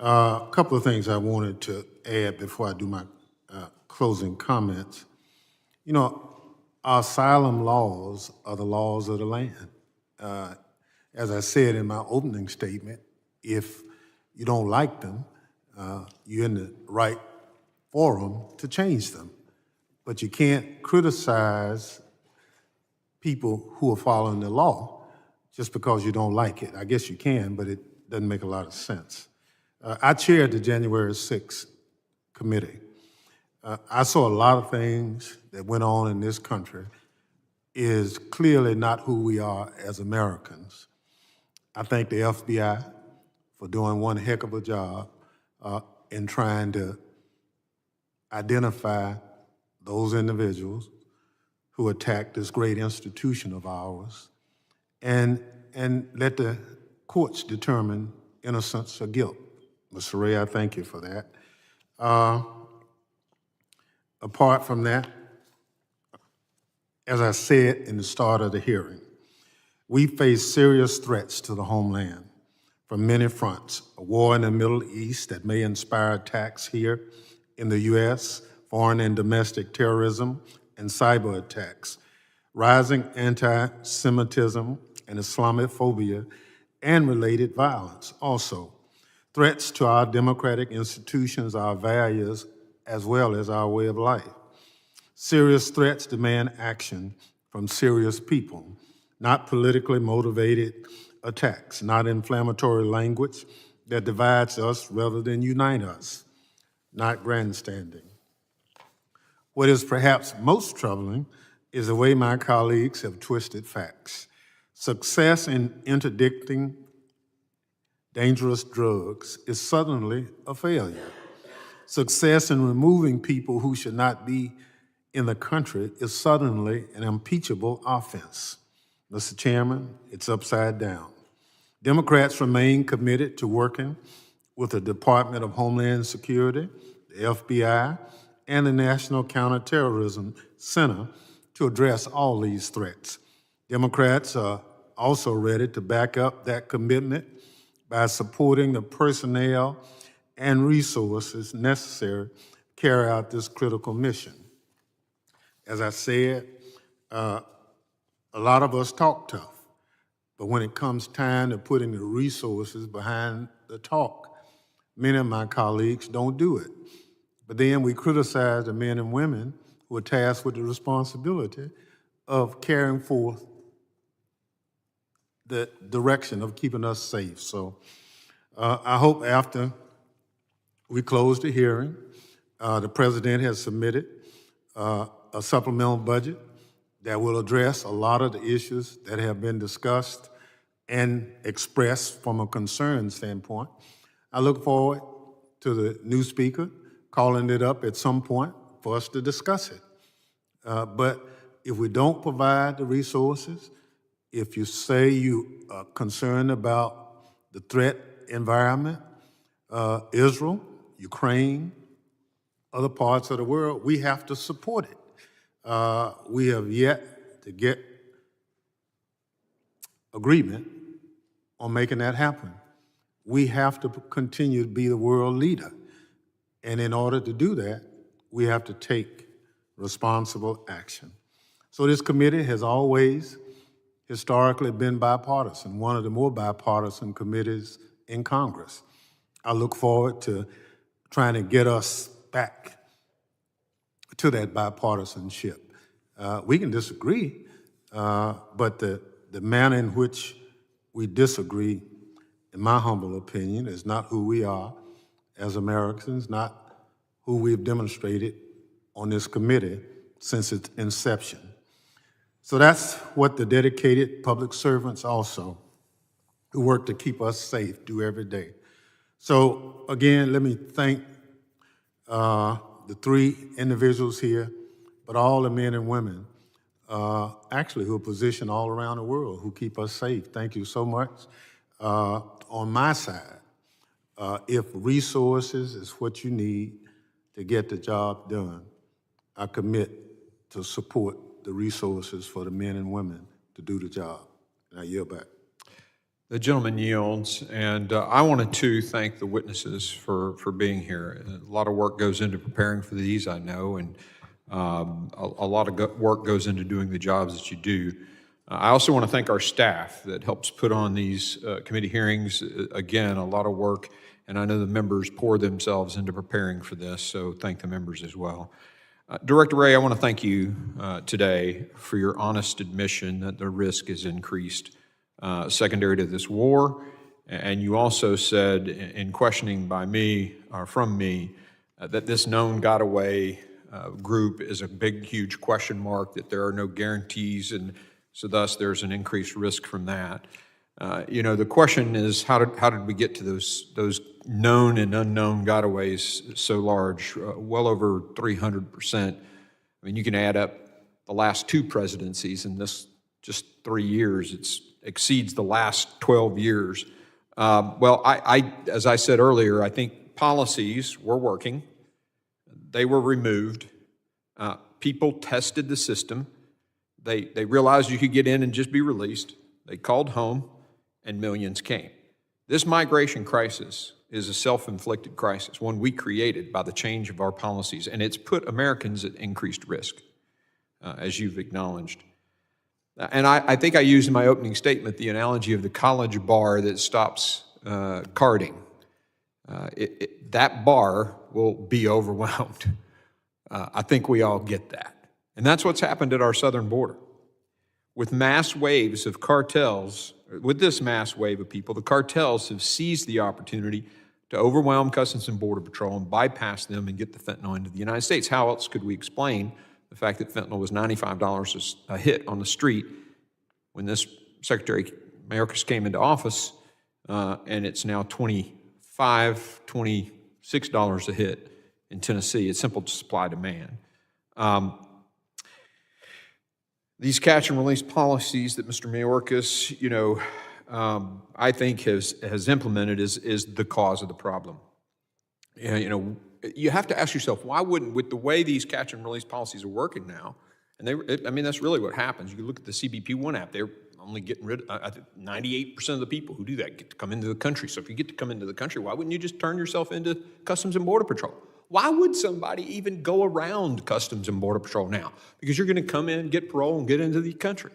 A couple of things I wanted to add before I do my closing comments. You know, our asylum laws are the laws of the land. As I said in my opening statement, if you don't like them, you're in the right forum to change them. But you can't criticize people who are following the law just because you don't like it. I guess you can, but it doesn't make a lot of sense. I chaired the January 6th committee. I saw a lot of things that went on in this country is clearly not who we are as Americans. I thank the FBI for doing one heck of a job in trying to identify those individuals who attacked this great institution of ours and let the courts determine innocence or guilt. Mr. Wray, I thank you for that. Apart from that, as I said in the start of the hearing, we face serious threats to the homeland from many fronts. A war in the Middle East that may inspire attacks here in the U.S., foreign and domestic terrorism, and cyber attacks, rising anti-Semitism and Islamophobia and related violence also. Threats to our democratic institutions, our values, as well as our way of life. Serious threats demand action from serious people, not politically motivated attacks, not inflammatory language that divides us rather than unite us, not grandstanding. What is perhaps most troubling is the way my colleagues have twisted facts. Success in interdicting dangerous drugs is suddenly a failure. Success in removing people who should not be in the country is suddenly an impeachable offense. Mr. Chairman, it's upside down. Democrats remain committed to working with the Department of Homeland Security, the FBI, and the National Counterterrorism Center to address all these threats. Democrats are also ready to back up that commitment by supporting the personnel and resources necessary to carry out this critical mission. As I said, a lot of us talk tough, but when it comes time to putting the resources behind the talk, many of my colleagues don't do it. But then we criticize the men and women who are tasked with the responsibility of carrying forth the direction of keeping us safe. So I hope after we close the hearing, the President has submitted a supplemental budget that will address a lot of the issues that have been discussed and expressed from a concern standpoint. I look forward to the new speaker calling it up at some point for us to discuss it. But if we don't provide the resources, if you say you are concerned about the threat environment, Israel, Ukraine, other parts of the world, we have to support it. We have yet to get agreement on making that happen. We have to continue to be the world leader. And in order to do that, we have to take responsible action. So this committee has always historically been bipartisan, one of the more bipartisan committees in Congress. I look forward to trying to get us back to that bipartisanship. We can disagree, but the manner in which we disagree, in my humble opinion, is not who we are as Americans, not who we've demonstrated on this committee since its inception. So that's what the dedicated public servants also, who work to keep us safe, do every day. So again, let me thank the three individuals here, but all the men and women actually who are positioned all around the world who keep us safe. Thank you so much. On my side, if resources is what you need to get the job done, I commit to support the resources for the men and women to do the job. And I yield back. The gentleman yields, and I wanted to thank the witnesses for being here. A lot of work goes into preparing for these, I know, and a lot of work goes into doing the jobs that you do. I also want to thank our staff that helps put on these committee hearings. Again, a lot of work, and I know the members pour themselves into preparing for this, so thank the members as well. Director Wray, I want to thank you today for your honest admission that the risk is increased secondary to this war, and you also said in questioning by me, or from me, that this known got away group is a big, huge question mark, that there are no guarantees, and so thus there's an increased risk from that. You know, the question is, how did we get to those known and unknown gotaways so large, well over 300%? I mean, you can add up the last two presidencies in this just 3 years. It exceeds the last 12 years. Well, as I said earlier, I think policies were working. They were removed. People tested the system. They realized you could get in and just be released. They called home, and millions came. This migration crisis is a self-inflicted crisis, one we created by the change of our policies, and it's put Americans at increased risk, as you've acknowledged. And I think I used in my opening statement the analogy of the college bar that stops carding. That bar will be overwhelmed. I think we all get that. And that's what's happened at our southern border. With mass waves of cartels, with this mass wave of people, the cartels have seized the opportunity to overwhelm Customs and Border Patrol and bypass them and get the fentanyl into the United States. How else could we explain the fact that fentanyl was $95 a hit on the street when this Secretary Mayorkas came into office, and it's now $25, $26 a hit in Tennessee? It's simple supply-demand. These catch and release policies that Mr. Mayorkas, I think has implemented is the cause of the problem. And, you have to ask yourself, why wouldn't, with the way these catch and release policies are working now, and that's really what happens. You look at the CBP One app, they're only getting rid of, I think 98% of the people who do that get to come into the country. So if you get to come into the country, why wouldn't you just turn yourself into Customs and Border Patrol? Why would somebody even go around Customs and Border Patrol now? Because you're going to come in, get parole, and get into the country.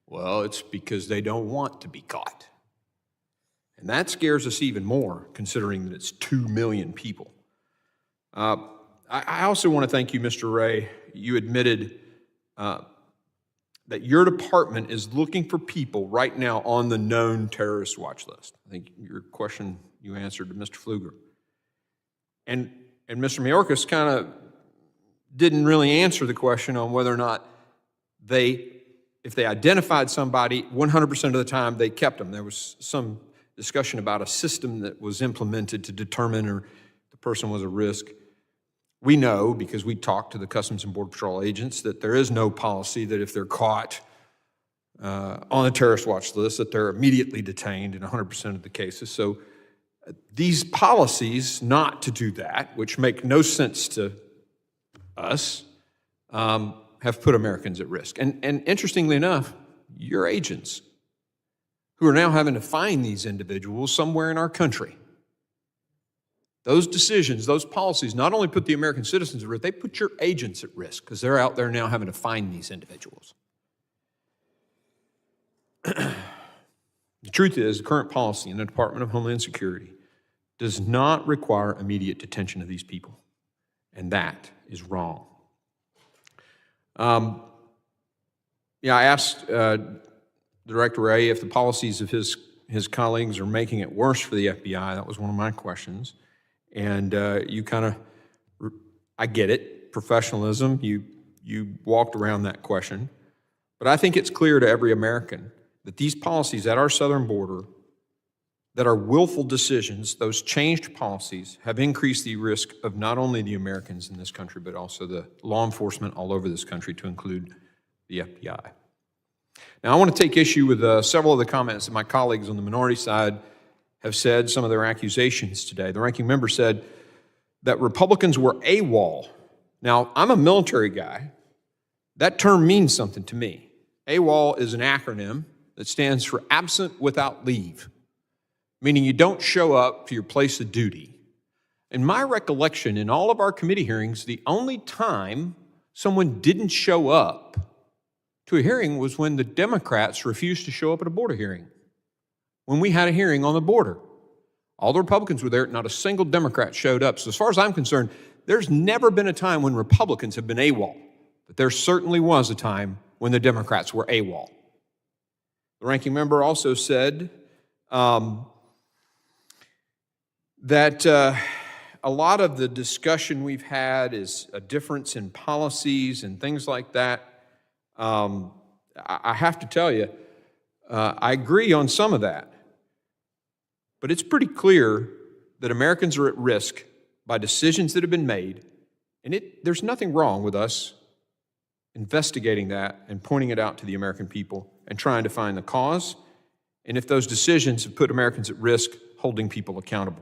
Well, it's because they don't want to be caught. And that scares us even more, considering that it's 2 million people. I also want to thank you, Mr. Wray. You admitted that your department is looking for people right now on the known terrorist watch list. I think your question you answered to Mr. Pfluger. And Mr. Mayorkas kind of didn't really answer the question on whether or not if they identified somebody, 100% of the time they kept them. There was some discussion about a system that was implemented to determine or the person was a risk. We know, because we talked to the Customs and Border Patrol agents, that there is no policy that if they're caught on a terrorist watch list, that they're immediately detained in 100% of the cases. So these policies not to do that, which make no sense to us, have put Americans at risk. And interestingly enough, your agents, who are now having to find these individuals somewhere in our country, those decisions, those policies not only put the American citizens at risk, they put your agents at risk because they're out there now having to find these individuals. The truth is, the current policy in the Department of Homeland Security does not require immediate detention of these people, and that is wrong. I asked Director Wray if the policies of his colleagues are making it worse for the FBI. That was one of my questions. And you kind of, I get it, professionalism, you walked around that question. But I think it's clear to every American that these policies at our southern border that are willful decisions, those changed policies, have increased the risk of not only the Americans in this country, but also the law enforcement all over this country, to include the FBI. Now, I want to take issue with several of the comments that my colleagues on the minority side have said, some of their accusations today. The ranking member said that Republicans were AWOL. Now, I'm a military guy. That term means something to me. AWOL is an acronym that stands for absent without leave, meaning you don't show up to your place of duty. In my recollection, in all of our committee hearings, the only time someone didn't show up to a hearing was when the Democrats refused to show up at a border hearing. When we had a hearing on the border, all the Republicans were there, not a single Democrat showed up. So as far as I'm concerned, there's never been a time when Republicans have been AWOL, but there certainly was a time when the Democrats were AWOL. The ranking member also said that a lot of the discussion we've had is a difference in policies and things like that. I have to tell you, I agree on some of that. But it's pretty clear that Americans are at risk by decisions that have been made, and there's nothing wrong with us investigating that and pointing it out to the American people and trying to find the cause, and if those decisions have put Americans at risk, holding people accountable.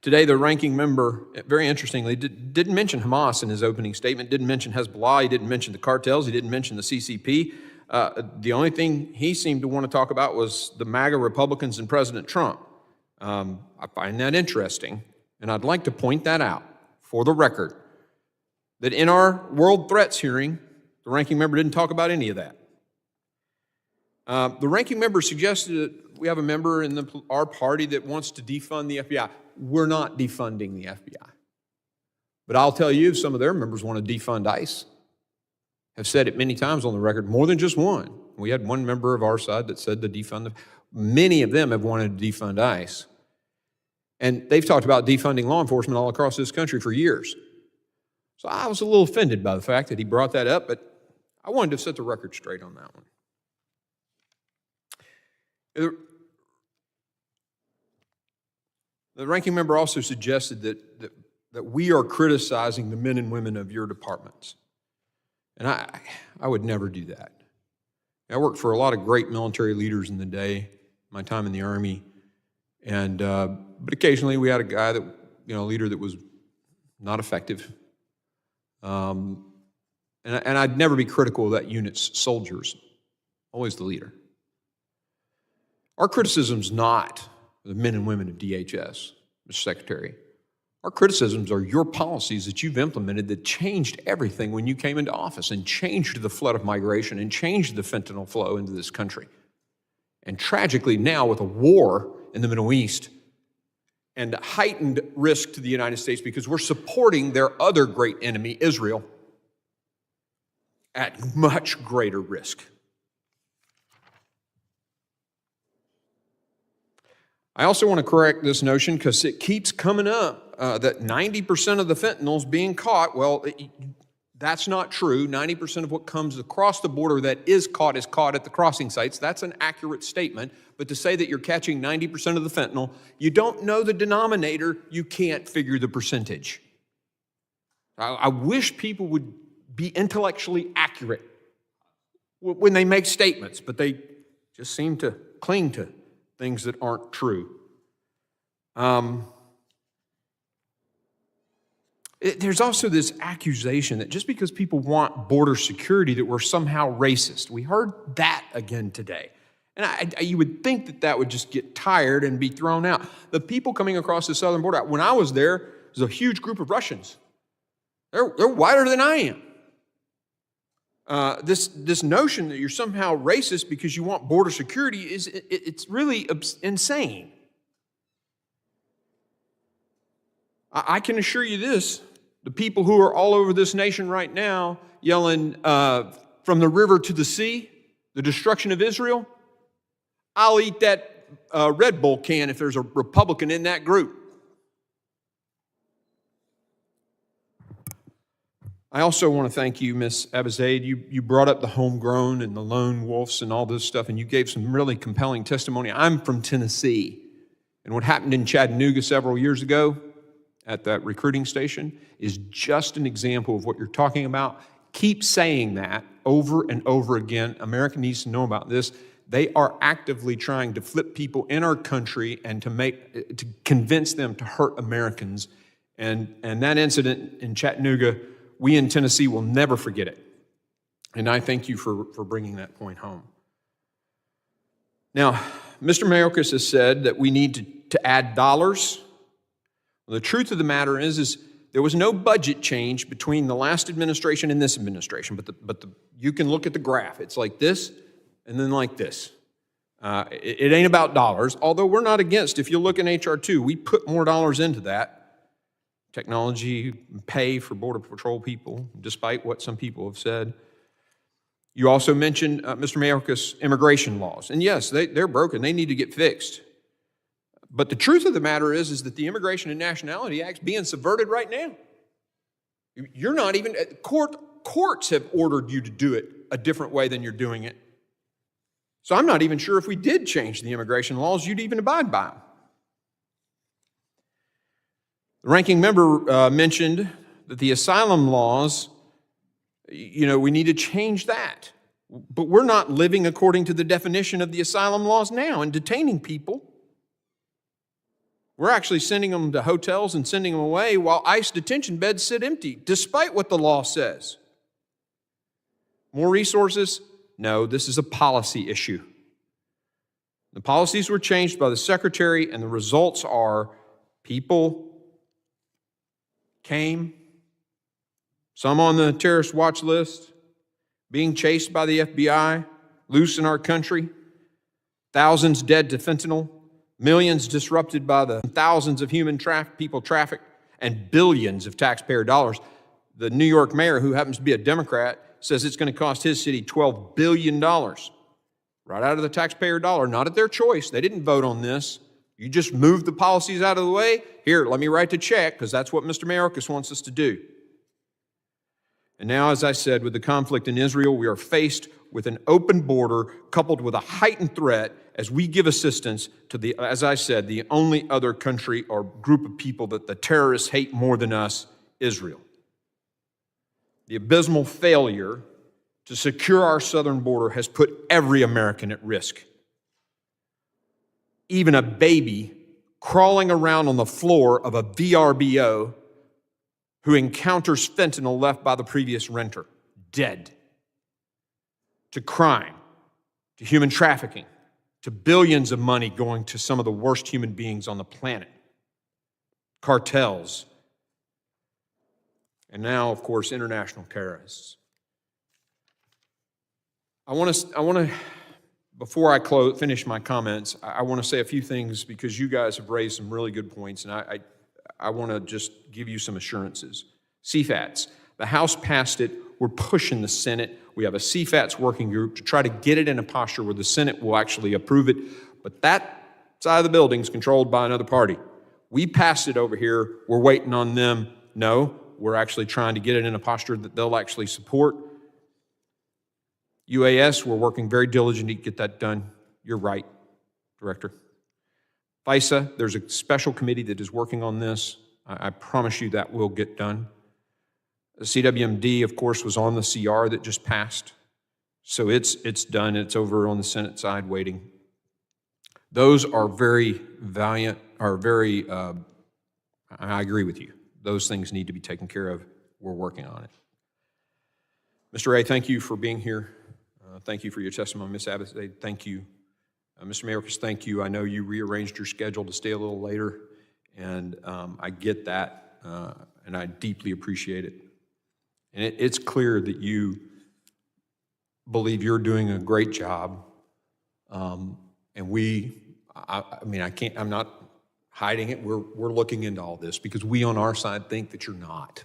Today, the ranking member, very interestingly, didn't mention Hamas in his opening statement, didn't mention Hezbollah, he didn't mention the cartels, he didn't mention the CCP. The only thing he seemed to want to talk about was the MAGA Republicans and President Trump. I find that interesting, and I'd like to point that out for the record, that in our World Threats hearing The ranking member didn't talk about any of that. The ranking member suggested that we have a member in our party that wants to defund the FBI. We're not defunding the FBI. But I'll tell you, some of their members want to defund ICE. Have said it many times on the record, more than just one. We had one member of our side that said to defund many of them have wanted to defund ICE. And they've talked about defunding law enforcement all across this country for years. So I was a little offended by the fact that he brought that up, but I wanted to set the record straight on that one. The ranking member also suggested that we are criticizing the men and women of your departments. And I would never do that. I worked for a lot of great military leaders in the day, my time in the Army, and but occasionally we had a guy that, a leader that was not effective. And I'd never be critical of that unit's soldiers, always the leader. Our criticism's not the men and women of DHS, Mr. Secretary. Our criticisms are your policies that you've implemented that changed everything when you came into office and changed the flood of migration and changed the fentanyl flow into this country. And tragically now with a war in the Middle East and heightened risk to the United States because we're supporting their other great enemy, Israel, at much greater risk. I also want to correct this notion because it keeps coming up that 90% of the fentanyl's being caught. Well, that's not true. 90% of what comes across the border that is caught at the crossing sites. That's an accurate statement. But to say that you're catching 90% of the fentanyl, you don't know the denominator, you can't figure the percentage. I wish people would be intellectually accurate when they make statements, but they just seem to cling to things that aren't true. There's also this accusation that just because people want border security that we're somehow racist. We heard that again today. And you would think that would just get tired and be thrown out. The people coming across the southern border, when I was there was a huge group of Russians. They're whiter than I am. This notion that you're somehow racist because you want border security it's really insane. I can assure you this, the people who are all over this nation right now yelling from the river to the sea, the destruction of Israel, I'll eat that Red Bull can if there's a Republican in that group. I also want to thank you, Ms. Abizaid. You brought up the homegrown and the lone wolves and all this stuff, and you gave some really compelling testimony. I'm from Tennessee, and what happened in Chattanooga several years ago at that recruiting station is just an example of what you're talking about. Keep saying that over and over again. America needs to know about this. They are actively trying to flip people in our country and to convince them to hurt Americans. And that incident in Chattanooga, we in Tennessee will never forget it. And I thank you for bringing that point home. Now, Mr. Mayorkas has said that we need to add dollars. Well, the truth of the matter is there was no budget change between the last administration and this administration, but you can look at the graph. It's like this and then like this. It ain't about dollars, although we're not against. If you look in H.R. 2, we put more dollars into that. Technology, pay for Border Patrol people, despite what some people have said. You also mentioned, Mr. Mayorkas, immigration laws. And yes, they're broken. They need to get fixed. But the truth of the matter is that the Immigration and Nationality Act's being subverted right now. You're not even, courts have ordered you to do it a different way than you're doing it. So I'm not even sure if we did change the immigration laws, you'd even abide by them. The ranking member mentioned that the asylum laws, we need to change that. But we're not living according to the definition of the asylum laws now and detaining people. We're actually sending them to hotels and sending them away while ICE detention beds sit empty, despite what the law says. More resources? No, this is a policy issue. The policies were changed by the Secretary, and the results are people came, some on the terrorist watch list, being chased by the FBI, loose in our country, thousands dead to fentanyl, millions disrupted by the thousands of people trafficked, and billions of taxpayer dollars. The New York mayor, who happens to be a Democrat, says it's going to cost his city $12 billion. Right out of the taxpayer dollar, not at their choice. They didn't vote on this. You just moved the policies out of the way. Here, let me write the check, because that's what Mr. Mayorkas wants us to do. And now, as I said, with the conflict in Israel, we are faced with an open border coupled with a heightened threat as we give assistance to the, as I said, the only other country or group of people that the terrorists hate more than us, Israel. The abysmal failure to secure our southern border has put every American at risk. Even a baby crawling around on the floor of a VRBO who encounters fentanyl left by the previous renter, dead. To crime, to human trafficking, to billions of money going to some of the worst human beings on the planet, cartels, and now, of course, international terrorists. I want to, before I finish my comments, I want to say a few things because you guys have raised some really good points, and I want to just give you some assurances. CFATS, the House passed it. We're pushing the Senate. We have a CFATS working group to try to get it in a posture where the Senate will actually approve it, but that side of the building is controlled by another party. We passed it over here. We're waiting on them. No, we're actually trying to get it in a posture that they'll actually support. UAS, we're working very diligently to get that done. You're right, Director. FISA, there's a special committee that is working on this. I promise you that will get done. The CWMD, of course, was on the CR that just passed. So it's done. It's over on the Senate side waiting. Those are very valiant, are very, I agree with you. Those things need to be taken care of. We're working on it. Mr. Wray, thank you for being here. Thank you for your testimony. Ms. Abizaid, thank you. Mr. Mayorkas, thank you. I know you rearranged your schedule to stay a little later, and I get that, and I deeply appreciate it. And it's clear that you believe you're doing a great job, and I'm not hiding it. We're looking into all this because we on our side think that you're not.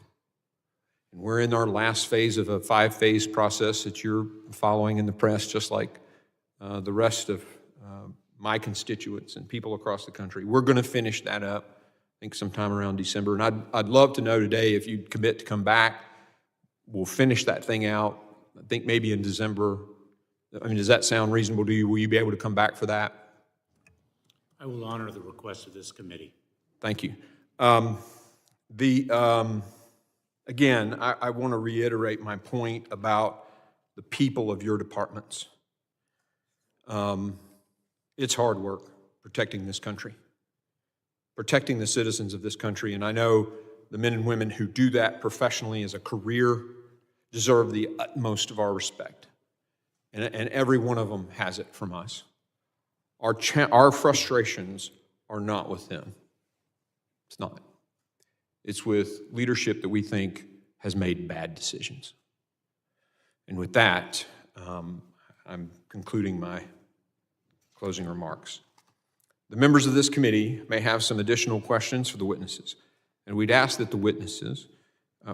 And we're in our last phase of a 5-phase process that you're following in the press, just like the rest of my constituents and people across the country. We're going to finish that up, I think, sometime around December. And I'd love to know today if you'd commit to come back. We'll finish that thing out, I think maybe in December. I mean, does that sound reasonable to you? Will you be able to come back for that? I will honor the request of this committee. Thank you. Again, I want to reiterate my point about the people of your departments. It's hard work protecting this country, protecting the citizens of this country, and I know the men and women who do that professionally as a career deserve the utmost of our respect, and every one of them has it from us. Our frustrations are not with them. It's not. It's with leadership that we think has made bad decisions. And with that, I'm concluding my closing remarks. The members of this committee may have some additional questions for the witnesses, and we'd ask that the witnesses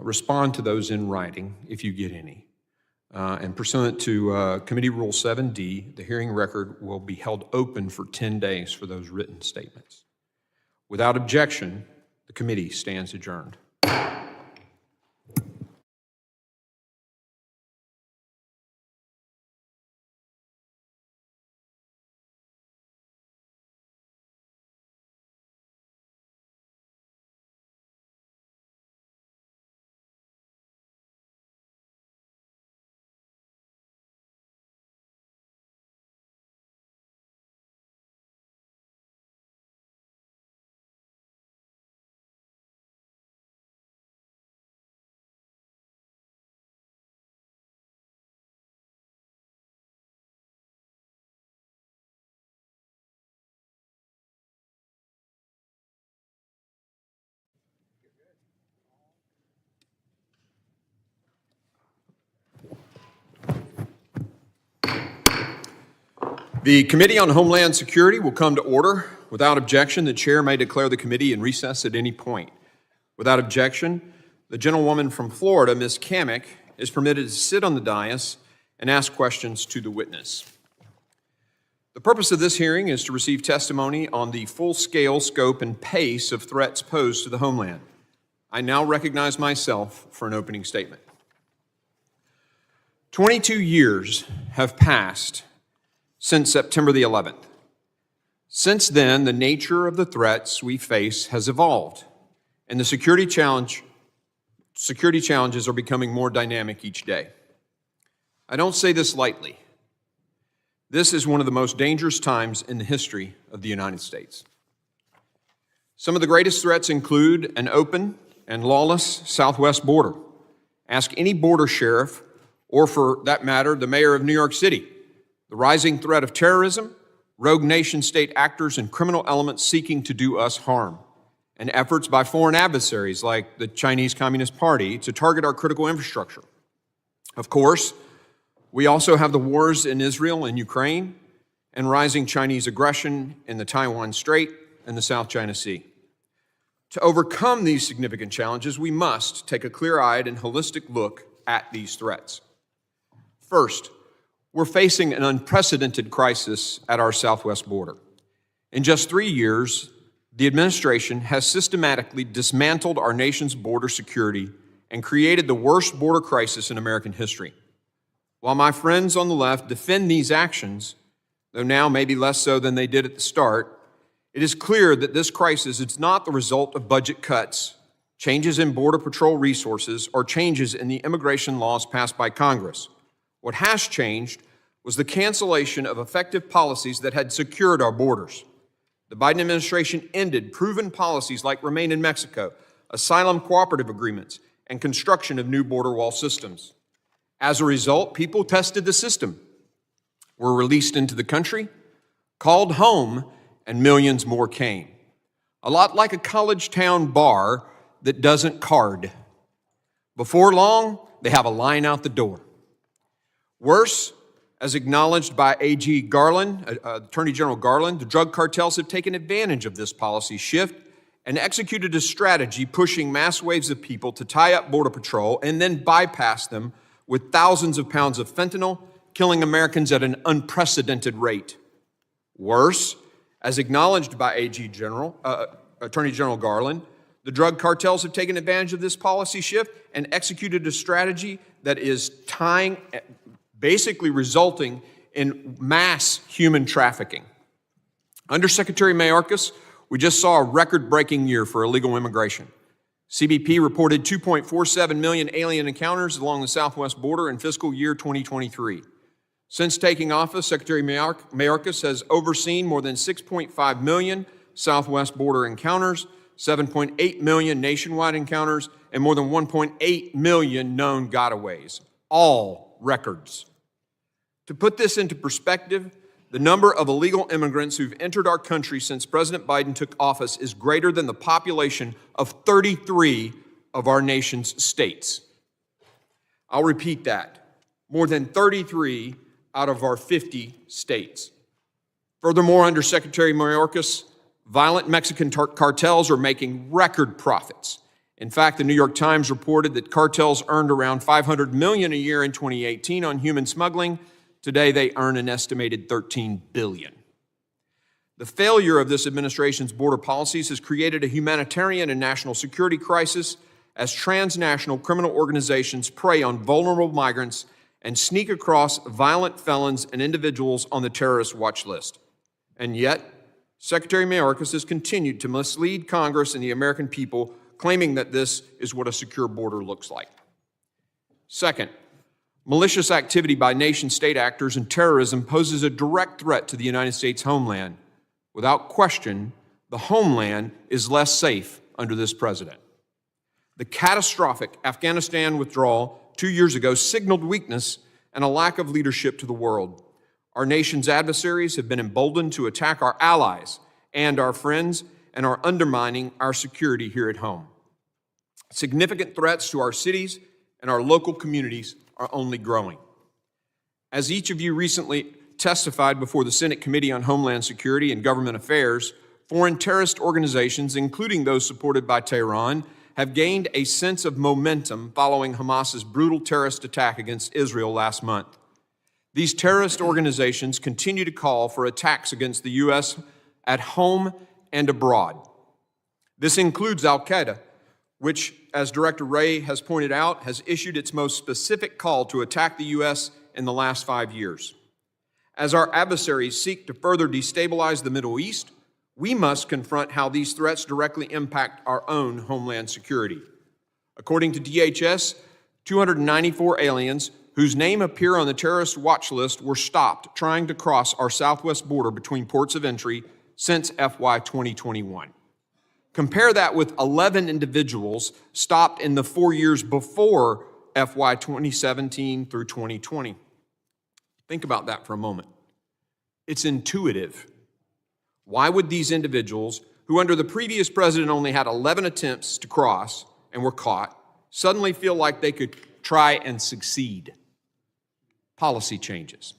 respond to those in writing if you get any. And pursuant to Committee Rule 7D, the hearing record will be held open for 10 days for those written statements. Without objection, the committee stands adjourned. The Committee on Homeland Security will come to order. Without objection, the chair may declare the committee in recess at any point. Without objection, the gentlewoman from Florida, Ms. Kamek, is permitted to sit on the dais and ask questions to the witness. The purpose of this hearing is to receive testimony on the full-scale scope and pace of threats posed to the homeland. I now recognize myself for an opening statement. 22 years have passed since September the 11th. Since then, the nature of the threats we face has evolved, and the security challenges are becoming more dynamic each day. I don't say this lightly. This is one of the most dangerous times in the history of the United States. Some of the greatest threats include an open and lawless southwest border. Ask any border sheriff, or for that matter, the mayor of New York City. The rising threat of terrorism, rogue nation-state actors, and criminal elements seeking to do us harm, and efforts by foreign adversaries like the Chinese Communist Party to target our critical infrastructure. Of course, we also have the wars in Israel and Ukraine and rising Chinese aggression in the Taiwan Strait and the South China Sea. To overcome these significant challenges, we must take a clear-eyed and holistic look at these threats. First, we're facing an unprecedented crisis at our southwest border. In just 3 years, the administration has systematically dismantled our nation's border security and created the worst border crisis in American history. While my friends on the left defend these actions, though now maybe less so than they did at the start, it is clear that this crisis is not the result of budget cuts, changes in Border Patrol resources, or changes in the immigration laws passed by Congress. What has changed was the cancellation of effective policies that had secured our borders. The Biden administration ended proven policies like Remain in Mexico, asylum cooperative agreements, and construction of new border wall systems. As a result, people tested the system, were released into the country, called home, and millions more came. A lot like a college town bar that doesn't card. Before long, they have a line out the door. Worse, as acknowledged by AG Garland, Attorney General Garland, the drug cartels have taken advantage of this policy shift and executed a strategy pushing mass waves of people to tie up Border Patrol and then bypass them with thousands of pounds of fentanyl, killing Americans at an unprecedented rate. Worse, as acknowledged by Attorney General Garland, the drug cartels have taken advantage of this policy shift and executed a strategy that is basically resulting in mass human trafficking. Under Secretary Mayorkas, we just saw a record-breaking year for illegal immigration. CBP reported 2.47 million alien encounters along the southwest border in fiscal year 2023. Since taking office, Secretary Mayorkas has overseen more than 6.5 million southwest border encounters, 7.8 million nationwide encounters, and more than 1.8 million known gotaways, all records. To put this into perspective, the number of illegal immigrants who've entered our country since President Biden took office is greater than the population of 33 of our nation's states. I'll repeat that. More than 33 out of our 50 states. Furthermore, under Secretary Mayorkas, violent Mexican cartels are making record profits. In fact, the New York Times reported that cartels earned around $500 million a year in 2018 on human smuggling. Today, they earn an estimated $13 billion. The failure of this administration's border policies has created a humanitarian and national security crisis as transnational criminal organizations prey on vulnerable migrants and sneak across violent felons and individuals on the terrorist watch list. And yet, Secretary Mayorkas has continued to mislead Congress and the American people, claiming that this is what a secure border looks like. Second, malicious activity by nation-state actors and terrorism poses a direct threat to the United States homeland. Without question, the homeland is less safe under this president. The catastrophic Afghanistan withdrawal 2 years ago signaled weakness and a lack of leadership to the world. Our nation's adversaries have been emboldened to attack our allies and our friends and are undermining our security here at home. Significant threats to our cities and our local communities are only growing. As each of you recently testified before the Senate Committee on Homeland Security and Government Affairs, foreign terrorist organizations, including those supported by Tehran, have gained a sense of momentum following Hamas's brutal terrorist attack against Israel last month. These terrorist organizations continue to call for attacks against the U.S. at home and abroad. This includes al-Qaeda, which, as Director Wray has pointed out, has issued its most specific call to attack the U.S. in the last 5 years. As our adversaries seek to further destabilize the Middle East, we must confront how these threats directly impact our own homeland security. According to DHS, 294 aliens whose name appear on the terrorist watch list were stopped trying to cross our southwest border between ports of entry since FY 2021. Compare that with 11 individuals stopped in the 4 years before FY 2017 through 2020. Think about that for a moment. It's intuitive. Why would these individuals, who under the previous president only had 11 attempts to cross and were caught, suddenly feel like they could try and succeed? Policy changes.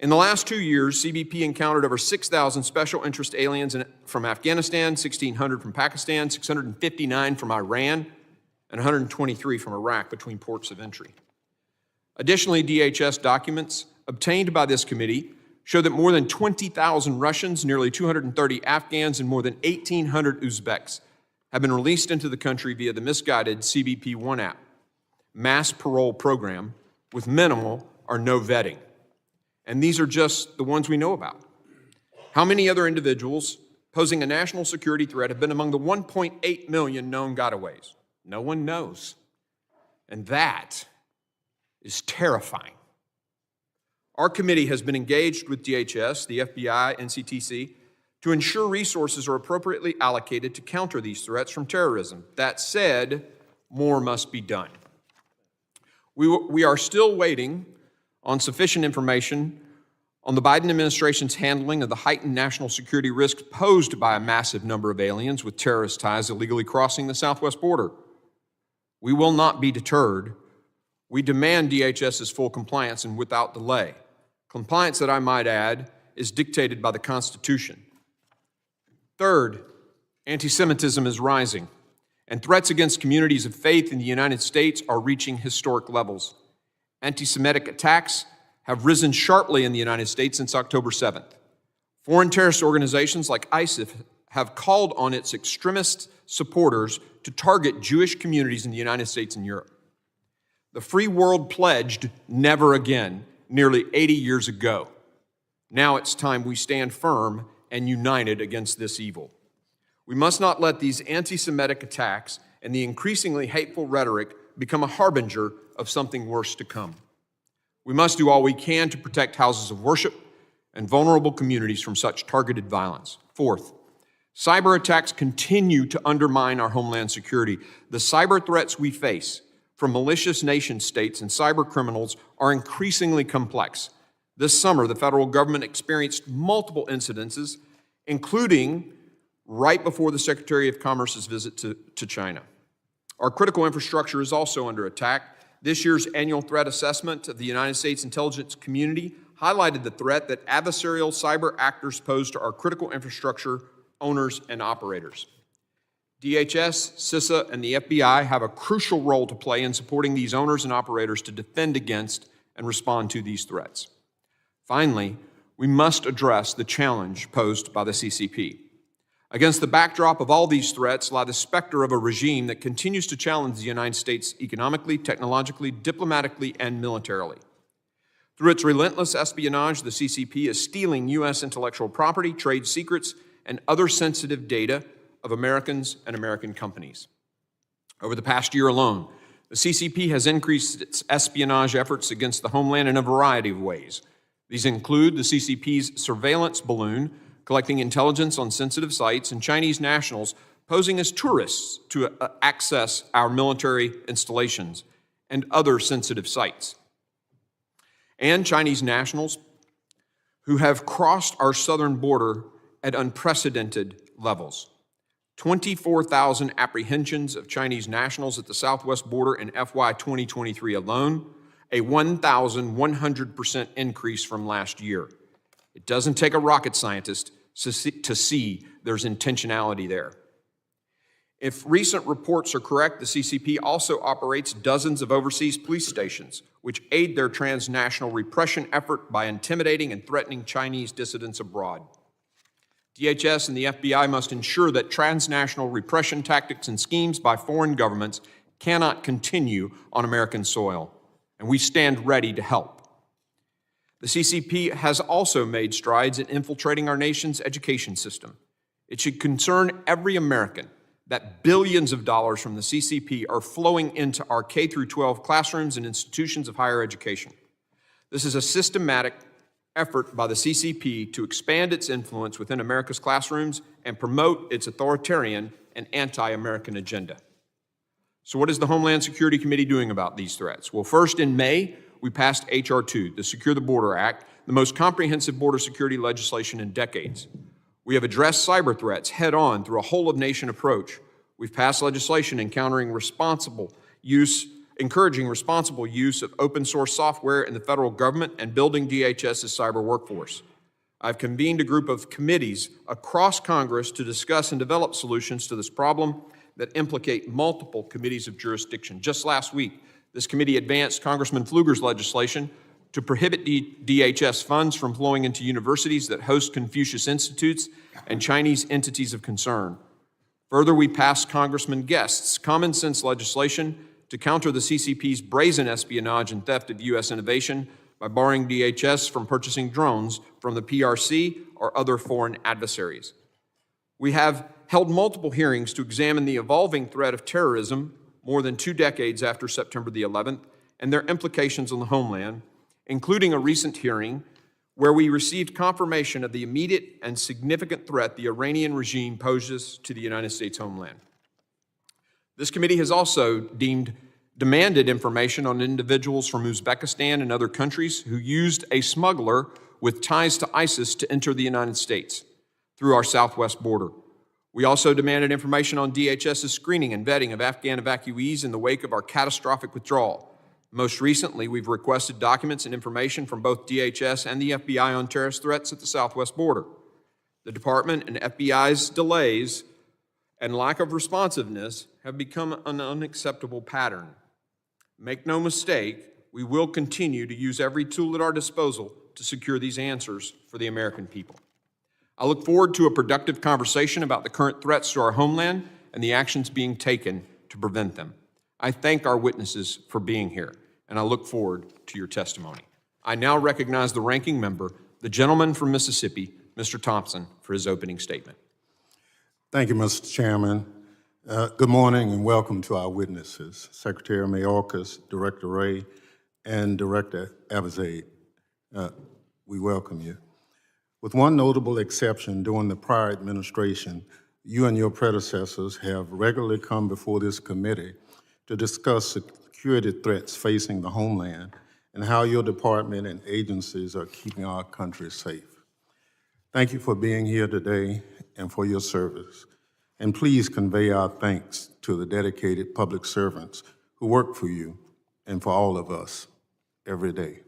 In the last 2 years, CBP encountered over 6,000 special interest aliens from Afghanistan, 1,600 from Pakistan, 659 from Iran, and 123 from Iraq between ports of entry. Additionally, DHS documents obtained by this committee show that more than 20,000 Russians, nearly 230 Afghans, and more than 1,800 Uzbeks have been released into the country via the misguided CBP One app, mass parole program with minimal or no vetting. And these are just the ones we know about. How many other individuals posing a national security threat have been among the 1.8 million known gotaways? No one knows. And that is terrifying. Our committee has been engaged with DHS, the FBI, NCTC, to ensure resources are appropriately allocated to counter these threats from terrorism. That said, more must be done. We are still waiting on sufficient information on the Biden administration's handling of the heightened national security risks posed by a massive number of aliens with terrorist ties illegally crossing the southwest border. We will not be deterred. We demand DHS's full compliance and without delay. Compliance that I might add is dictated by the Constitution. Third, anti-Semitism is rising, and threats against communities of faith in the United States are reaching historic levels. Anti-Semitic attacks have risen sharply in the United States since October 7th. Foreign terrorist organizations like ISIS have called on its extremist supporters to target Jewish communities in the United States and Europe. The free world pledged never again nearly 80 years ago. Now it's time we stand firm and united against this evil. We must not let these anti-Semitic attacks and the increasingly hateful rhetoric become a harbinger of something worse to come. We must do all we can to protect houses of worship and vulnerable communities from such targeted violence. Fourth, cyber attacks continue to undermine our homeland security. The cyber threats we face from malicious nation states and cyber criminals are increasingly complex. This summer, the federal government experienced multiple incidences, including right before the Secretary of Commerce's visit to China. Our critical infrastructure is also under attack. This year's annual threat assessment of the United States intelligence community highlighted the threat that adversarial cyber actors pose to our critical infrastructure owners and operators. DHS, CISA, and the FBI have a crucial role to play in supporting these owners and operators to defend against and respond to these threats. Finally, we must address the challenge posed by the CCP. Against the backdrop of all these threats lie the specter of a regime that continues to challenge the United States economically, technologically, diplomatically, and militarily. Through its relentless espionage, the CCP is stealing U.S. intellectual property, trade secrets, and other sensitive data of Americans and American companies. Over the past year alone, the CCP has increased its espionage efforts against the homeland in a variety of ways. These include the CCP's surveillance balloon, collecting intelligence on sensitive sites, and Chinese nationals posing as tourists to access our military installations and other sensitive sites. And Chinese nationals who have crossed our southern border at unprecedented levels. 24,000 apprehensions of Chinese nationals at the southwest border in FY 2023 alone, a 1,100% increase from last year. It doesn't take a rocket scientist to see there's intentionality there. If recent reports are correct, the CCP also operates dozens of overseas police stations, which aid their transnational repression effort by intimidating and threatening Chinese dissidents abroad. DHS and the FBI must ensure that transnational repression tactics and schemes by foreign governments cannot continue on American soil, and we stand ready to help. The CCP has also made strides in infiltrating our nation's education system. It should concern every American that billions of dollars from the CCP are flowing into our K-12 classrooms and institutions of higher education. This is a systematic effort by the CCP to expand its influence within America's classrooms and promote its authoritarian and anti-American agenda. So what is the Homeland Security Committee doing about these threats? Well, first, in May, we passed H.R. 2, the Secure the Border Act, the most comprehensive border security legislation in decades. We have addressed cyber threats head-on through a whole-of-nation approach. We've passed legislation encouraging responsible use of open-source software in the federal government and building DHS's cyber workforce. I've convened a group of committees across Congress to discuss and develop solutions to this problem that implicate multiple committees of jurisdiction. Just last week, this committee advanced Congressman Pfluger's legislation to prohibit DHS funds from flowing into universities that host Confucius Institutes and Chinese entities of concern. Further, we passed Congressman Guest's common sense legislation to counter the CCP's brazen espionage and theft of U.S. innovation by barring DHS from purchasing drones from the PRC or other foreign adversaries. We have held multiple hearings to examine the evolving threat of terrorism more than 2 decades after September the 11th and their implications on the homeland, including a recent hearing where we received confirmation of the immediate and significant threat the Iranian regime poses to the United States homeland. This committee has also demanded information on individuals from Uzbekistan and other countries who used a smuggler with ties to ISIS to enter the United States through our southwest border. We also demanded information on DHS's screening and vetting of Afghan evacuees in the wake of our catastrophic withdrawal. Most recently, we've requested documents and information from both DHS and the FBI on terrorist threats at the southwest border. The Department and FBI's delays and lack of responsiveness have become an unacceptable pattern. Make no mistake, we will continue to use every tool at our disposal to secure these answers for the American people. I look forward to a productive conversation about the current threats to our homeland and the actions being taken to prevent them. I thank our witnesses for being here, and I look forward to your testimony. I now recognize the ranking member, the gentleman from Mississippi, Mr. Thompson, for his opening statement. Thank you, Mr. Chairman. Good morning and welcome to our witnesses, Secretary Mayorkas, Director Wray, and Director Abizaid. We welcome you. With one notable exception, during the prior administration, you and your predecessors have regularly come before this committee to discuss security threats facing the homeland and how your department and agencies are keeping our country safe. Thank you for being here today and for your service. And please convey our thanks to the dedicated public servants who work for you and for all of us every day.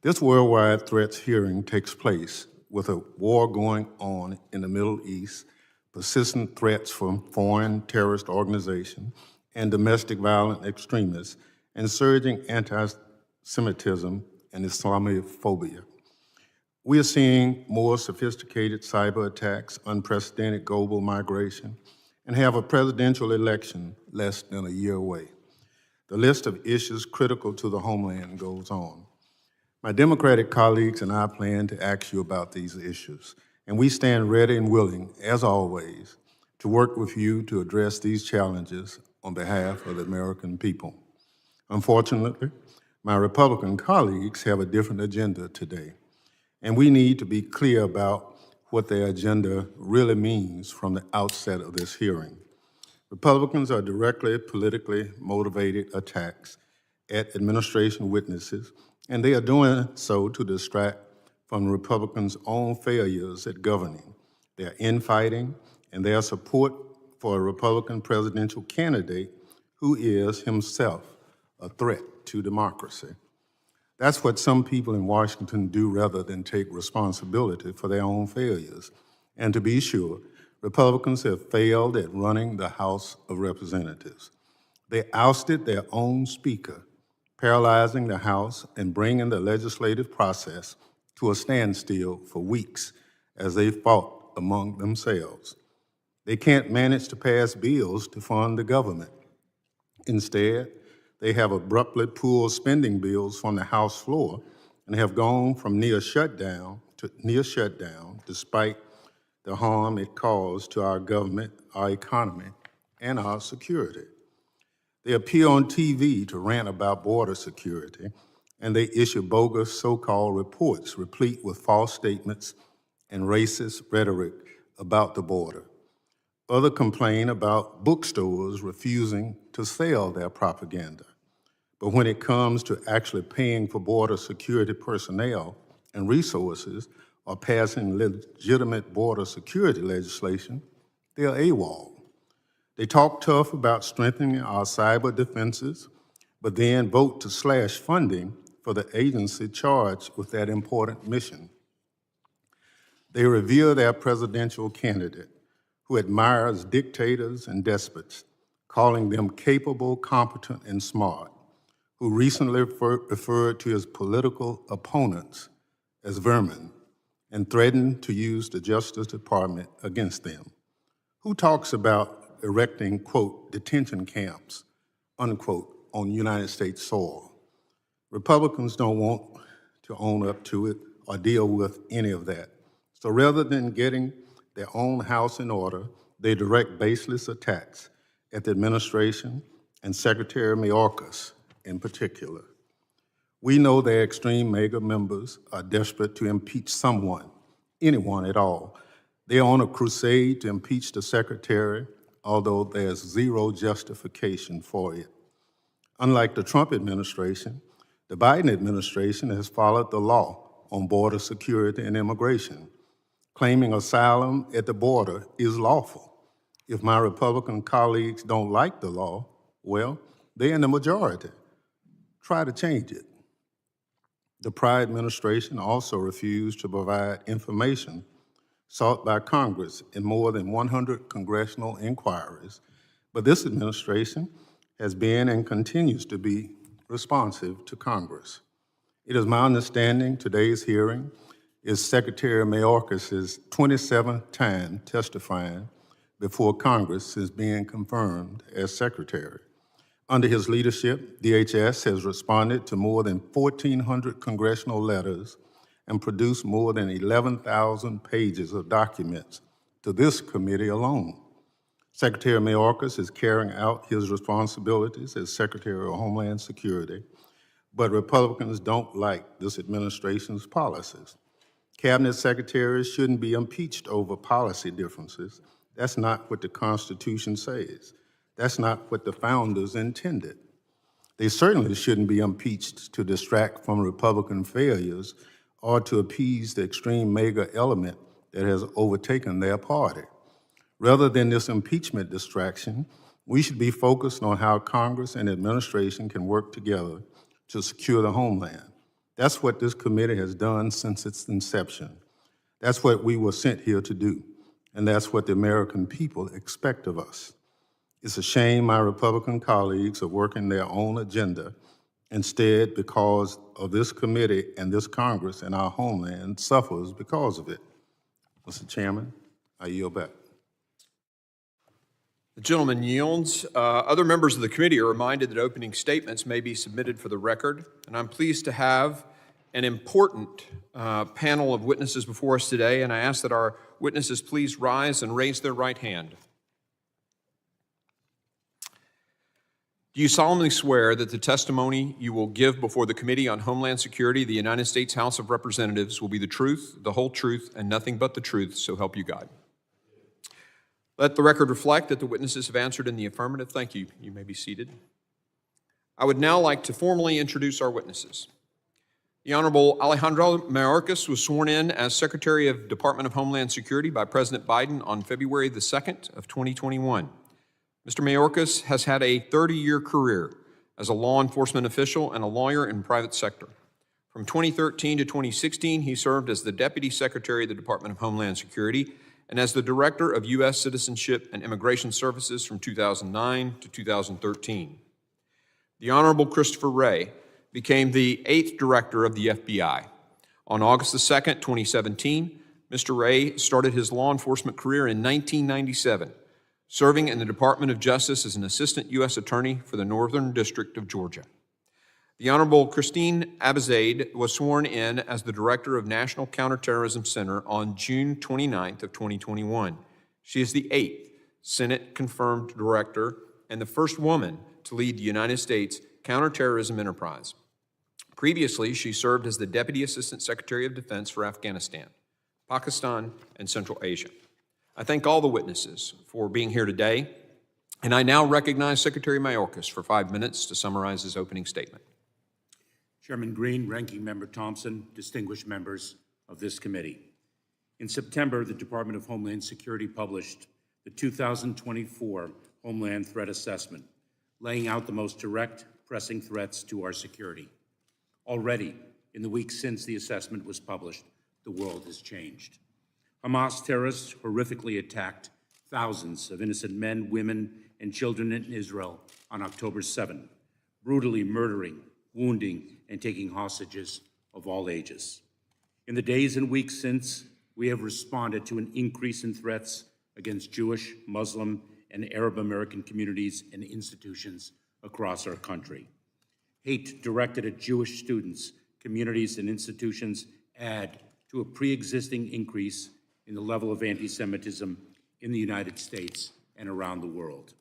This worldwide threats hearing takes place with a war going on in the Middle East, persistent threats from foreign terrorist organizations and domestic violent extremists, and surging anti-Semitism and Islamophobia. We are seeing more sophisticated cyber attacks, unprecedented global migration, and have a presidential election less than a year away. The list of issues critical to the homeland goes on. My Democratic colleagues and I plan to ask you about these issues, and we stand ready and willing, as always, to work with you to address these challenges on behalf of the American people. Unfortunately, my Republican colleagues have a different agenda today, and we need to be clear about what their agenda really means from the outset of this hearing. Republicans are directly politically motivated attacks at administration witnesses, and they are doing so to distract from Republicans' own failures at governing, their infighting, and their support for a Republican presidential candidate who is himself a threat to democracy. That's what some people in Washington do rather than take responsibility for their own failures. And to be sure, Republicans have failed at running the House of Representatives. They ousted their own speaker, paralyzing the House and bringing the legislative process to a standstill for weeks as they fought among themselves. They can't manage to pass bills to fund the government. Instead, they have abruptly pulled spending bills from the House floor and have gone from near shutdown to near shutdown despite the harm it caused to our government, our economy, and our security. They appear on TV to rant about border security, and they issue bogus so-called reports replete with false statements and racist rhetoric about the border. Others complain about bookstores refusing to sell their propaganda. But when it comes to actually paying for border security personnel and resources or passing legitimate border security legislation, they're AWOL. They talk tough about strengthening our cyber defenses, but then vote to slash funding for the agency charged with that important mission. They revere their presidential candidate, who admires dictators and despots, calling them capable, competent, and smart, who recently referred to his political opponents as vermin and threatened to use the Justice Department against them, who talks about erecting, quote, detention camps, unquote, on United States soil. Republicans don't want to own up to it or deal with any of that. So rather than getting their own house in order, they direct baseless attacks at the administration and Secretary Mayorkas in particular. We know their extreme MAGA members are desperate to impeach someone, anyone at all. They're on a crusade to impeach the Secretary, although there's zero justification for it. Unlike the Trump administration, the Biden administration has followed the law on border security and immigration. Claiming asylum at the border is lawful. If my Republican colleagues don't like the law, well, they're in the majority. Try to change it. The prior administration also refused to provide information sought by Congress in more than 100 congressional inquiries, but this administration has been and continues to be responsive to Congress. It is my understanding today's hearing is Secretary Mayorkas' 27th time testifying before Congress since being confirmed as Secretary. Under his leadership, DHS has responded to more than 1,400 congressional letters and produced more than 11,000 pages of documents to this committee alone. Secretary Mayorkas is carrying out his responsibilities as Secretary of Homeland Security, but Republicans don't like this administration's policies. Cabinet secretaries shouldn't be impeached over policy differences. That's not what the Constitution says. That's not what the founders intended. They certainly shouldn't be impeached to distract from Republican failures or to appease the extreme MAGA element that has overtaken their party. Rather than this impeachment distraction, we should be focused on how Congress and administration can work together to secure the homeland. That's what this committee has done since its inception. That's what we were sent here to do, and that's what the American people expect of us. It's a shame my Republican colleagues are working their own agenda instead because of this committee and this Congress and our homeland suffers because of it. Mr. Chairman, I yield back. The gentleman yields. Other members of the committee are reminded that opening statements may be submitted for the record, and I'm pleased to have an important panel of witnesses before us today, and I ask that our witnesses please rise and raise their right hand. Do you solemnly swear that the testimony you will give before the Committee on Homeland Security of the United States House of Representatives will be the truth, the whole truth, and nothing but the truth, so help you God? Let the record reflect that the witnesses have answered in the affirmative. Thank you. You may be seated. I would now like to formally introduce our witnesses. The Honorable Alejandro Mayorkas was sworn in as Secretary of Department of Homeland Security by President Biden on February the 2nd of 2021. Mr. Mayorkas has had a 30-year career as a law enforcement official and a lawyer in the private sector. From 2013 to 2016, he served as the Deputy Secretary of the Department of Homeland Security and as the Director of U.S. Citizenship and Immigration Services from 2009 to 2013. The Honorable Christopher Wray became the 8th Director of the FBI. On August the 2nd, 2017, Mr. Wray started his law enforcement career in 1997, serving in the Department of Justice as an Assistant U.S. Attorney for the Northern District of Georgia. The Honorable Christine Abizaid was sworn in as the Director of National Counterterrorism Center on June 29th of 2021. She is the 8th Senate-confirmed Director and the first woman to lead the United States counterterrorism enterprise. Previously, she served as the Deputy Assistant Secretary of Defense for Afghanistan, Pakistan, and Central Asia. I thank all the witnesses for being here today, and I now recognize Secretary Mayorkas for 5 minutes to summarize his opening statement. Chairman Green, Ranking Member Thompson, distinguished members of this committee. In September, the Department of Homeland Security published the 2024 Homeland Threat Assessment, laying out the most direct, pressing threats to our security. Already, in the weeks since the assessment was published, the world has changed. Hamas terrorists horrifically attacked thousands of innocent men, women, and children in Israel on October 7, brutally murdering, wounding, and taking hostages of all ages. In the days and weeks since, we have responded to an increase in threats against Jewish, Muslim, and Arab American communities and institutions across our country. Hate directed at Jewish students, communities, and institutions add to a pre-existing increase in the level of anti-Semitism in the United States and around the world.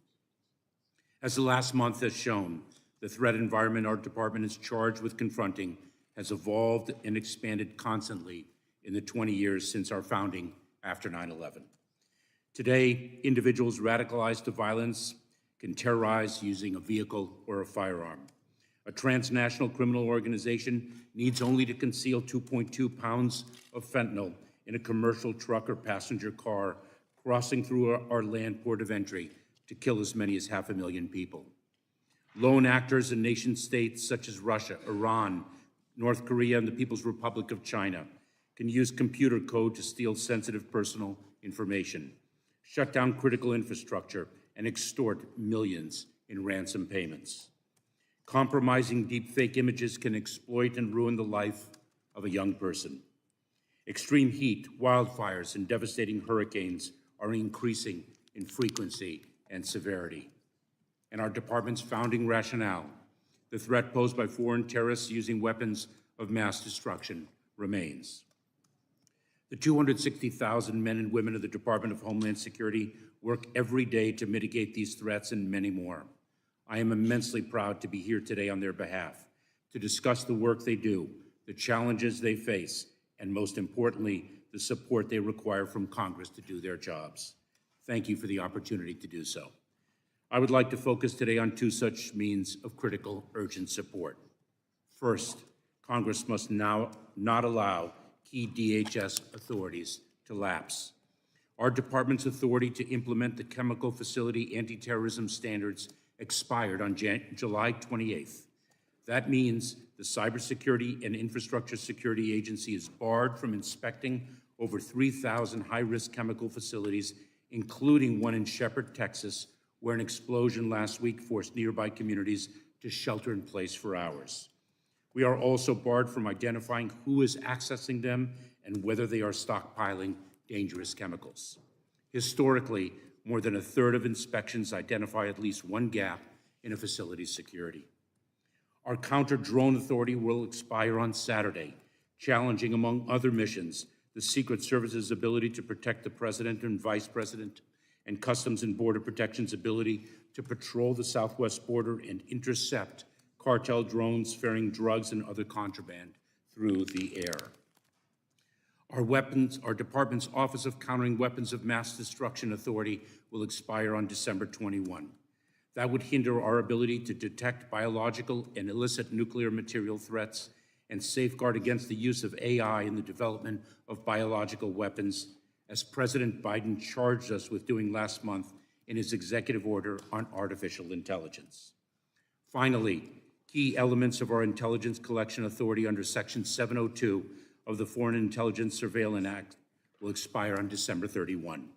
As the last month has shown, the threat environment our department is charged with confronting has evolved and expanded constantly in the 20 years since our founding after 9/11. Today, individuals radicalized to violence can terrorize using a vehicle or a firearm. A transnational criminal organization needs only to conceal 2.2 pounds of fentanyl in a commercial truck or passenger car crossing through our land port of entry to kill as many as 500,000 people. Lone actors in nation-states such as Russia, Iran, North Korea, and the People's Republic of China can use computer code to steal sensitive personal information, shut down critical infrastructure, and extort millions in ransom payments. Compromising deepfake images can exploit and ruin the life of a young person. Extreme heat, wildfires, and devastating hurricanes are increasing in frequency and severity. And our department's founding rationale, the threat posed by foreign terrorists using weapons of mass destruction, remains. The 260,000 men and women of the Department of Homeland Security work every day to mitigate these threats and many more. I am immensely proud to be here today on their behalf to discuss the work they do, the challenges they face, and most importantly, the support they require from Congress to do their jobs. Thank you for the opportunity to do so. I would like to focus today on two such means of critical, urgent support. First, Congress must now not allow key DHS authorities to lapse. Our department's authority to implement the chemical facility anti-terrorism standards expired on July 28th. That means the Cybersecurity and Infrastructure Security Agency is barred from inspecting over 3,000 high-risk chemical facilities, including one in Shepherd, Texas, where an explosion last week forced nearby communities to shelter in place for hours. We are also barred from identifying who is accessing them and whether they are stockpiling dangerous chemicals. Historically, more than a third of inspections identify at least one gap in a facility's security. Our counter-drone authority will expire on Saturday, challenging, among other missions, the Secret Service's ability to protect the President and Vice President, and Customs and Border Protection's ability to patrol the southwest border and intercept cartel drones ferrying drugs and other contraband through the air. Our department's Office of Countering Weapons of Mass Destruction Authority will expire on December 21. That would hinder our ability to detect biological and illicit nuclear material threats and safeguard against the use of AI in the development of biological weapons, as President Biden charged us with doing last month in his executive order on artificial intelligence. Finally, key elements of our intelligence collection authority under Section 702 of the Foreign Intelligence Surveillance Act will expire on December 31.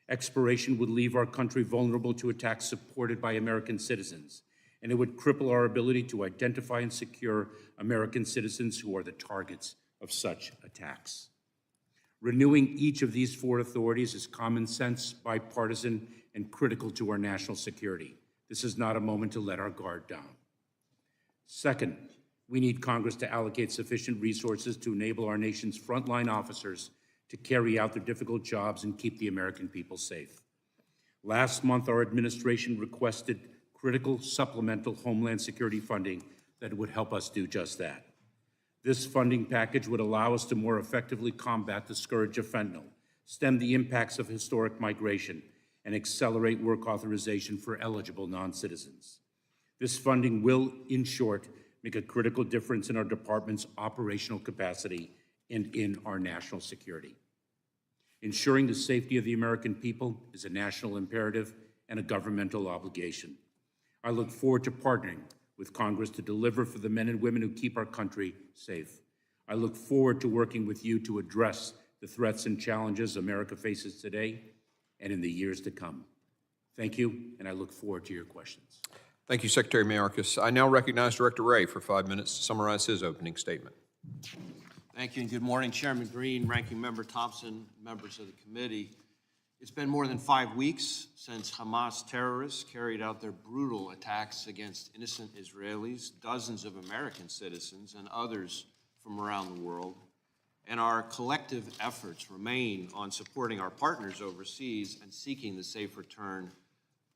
Expiration would leave our country vulnerable to attacks supported by American citizens, and it would cripple our ability to identify and secure American citizens who are the targets of such attacks. Renewing each of these four authorities is common sense, bipartisan, and critical to our national security. This is not a moment to let our guard down. Second, we need Congress to allocate sufficient resources to enable our nation's frontline officers to carry out their difficult jobs and keep the American people safe. Last month, our administration requested critical supplemental Homeland Security funding that would help us do just that. This funding package would allow us to more effectively combat the scourge of fentanyl, stem the impacts of historic migration, and accelerate work authorization for eligible non-citizens. This funding will, in short, make a critical difference in our department's operational capacity and in our national security. Ensuring the safety of the American people is a national imperative and a governmental obligation. I look forward to partnering with Congress to deliver for the men and women who keep our country safe. I look forward to working with you to address the threats and challenges America faces today and in the years to come. Thank you, and I look forward to your questions. Thank you, Secretary Mayorkas. I now recognize Director Wray for 5 minutes to summarize his opening statement. Thank you, and good morning, Chairman Green, Ranking Member Thompson, members of the committee. It's been more than 5 weeks since Hamas terrorists carried out their brutal attacks against innocent Israelis, dozens of American citizens, and others from around the world. And our collective efforts remain on supporting our partners overseas and seeking the safe return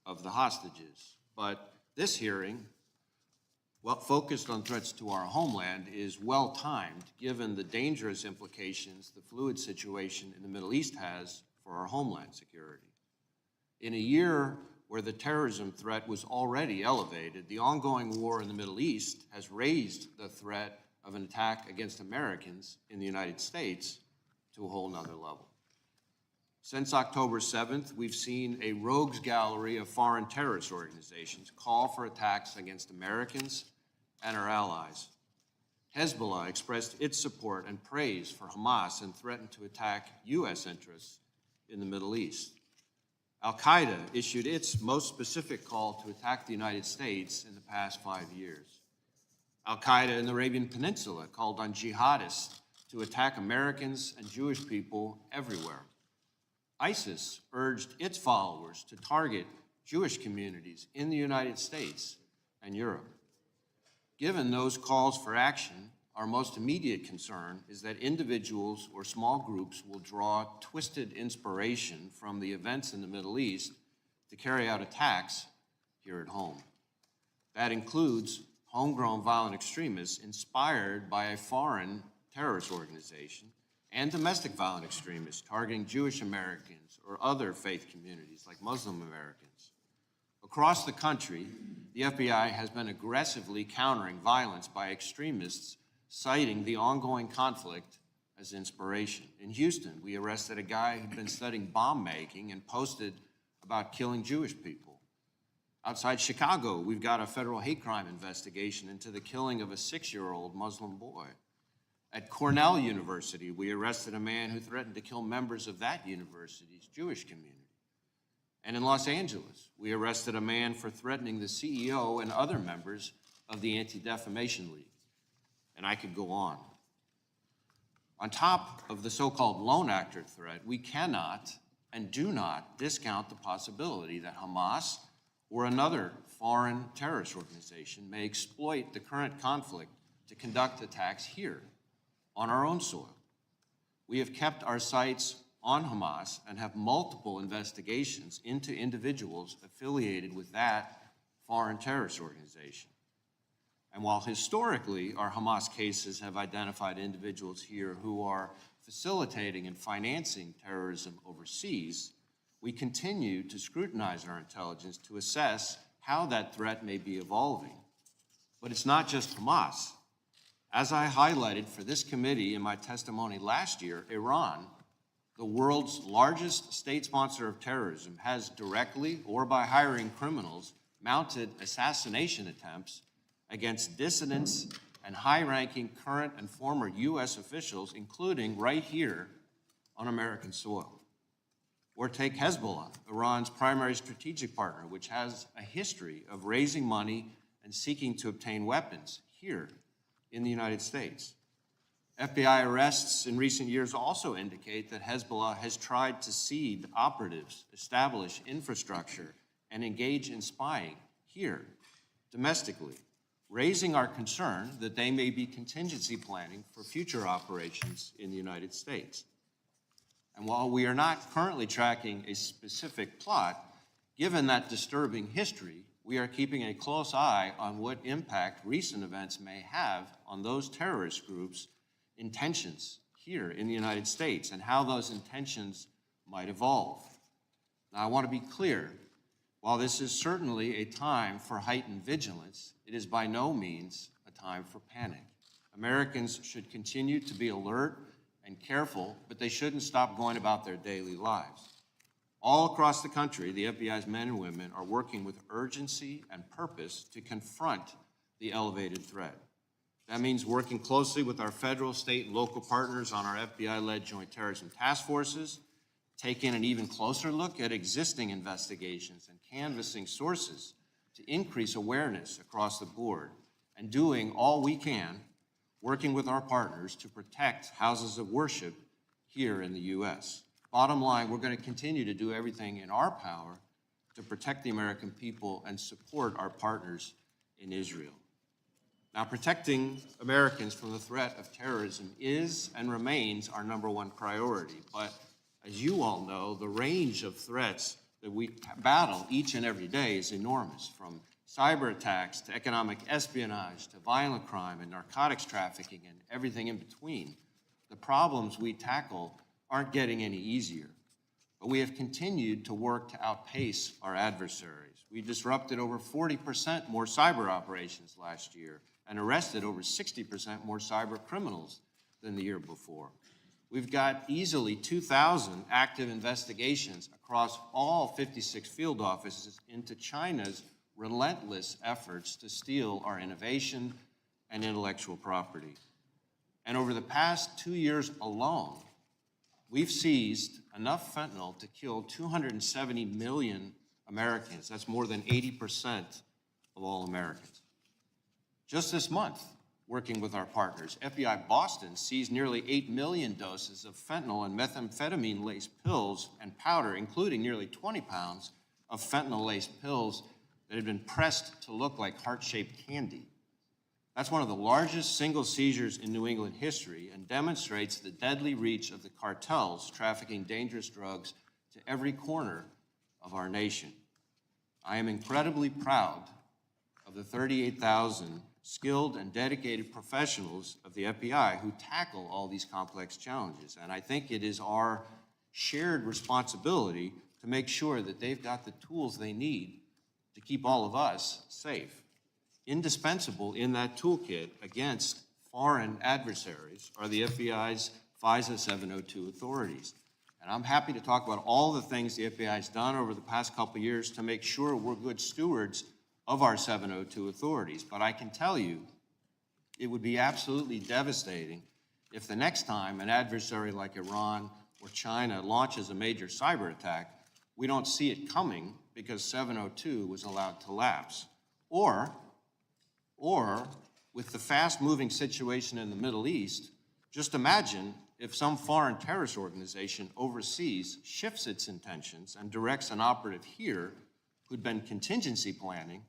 of the hostages. But this hearing, focused on threats to our homeland, is well-timed given the dangerous implications the fluid situation in the Middle East has for our homeland security. In a year where the terrorism threat was already elevated, the ongoing war in the Middle East has raised the threat of an attack against Americans in the United States to a whole nother level. Since October 7th, we've seen a rogues gallery of foreign terrorist organizations call for attacks against Americans and our allies. Hezbollah expressed its support and praise for Hamas and threatened to attack U.S. interests in the Middle East. Al-Qaeda issued its most specific call to attack the United States in the past 5 years. Al-Qaeda in the Arabian Peninsula called on jihadists to attack Americans and Jewish people everywhere. ISIS urged its followers to target Jewish communities in the United States and Europe. Given those calls for action, our most immediate concern is that individuals or small groups will draw twisted inspiration from the events in the Middle East to carry out attacks here at home. That includes homegrown violent extremists inspired by a foreign terrorist organization and domestic violent extremists targeting Jewish Americans or other faith communities like Muslim Americans. Across the country, the FBI has been aggressively countering violence by extremists citing the ongoing conflict as inspiration. In Houston, we arrested a guy who'd been studying bomb making and posted about killing Jewish people. Outside Chicago, we've got a federal hate crime investigation into the killing of a 6-year-old Muslim boy. At Cornell University, we arrested a man who threatened to kill members of that university's Jewish community. And in Los Angeles, we arrested a man for threatening the CEO and other members of the Anti-Defamation League. And I could go on. On top of the so-called lone actor threat, we cannot and do not discount the possibility that Hamas or another foreign terrorist organization may exploit the current conflict to conduct attacks here on our own soil. We have kept our sights on Hamas and have multiple investigations into individuals affiliated with that foreign terrorist organization. And while historically our Hamas cases have identified individuals here who are facilitating and financing terrorism overseas, we continue to scrutinize our intelligence to assess how that threat may be evolving. But it's not just Hamas. As I highlighted for this committee in my testimony last year, Iran, the world's largest state sponsor of terrorism, has directly or by hiring criminals mounted assassination attempts against dissidents and high-ranking current and former U.S. officials, including right here on American soil. Or take Hezbollah, Iran's primary strategic partner, which has a history of raising money and seeking to obtain weapons here in the United States. FBI arrests in recent years also indicate that Hezbollah has tried to seed operatives, establish infrastructure, and engage in spying here, domestically, raising our concern that they may be contingency planning for future operations in the United States. And while we are not currently tracking a specific plot, given that disturbing history, we are keeping a close eye on what impact recent events may have on those terrorist groups' intentions here in the United States and how those intentions might evolve. Now, I want to be clear. While this is certainly a time for heightened vigilance, it is by no means a time for panic. Americans should continue to be alert and careful, but they shouldn't stop going about their daily lives. All across the country, the FBI's men and women are working with urgency and purpose to confront the elevated threat. That means working closely with our federal, state, and local partners on our FBI-led joint terrorism task forces, taking an even closer look at existing investigations and canvassing sources to increase awareness across the board, and doing all we can, working with our partners to protect houses of worship here in the U.S. Bottom line, we're going to continue to do everything in our power to protect the American people and support our partners in Israel. Now, protecting Americans from the threat of terrorism is and remains our #1 priority. But as you all know, the range of threats that we battle each and every day is enormous, from cyber attacks to economic espionage to violent crime and narcotics trafficking and everything in between. The problems we tackle aren't getting any easier, but we have continued to work to outpace our adversaries. We disrupted over 40% more cyber operations last year and arrested over 60% more cyber criminals than the year before. We've got easily 2,000 active investigations across all 56 field offices into China's relentless efforts to steal our innovation and intellectual property. And over the past 2 years alone, we've seized enough fentanyl to kill 270 million Americans. That's more than 80% of all Americans. Just this month, working with our partners, FBI Boston seized nearly 8 million doses of fentanyl and methamphetamine-laced pills and powder, including nearly 20 pounds of fentanyl-laced pills that had been pressed to look like heart-shaped candy. That's one of the largest single seizures in New England history and demonstrates the deadly reach of the cartels trafficking dangerous drugs to every corner of our nation. I am incredibly proud of the 38,000 skilled and dedicated professionals of the FBI who tackle all these complex challenges. And I think it is our shared responsibility to make sure that they've got the tools they need to keep all of us safe. Indispensable in that toolkit against foreign adversaries are the FBI's FISA 702 authorities. And I'm happy to talk about all the things the FBI has done over the past couple of years to make sure we're good stewards of our 702 authorities. But I can tell you, it would be absolutely devastating if the next time an adversary like Iran or China launches a major cyber attack, we don't see it coming because 702 was allowed to lapse. Or with the fast-moving situation in the Middle East, just imagine if some foreign terrorist organization overseas shifts its intentions and directs an operative here who'd been contingency planning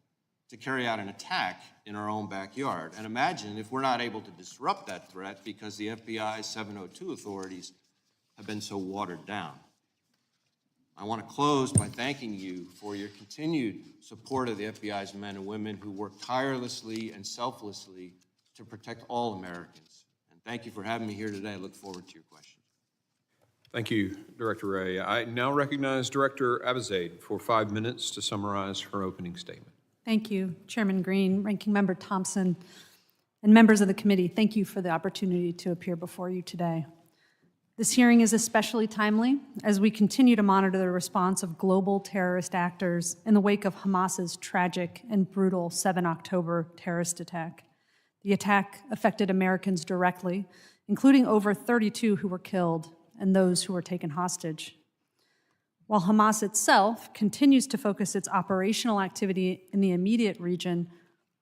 to carry out an attack in our own backyard. And imagine if we're not able to disrupt that threat because the FBI's 702 authorities have been so watered down. I want to close by thanking you for your continued support of the FBI's men and women who work tirelessly and selflessly to protect all Americans. And thank you for having me here today. I look forward to your questions. Thank you, Director Wray. I now recognize Director Abizaid for 5 minutes to summarize her opening statement. Thank you, Chairman Green, Ranking Member Thompson, and members of the committee. Thank you for the opportunity to appear before you today. This hearing is especially timely as we continue to monitor the response of global terrorist actors in the wake of Hamas's tragic and brutal 7 October terrorist attack. The attack affected Americans directly, including over 32 who were killed and those who were taken hostage. While Hamas itself continues to focus its operational activity in the immediate region,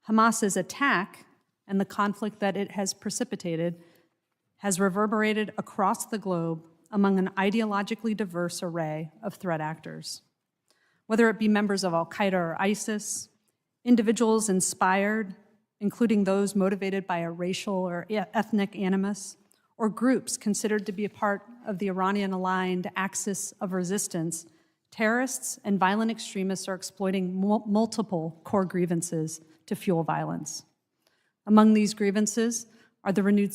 Hamas's attack and the conflict that it has precipitated has reverberated across the globe among an ideologically diverse array of threat actors. Whether it be members of Al-Qaeda or ISIS, individuals inspired, including those motivated by a racial or ethnic animus, or groups considered to be a part of the Iranian-aligned axis of resistance, terrorists and violent extremists are exploiting multiple core grievances to fuel violence. Among these grievances are the renewed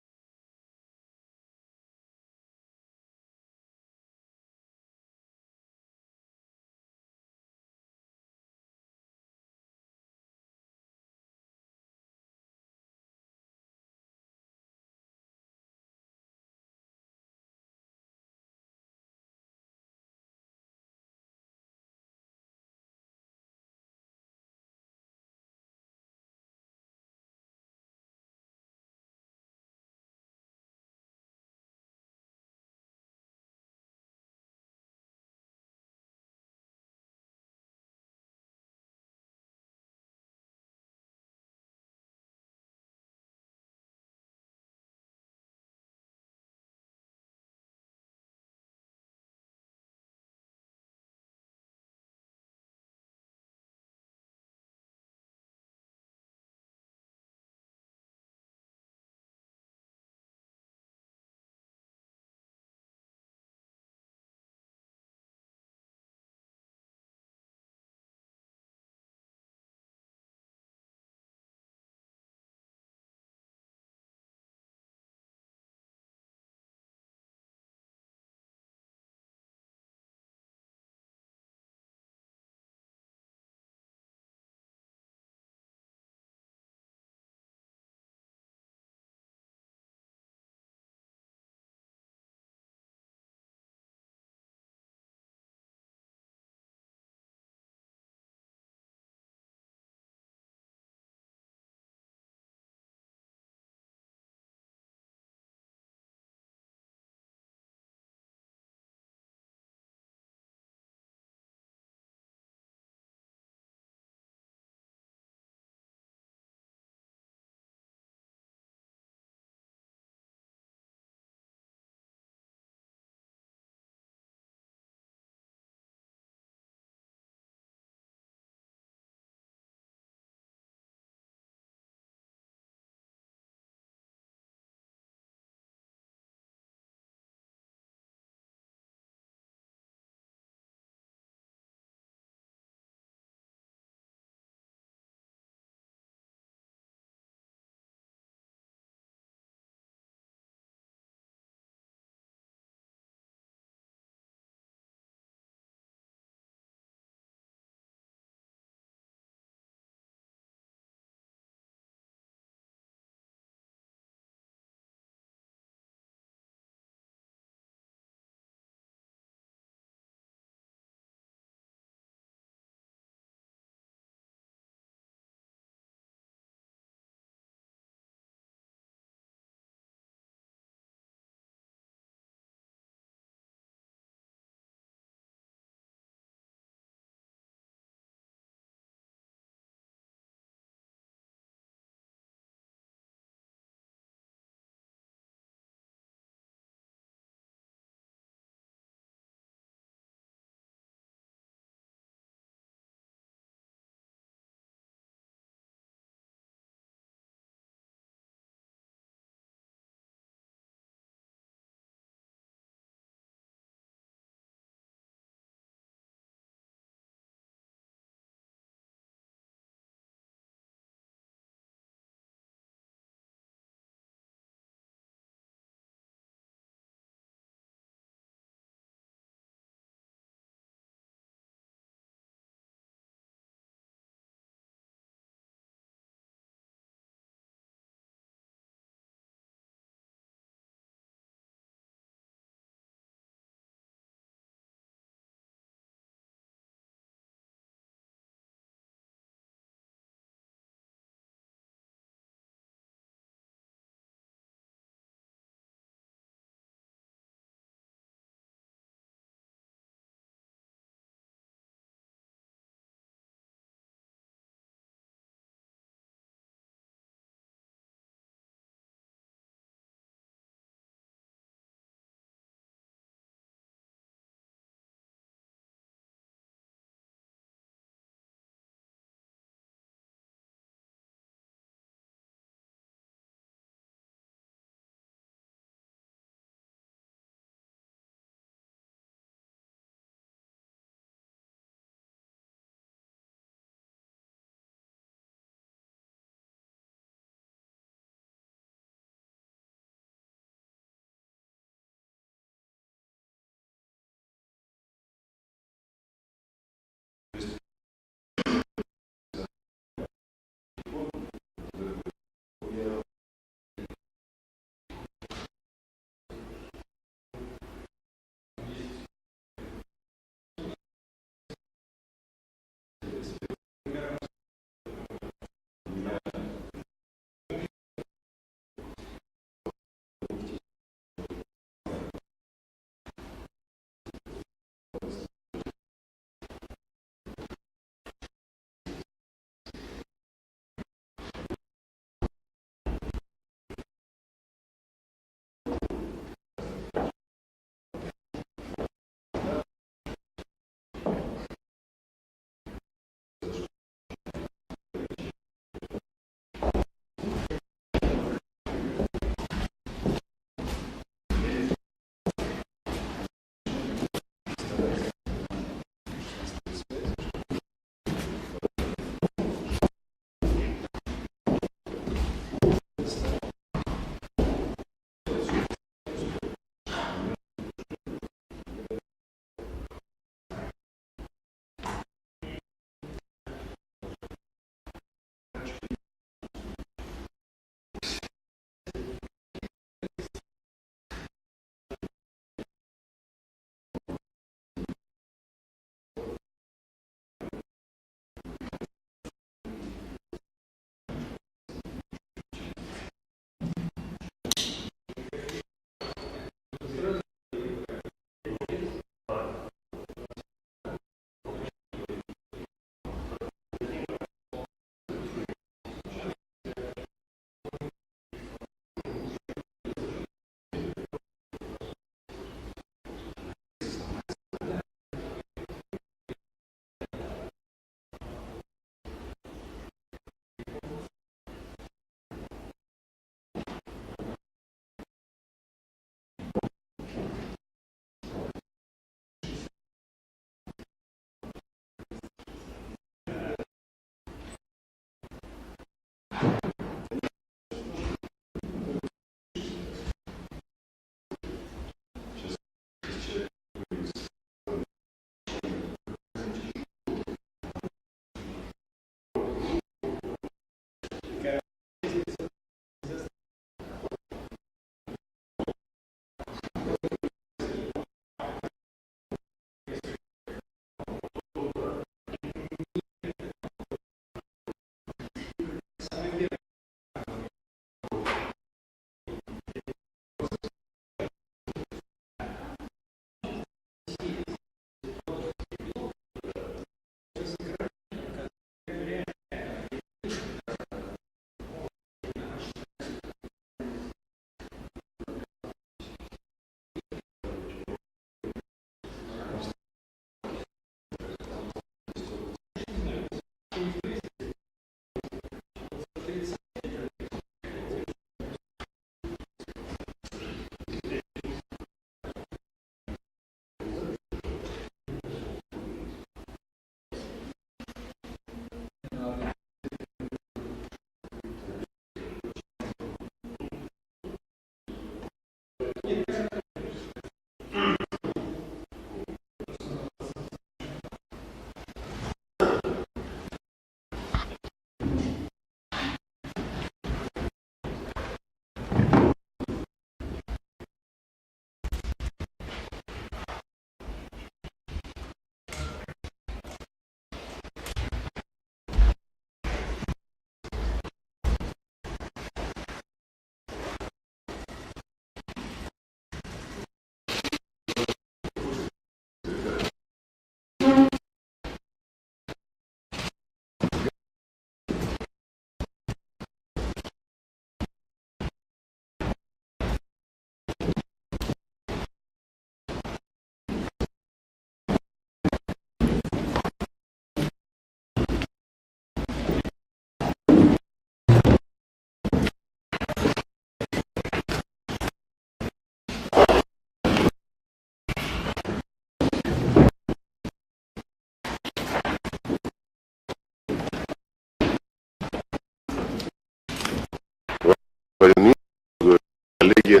Коллеги,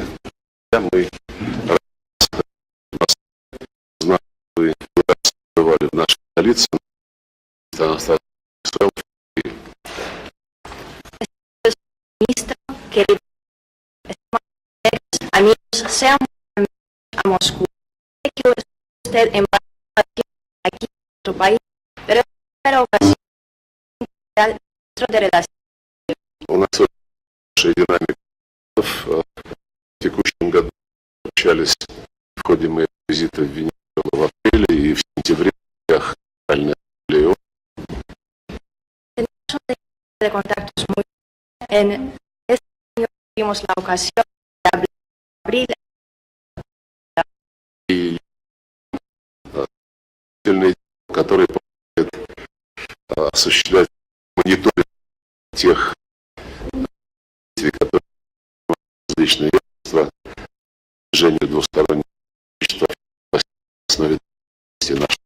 мы знали, вы бывали в нашей столице. Ministro, queridos amigos, sean bienvenidos a Moscú. Sé que usted en varias ocasiones aquí en nuestro país, pero es la primera ocasión dentro de relaciones. У нас очень динамика в текущем году общались в ходе моего визита в Венесуэлу в апреле и в сентябре в Федеральной Ассамблее. Tenemos un de contactos muy en este año tuvimos la ocasión de hablar en abril. И сильные, которые помогают осуществлять мониторинг тех действий, которые различные ведомства, движение двустороннего сотрудничества в основе наших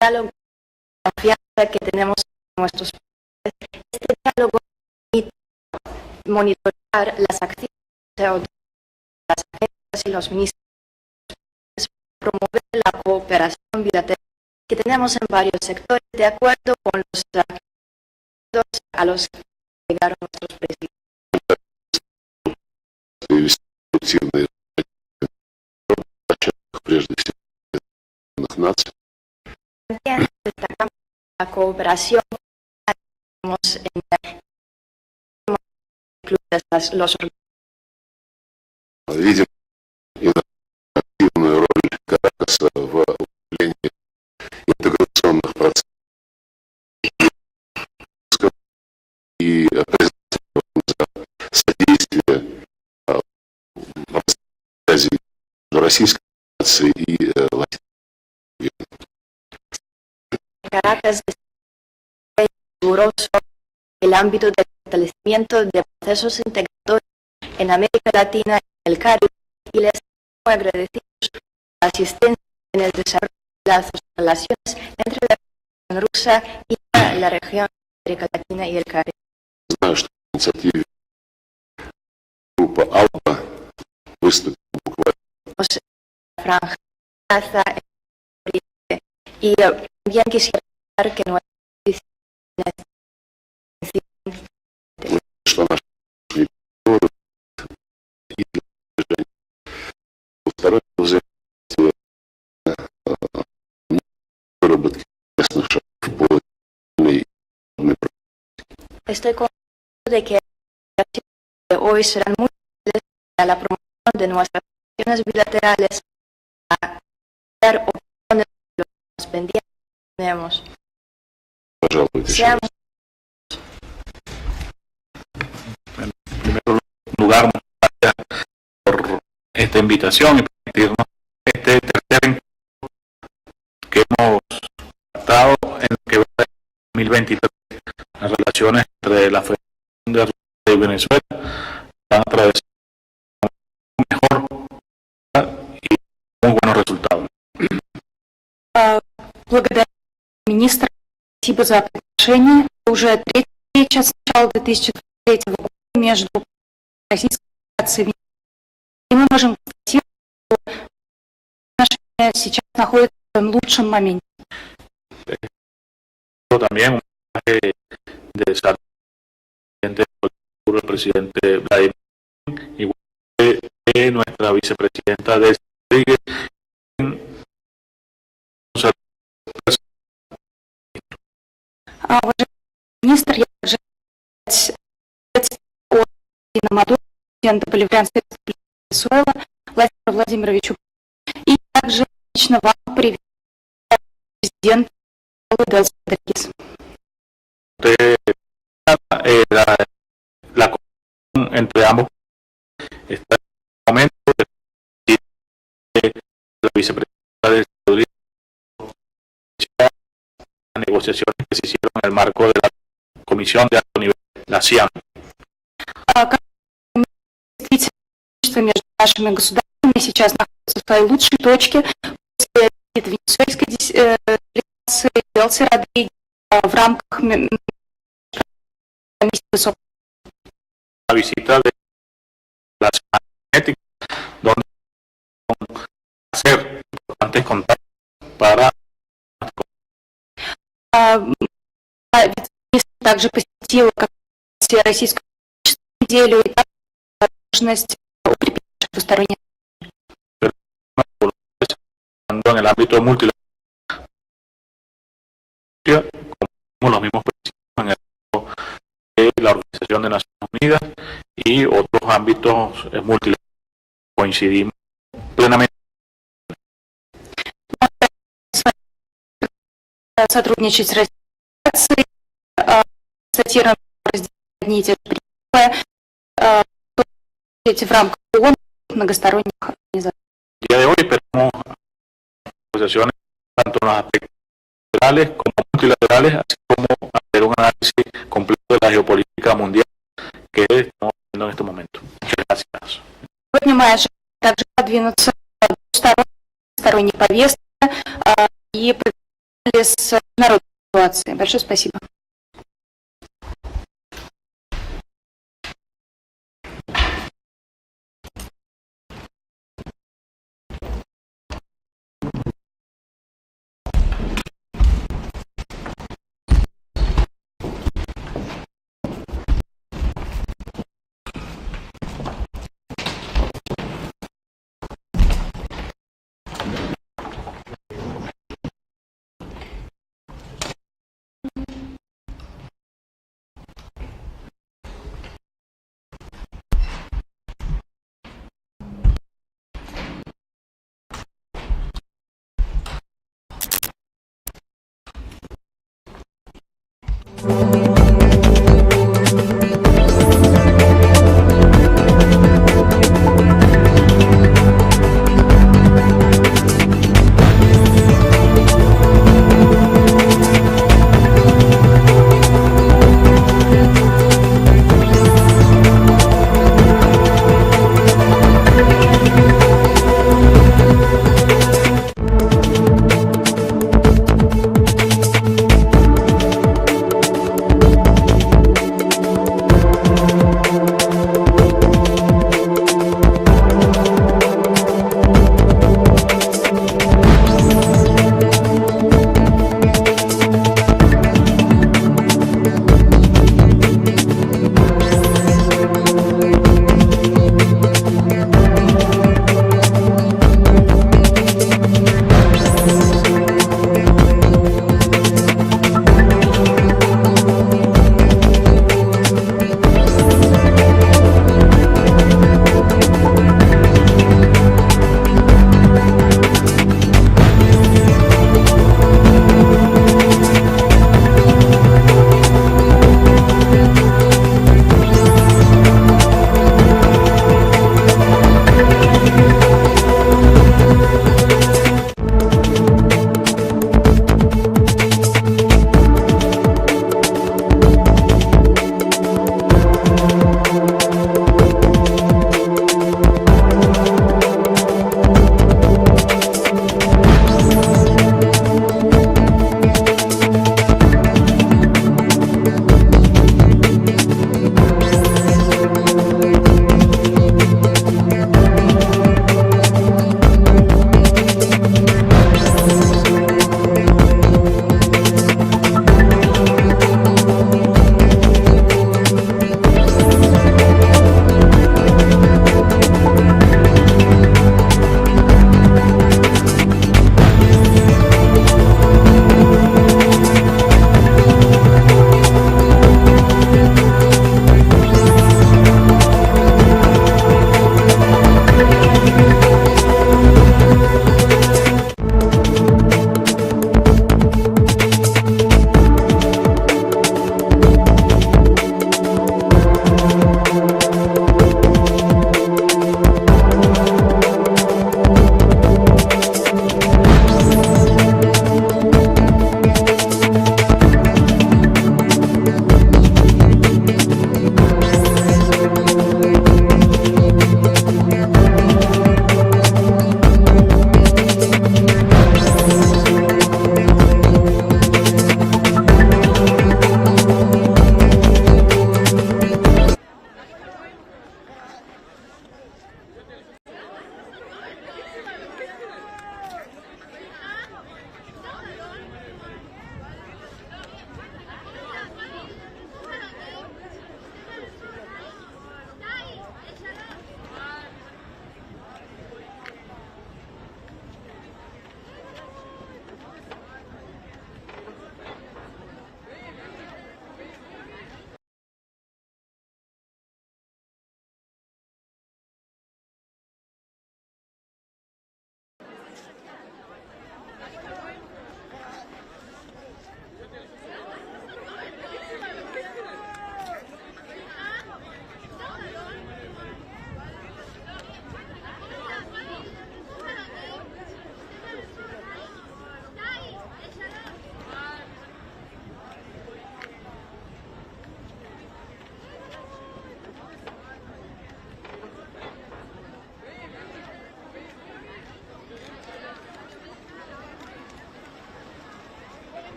Diálogo, confianza que tenemos en nuestros países. Este diálogo permite monitorear las acciones de las agencias y los ministros, promover la cooperación bilateral que tenemos en varios sectores de acuerdo con los acuerdos a los que llegaron nuestros presidentes. прежде всего Объединенных Наций. También destacamos la cooperación que tenemos en los Видим активную роль Каракаса в управлении интеграционных процессов и признательны за содействие в связи между Российской Федерацией и Латинской Америкой. Caracas es riguroso el ámbito de fortalecimiento de procesos integradores en América Latina y el Caribe y les estamos muy agradecidos por la asistencia en el desarrollo de las relaciones entre la Federación Rusa y la región de América Latina y el Caribe. Знаю, что в инициативе группа АЛБА выступит буквально. Franja Gaza, y también quisiera que nuestras что наши переговоры и движение двустороннего взаимодействия выработки местных шагов по и Estoy convencido de que las acciones de hoy serán muy útiles para la promoción de nuestras relaciones bilaterales, a dar opiniones de los pendientes que tenemos. Sean En primer lugar, muchas gracias por esta invitación y permitirnos este tercer encuentro que hemos tratado en lo que va a ser 2023. Las relaciones entre la Federación de Rusia y Venezuela van a atravesar un mejor y muy buenos resultados. Благодарю министра. Спасибо за приглашение. Уже третья встреча с начала 2023 года между Российской Федерацией и Венесуэлой. И мы можем констатировать, что отношения сейчас находятся в своем лучшем моменте. También un mensaje de salud del presidente Vladimir, igual que nuestra vicepresidenta Delcy Rodríguez. Уважаемый министр, я также от Мадуро, президента Боливарианской республики Венесуэла, Владимиру Владимировичу. И также лично вам привет, президент Делси Родригес. La comunicación entre ambos está en el momento de la vicepresidenta de Rodríguez, las negociaciones que se hicieron en el marco de la Comisión de Alto Nivel, la CIAN. Действительно, между нашими государствами сейчас находится в своей лучшей точке после венесуэльской делегации Делси Родригес в рамках комиссии высокого. La visita de la semana genética, donde hacer importantes contactos para также посетила российскую неделю и возможность укрепить двусторонние. En el ámbito multilateral, como los mismos principios en el ámbito de la Organización de Naciones Unidas y otros ámbitos multilaterales. Coincidimos plenamente. Сотрудничать с Россией, констатируем одни и те же принципы в рамках ООН, многосторонних организаций. El día de hoy esperamos negociaciones tanto en los aspectos bilaterales como multilaterales, así como hacer un análisis completo de la geopolítica mundial que estamos viendo en este momento. Muchas gracias. Сегодня мы ожидаем также продвинуться в двусторонней повестке и с международной ситуацией. Большое спасибо.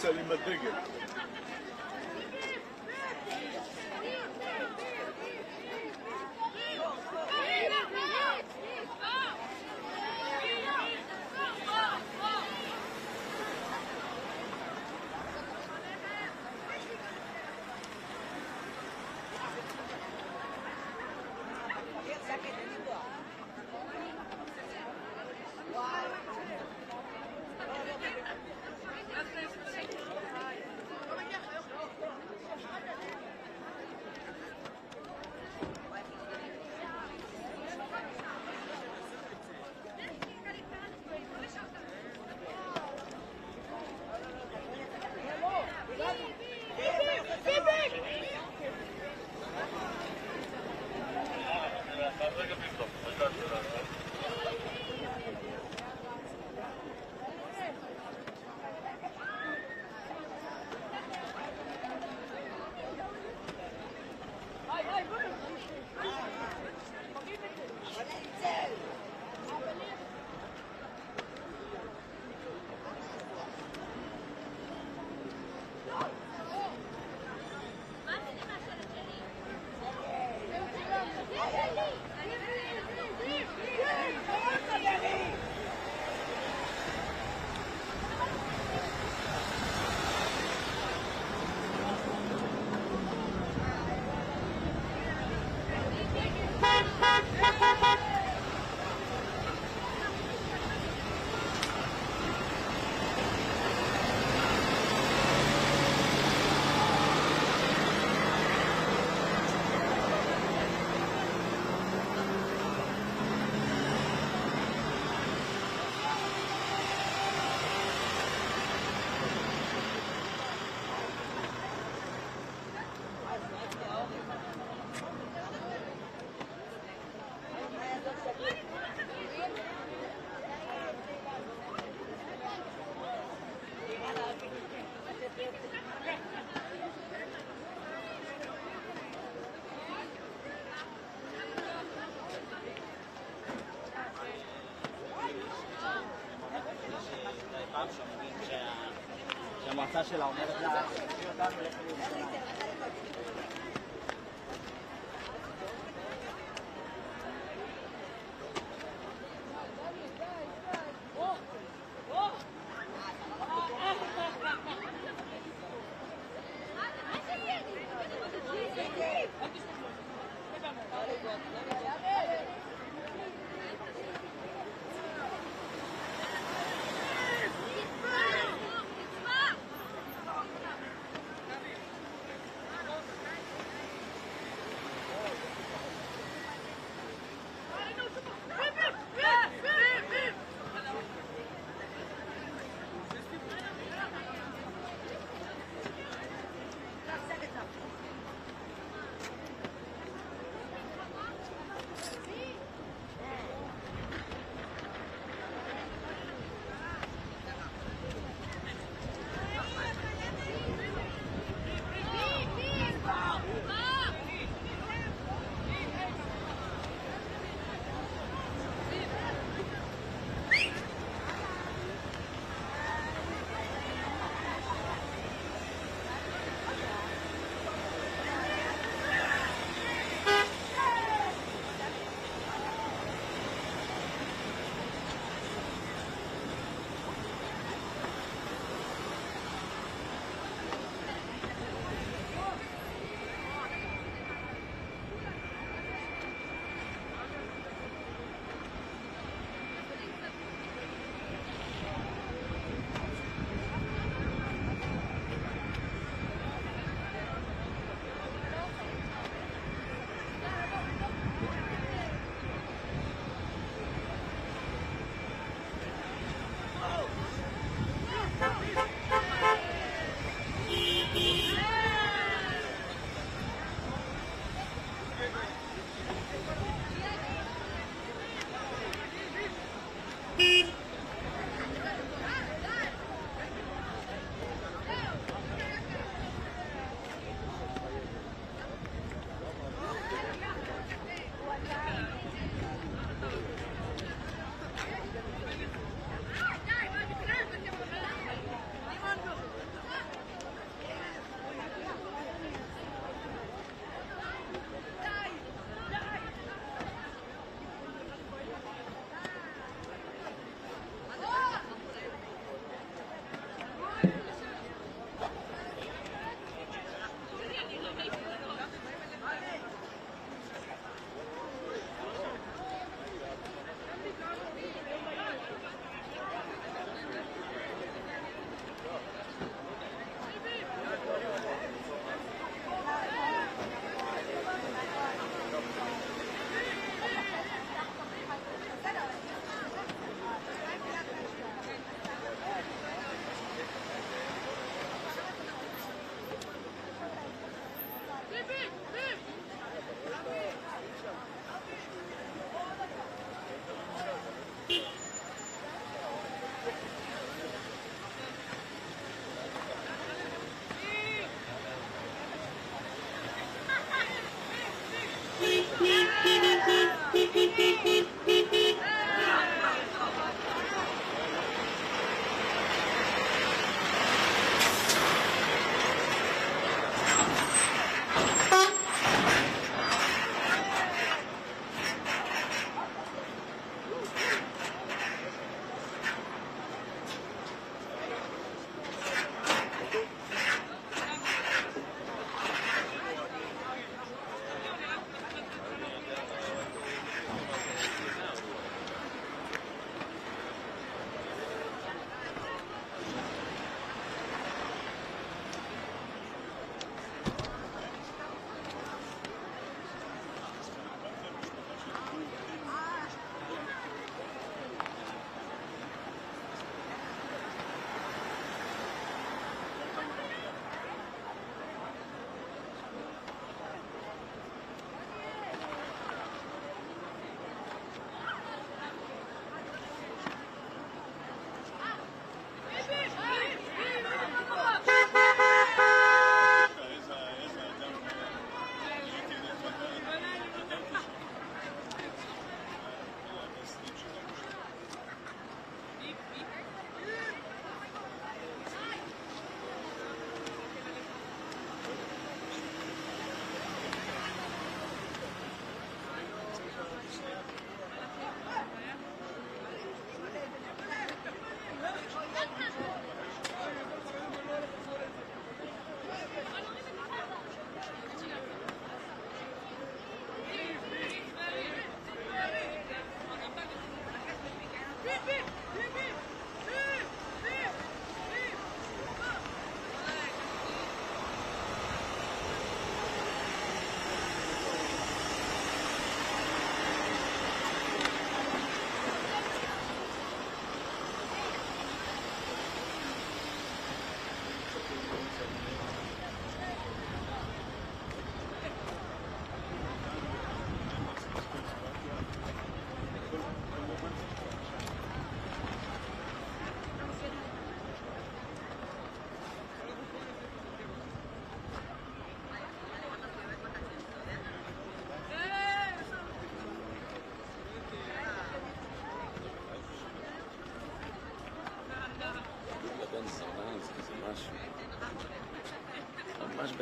سليمة الدقل.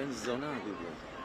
ben zona diyor.